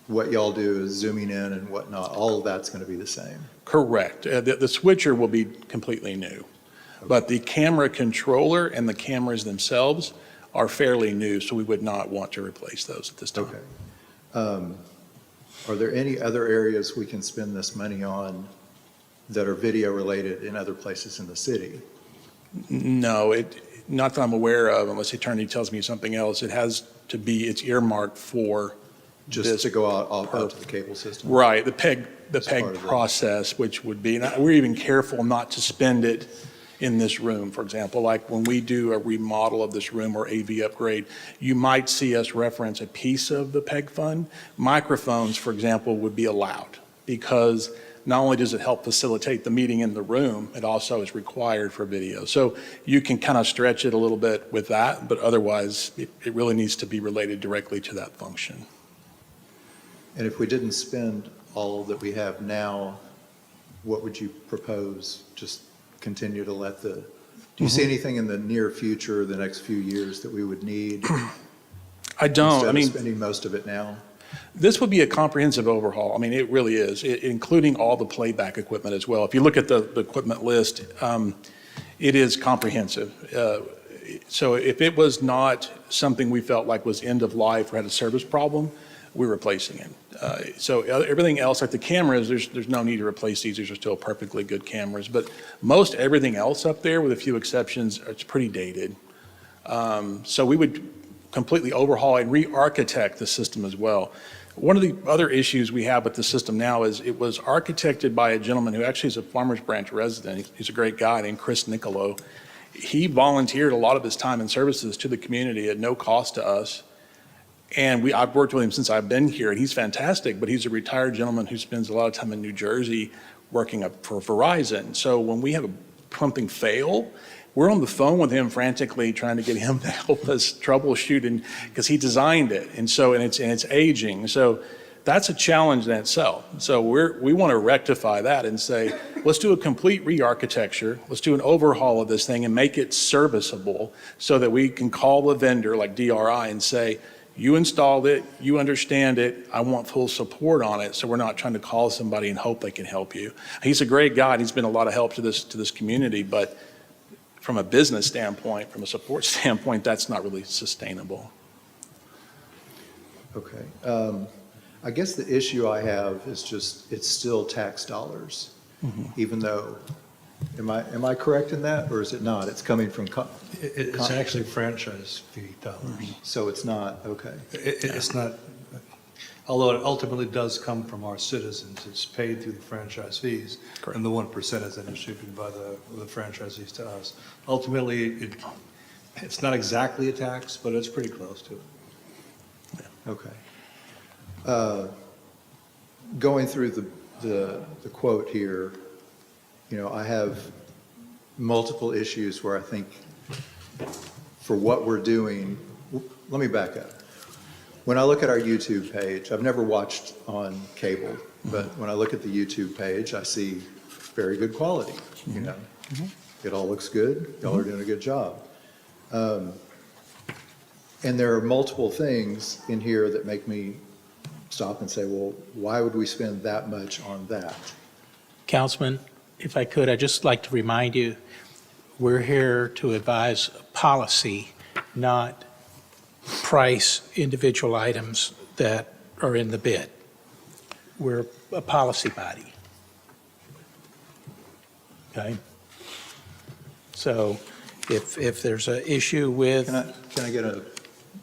what y'all do is zooming in and whatnot, all of that's going to be the same? Correct. The switcher will be completely new, but the camera controller and the cameras themselves are fairly new, so we would not want to replace those at this time. Okay. Are there any other areas we can spend this money on that are video related in other places in the city? No, not that I'm aware of, unless the attorney tells me something else. It has to be, it's earmarked for Just this. to go out to the cable system? Right, the PEG part of it. process, which would be, and we're even careful not to spend it in this room, for example. Like when we do a remodel of this room or AV upgrade, you might see us reference a piece of the PEG fund. Microphones, for example, would be allowed because not only does it help facilitate the meeting in the room, it also is required for video. So you can kind of stretch it a little bit with that, but otherwise it really needs to be related directly to that function. And if we didn't spend all that we have now, what would you propose? Just continue to let do you see anything in the near future, the next few years, that we would need? I don't. Instead of spending most of it now? This would be a comprehensive overhaul. I mean, it really is, including all the playback equipment as well. If you look at the equipment list, it is comprehensive. So if it was not something we felt like was end of life or had a service problem, we're replacing it. So everything else, like the cameras, there's no need to replace these. These are still perfectly good cameras. But most everything else up there, with a few exceptions, it's pretty dated. So we would completely overhaul and re-architect the system as well. One of the other issues we have with the system now is it was architected by a gentleman who actually is a Farmers Branch resident. He's a great guy named Chris Nicolo. He volunteered a lot of his time and services to the community at no cost to us. And I've worked with him since I've been here, and he's fantastic, but he's a retired gentleman who spends a lot of time in New Jersey working for Verizon. So when we have something fail, we're on the phone with him frantically trying to get him to help us troubleshoot, because he designed it, and it's aging. So that's a challenge in itself. So we want to rectify that and say, let's do a complete re-architecture, let's do an overhaul of this thing and make it serviceable so that we can call a vendor like DRI and say, you installed it, you understand it, I want full support on it, so we're not trying to call somebody and hope they can help you. He's a great guy, and he's been a lot of help to this community, but from a business standpoint, from a support standpoint, that's not really sustainable. Okay. I guess the issue I have is just, it's still tax dollars, even though, am I correct in that, or is it not? It's coming from. It's actually franchise fee dollars. So it's not, okay. It's not, although it ultimately does come from our citizens, it's paid through the franchise fees. Correct. And the 1% is then distributed by the franchisees to us. Ultimately, it's not exactly a tax, but it's pretty close to it. Okay. Going through the quote here, I have multiple issues where I think for what we're doing, let me back up. When I look at our YouTube page, I've never watched on cable, but when I look at the YouTube page, I see very good quality, It all looks good. Y'all are doing a good job. And there are multiple things in here that make me stop and say, well, why would we spend that much on that? Councilman, if I could, I'd just like to remind you, we're here to advise policy, not price individual items that are in the bid. We're a policy body. Okay? So if there's an issue with...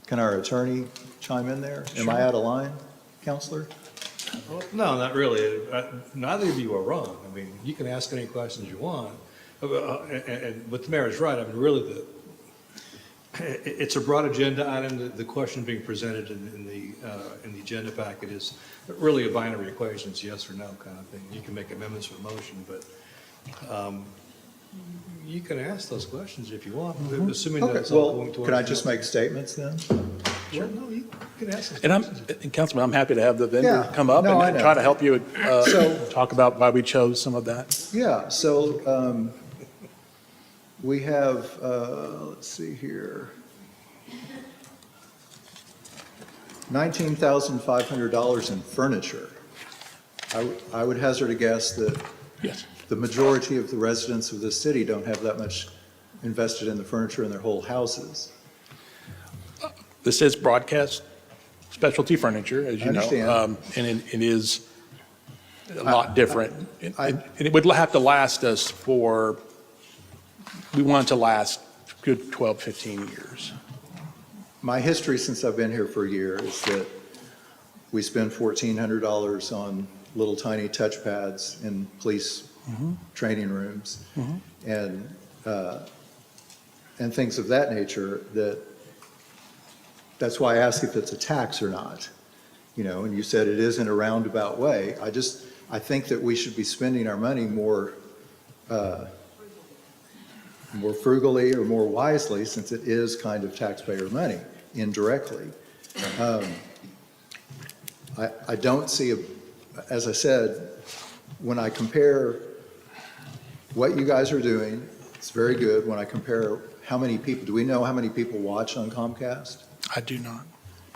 Can our attorney chime in there? Am I out of line, Counselor? Well, no, not really. Neither of you are wrong. I mean, you can ask any questions you want. And but the mayor is right. I mean, really, It's a broad agenda item. The question being presented in the agenda packet is really a binary equation. It's yes or no kind of thing. You can make amendments to the motion, but you can ask those questions if you want, assuming that Okay, it's all well, going towards. can I just make statements then? Sure, no, you can ask those And questions. Councilman, I'm happy to have the vendor Yeah, come up no, I and know. try to help you So- talk about why we chose some of that. Yeah, so we have, let's see here, $19,500 in furniture. I would hazard a guess that Yes. the majority of the residents of this city don't have that much invested in the furniture in their whole houses. This is broadcast specialty furniture, as you know. understand. And it is a lot different. And it would have to last us for, we want it to last a good 12, 15 years. My history since I've been here for a year is that we spend $1,400 on little tiny touchpads in police training rooms and things of that nature. That's why I asked if it's a tax or not, and you said it is in a roundabout way. I think that we should be spending our money more frugally or more wisely, since it is kind of taxpayer money indirectly. I don't see, as I said, when I compare what you guys are doing, it's very good. When I compare how many people, do we know how many people watch on Comcast? I do not.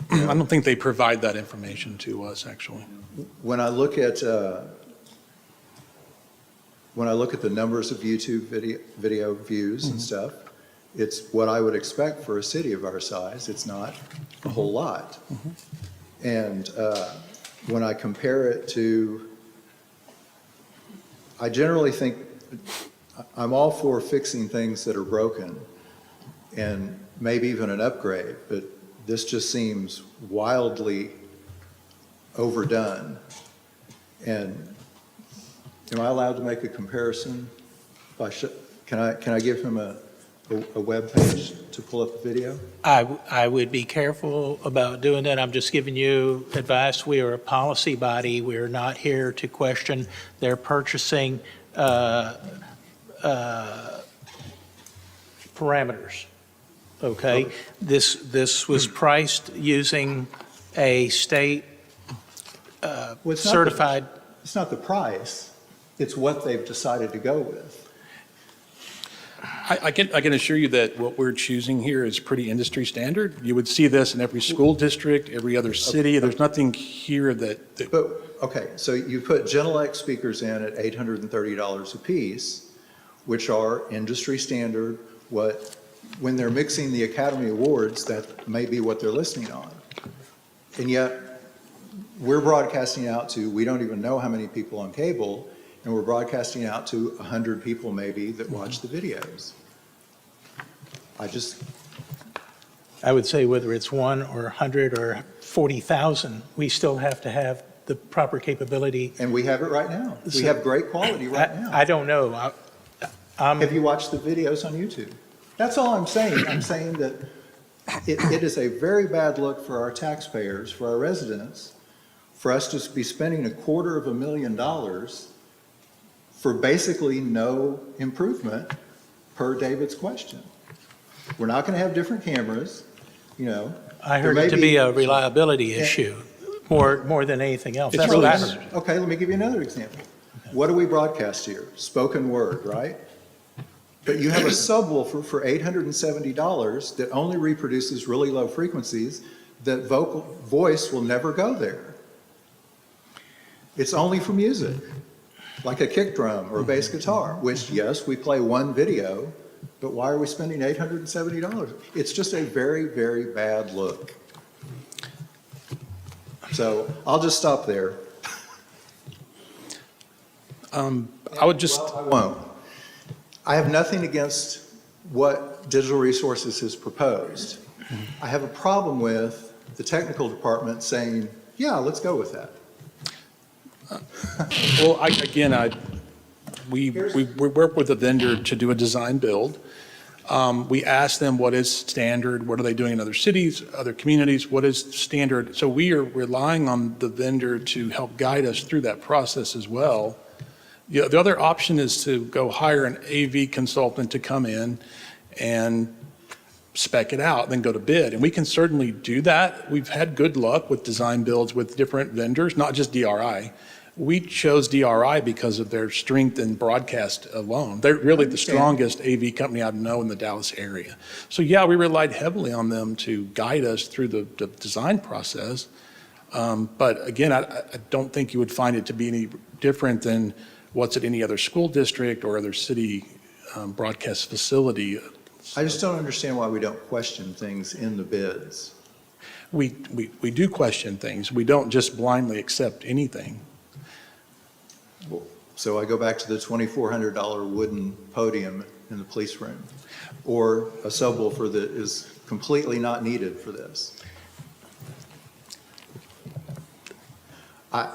I don't think they provide that information to us, actually. When I look at the numbers of YouTube video views and stuff, it's what I would expect for a city of our size. It's not a whole lot. And when I compare it to, I generally think, I'm all for fixing things that are broken and maybe even an upgrade, but this just seems wildly overdone. And am I allowed to make a comparison? Can I give him a web page to pull up the video? I would be careful about doing that. I'm just giving you advice. We are a policy body. We are not here to question their purchasing parameters. Okay? This was priced using a state Well, it's not certified. It's not the price, it's what they've decided to go with. I can assure you that what we're choosing here is pretty industry standard. You would see this in every school district, every other city. There's nothing here that But, okay, so you put Genelec speakers in at $830 a piece, which are industry standard, when they're mixing the Academy Awards, that may be what they're listening on. And yet, we're broadcasting out to, we don't even know how many people on cable, and we're broadcasting out to 100 people maybe that watch the videos. I would say whether it's 1 or 100 or 40,000, we still have to have the proper capability. And we have it right now. We have great quality right now. I don't know. Have you watched the videos on YouTube? That's all I'm saying. I'm saying that it is a very bad look for our taxpayers, for our residents, for us to be spending $250,000 for basically no improvement per David's question. We're not going to have different cameras, I heard it to be a reliability issue more than anything else. That's what I heard. Okay, let me give you another example. What do we broadcast here? Spoken word, right? But you have a subwoofer for $870 that only reproduces really low frequencies, that voice will never go there. It's only for music, like a kick drum or a bass guitar, which, yes, we play one video, but why are we spending $870? It's just a very, very bad look. So I'll just stop there. I would just. Well, I won't. I have nothing against what Digital Resources has proposed. I have a problem with the technical department saying, yeah, let's go with that. Well, we work with a vendor to do a design build. We asked them what is standard, what are they doing in other cities, other communities, what is standard? So we are relying on the vendor to help guide us through that process as well. Yeah, the other option is to go hire an AV consultant to come in and spec it out, then go to bid. And we can certainly do that. We've had good luck with design builds with different vendors, not just DRI. We chose DRI because of their strength in broadcast alone. They're really the strongest AV company I know in the Dallas area. So yeah, we relied heavily on them to guide us through the design process. But again, I don't think you would find it to be any different than what's at any other school district or other city broadcast facility. I just don't understand why we don't question things in the bids. We do question things. We don't just blindly accept anything. So I go back to the $2,400 wooden podium in the police room, or a subwoofer that is completely not needed for this. I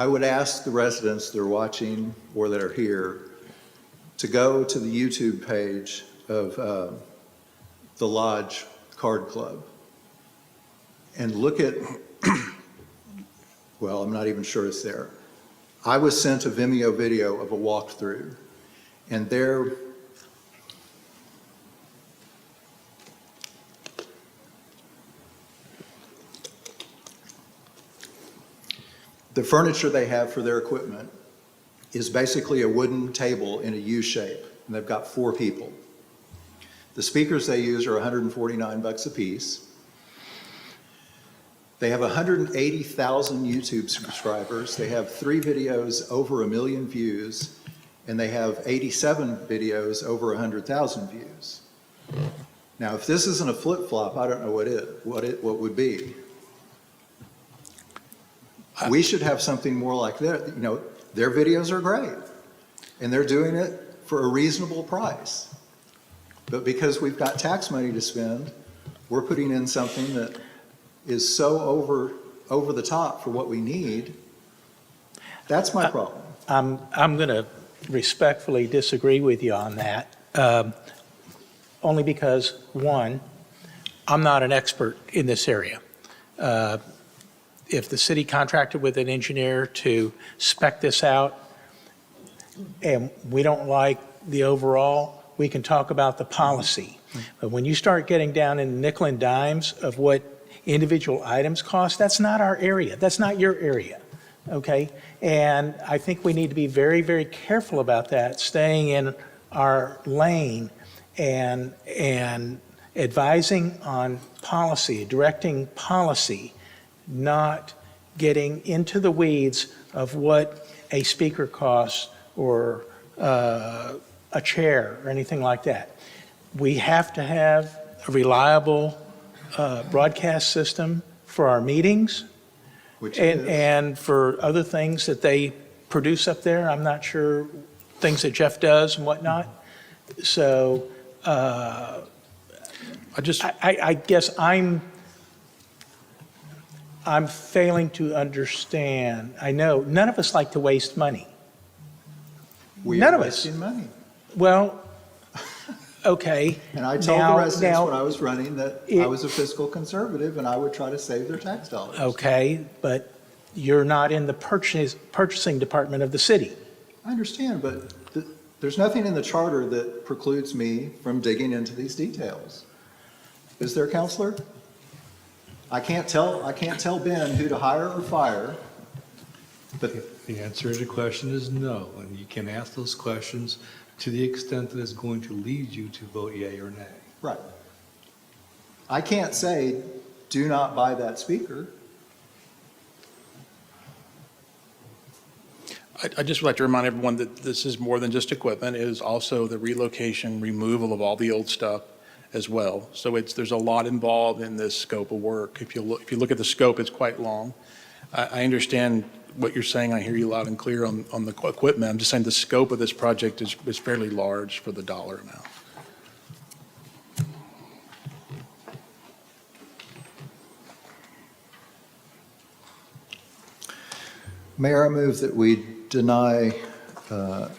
would ask the residents that are watching or that are here to go to the YouTube page of the Lodge Card Club and look at, well, I'm not even sure it's there. I was sent a Vimeo video of a walkthrough, and there, the furniture they have for their equipment is basically a wooden table in a U shape, and they've got 4 people. The speakers they use are $149 a piece. They have 180,000 YouTube subscribers. They have 3 videos over 1 million views, and they have 87 videos over 100,000 views. Now, if this isn't a flip-flop, I don't know what would be. We should have something more like that. You know, their videos are great, and they're doing it for a reasonable price. But because we've got tax money to spend, we're putting in something that is so over the top for what we need. That's my problem. I'm going to respectfully disagree with you on that, only because, one, I'm not an expert in this area. If the city contracted with an engineer to spec this out and we don't like the overall, we can talk about the policy. But when you start getting down in nickel and dimes of what individual items cost, that's not our area. That's not your area, okay? And I think we need to be very, very careful about that, staying in our lane and advising on policy, directing policy, not getting into the weeds of what a speaker costs or a chair or anything like that. We have to have a reliable broadcast system for our meetings and for other things that they produce up there. I'm not sure, things that Jeff does and whatnot. So I guess I'm failing to understand. I know none of us like to waste money. None of us. Wasting money. Well, okay. And I told the residents when I was running that I was a fiscal conservative and I would try to save their tax dollars. Okay, but you're not in the purchasing department of the city. I understand, but there's nothing in the charter that precludes me from digging into these details. Is there, Counselor? I can't tell Ben who to hire or fire, but the answer to the question is no, and you can ask those questions to the extent that it's going to lead you to vote yea or nay. right. I can't say, do not buy that speaker. I just would like to remind everyone that this is more than just equipment. It is also the relocation, removal of all the old stuff as well. So there's a lot involved in this scope of work. If you look at the scope, it's quite long. I understand what you're saying. I hear you loud and clear on the equipment. I'm just saying the scope of this project is fairly large for the dollar amount. Mayor, I move that we deny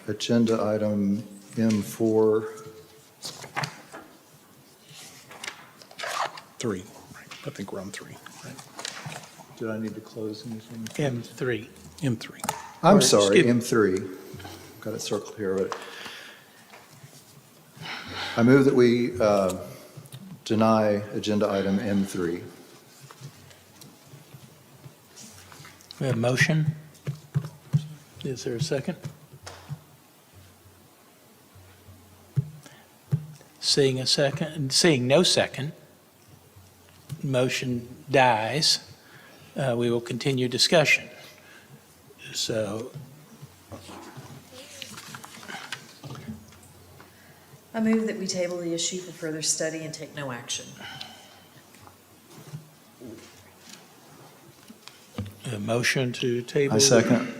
agenda item M4. 3. I think we're on 3. Did I need to close anything? M3. M3. I'm Or sorry, skip- M3. Got it circled here, but I move that we deny agenda item M3. We have a motion. Is there a second? Seeing no second, motion dies. We will continue discussion. So, I move that we table the issue for further study and take no action. a motion to table. I second.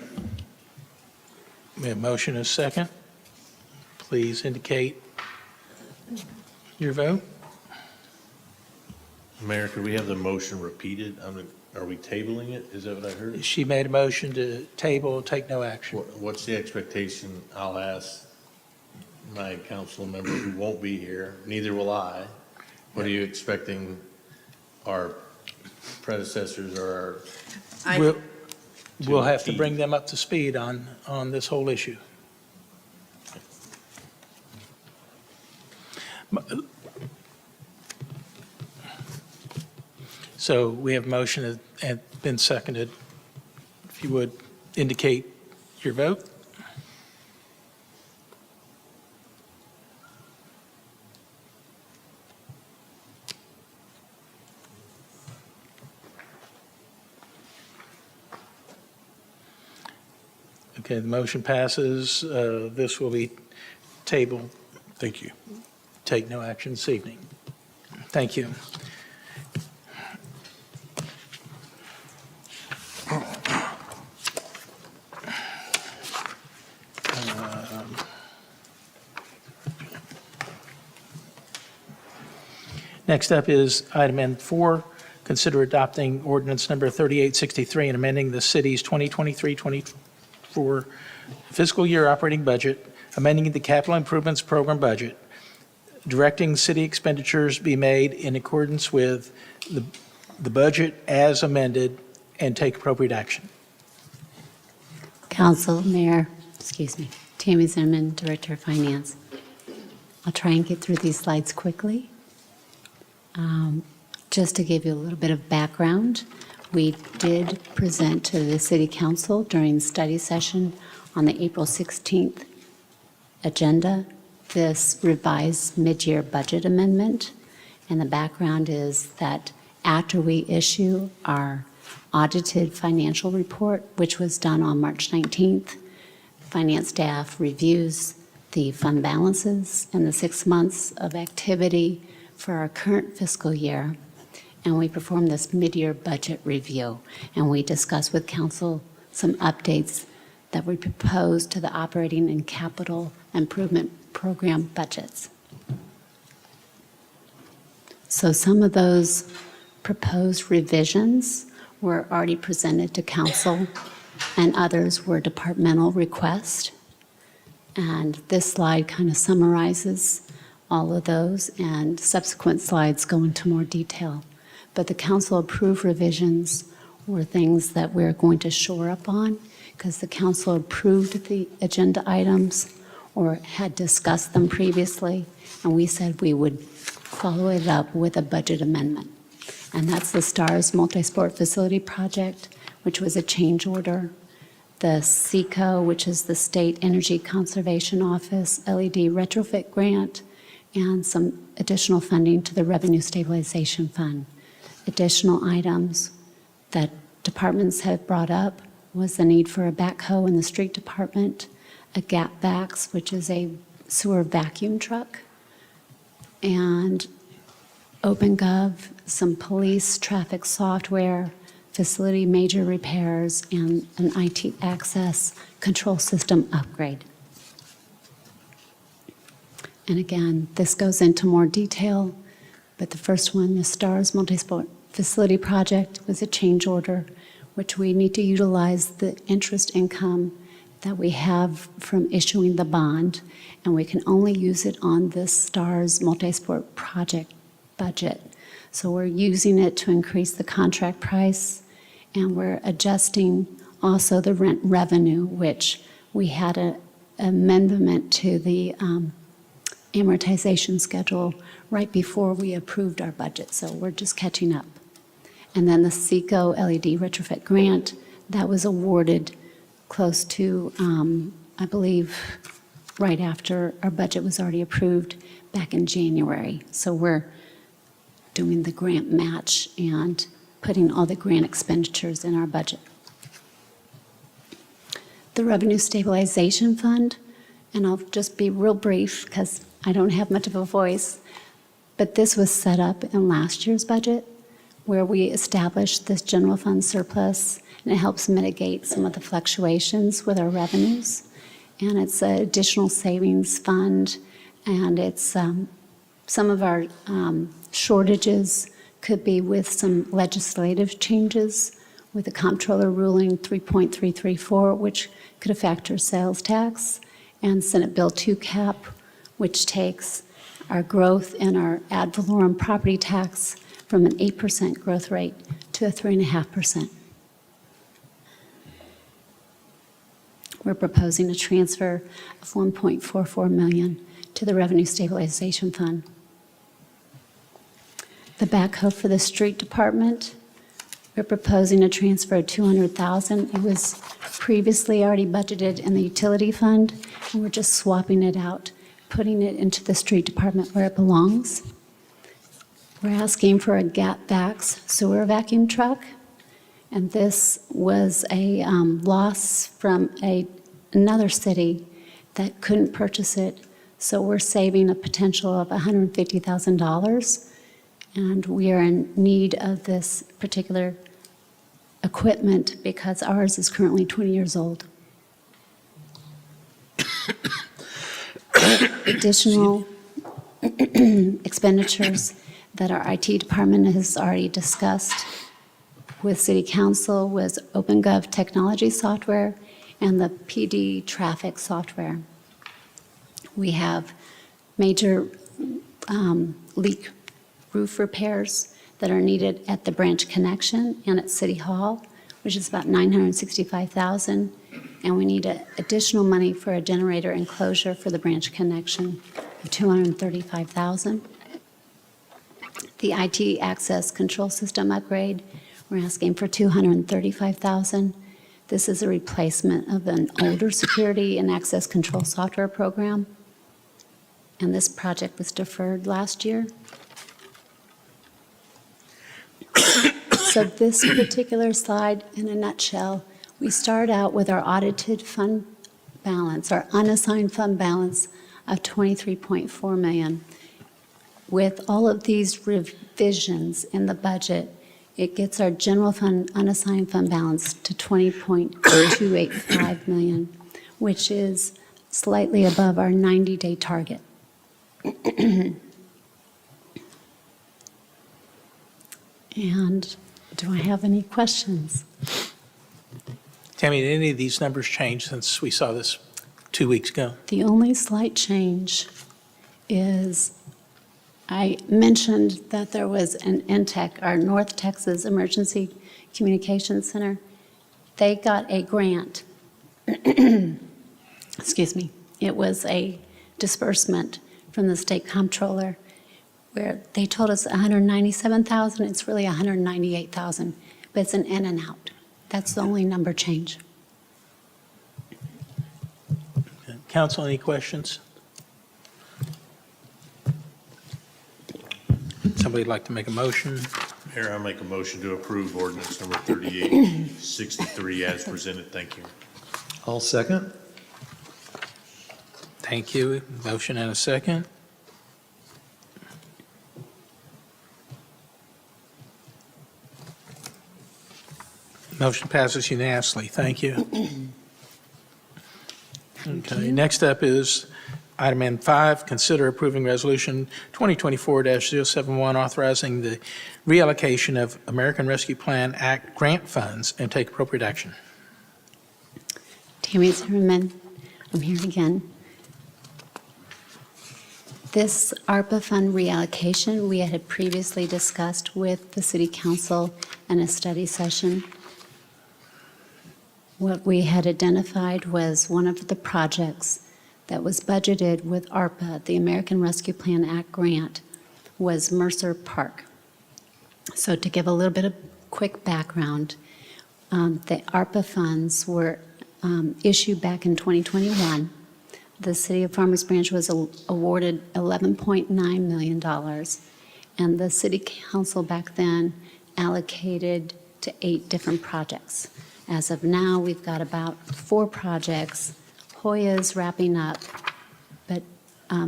We have a motion and a second. Please indicate your vote. Mayor, could we have the motion repeated? Are we tabling it? Is that what I heard? She made a motion to table, take no action. What's the expectation? I'll ask my council member who won't be here, neither will I. What are you expecting our predecessors or our? We'll have to bring them up to speed on this whole issue. So we have a motion and been seconded. If you would indicate your vote. Okay, the motion passes. This will be tabled. Thank you. Take no action this evening. Thank you. Next up is item N4, consider adopting ordinance number 3863 and amending the city's 2023-24 fiscal year operating budget, amending the capital improvements program budget, directing city expenditures be made in accordance with the budget as amended, and take appropriate action. Council, Mayor, Tammy Zimmerman, Director of Finance. I'll try and get through these slides quickly. Just to give you a little bit of background, we did present to the City Council during the study session on the April 16th agenda this revised mid-year budget amendment. And the background is that after we issue our audited financial report, which was done on March 19th, finance staff reviews the fund balances and the 6 months of activity for our current fiscal year, and we perform this mid-year budget review, and we discuss with council some updates that we propose to the operating and capital improvement program budgets. So some of those proposed revisions were already presented to council, and others were departmental requests. And this slide kind of summarizes all of those, and subsequent slides go into more detail. But the council approved revisions were things that we're going to shore up on because the council approved the agenda items or had discussed them previously, and we said we would follow it up with a budget amendment. And that's the STARS Multi-Sport Facility Project, which was a change order. The SECO, which is the State Energy Conservation Office LED retrofit grant, and some additional funding to the Revenue Stabilization Fund. Additional items that departments have brought up was the need for a backhoe in the street department, a Gap Vax, which is a sewer vacuum truck, and OpenGov, some police traffic software, facility major repairs, and an IT access control system upgrade. And again, this goes into more detail, but the first one, the STARS Multi-Sport Facility Project, was a change order. which we need to utilize the interest income that we have from issuing the bond, and we can only use it on this STARS multi-sport project budget. So we're using it to increase the contract price, and we're adjusting also the rent revenue, which we had an amendment to the amortization schedule right before we approved our budget, so we're just catching up. And then the SECO LED retrofit grant, that was awarded close to, I believe, right after our budget was already approved back in January. So we're doing the grant match and putting all the grant expenditures in our budget. The Revenue Stabilization Fund, and I'll just be real brief because I don't have much of a voice, but this was set up in last year's budget where we established this general fund surplus, and it helps mitigate some of the fluctuations with our revenues. And it's an additional savings fund, and it's some of our shortages could be with some legislative changes with the comptroller ruling 3.334, which could affect our sales tax, and Senate Bill 2 cap, which takes our growth in our ad valorem property tax from an 8% growth rate to a 3.5%. We're proposing a transfer of $1.44 million to the Revenue Stabilization Fund. The backhoe for the street department, we're proposing a transfer of $200,000. It was previously already budgeted in the utility fund, and we're just swapping it out, putting it into the street department where it belongs. We're asking for a GAP-VAX sewer vacuum truck, and this was a loss from another city that couldn't purchase it, so we're saving a potential of $150,000. And we are in need of this particular equipment because ours is currently 20 years old. Additional expenditures that our IT department has already discussed with City Council was OpenGov technology software and the PD traffic software. We have major leak roof repairs that are needed at the branch connection and at City Hall, which is about $965,000. And we need additional money for a generator enclosure for the branch connection of $235,000. The IT access control system upgrade, we're asking for $235,000. This is a replacement of an older security and access control software program. And this project was deferred last year. So this particular slide, in a nutshell, we start out with our audited fund balance, our unassigned fund balance of $23.4 million. With all of these revisions in the budget, it gets our general fund unassigned fund balance to $20.285 million, which is slightly above our 90-day target. And do I have any questions? Tammy, did any of these numbers change since we saw this 2 weeks ago? The only slight change is I mentioned that there was an NTEC, our North Texas Emergency Communications Center. They got a grant. Excuse me. It was a disbursement from the state comptroller where they told us $197,000. It's really $198,000, but it's an in and out. That's the only number change. Council, any questions? Somebody'd like to make a motion? Mayor, I'll make a motion to approve ordinance number 3863 as presented. Thank you. I'll second. Thank you. Motion and a second. Motion passes unanimously. Thank you. Okay, next up is Item M5, consider approving Resolution 2024-071, authorizing the reallocation of American Rescue Plan Act grant funds and take appropriate action. Tammy Zimmerman, I'm here again. This ARPA fund reallocation, we had previously discussed with the City Council in a study session. What we had identified was one of the projects that was budgeted with ARPA, the American Rescue Plan Act grant, was Mercer Park. So to give a little bit of quick background, the ARPA funds were issued back in 2021. The City of Farmers Branch was awarded $11.9 million, and the City Council back then allocated to 8 different projects. As of now, we've got about 4 projects. Hoya's wrapping up, but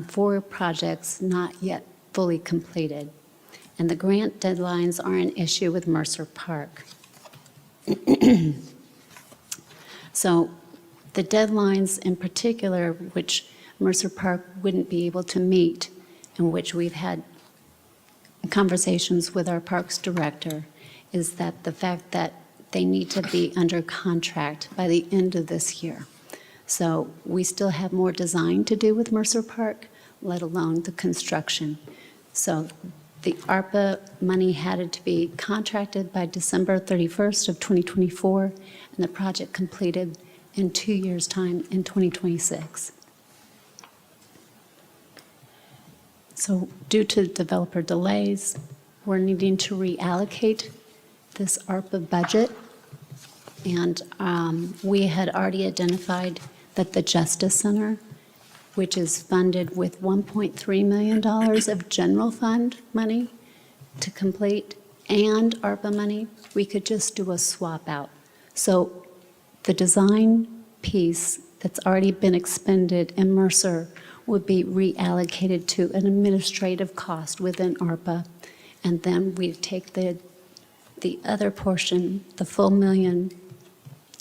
4 projects not yet fully completed. And the grant deadlines are an issue with Mercer Park. So the deadlines in particular, which Mercer Park wouldn't be able to meet, in which we've had conversations with our Parks Director, is that the fact that they need to be under contract by the end of this year. So we still have more design to do with Mercer Park, let alone the construction. So the ARPA money had to be contracted by December 31st of 2024, and the project completed in 2 years' time in 2026. So due to developer delays, we're needing to reallocate this ARPA budget. And we had already identified that the Justice Center, which is funded with $1.3 million of general fund money to complete and ARPA money, we could just do a swap out. So the design piece that's already been expended in Mercer would be reallocated to an administrative cost within ARPA. And then we'd take the other portion, the full $1 million,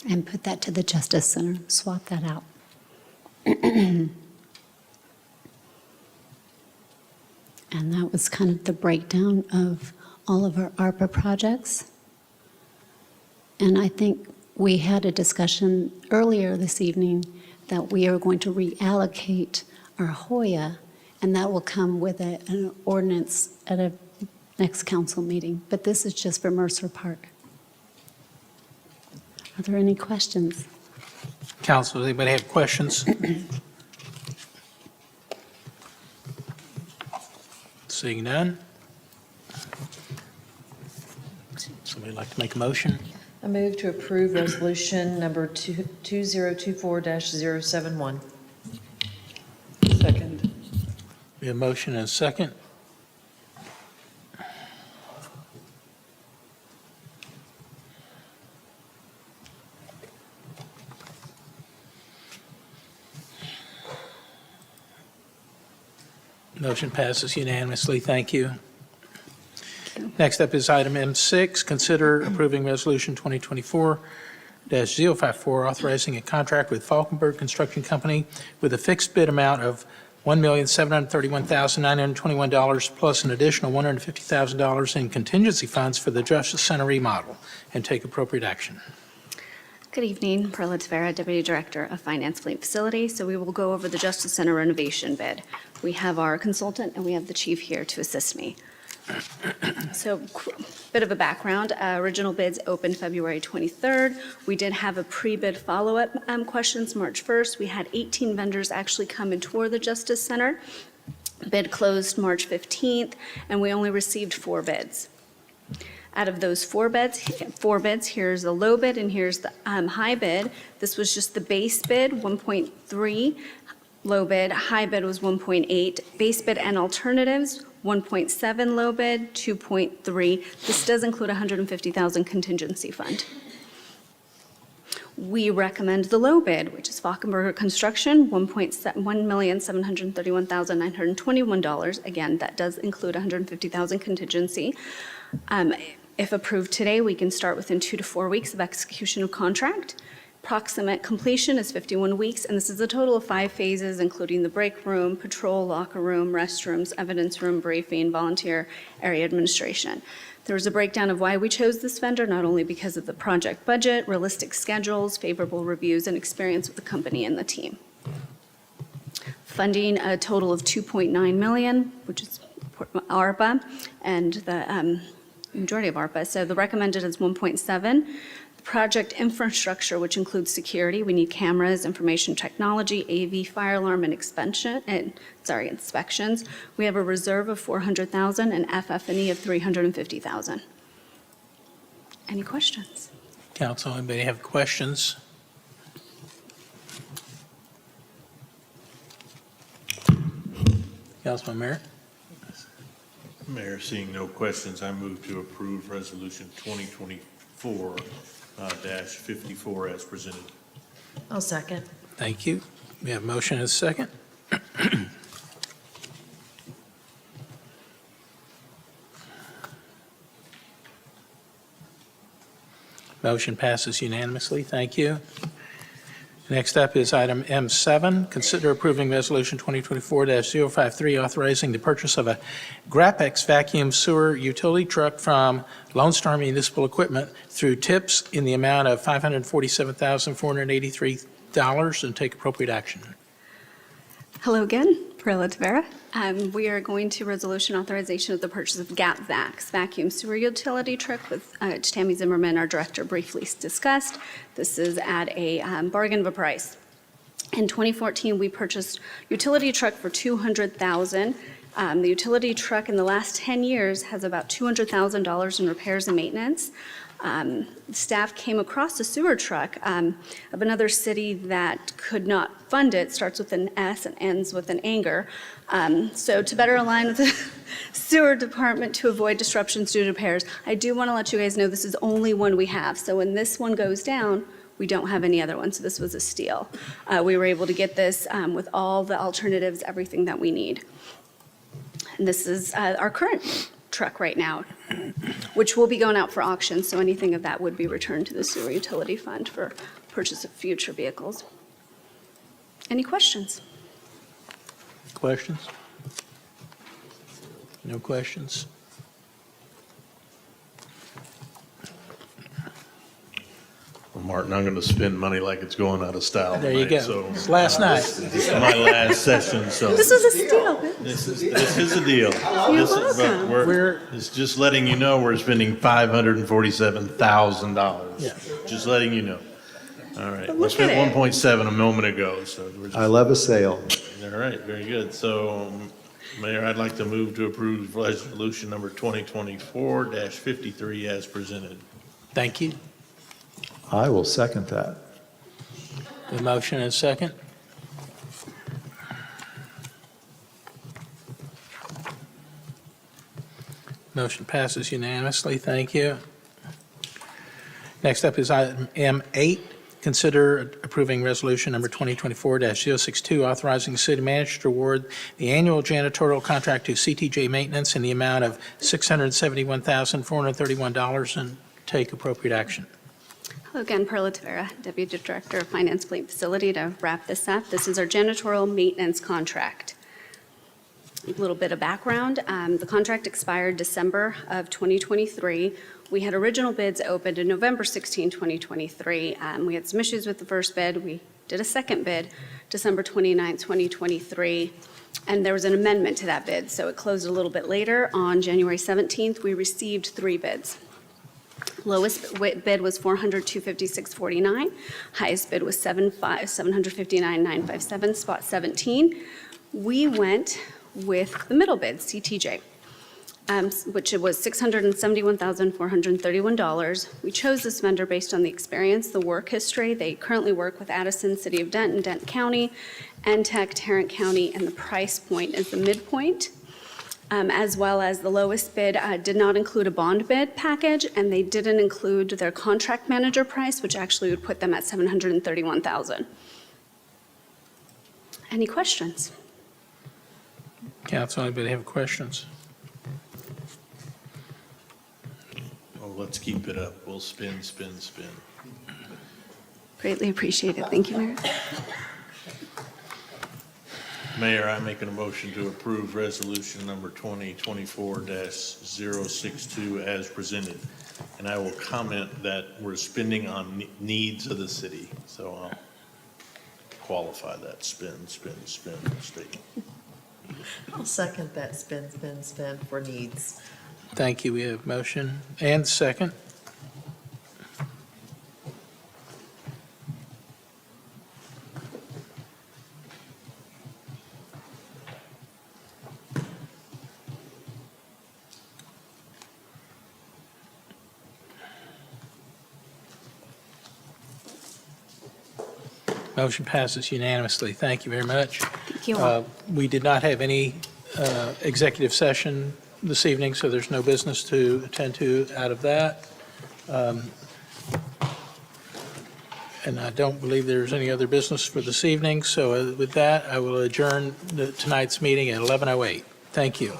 and put that to the Justice Center, swap that out. And that was kind of the breakdown of all of our ARPA projects. And I think we had a discussion earlier this evening that we are going to reallocate our Hoya, and that will come with an ordinance at a next council meeting. But this is just for Mercer Park. Are there any questions? Council, does anybody have questions? Seeing none. Somebody like to make a motion? I move to approve resolution number 2024-071. Second. We have a motion and a second. Motion passes unanimously. Thank you. Next up is item M6, consider approving resolution 2024-054, authorizing a contract with Falkenberg Construction Company with a fixed bid amount of $1,731,921 plus an additional $150,000 in contingency funds for the Justice Center remodel, and take appropriate action. Good evening, Perla Tavera, Deputy Director of Finance Fleet Facility. So we will go over the Justice Center renovation bid. We have our consultant and we have the chief here to assist me. So bit of a background, original bids opened February 23rd. We did have a pre-bid follow-up questions March 1st. We had 18 vendors actually come and tour the Justice Center. Bid closed March 15th, and we only received 4 bids. Out of those 4 bids, here's the low bid and here's the high bid. This was just the base bid, 1.3. Low bid, high bid was 1.8. Base bid and alternatives, 1.7 low bid, 2.3. This does include $150,000 contingency fund. We recommend the low bid, which is Falkenberger Construction, $1,731,921. Again, that does include $150,000 contingency. If approved today, we can start within 2 to 4 weeks of execution of contract. Approximate completion is 51 weeks, and this is a total of 5 phases, including the break room, patrol, locker room, restrooms, evidence room, briefing, volunteer area administration. There was a breakdown of why we chose this vendor, not only because of the project budget, realistic schedules, favorable reviews, and experience with the company and the team. Funding a total of $2.9 million, which is ARPA, and the majority of ARPA. So the recommended is 1.7. Project infrastructure, which includes security, we need cameras, information technology, AV, fire alarm, and inspections. We have a reserve of $400,000 and FF&E of $350,000. Any questions? Council, anybody have questions? Councilman Merritt? Mayor, seeing no questions, I move to approve Resolution 2024-54 as presented. I'll second. Thank you. We have a motion and a second. Motion passes unanimously. Thank you. Next up is item M7. Consider approving Resolution 2024-053, authorizing the purchase of a Grapx vacuum sewer utility truck from Lone Star Municipal Equipment through TIPS in the amount of $547,483 and take appropriate action. Hello again, Perla Tavera. We are going to resolution authorization of the purchase of GAP VAX vacuum sewer utility truck, with Tammy Zimmerman, our director, briefly discussed. This is at a bargain of a price. In 2014, we purchased utility truck for $200,000. The utility truck in the last 10 years has about $200,000 in repairs and maintenance. Staff came across a sewer truck of another city that could not fund it, starts with an S and ends with an anger. So to better align with the sewer department to avoid disruptions due to repairs, I do want to let you guys know this is only one we have. So when this one goes down, we don't have any other ones, so this was a steal. We were able to get this with all the alternatives, everything that we need. And this is our current truck right now, which will be going out for auction, so anything of that would be returned to the sewer utility fund for purchase of future vehicles. Any questions? Questions? No questions? Well, Martin, I'm going to spend money like it's going out of style There you tonight, go. so. It's last night. This is my last session, so. This was a steal. This is a deal. You're This is- but welcome. It's just letting you know we're spending $547,000. Yeah. Just letting you know. All right. But We look spent at it. 1.7 a moment ago, so we're just. I love a sale. All right, very good. So, Mayor, I'd like to move to approve resolution number 2024-53 as presented. Thank you. I will second that. The motion and a second. Motion passes unanimously. Thank you. Next up is item M8. Consider approving resolution number 2024-062, authorizing the city manager to award the annual janitorial contract to CTJ Maintenance in the amount of $671,431 and take appropriate action. Hello again, Perla Tavera, Deputy Director of Finance Plant Facility. To wrap this up, this is our janitorial maintenance contract. A little bit of background. The contract expired December of 2023. We had original bids opened in November 16, 2023. We had some issues with the first bid. We did a second bid, December 29, 2023, and there was an amendment to that bid, so it closed a little bit later. On January 17th, we received 3 bids. Lowest bid was $402,256.49. Highest bid was $759,957, spot 17. We went with the middle bid, CTJ, which was $671,431. We chose this vendor based on the experience, the work history. They currently work with Addison, City of Denton, Denton County, NTEC, Tarrant County, and the price point is the midpoint. As well as the lowest bid did not include a bond bid package, and they didn't include their contract manager price, which actually would put them at $731,000. Any questions? Council, anybody have questions? Well, let's keep it up. We'll spin, spin, spin. Greatly appreciated. Thank you, Mayor. Mayor, I make a motion to approve resolution number 2024-062 as presented. And I will comment that we're spending on needs of the city. So I'll qualify that spend statement. I'll second that spend for needs. Thank you. We have motion and second. Motion passes unanimously. Thank you very much. Thank you all. We did not have any executive session this evening, so there's no business to attend to out of that. And I don't believe there's any other business for this evening, so with that, I will adjourn tonight's meeting at 11:08. Thank you.